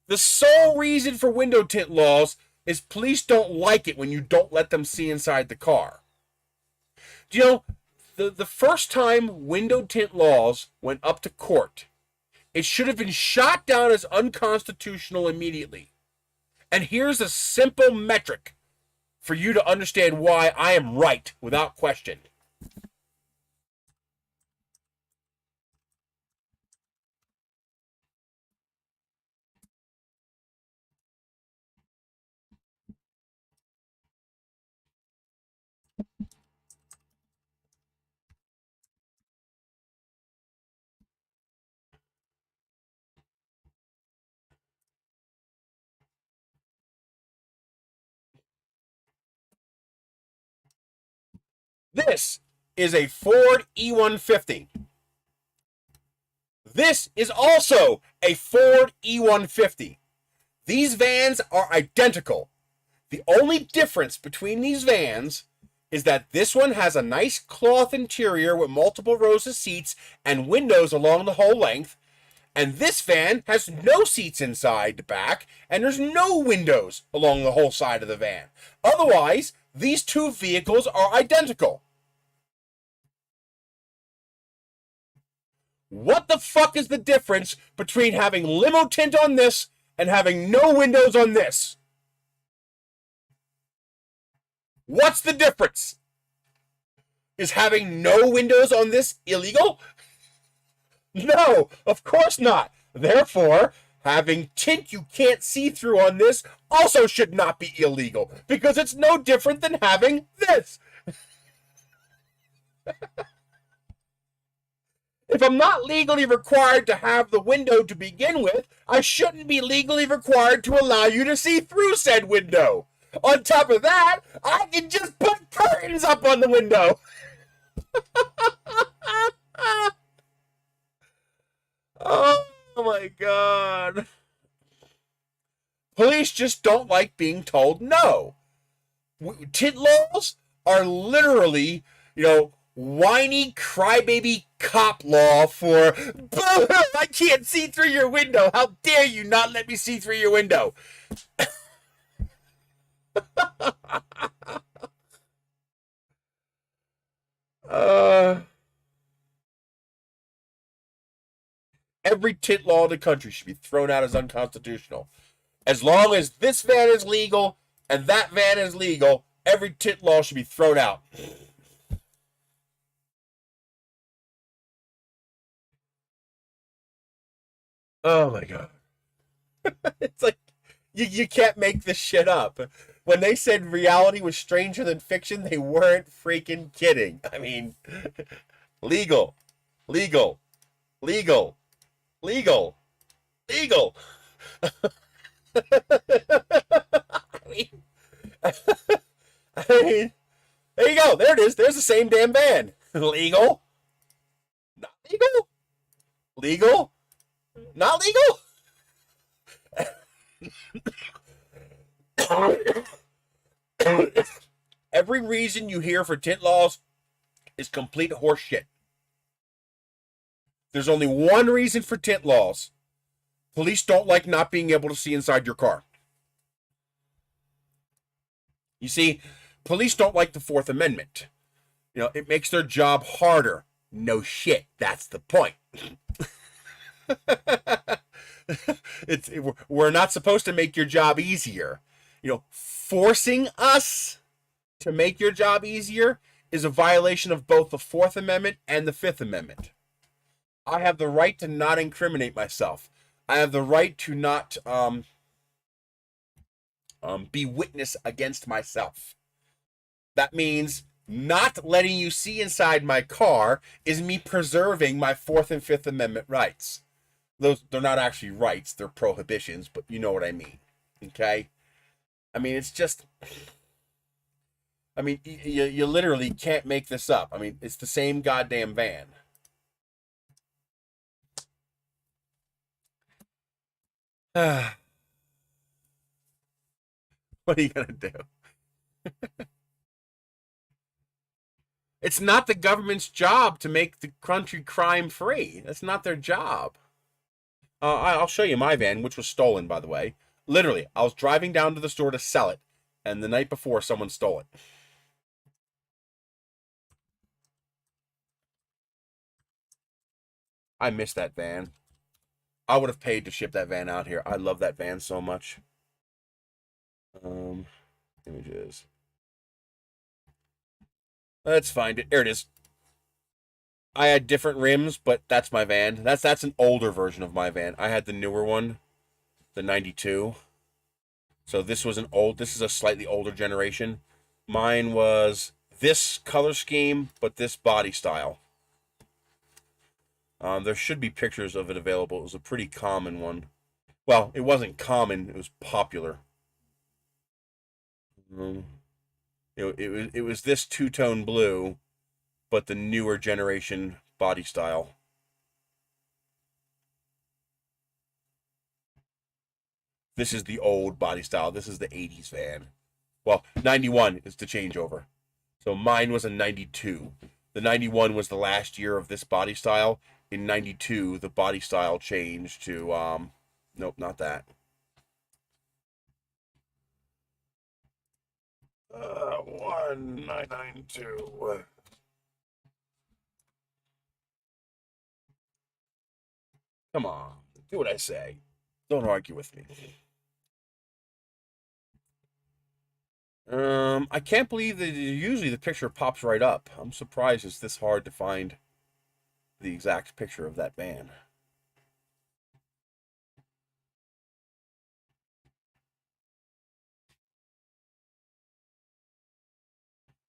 The sole reason for window tint laws is police don't like it when you don't let them see inside the car. Do you know, the first time window tint laws went up to court, it should have been shot down as unconstitutional immediately. And here's a simple metric for you to understand why I am right without question. This is a Ford E150. This is also a Ford E150. These vans are identical. The only difference between these vans is that this one has a nice cloth interior with multiple rows of seats and windows along the whole length, and this van has no seats inside the back, and there's no windows along the whole side of the van. Otherwise, these two vehicles are identical. What the fuck is the difference between having limo tint on this and having no windows on this? What's the difference? Is having no windows on this illegal? No, of course not. Therefore, having tint you can't see through on this also should not be illegal, because it's no different than having this. If I'm not legally required to have the window to begin with, I shouldn't be legally required to allow you to see through said window. On top of that, I can just put curtains up on the window. Oh my God. Police just don't like being told no. Tint laws are literally, whiny crybaby cop law for, boo, I can't see through your window. How dare you not let me see through your window? Every tint law in the country should be thrown out as unconstitutional. As long as this van is legal and that van is legal, every tint law should be thrown out. Oh my God. It's like, you can't make this shit up. When they said reality was stranger than fiction, they weren't freaking kidding. I mean, legal, legal, legal, legal, legal. I mean, there you go. There it is. There's the same damn van. Legal, not legal, legal, not legal. Every reason you hear for tint laws is complete horseshit. There's only one reason for tint laws. Police don't like not being able to see inside your car. You see, police don't like the Fourth Amendment. It makes their job harder. No shit. That's the point. We're not supposed to make your job easier. Forcing us to make your job easier is a violation of both the Fourth Amendment and the Fifth Amendment. I have the right to not incriminate myself. I have the right to not be witness against myself. That means not letting you see inside my car is me preserving my Fourth and Fifth Amendment rights. They're not actually rights, they're prohibitions, but you know what I mean. Okay? I mean, it's just, you literally can't make this up. I mean, it's the same goddamn van. What are you gonna do? It's not the government's job to make the country crime free. That's not their job. I'll show you my van, which was stolen, by the way. Literally, I was driving down to the store to sell it, and the night before, someone stole it. I miss that van. I would have paid to ship that van out here. I love that van so much. Images. Let's find it. There it is. I had different rims, but that's my van. That's an older version of my van. I had the newer one, the 92. So this is a slightly older generation. Mine was this color scheme, but this body style. There should be pictures of it available. It was a pretty common one. Well, it wasn't common, it was popular. it was this two-tone blue, but the newer generation body style. This is the old body style. This is the 80s van. Well, 91 is the changeover. So mine was a 92. The 91 was the last year of this body style. In 92, the body style changed to, nope, not that. 1992. Come on, do what I say. Don't argue with me. I can't believe that usually the picture pops right up. I'm surprised it's this hard to find the exact picture of that van.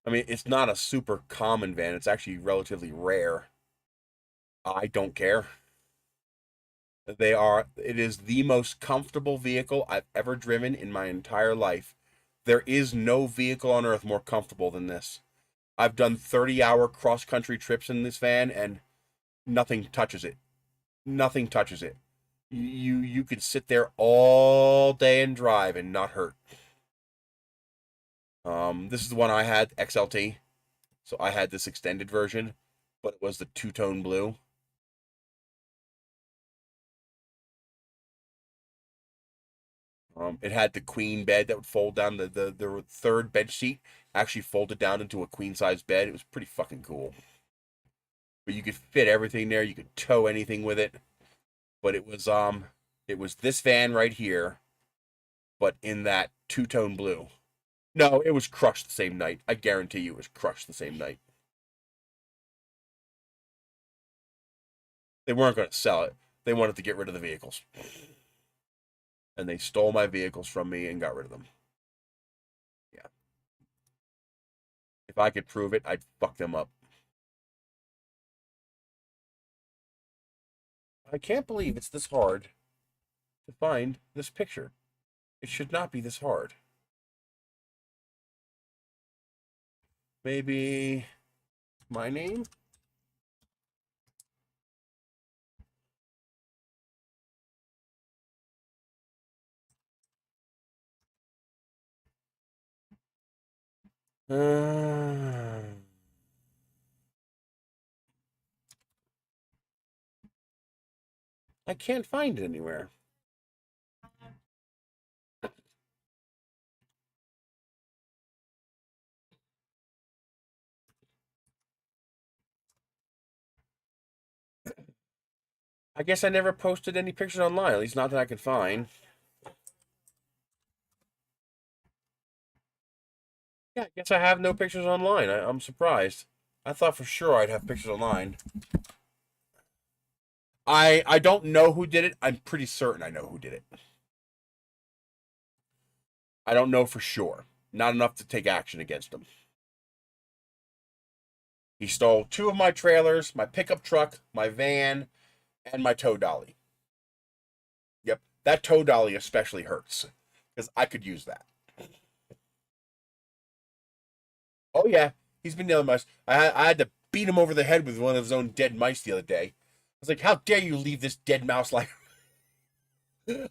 I mean, it's not a super common van. It's actually relatively rare. I don't care. It is the most comfortable vehicle I've ever driven in my entire life. There is no vehicle on earth more comfortable than this. I've done 30-hour cross-country trips in this van, and nothing touches it. Nothing touches it. You could sit there all day and drive and not hurt. This is the one I had, XLT. So I had this extended version, but it was the two-tone blue. It had the queen bed that would fold down. The third bed sheet actually folded down into a queen-size bed. It was pretty fucking cool. But you could fit everything there. You could tow anything with it. But it was this van right here, but in that two-tone blue. No, it was crushed the same night. I guarantee you it was crushed the same night. They weren't going to sell it. They wanted to get rid of the vehicles. And they stole my vehicles from me and got rid of them. Yeah. If I could prove it, I'd fuck them up. I can't believe it's this hard to find this picture. It should not be this hard. Maybe my name? I can't find it anywhere. I guess I never posted any pictures online, at least not that I could find. Yeah, I guess I have no pictures online. I'm surprised. I thought for sure I'd have pictures online. I don't know who did it. I'm pretty certain I know who did it. I don't know for sure. Not enough to take action against him. He stole 2 of my trailers, my pickup truck, my van, and my tow dolly. Yep, that tow dolly especially hurts, because I could use that. Oh yeah, he's been nailing mice. I had to beat him over the head with one of his own dead mice the other day. I was like, how dare you leave this dead mouse lying?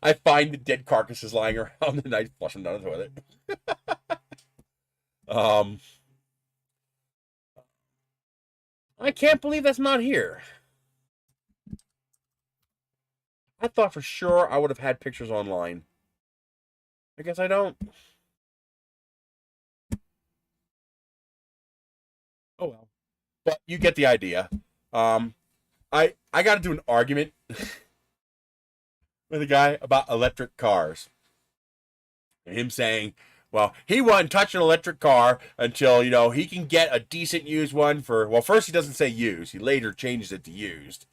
I find the dead carcasses lying around and I flush them down the toilet. I can't believe that's not here. I thought for sure I would have had pictures online. I guess I don't. Oh well. But you get the idea. I got to do an argument with a guy about electric cars. And him saying, well, he wouldn't touch an electric car until, he can get a decent used one for, well, first he doesn't say used. He later changes it to used,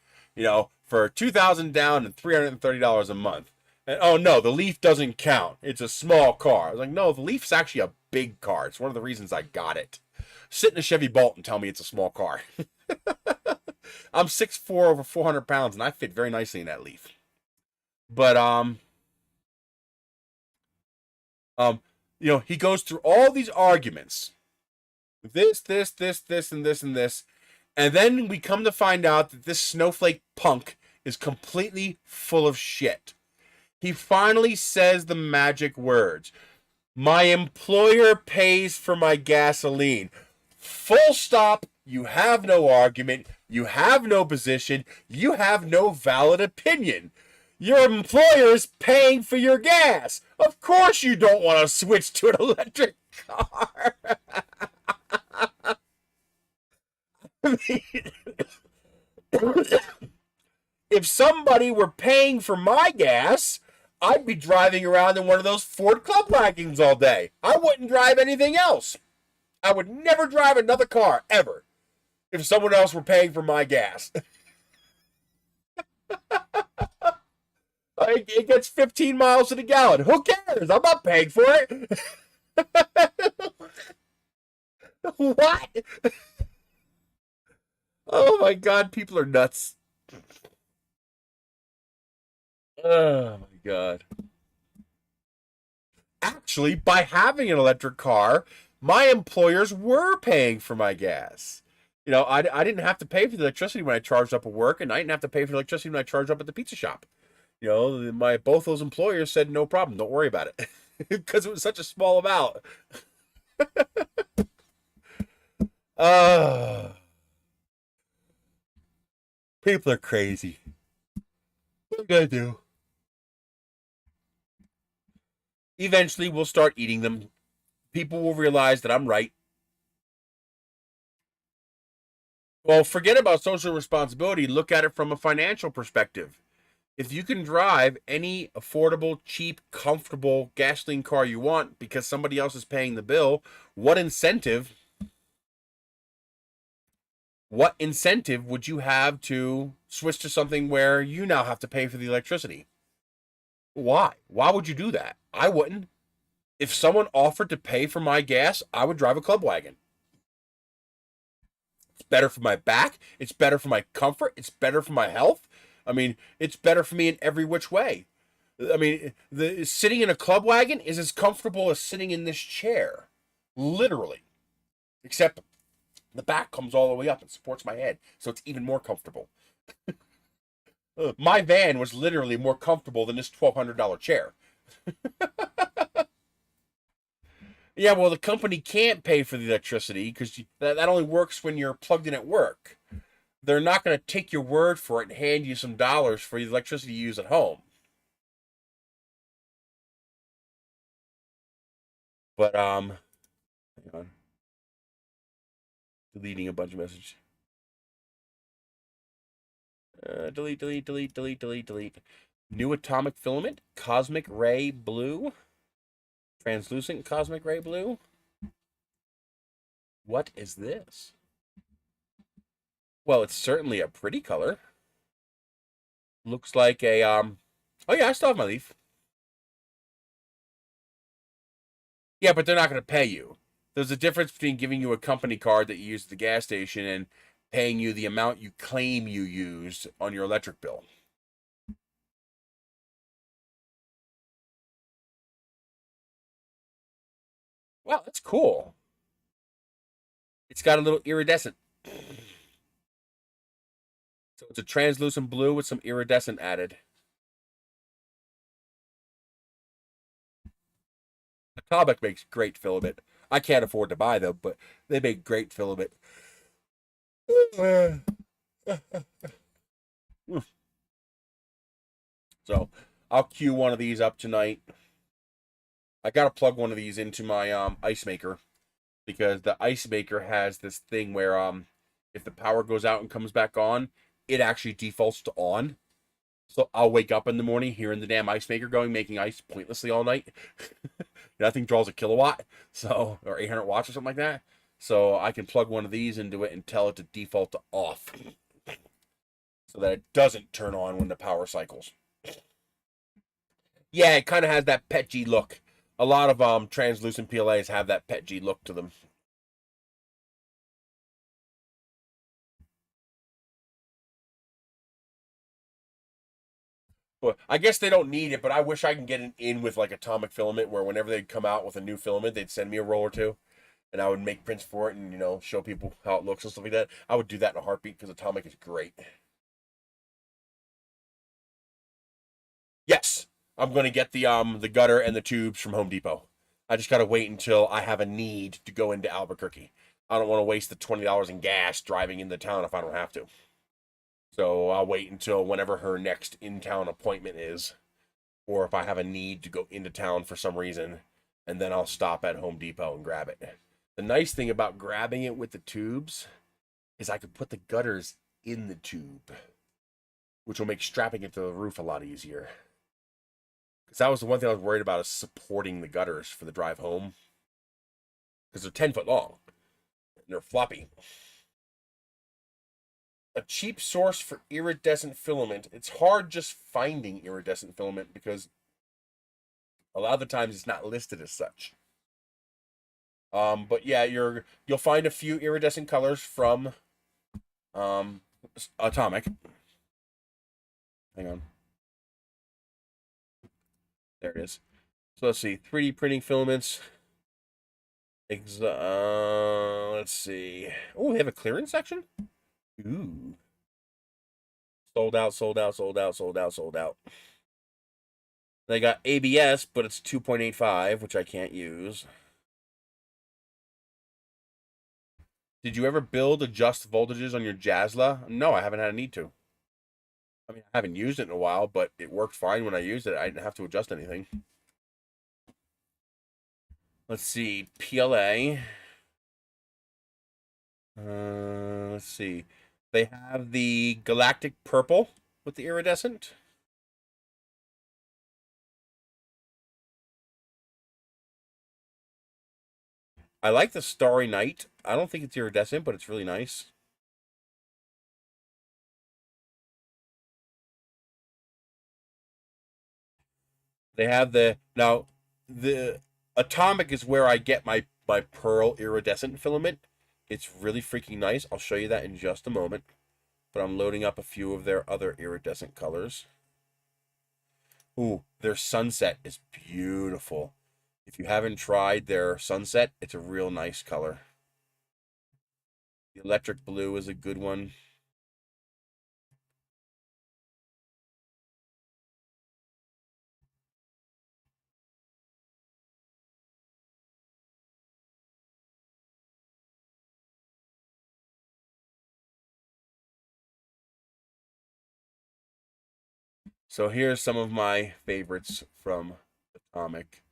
for $2,000 down and $330 a month. And, oh, no, the Leaf doesn't count. It's a small car. I was like, no, the Leaf's actually a big car. It's one of the reasons I got it. Sit in a Chevy Bolt and tell me it's a small car. I'm 6'4", over 400 pounds, and I fit very nicely in that Leaf. But, he goes through all these arguments this, and this, and this. And then we come to find out that this snowflake punk is completely full of shit. He finally says the magic words. My employer pays for my gasoline. Full stop. You have no argument. You have no position. You have no valid opinion. Your employer is paying for your gas. Of course you don't want to switch to an electric car. I mean, if somebody were paying for my gas, I'd be driving around in one of those Ford Club wagons all day. I wouldn't drive anything else. I would never drive another car, ever, if someone else were paying for my gas. It gets 15 miles to the gallon. Who cares? I'm not paying for it. What? Oh my God, people are nuts. Oh my God. Actually, by having an electric car, my employers were paying for my gas. You know, I didn't have to pay for the electricity when I charged up at work, and I didn't have to pay for the electricity when I charged up at the pizza shop. You know, both those employers said no problem, don't worry about it, because it was such a small amount. People are crazy. What are you gonna do? Eventually, we'll start eating them. People will realize that I'm right. Well, forget about social responsibility. Look at it from a financial perspective. If you can drive any affordable, cheap, comfortable gasoline car you want because somebody else is paying the bill, what incentive would you have to switch to something where you now have to pay for the electricity? Why? Why would you do that? I wouldn't. If someone offered to pay for my gas, I would drive a club wagon. It's better for my back. It's better for my comfort. It's better for my health. I mean, it's better for me in every which way. I mean, sitting in a club wagon is as comfortable as sitting in this chair. Literally. Except the back comes all the way up and supports my head, so it's even more comfortable. My van was literally more comfortable than this $1,200 chair. Yeah, well, the company can't pay for the electricity because that only works when you're plugged in at work. They're not going to take your word for it and hand you some dollars for the electricity you use at home. But, hang on. Deleting a bunch of messages. Delete. New atomic filament, cosmic ray blue. Translucent cosmic ray blue. What is this? Well, it's certainly a pretty color. Looks like a, oh yeah, I still have my leaf. Yeah, but they're not going to pay you. There's a difference between giving you a company card that you use at the gas station and paying you the amount you claim you used on your electric bill. Wow, that's cool. It's got a little iridescent. So it's a translucent blue with some iridescent added. Atomic makes great filament. I can't afford to buy them, but they make great filament. So I'll queue one of these up tonight. I gotta plug one of these into my ice maker because the ice maker has this thing where if the power goes out and comes back on, it actually defaults to on. So I'll wake up in the morning hearing the damn ice maker going, making ice pointlessly all night. That thing draws a kilowatt, so, or 800 watts or something like that. So I can plug one of these into it and tell it to default to off so that it doesn't turn on when the power cycles. Yeah, it kind of has that PETG look. A lot of translucent PLAs have that PETG look to them. But I guess they don't need it, but I wish I can get it in with like atomic filament where whenever they'd come out with a new filament, they'd send me a roll or two. and I would make prints for it and, you know, show people how it looks and stuff like that. I would do that in a heartbeat because Atomic is great. Yes, I'm going to get the gutter and the tubes from Home Depot. I just got to wait until I have a need to go into Albuquerque. I don't want to waste the $20 in gas driving into town if I don't have to. So I'll wait until whenever her next in-town appointment is, or if I have a need to go into town for some reason, and then I'll stop at Home Depot and grab it. The nice thing about grabbing it with the tubes is I could put the gutters in the tube, which will make strapping it to the roof a lot easier. Because that was the one thing I was worried about, is supporting the gutters for the drive home. Because they're 10 foot long. And they're floppy. A cheap source for iridescent filament. It's hard just finding iridescent filament because a lot of the times it's not listed as such. But yeah, you'll find a few iridescent colors from Atomic. Hang on. There it is. So let's see. 3D printing filaments. Let's see. Oh, they have a clearance section? Ooh. Sold out, sold out, sold out, sold out, sold out. They got ABS, but it's 2.85, which I can't use. Did you ever build adjust voltages on your Jazzla? No, I haven't had a need to. I mean, I haven't used it in a while, but it worked fine when I used it. I didn't have to adjust anything. Let's see. PLA. Let's see. They have the Galactic Purple with the iridescent. I like the Starry Night. I don't think it's iridescent, but it's really nice. They have the Atomic is where I get my pearl iridescent filament. It's really freaking nice. I'll show you that in just a moment. But I'm loading up a few of their other iridescent colors. Ooh, their Sunset is beautiful. If you haven't tried their Sunset, it's a real nice color. The Electric Blue is a good one. So here's some of my favorites from Atomic.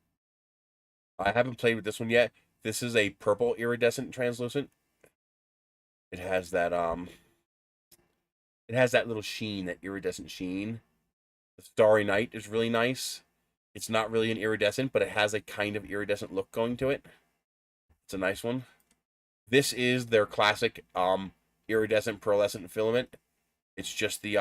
I haven't played with this one yet. This is a purple iridescent translucent. It has that little sheen, that iridescent sheen. The Starry Night is really nice. It's not really an iridescent, but it has a kind of iridescent look going to it. It's a nice one. This is their classic iridescent pearlescent filament. It's just the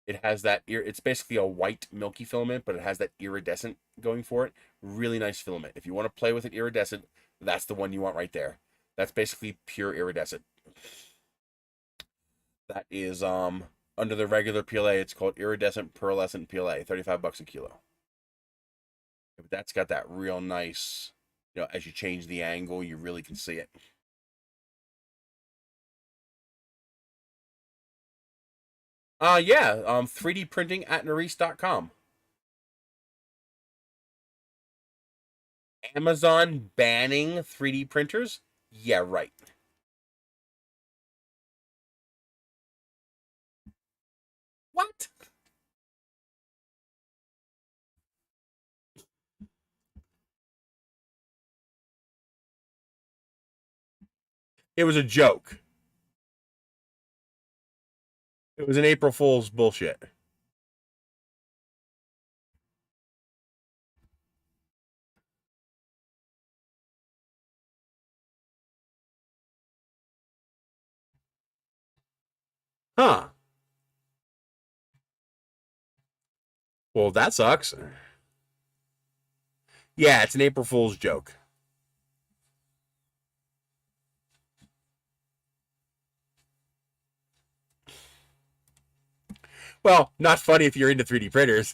it has that it's basically a white milky filament, but it has that iridescent going for it. Really nice filament. If you want to play with an iridescent, that's the one you want right there. That's basically pure iridescent. That is under the regular PLA, it's called iridescent pearlescent PLA, $35 a kilo. But that's got that real nice, you know, as you change the angle, you really can see it. Yeah, 3D printing at Nerisse.com. Amazon banning 3D printers? Yeah, right. What? It was a joke. It was an April Fool's bullshit. Huh. Well, that sucks. Yeah, it's an April Fool's joke. Well, not funny if you're into 3D printers.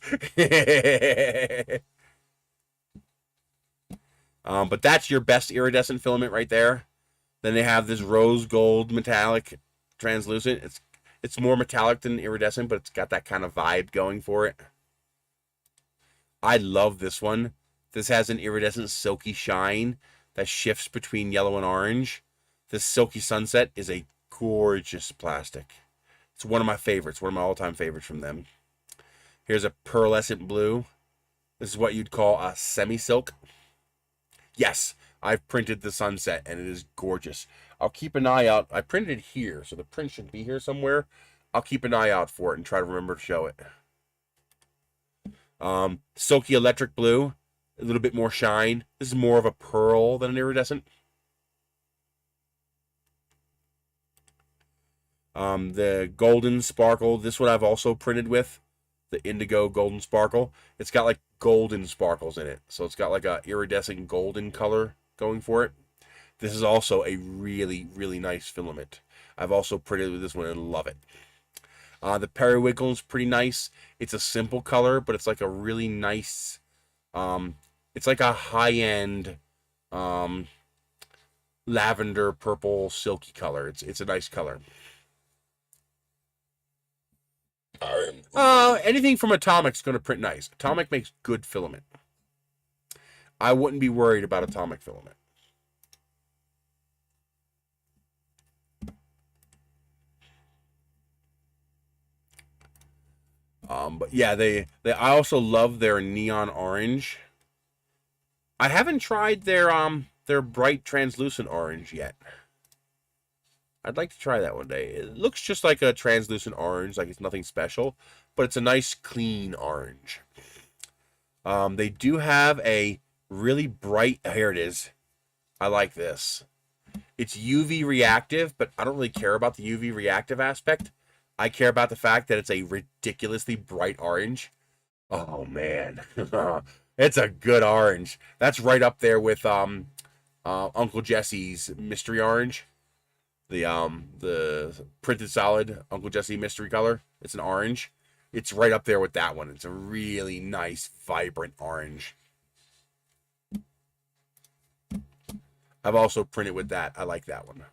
But that's your best iridescent filament right there. Then they have this rose gold metallic translucent. It's more metallic than iridescent, but it's got that kind of vibe going for it. I love this one. This has an iridescent silky shine that shifts between yellow and orange. This silky sunset is a gorgeous plastic. It's one of my favorites, one of my all-time favorites from them. Here's a pearlescent blue. This is what you'd call a semi-silk. Yes, I've printed the sunset, and it is gorgeous. I'll keep an eye out. I printed it here, so the print should be here somewhere. I'll keep an eye out for it and try to remember to show it. Silky electric blue, a little bit more shine. This is more of a pearl than an iridescent. The golden sparkle, this one I've also printed with, the indigo golden sparkle. It's got like golden sparkles in it, so it's got like a iridescent golden color going for it. This is also a really, really nice filament. I've also printed with this one and love it. The periwinkle is pretty nice. It's a simple color, but it's like a really nice, it's like a high-end lavender purple silky color. It's a nice color. Anything from Atomic's going to print nice. Atomic makes good filament. I wouldn't be worried about Atomic filament. But yeah, I also love their neon orange. I haven't tried their bright translucent orange yet. I'd like to try that one day. It looks just like a translucent orange, like it's nothing special, but it's a nice clean orange. They do have a really bright, here it is. I like this. It's UV reactive, but I don't really care about the UV reactive aspect. I care about the fact that it's a ridiculously bright orange. Oh man, it's a good orange. That's right up there with Uncle Jesse's mystery orange. The printed solid Uncle Jesse mystery color. It's an orange. It's right up there with that one. It's a really nice, vibrant orange. I've also printed with that. I like that one.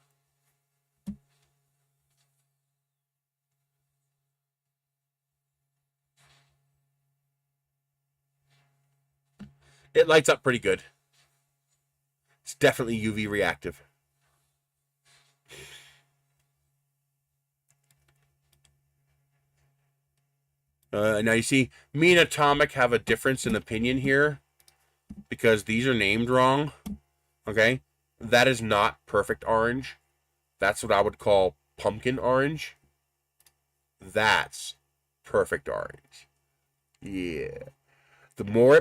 It lights up pretty good. It's definitely UV reactive. Now you see, me and Atomic have a difference in opinion here because these are named wrong. Okay, that is not perfect orange. That's what I would call pumpkin orange. That's perfect orange. Yeah. The more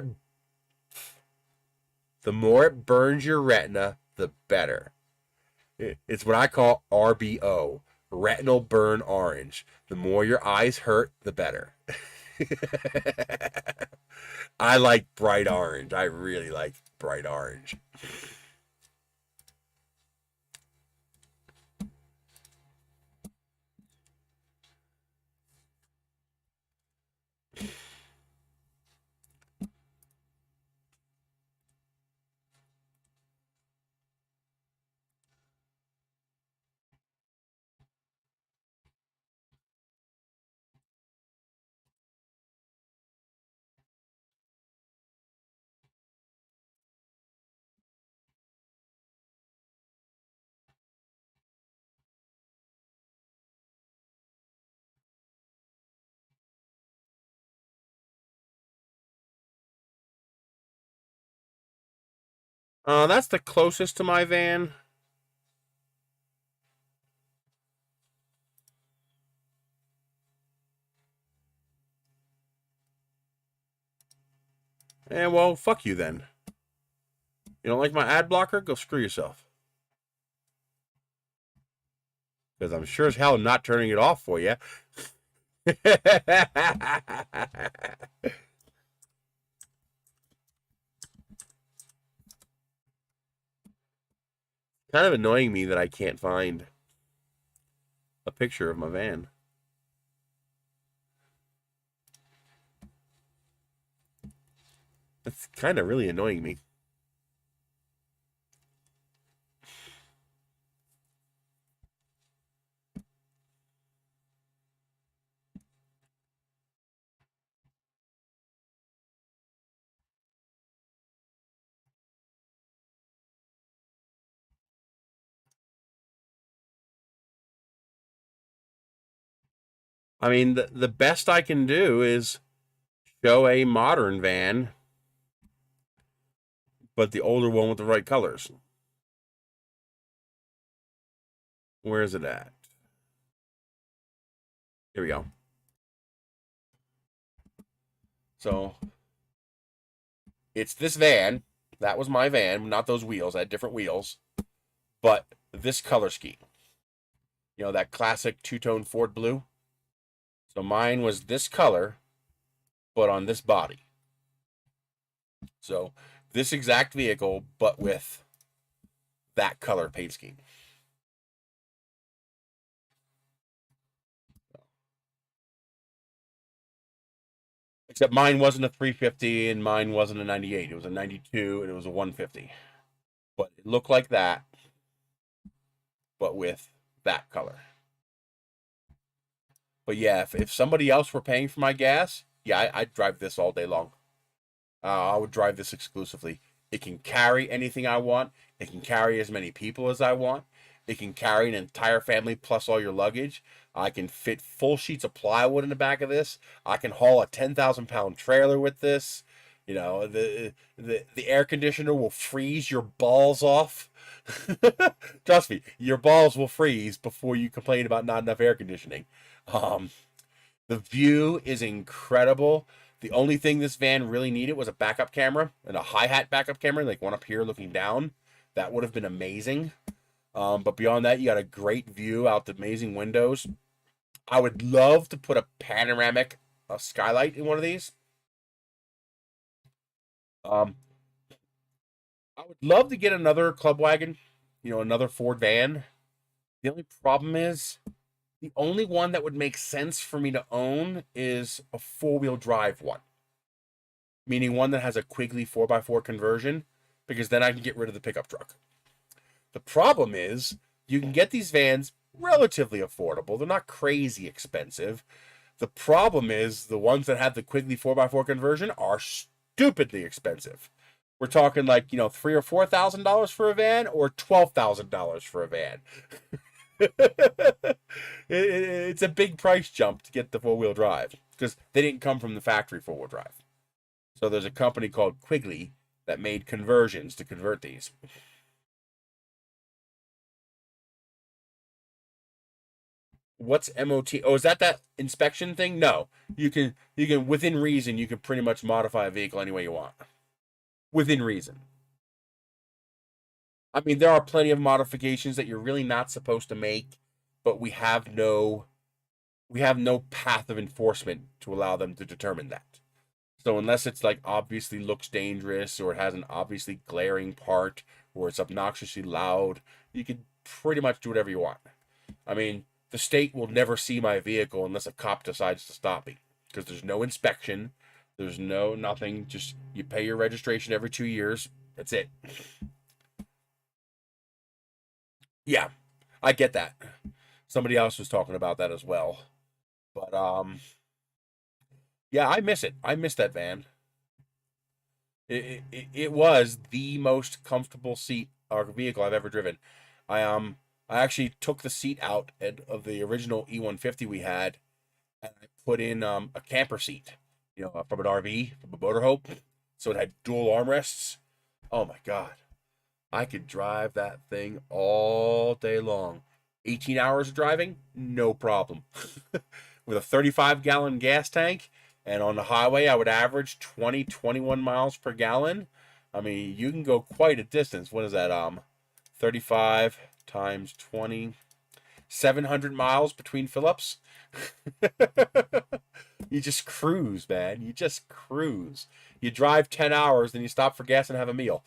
it burns your retina, the better. It's what I call RBO, retinal burn orange. The more your eyes hurt, the better. I like bright orange. I really like bright orange. That's the closest to my van. And well, fuck you then. You don't like my ad blocker? Go screw yourself. Because I'm sure as hell not turning it off for you. Kind of annoying me that I can't find a picture of my van. That's kind of really annoying me. I mean, the best I can do is show a modern van, but the older one with the right colors. Where is it at? Here we go. So it's this van. That was my van, not those wheels. I had different wheels, but this color scheme. You know, that classic two-tone Ford blue. So mine was this color, but on this body. So this exact vehicle, but with that color paint scheme. Except mine wasn't a 350 and mine wasn't a 98. It was a 92 and it was a 150. But it looked like that, but with that color. But yeah, if somebody else were paying for my gas, yeah, I'd drive this all day long. I would drive this exclusively. It can carry anything I want. It can carry as many people as I want. It can carry an entire family plus all your luggage. I can fit full sheets of plywood in the back of this. I can haul a 10,000-pound trailer with this. You know, the air conditioner will freeze your balls off. Trust me, your balls will freeze before you complain about not enough air conditioning. The view is incredible. The only thing this van really needed was a backup camera and a hi-hat backup camera, like one up here looking down. That would have been amazing. But beyond that, you got a great view out the amazing windows. I would love to put a panoramic skylight in one of these. I would love to get another club wagon, you know, another Ford van. The only problem is, the only one that would make sense for me to own is a four-wheel drive one. Meaning one that has a Quigley 4x4 conversion, because then I can get rid of the pickup truck. The problem is, you can get these vans relatively affordable. They're not crazy expensive. The problem is, the ones that have the Quigley 4x4 conversion are stupidly expensive. We're talking like, you know, $3,000 or $4,000 for a van, or $12,000 for a van. It's a big price jump to get the four-wheel drive, because they didn't come from the factory four-wheel drive. So there's a company called Quigley that made conversions to convert these. What's MOT? Oh, is that inspection thing? No. You can within reason, you can pretty much modify a vehicle any way you want. Within reason. I mean, there are plenty of modifications that you're really not supposed to make, but we have no path of enforcement to allow them to determine that. So unless it's like obviously looks dangerous, or it has an obviously glaring part, or it's obnoxiously loud, you can pretty much do whatever you want. I mean, the state will never see my vehicle unless a cop decides to stop me, because there's no inspection, there's no nothing. Just you pay your registration every 2 years. That's it. Yeah, I get that. Somebody else was talking about that as well. But yeah, I miss it. I miss that van. It was the most comfortable seat or vehicle I've ever driven. I actually took the seat out of the original E150 we had, and I put in a camper seat, you know, from an RV, from a motorhome. So it had dual armrests. Oh my God. I could drive that thing all day long. 18 hours of driving, no problem. With a 35-gallon gas tank, and on the highway, I would average 21 miles per gallon. I mean, you can go quite a distance. What is that? 35 times 20, 700 miles between fill-ups. You just cruise, man. You just cruise. You drive 10 hours, then you stop for gas and have a meal.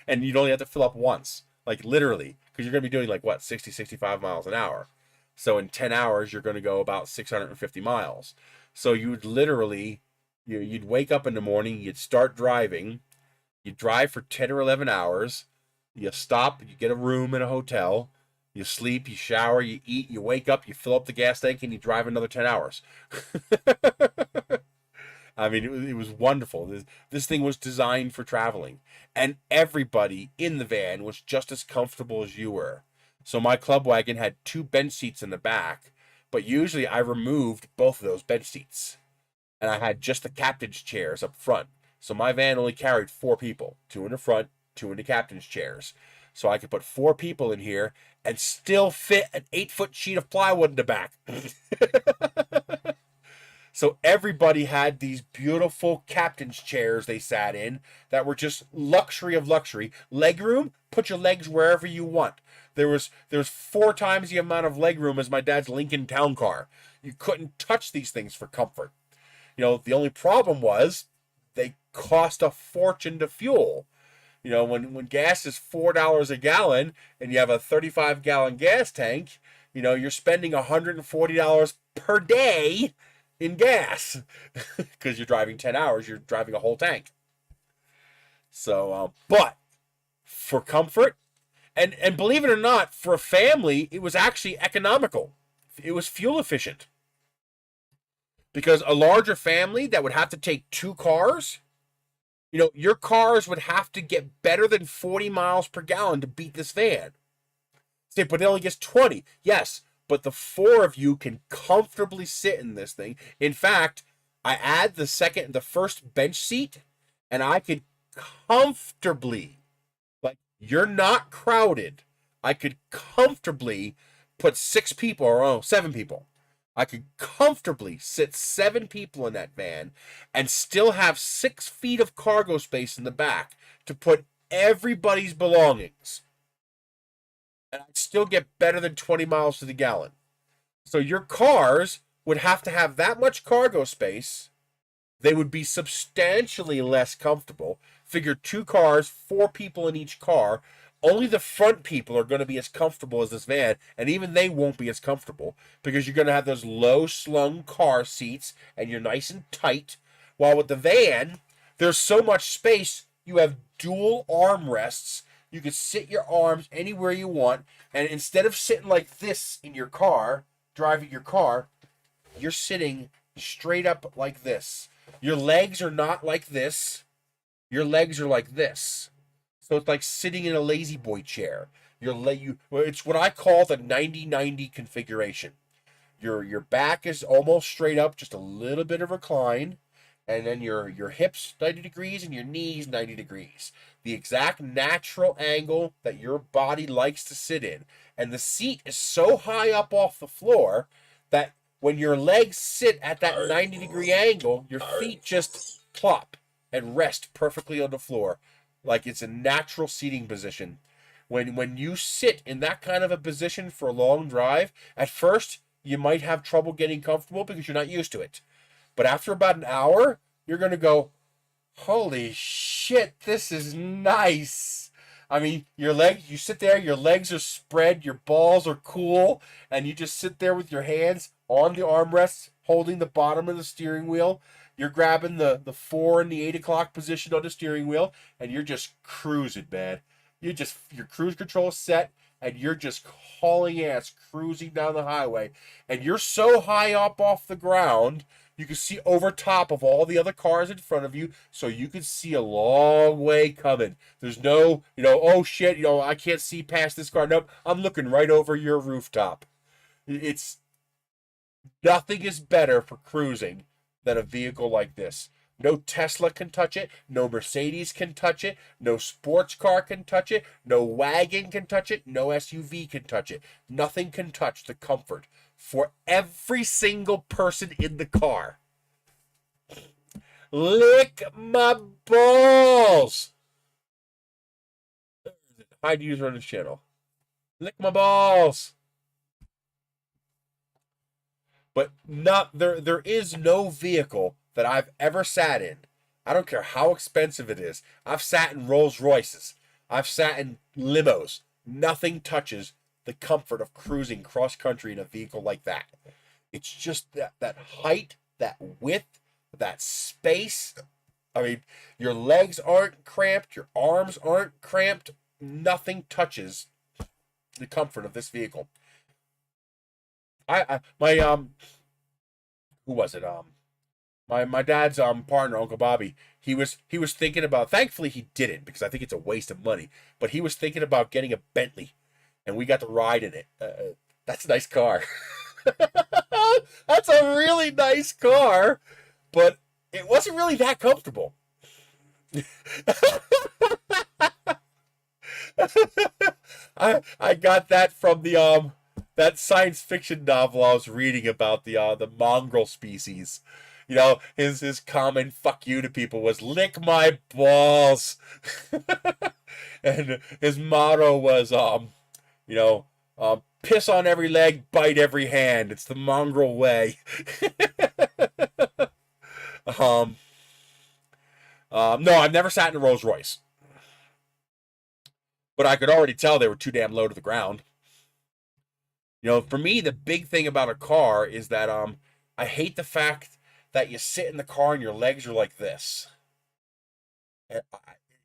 And you'd only have to fill up once, like literally, because you're going to be doing like what, 60, 65 miles an hour. So in 10 hours, you're going to go about 650 miles. So you'd literally, you'd wake up in the morning, you'd start driving, you'd drive for 10 or 11 hours, you stop, you get a room in a hotel, you sleep, you shower, you eat, you wake up, you fill up the gas tank, and you drive another 10 hours. I mean, it was wonderful. This thing was designed for traveling. And everybody in the van was just as comfortable as you were. So my club wagon had 2 bench seats in the back, But usually I removed both of those bench seats, and I had just the captain's chairs up front. So my van only carried 4 people, 2 in the front, 2 in the captain's chairs. So I could put 4 people in here and still fit an 8-foot sheet of plywood in the back. So everybody had these beautiful captain's chairs they sat in that were just luxury of luxury. Leg room, put your legs wherever you want. There was 4 times the amount of leg room as my dad's Lincoln Town Car. You couldn't touch these things for comfort. You know, the only problem was they cost a fortune to fuel. You know, when gas is $4 a gallon and you have a 35-gallon gas tank, you know, you're spending $140 per day in gas because you're driving 10 hours, you're driving a whole tank. So, but for comfort, and believe it or not, for a family, it was actually economical. It was fuel efficient. Because a larger family that would have to take 2 cars, you know, your cars would have to get better than 40 miles per gallon to beat this van. Say, but it only gets 20. Yes, but the 4 of you can comfortably sit in this thing. In fact, I add the first bench seat, and I could comfortably, like, you're not crowded. I could comfortably put 6 people, or 7 people. I could comfortably sit 7 people in that van and still have 6 feet of cargo space in the back to put everybody's belongings. And I'd still get better than 20 miles to the gallon. So your cars would have to have that much cargo space. They would be substantially less comfortable. Figure 2 cars, 4 people in each car. Only the front people are going to be as comfortable as this van, and even they won't be as comfortable because you're going to have those low-slung car seats, and you're nice and tight. While with the van, there's so much space, you have dual armrests. You can sit your arms anywhere you want, and instead of sitting like this in your car, driving your car, you're sitting straight up like this. Your legs are not like this. Your legs are like this. So it's like sitting in a lazy boy chair. It's what I call the 90-90 configuration. Your back is almost straight up, just a little bit of recline, and then your hips 90 degrees and your knees 90 degrees. The exact natural angle that your body likes to sit in. And the seat is so high up off the floor that when your legs sit at that 90-degree angle, your feet just plop and rest perfectly on the floor. Like it's a natural seating position. When you sit in that kind of a position for a long drive, at first you might have trouble getting comfortable because you're not used to it. But after about an hour, you're going to go, holy shit, this is nice. I mean, you sit there, your legs are spread, your balls are cool, and you just sit there with your hands on the armrests, holding the bottom of the steering wheel. You're grabbing the 4 and the 8 o'clock position on the steering wheel, and you're just cruising, man. Your cruise control is set, and you're just hauling ass, cruising down the highway. And you're so high up off the ground, you can see over top of all the other cars in front of you, so you can see a long way coming. There's no, oh shit, I can't see past this car. Nope, I'm looking right over your rooftop. Nothing is better for cruising than a vehicle like this. No Tesla can touch it. No Mercedes can touch it. No sports car can touch it. No wagon can touch it. No SUV can touch it. Nothing can touch the comfort for every single person in the car. Lick my balls. Hide user on this channel. Lick my balls. But there is no vehicle that I've ever sat in. I don't care how expensive it is. I've sat in Rolls Royces. I've sat in limos. Nothing touches the comfort of cruising cross country in a vehicle like that. It's just that height, that width, that space. I mean, your legs aren't cramped, your arms aren't cramped. Nothing touches the comfort of this vehicle. Who was it? My dad's partner, Uncle Bobby, he was thinking about, thankfully he didn't, because I think it's a waste of money, but he was thinking about getting a Bentley, and we got to ride in it. That's a nice car. That's a really nice car, but it wasn't really that comfortable. I got that from the that science fiction novel I was reading about the mongrel species. You know, his common fuck you to people was lick my balls. And his motto was you know, piss on every leg, bite every hand. It's the mongrel way. um, no, I've never sat in a Rolls Royce, but I could already tell they were too damn low to the ground. You know, for me, the big thing about a car is that I hate the fact that you sit in the car and your legs are like this. It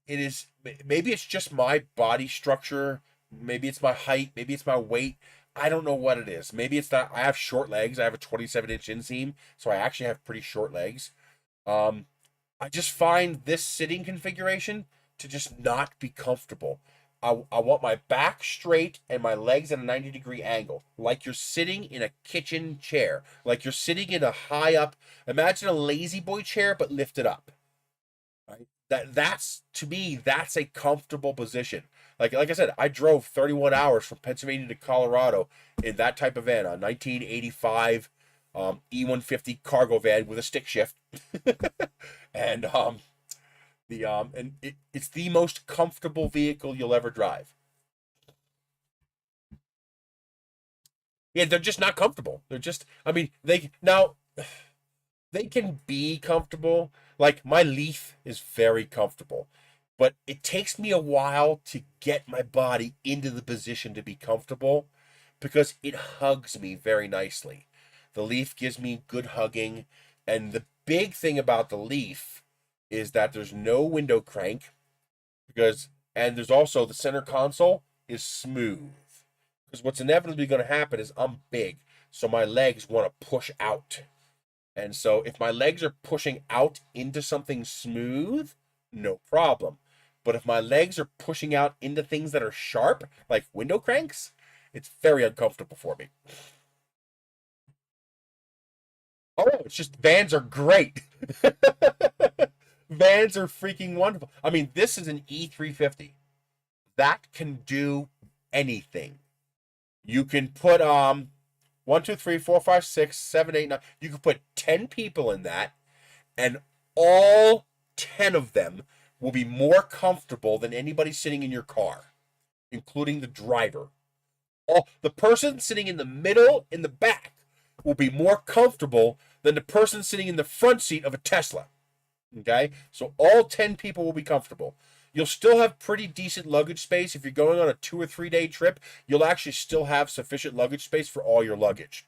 is, maybe it's just my body structure, maybe it's my height, maybe it's my weight. I don't know what it is. Maybe it's that I have short legs. I have a 27-inch inseam, so I actually have pretty short legs. I just find this sitting configuration to just not be comfortable. I want my back straight and my legs at a 90-degree angle, like you're sitting in a kitchen chair, like you're sitting in a high up. Imagine a lazy boy chair, but lifted up. Right? That's to me, that's a comfortable position. Like I said, I drove 31 hours from Pennsylvania to Colorado in that type of van, a 1985 E150 cargo van with a stick shift, and it's the most comfortable vehicle you'll ever drive. Yeah, they're just not comfortable. They're just, I mean, they can be comfortable. Like my Leaf is very comfortable, but it takes me a while to get my body into the position to be comfortable because it hugs me very nicely. The Leaf gives me good hugging, and the big thing about the Leaf is that there's no window crank and there's also the center console is smooth. Because what's inevitably going to happen is I'm big, so my legs want to push out. And so if my legs are pushing out into something smooth, no problem. But if my legs are pushing out into things that are sharp, like window cranks, it's very uncomfortable for me. Oh, it's just vans are great. Vans are freaking wonderful. I mean, this is an E350. That can do anything. You can put 1, 2, 3, 4, 5, 6, 7, 8, 9. You can put 10 people in that, and all 10 of them will be more comfortable than anybody sitting in your car, including the driver. The person sitting in the middle, in the back, will be more comfortable than the person sitting in the front seat of a Tesla. Okay? So all 10 people will be comfortable. You'll still have pretty decent luggage space. If you're going on a 2 or 3 day trip, you'll actually still have sufficient luggage space for all your luggage.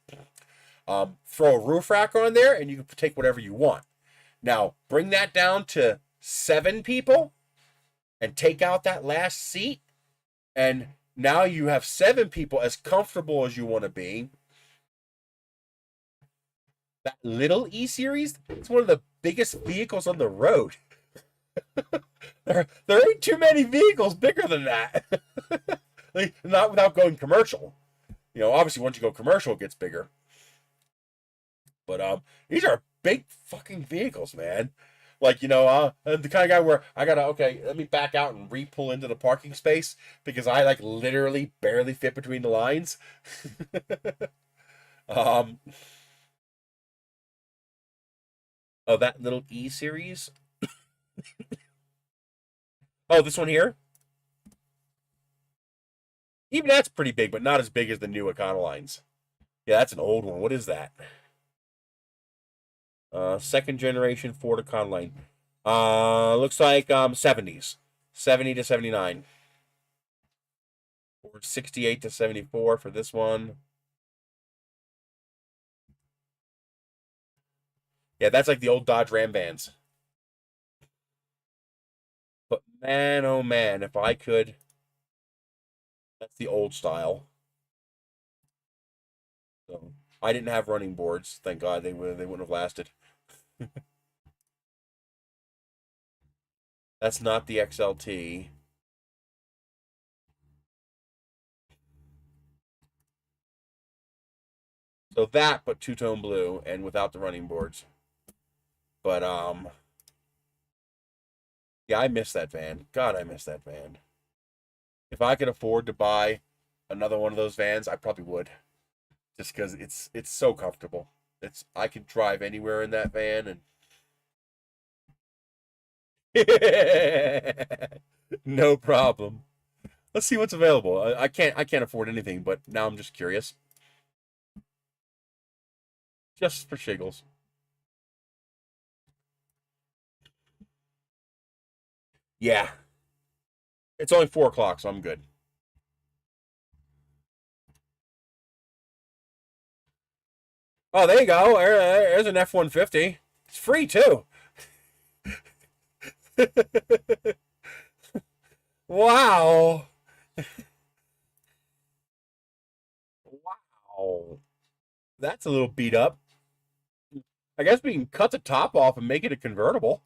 Throw a roof rack on there and you can take whatever you want. Now, bring that down to 7 people and take out that last seat. And now you have 7 people as comfortable as you want to be. That little E-Series, it's one of the biggest vehicles on the road. There ain't too many vehicles bigger than that. Like, not without going commercial. You know, obviously once you go commercial, it gets bigger. But these are big fucking vehicles, man. Like, you know, the kind of guy where I gotta, okay, let me back out and re-pull into the parking space because I like literally barely fit between the lines. Oh, that little E-Series. Oh, this one here? Even that's pretty big, but not as big as the new Econolines. Yeah, that's an old one. What is that? Second generation Ford Econoline. Looks like 70s. 70 to 79. Or 68 to 74 for this one. Yeah, that's like the old Dodge Ram vans. But man, oh man, if I could. That's the old style. So I didn't have running boards. Thank God they wouldn't have lasted. That's not the XLT. So that, but two-tone blue and without the running boards. But, yeah, I miss that van. God, I miss that van. If I could afford to buy another one of those vans, I probably would. Just because it's so comfortable. I can drive anywhere in that van and no problem. Let's see what's available. I can't afford anything, but now I'm just curious. Just for shiggles. Yeah. It's only 4 o'clock, so I'm good. Oh, there you go. There's an F-150. It's free, too. Wow. Wow. That's a little beat up. I guess we can cut the top off and make it a convertible.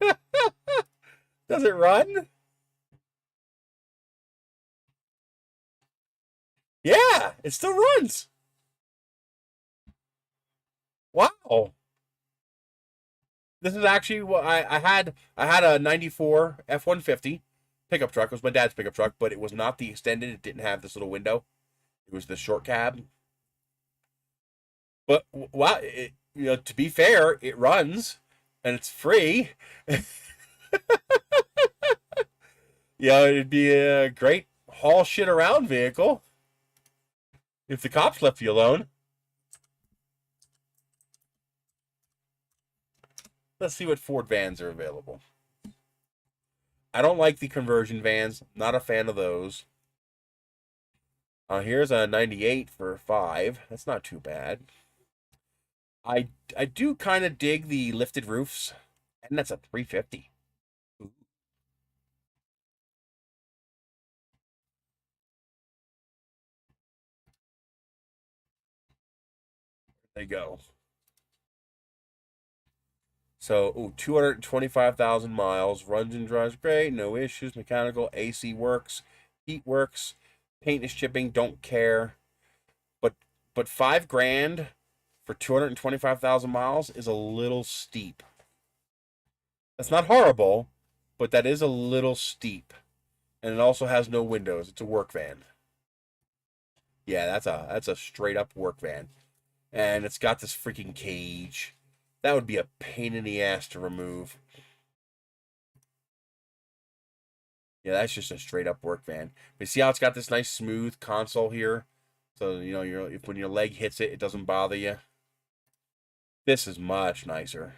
Does it run? Yeah, it still runs. Wow. This is actually what I had a 94 F-150 pickup truck. It was my dad's pickup truck, but it was not the extended. It didn't have this little window. It was the short cab. But wow, to be fair, it runs and it's free. It'd be a great haul shit around vehicle if the cops left you alone. Let's see what Ford vans are available. I don't like the conversion vans. Not a fan of those. Here's a 98 for 5. That's not too bad. I do kind of dig the lifted roofs, and that's a 350. Ooh. There you go. So, 225,000 miles. Runs and drives great. No issues. Mechanical. AC works. Heat works. Paint is chipping. Don't care. But $5,000 for 225,000 miles is a little steep. That's not horrible, but that is a little steep. And it also has no windows. It's a work van. Yeah, that's a straight up work van. And it's got this freaking cage. That would be a pain in the ass to remove. Yeah, that's just a straight up work van. But see how it's got this nice smooth console here? So, when your leg hits it, it doesn't bother you. This is much nicer.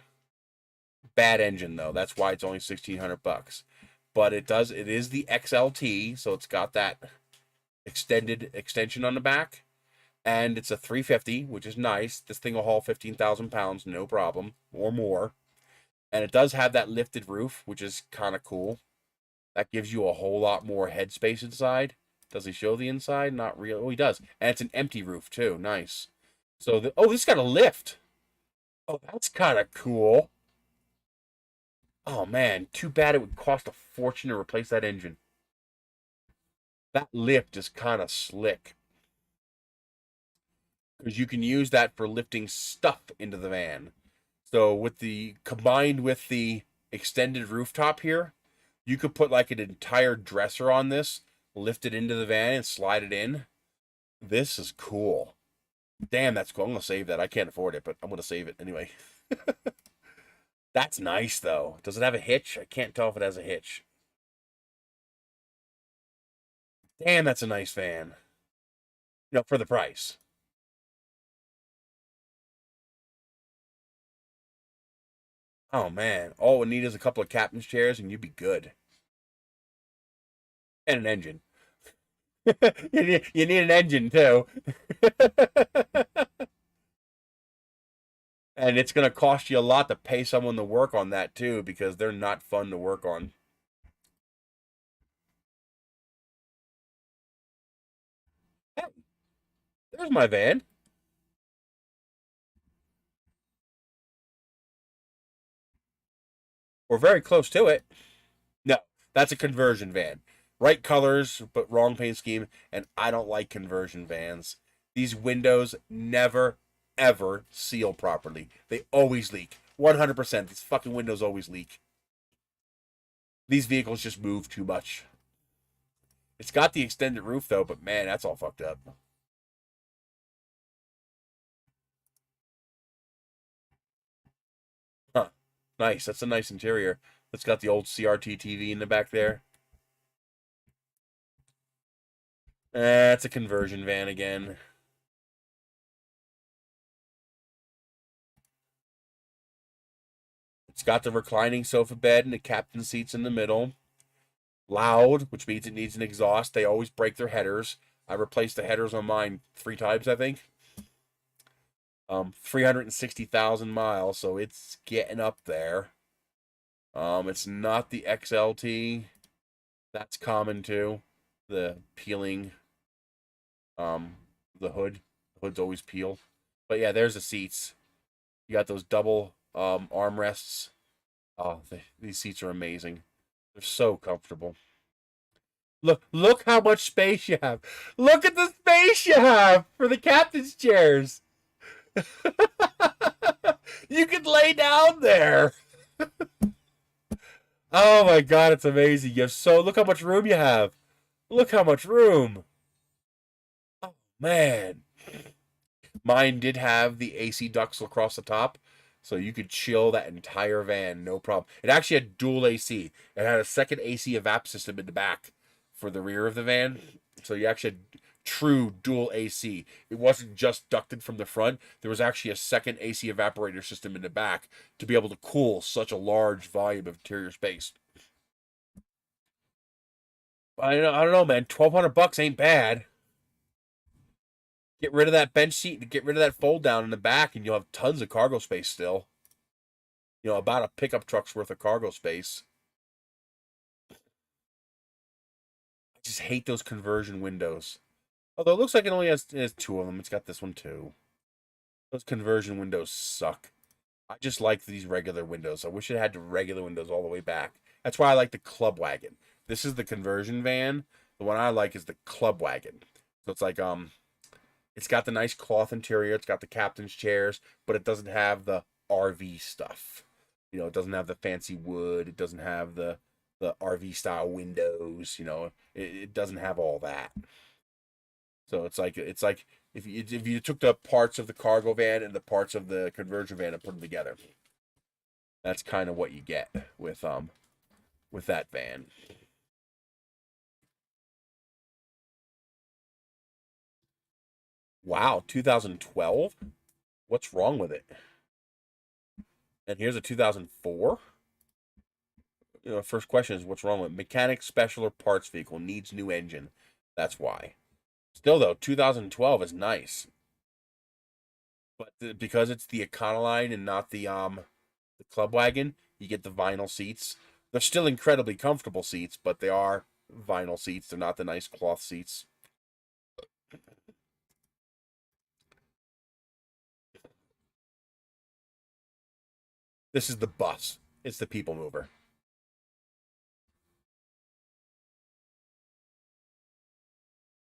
Bad engine though. That's why it's only $1,600. But it is the XLT, so it's got that extension on the back. And it's a 350, which is nice. This thing will haul 15,000 pounds, no problem, or more. And it does have that lifted roof, which is kind of cool. That gives you a whole lot more headspace inside. Does he show the inside? Not really. Oh, he does. And it's an empty roof, too. Nice. So, this got a lift. Oh, that's kind of cool. Oh, man. Too bad it would cost a fortune to replace that engine. That lift is kind of slick. Because you can use that for lifting stuff into the van. So combined with the extended rooftop here, you could put like an entire dresser on this, lift it into the van and slide it in. This is cool. Damn, that's cool. I'm going to save that. I can't afford it, but I'm going to save it anyway. That's nice, though. Does it have a hitch? I can't tell if it has a hitch. Damn, that's a nice van. For the price. Oh, man. All we need is a couple of captain's chairs, and you'd be good. And an engine. You need an engine, too. And it's going to cost you a lot to pay someone to work on that, too, because they're not fun to work on. Hey, there's my van. We're very close to it. No, that's a conversion van. Right colors, but wrong paint scheme, and I don't like conversion vans. These windows never, ever seal properly. They always leak. 100%. These fucking windows always leak. These vehicles just move too much. It's got the extended roof, though, but man, that's all fucked up. Huh. Nice. That's a nice interior. It's got the old CRT TV in the back there. It's a conversion van again. It's got the reclining sofa bed and the captain seats in the middle. Loud, which means it needs an exhaust. They always break their headers. I replaced the headers on mine 3 times, I think. 360,000 miles, so it's getting up there. It's not the XLT. That's common too. The peeling, the hood. The hood's always peeled. But yeah, there's the seats. You got those double armrests. Oh, these seats are amazing. They're so comfortable. Look how much space you have. Look at the space you have for the captain's chairs. You can lay down there. Oh my god, it's amazing. Look how much room you have. Look how much room. Oh man. Mine did have the AC ducts across the top, so you could chill that entire van, no problem. It actually had dual AC. It had a second AC evap system in the back for the rear of the van. So you actually had true dual AC. It wasn't just ducted from the front. There was actually a second AC evaporator system in the back to be able to cool such a large volume of interior space. I don't know, man. $1,200 ain't bad. Get rid of that bench seat and get rid of that fold down in the back, and you'll have tons of cargo space still. You know, about a pickup truck's worth of cargo space. I just hate those conversion windows. Although it looks like it only has 2 of them. It's got this one too. Those conversion windows suck. I just like these regular windows. I wish it had the regular windows all the way back. That's why I like the club wagon. This is the conversion van. The one I like is the club wagon. So it's like it's got the nice cloth interior. It's got the captain's chairs, but it doesn't have the RV stuff. You know, it doesn't have the fancy wood. It doesn't have the RV style windows. You know, it doesn't have all that. So it's like if you took the parts of the cargo van and the parts of the conversion van and put them together. That's kind of what you get with that van. Wow, 2012? What's wrong with it? And here's a 2004. You know, first question is what's wrong with it? Mechanic special or parts vehicle needs new engine. That's why. Still though, 2012 is nice. But because it's the Econoline and not the club wagon, you get the vinyl seats. They're still incredibly comfortable seats, but they are vinyl seats. They're not the nice cloth seats. This is the bus. It's the people mover.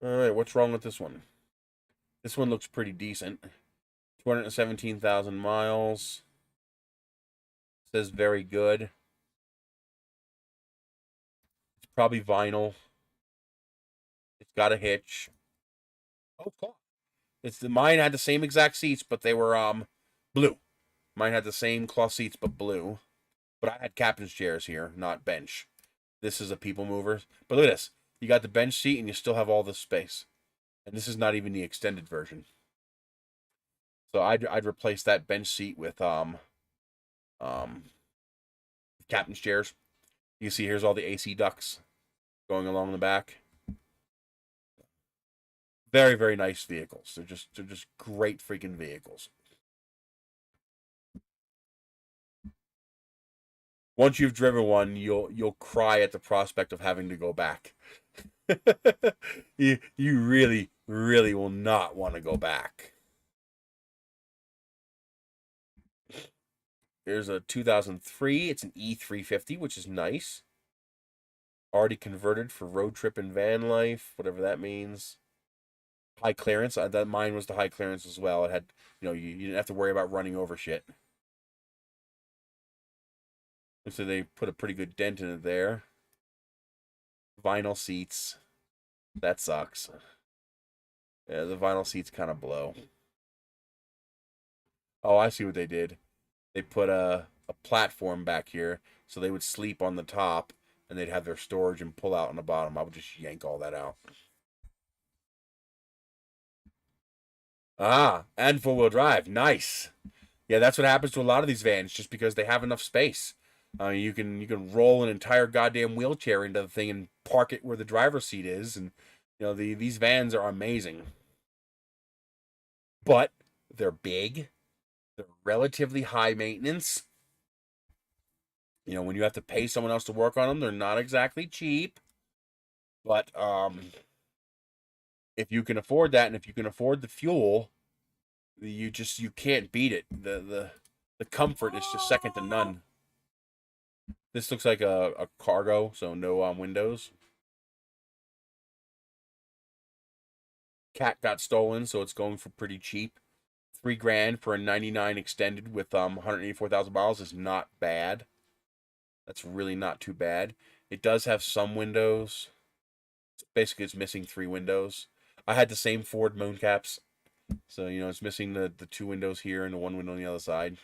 All right, what's wrong with this one? This one looks pretty decent. 217,000 miles. Says very good. It's probably vinyl. It's got a hitch. Oh, cool. Mine had the same exact seats, but they were blue. Mine had the same cloth seats, but blue. But I had captain's chairs here, not bench. This is a people mover. But look at this. You got the bench seat, and you still have all this space. And this is not even the extended version. So I'd replace that bench seat with captain's chairs. You see, here's all the AC ducts going along the back. Very, very nice vehicles. They're just great freaking vehicles. Once you've driven one, you'll cry at the prospect of having to go back. you really, really will not want to go back. There's a 2003. It's an E350, which is nice. Already converted for road trip and van life, whatever that means. high clearance. That mine was the high clearance as well. It had, you didn't have to worry about running over shit. So they put a pretty good dent in it there. Vinyl seats. That sucks. Yeah, the vinyl seats kind of blow. Oh, I see what they did. They put a platform back here so they would sleep on the top and they'd have their storage and pull out on the bottom. I would just yank all that out. Ah, and four-wheel drive. Nice. Yeah, that's what happens to a lot of these vans, just because they have enough space. You can roll an entire goddamn wheelchair into the thing and park it where the driver's seat is, and these vans are amazing. But they're big. They're relatively high maintenance. When you have to pay someone else to work on them, they're not exactly cheap. But if you can afford that, and if you can afford the fuel, you can't beat it. The comfort is just second to none. This looks like a cargo, so no windows. Cat got stolen, so it's going for pretty cheap. $3,000 for a 99 extended with 184,000 miles is not bad. That's really not too bad. It does have some windows. Basically, it's missing 3 windows. I had the same Ford Mooncaps, so it's missing the 2 windows here and the 1 window on the other side.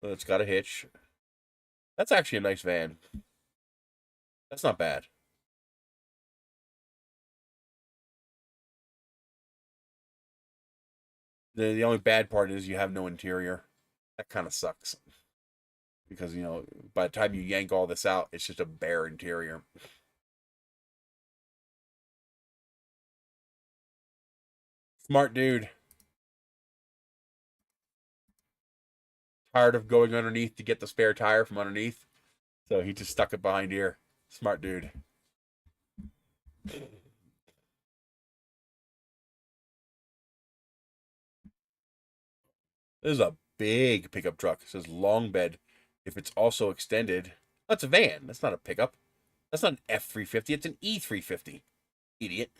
But it's got a hitch. That's actually a nice van. That's not bad. The only bad part is you have no interior. That kind of sucks. Because, by the time you yank all this out, it's just a bare interior. Smart dude. Tired of going underneath to get the spare tire from underneath. So he just stuck it behind here. Smart dude. This is a big pickup truck. It says long bed. If it's also extended, that's a van. That's not a pickup. That's not an F350. It's an E350. Idiot.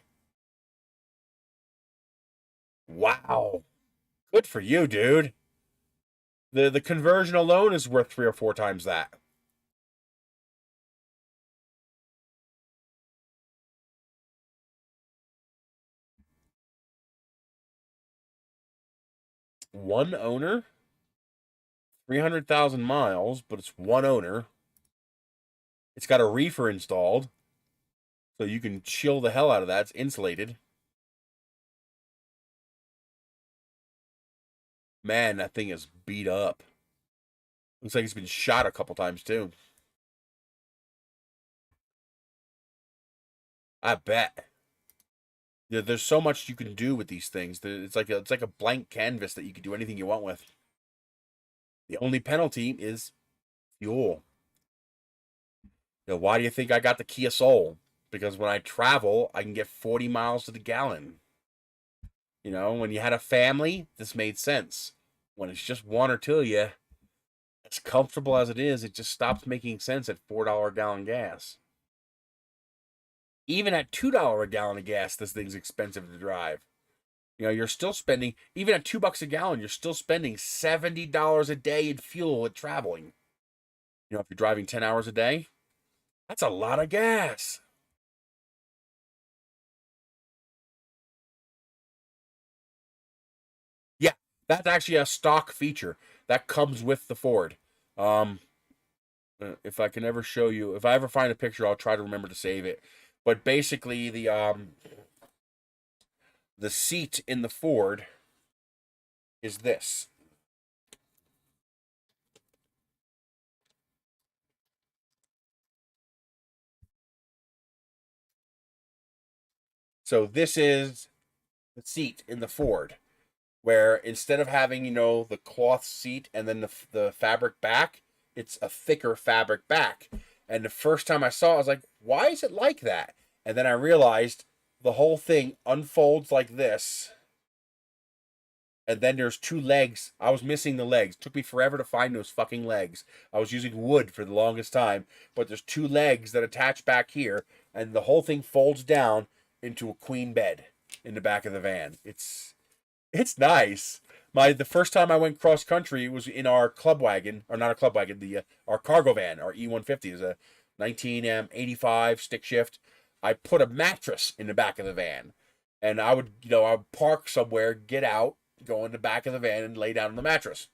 Wow. Good for you, dude. The conversion alone is worth 3 or 4 times that. One owner, 300,000 miles, but it's one owner. It's got a reefer installed, so you can chill the hell out of that. It's insulated. Man, that thing is beat up. Looks like it's been shot a couple times too. I bet. Yeah, there's so much you can do with these things. It's like a blank canvas that you can do anything you want with. The only penalty is fuel. Why do you think I got the Kia Soul? Because when I travel, I can get 40 miles to the gallon. When you had a family, this made sense. When it's just one or two of you, as comfortable as it is, it just stops making sense at $4 a gallon gas. Even at $2 a gallon of gas, this thing's expensive to drive. You're still spending, even at $2 a gallon, you're still spending $70 a day in fuel at traveling. If you're driving 10 hours a day, that's a lot of gas. Yeah, that's actually a stock feature that comes with the Ford. If I can ever show you, if I ever find a picture, I'll try to remember to save it. But basically, the seat in the Ford is this. So this is the seat in the Ford, where instead of having, the cloth seat and then the fabric back, it's a thicker fabric back. And the first time I saw it, I was like, why is it like that? And then I realized the whole thing unfolds like this. And then there's 2 legs. I was missing the legs. Took me forever to find those fucking legs. I was using wood for the longest time, but there's 2 legs that attach back here, and the whole thing folds down into a queen bed in the back of the van. It's nice. The first time I went cross country was in our club wagon, or not a club wagon, our cargo van, our E150 is a 1985 stick shift. I put a mattress in the back of the van, and I would park somewhere, get out, go in the back of the van, and lay down on the mattress.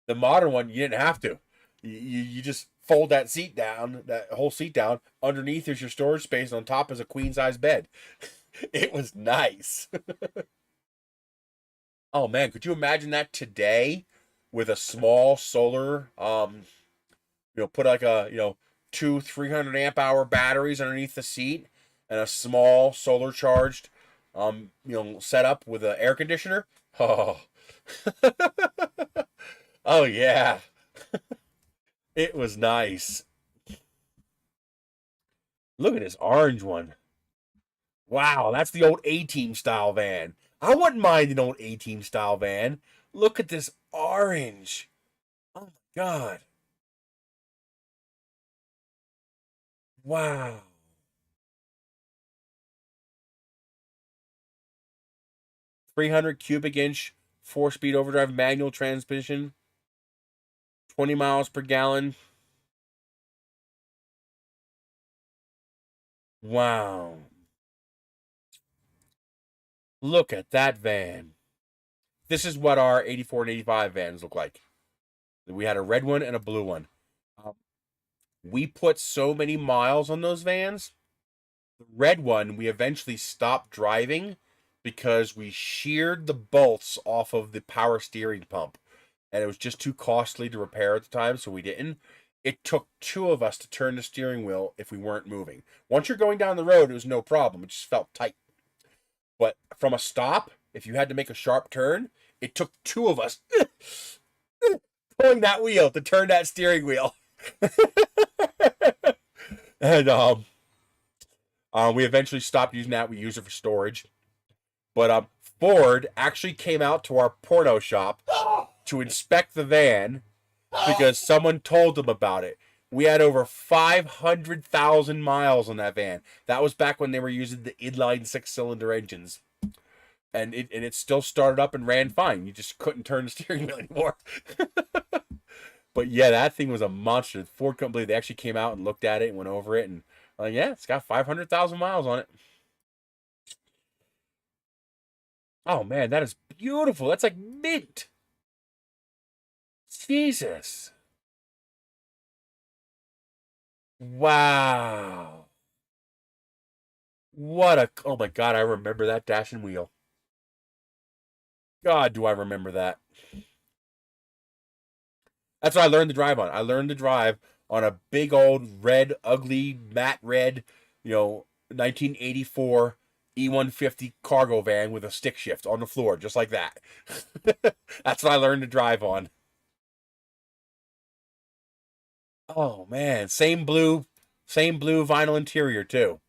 The modern one, you didn't have to. You just fold that seat down, that whole seat down. Underneath is your storage space, and on top is a queen size bed. It was nice. Oh man, could you imagine that today with a small solar, put like a, 2 300 amp hour batteries underneath the seat and a small solar charged, setup with an air conditioner? Oh, oh yeah. It was nice. Look at this orange one. Wow, that's the old A-Team style van. I wouldn't mind an old A-Team style van. Look at this orange. Oh my God. Wow. 300 cubic inch, 4-speed overdrive manual transmission. 20 miles per gallon. Wow. Look at that van. This is what our 84 and 85 vans look like. We had a red one and a blue one. We put so many miles on those vans. The red one, we eventually stopped driving because we sheared the bolts off of the power steering pump. And it was just too costly to repair at the time, so we didn't. It took 2 of us to turn the steering wheel if we weren't moving. Once you're going down the road, it was no problem. It just felt tight. But from a stop, if you had to make a sharp turn, it took 2 of us pulling that wheel to turn that steering wheel. And we eventually stopped using that. We used it for storage. But Ford actually came out to our porno shop to inspect the van because someone told them about it. We had over 500,000 miles on that van. That was back when they were using the inline 6-cylinder engines. And it still started up and ran fine. You just couldn't turn the steering wheel anymore. But yeah, that thing was a monster. The Ford company, they actually came out and looked at it and went over it. And yeah, it's got 500,000 miles on it. Oh man, that is beautiful. That's like mint. Jesus. Wow. Oh my God, I remember that dash and wheel. God, do I remember that. That's what I learned to drive on. I learned to drive on a big old red, ugly, matte red, 1984 E150 cargo van with a stick shift on the floor, just like that. That's what I learned to drive on. Oh man, same blue vinyl interior too.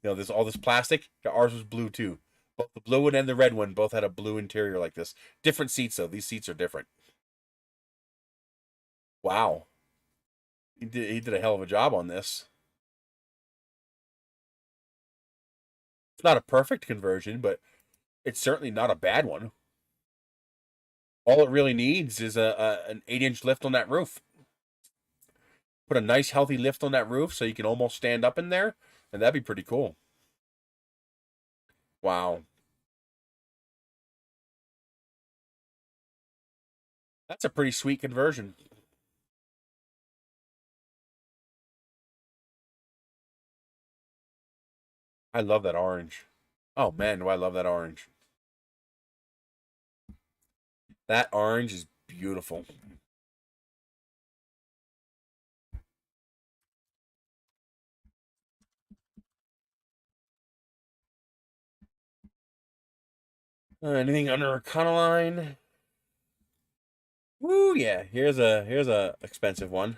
There's all this plastic. Ours was blue too. Both the blue one and the red one both had a blue interior like this. Different seats though. These seats are different. Wow. He did a hell of a job on this. It's not a perfect conversion, but it's certainly not a bad one. All it really needs is an 8-inch lift on that roof. Put a nice healthy lift on that roof so you can almost stand up in there, and that'd be pretty cool. Wow. That's a pretty sweet conversion. I love that orange. Oh man, do I love that orange. That orange is beautiful. Anything under a Econoline? Woo, yeah. Here's a expensive one.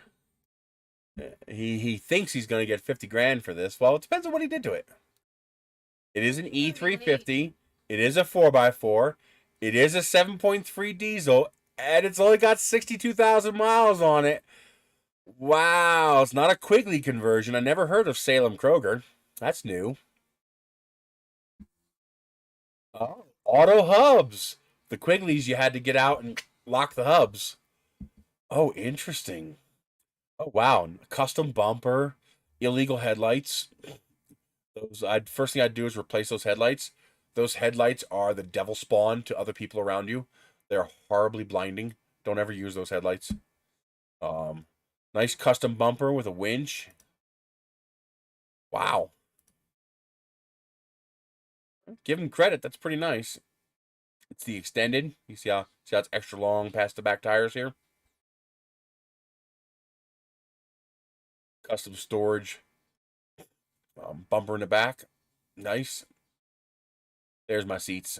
He thinks he's gonna get 50 grand for this. Well, it depends on what he did to it. It is an E350. It is a 4x4. It is a 7.3 diesel, and it's only got 62,000 miles on it. Wow, it's not a Quigley conversion. I never heard of Salem Kroger. That's new. Oh, auto hubs. The Quigleys, you had to get out and lock the hubs. Oh, interesting. Oh, wow. Custom bumper, illegal headlights. First thing I'd do is replace those headlights. Those headlights are the devil spawn to other people around you. They're horribly blinding. Don't ever use those headlights. Nice custom bumper with a winch. Wow. Give him credit. That's pretty nice. It's the extended. You see how it's extra long past the back tires here? Custom storage. Bumper in the back. Nice. There's my seats.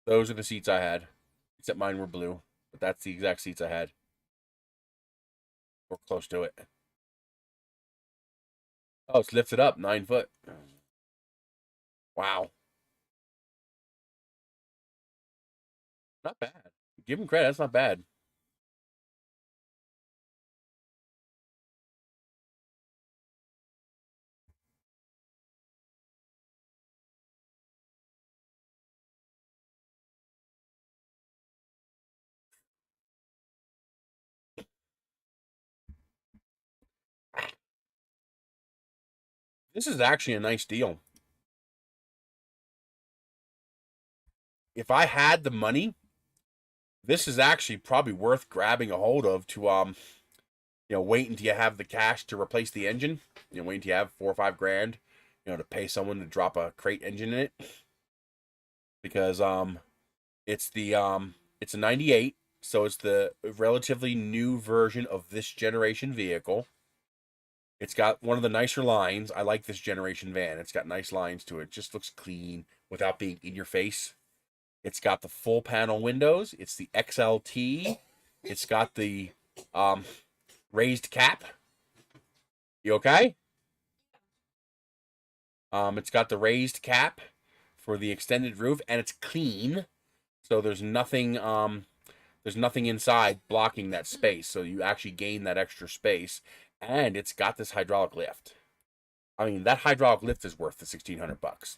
Those are the seats I had. Except mine were blue. But that's the exact seats I had. Or close to it. Oh, it's lifted up 9 foot. Wow. Not bad. Give him credit. That's not bad. This is actually a nice deal. If I had the money, this is actually probably worth grabbing a hold of to wait until you have the cash to replace the engine. Wait until you have $4 or $5 grand, to pay someone to drop a crate engine in it. Because it's a 98, so it's the relatively new version of this generation vehicle. It's got one of the nicer lines. I like this generation van. It's got nice lines to it. It just looks clean without being in your face. It's got the full panel windows. It's the XLT. It's got the raised cap. You okay? It's got the raised cap for the extended roof, and it's clean. So there's nothing inside blocking that space. So you actually gain that extra space. And it's got this hydraulic lift. I mean, that hydraulic lift is worth the $1,600.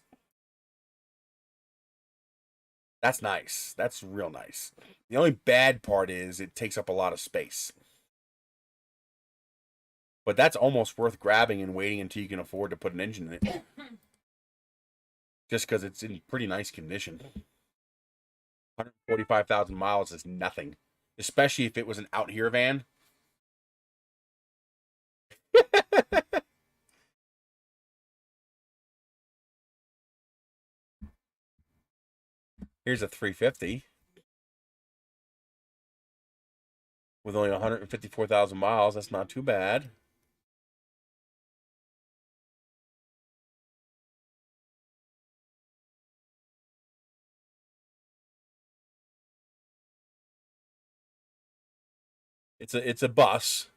That's nice. That's real nice. The only bad part is it takes up a lot of space. But that's almost worth grabbing and waiting until you can afford to put an engine in it. Just because it's in pretty nice condition. 145,000 miles is nothing. Especially if it was an out here van. Here's a 350 with only 154,000 miles. That's not too bad. It's a bus.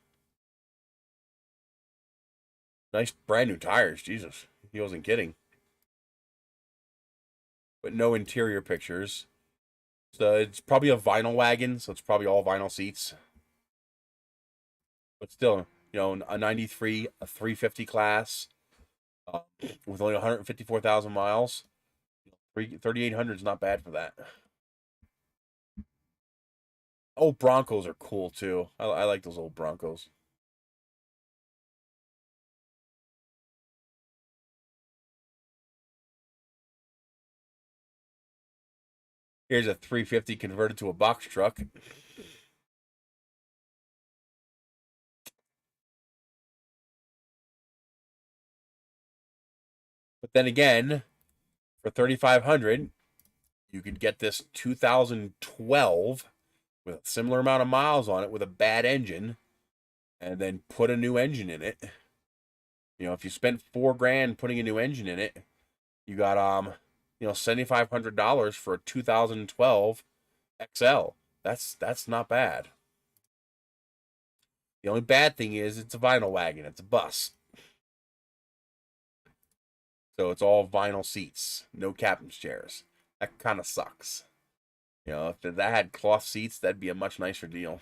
Nice brand new tires. Jesus, he wasn't kidding. But no interior pictures. So it's probably a vinyl wagon, so it's probably all vinyl seats. But still, a 93, a 350 class with only 154,000 miles. 3,800 is not bad for that. Old Broncos are cool too. I like those old Broncos. Here's a 350 converted to a box truck. But then again, for 3,500, you could get this 2012 with a similar amount of miles on it with a bad engine, and then put a new engine in it. If you spent $4 grand putting a new engine in it, you got $7,500 for a 2012 XL. That's not bad. The only bad thing is it's a vinyl wagon. It's a bus. So it's all vinyl seats, no captain's chairs. That kind of sucks. You know, if that had cloth seats, that'd be a much nicer deal.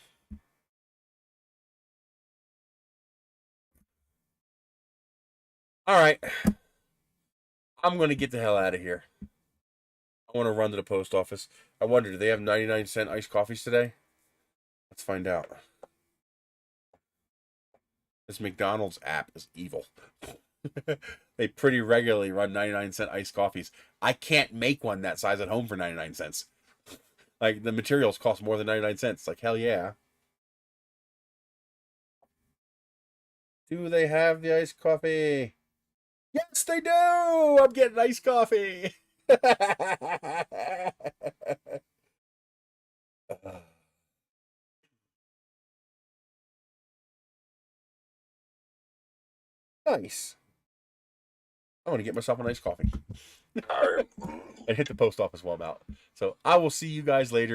All right. I'm going to get the hell out of here. I want to run to the post office. I wonder, do they have 99-cent iced coffees today? Let's find out. This McDonald's app is evil. They pretty regularly run 99-cent iced coffees. I can't make one that size at home for 99 cents. Like, the materials cost more than 99 cents. Like, hell yeah. Do they have the iced coffee? Yes, they do! I'm getting iced coffee! Nice. I want to get myself a nice coffee. And hit the post office while I'm out. So I will see you guys later.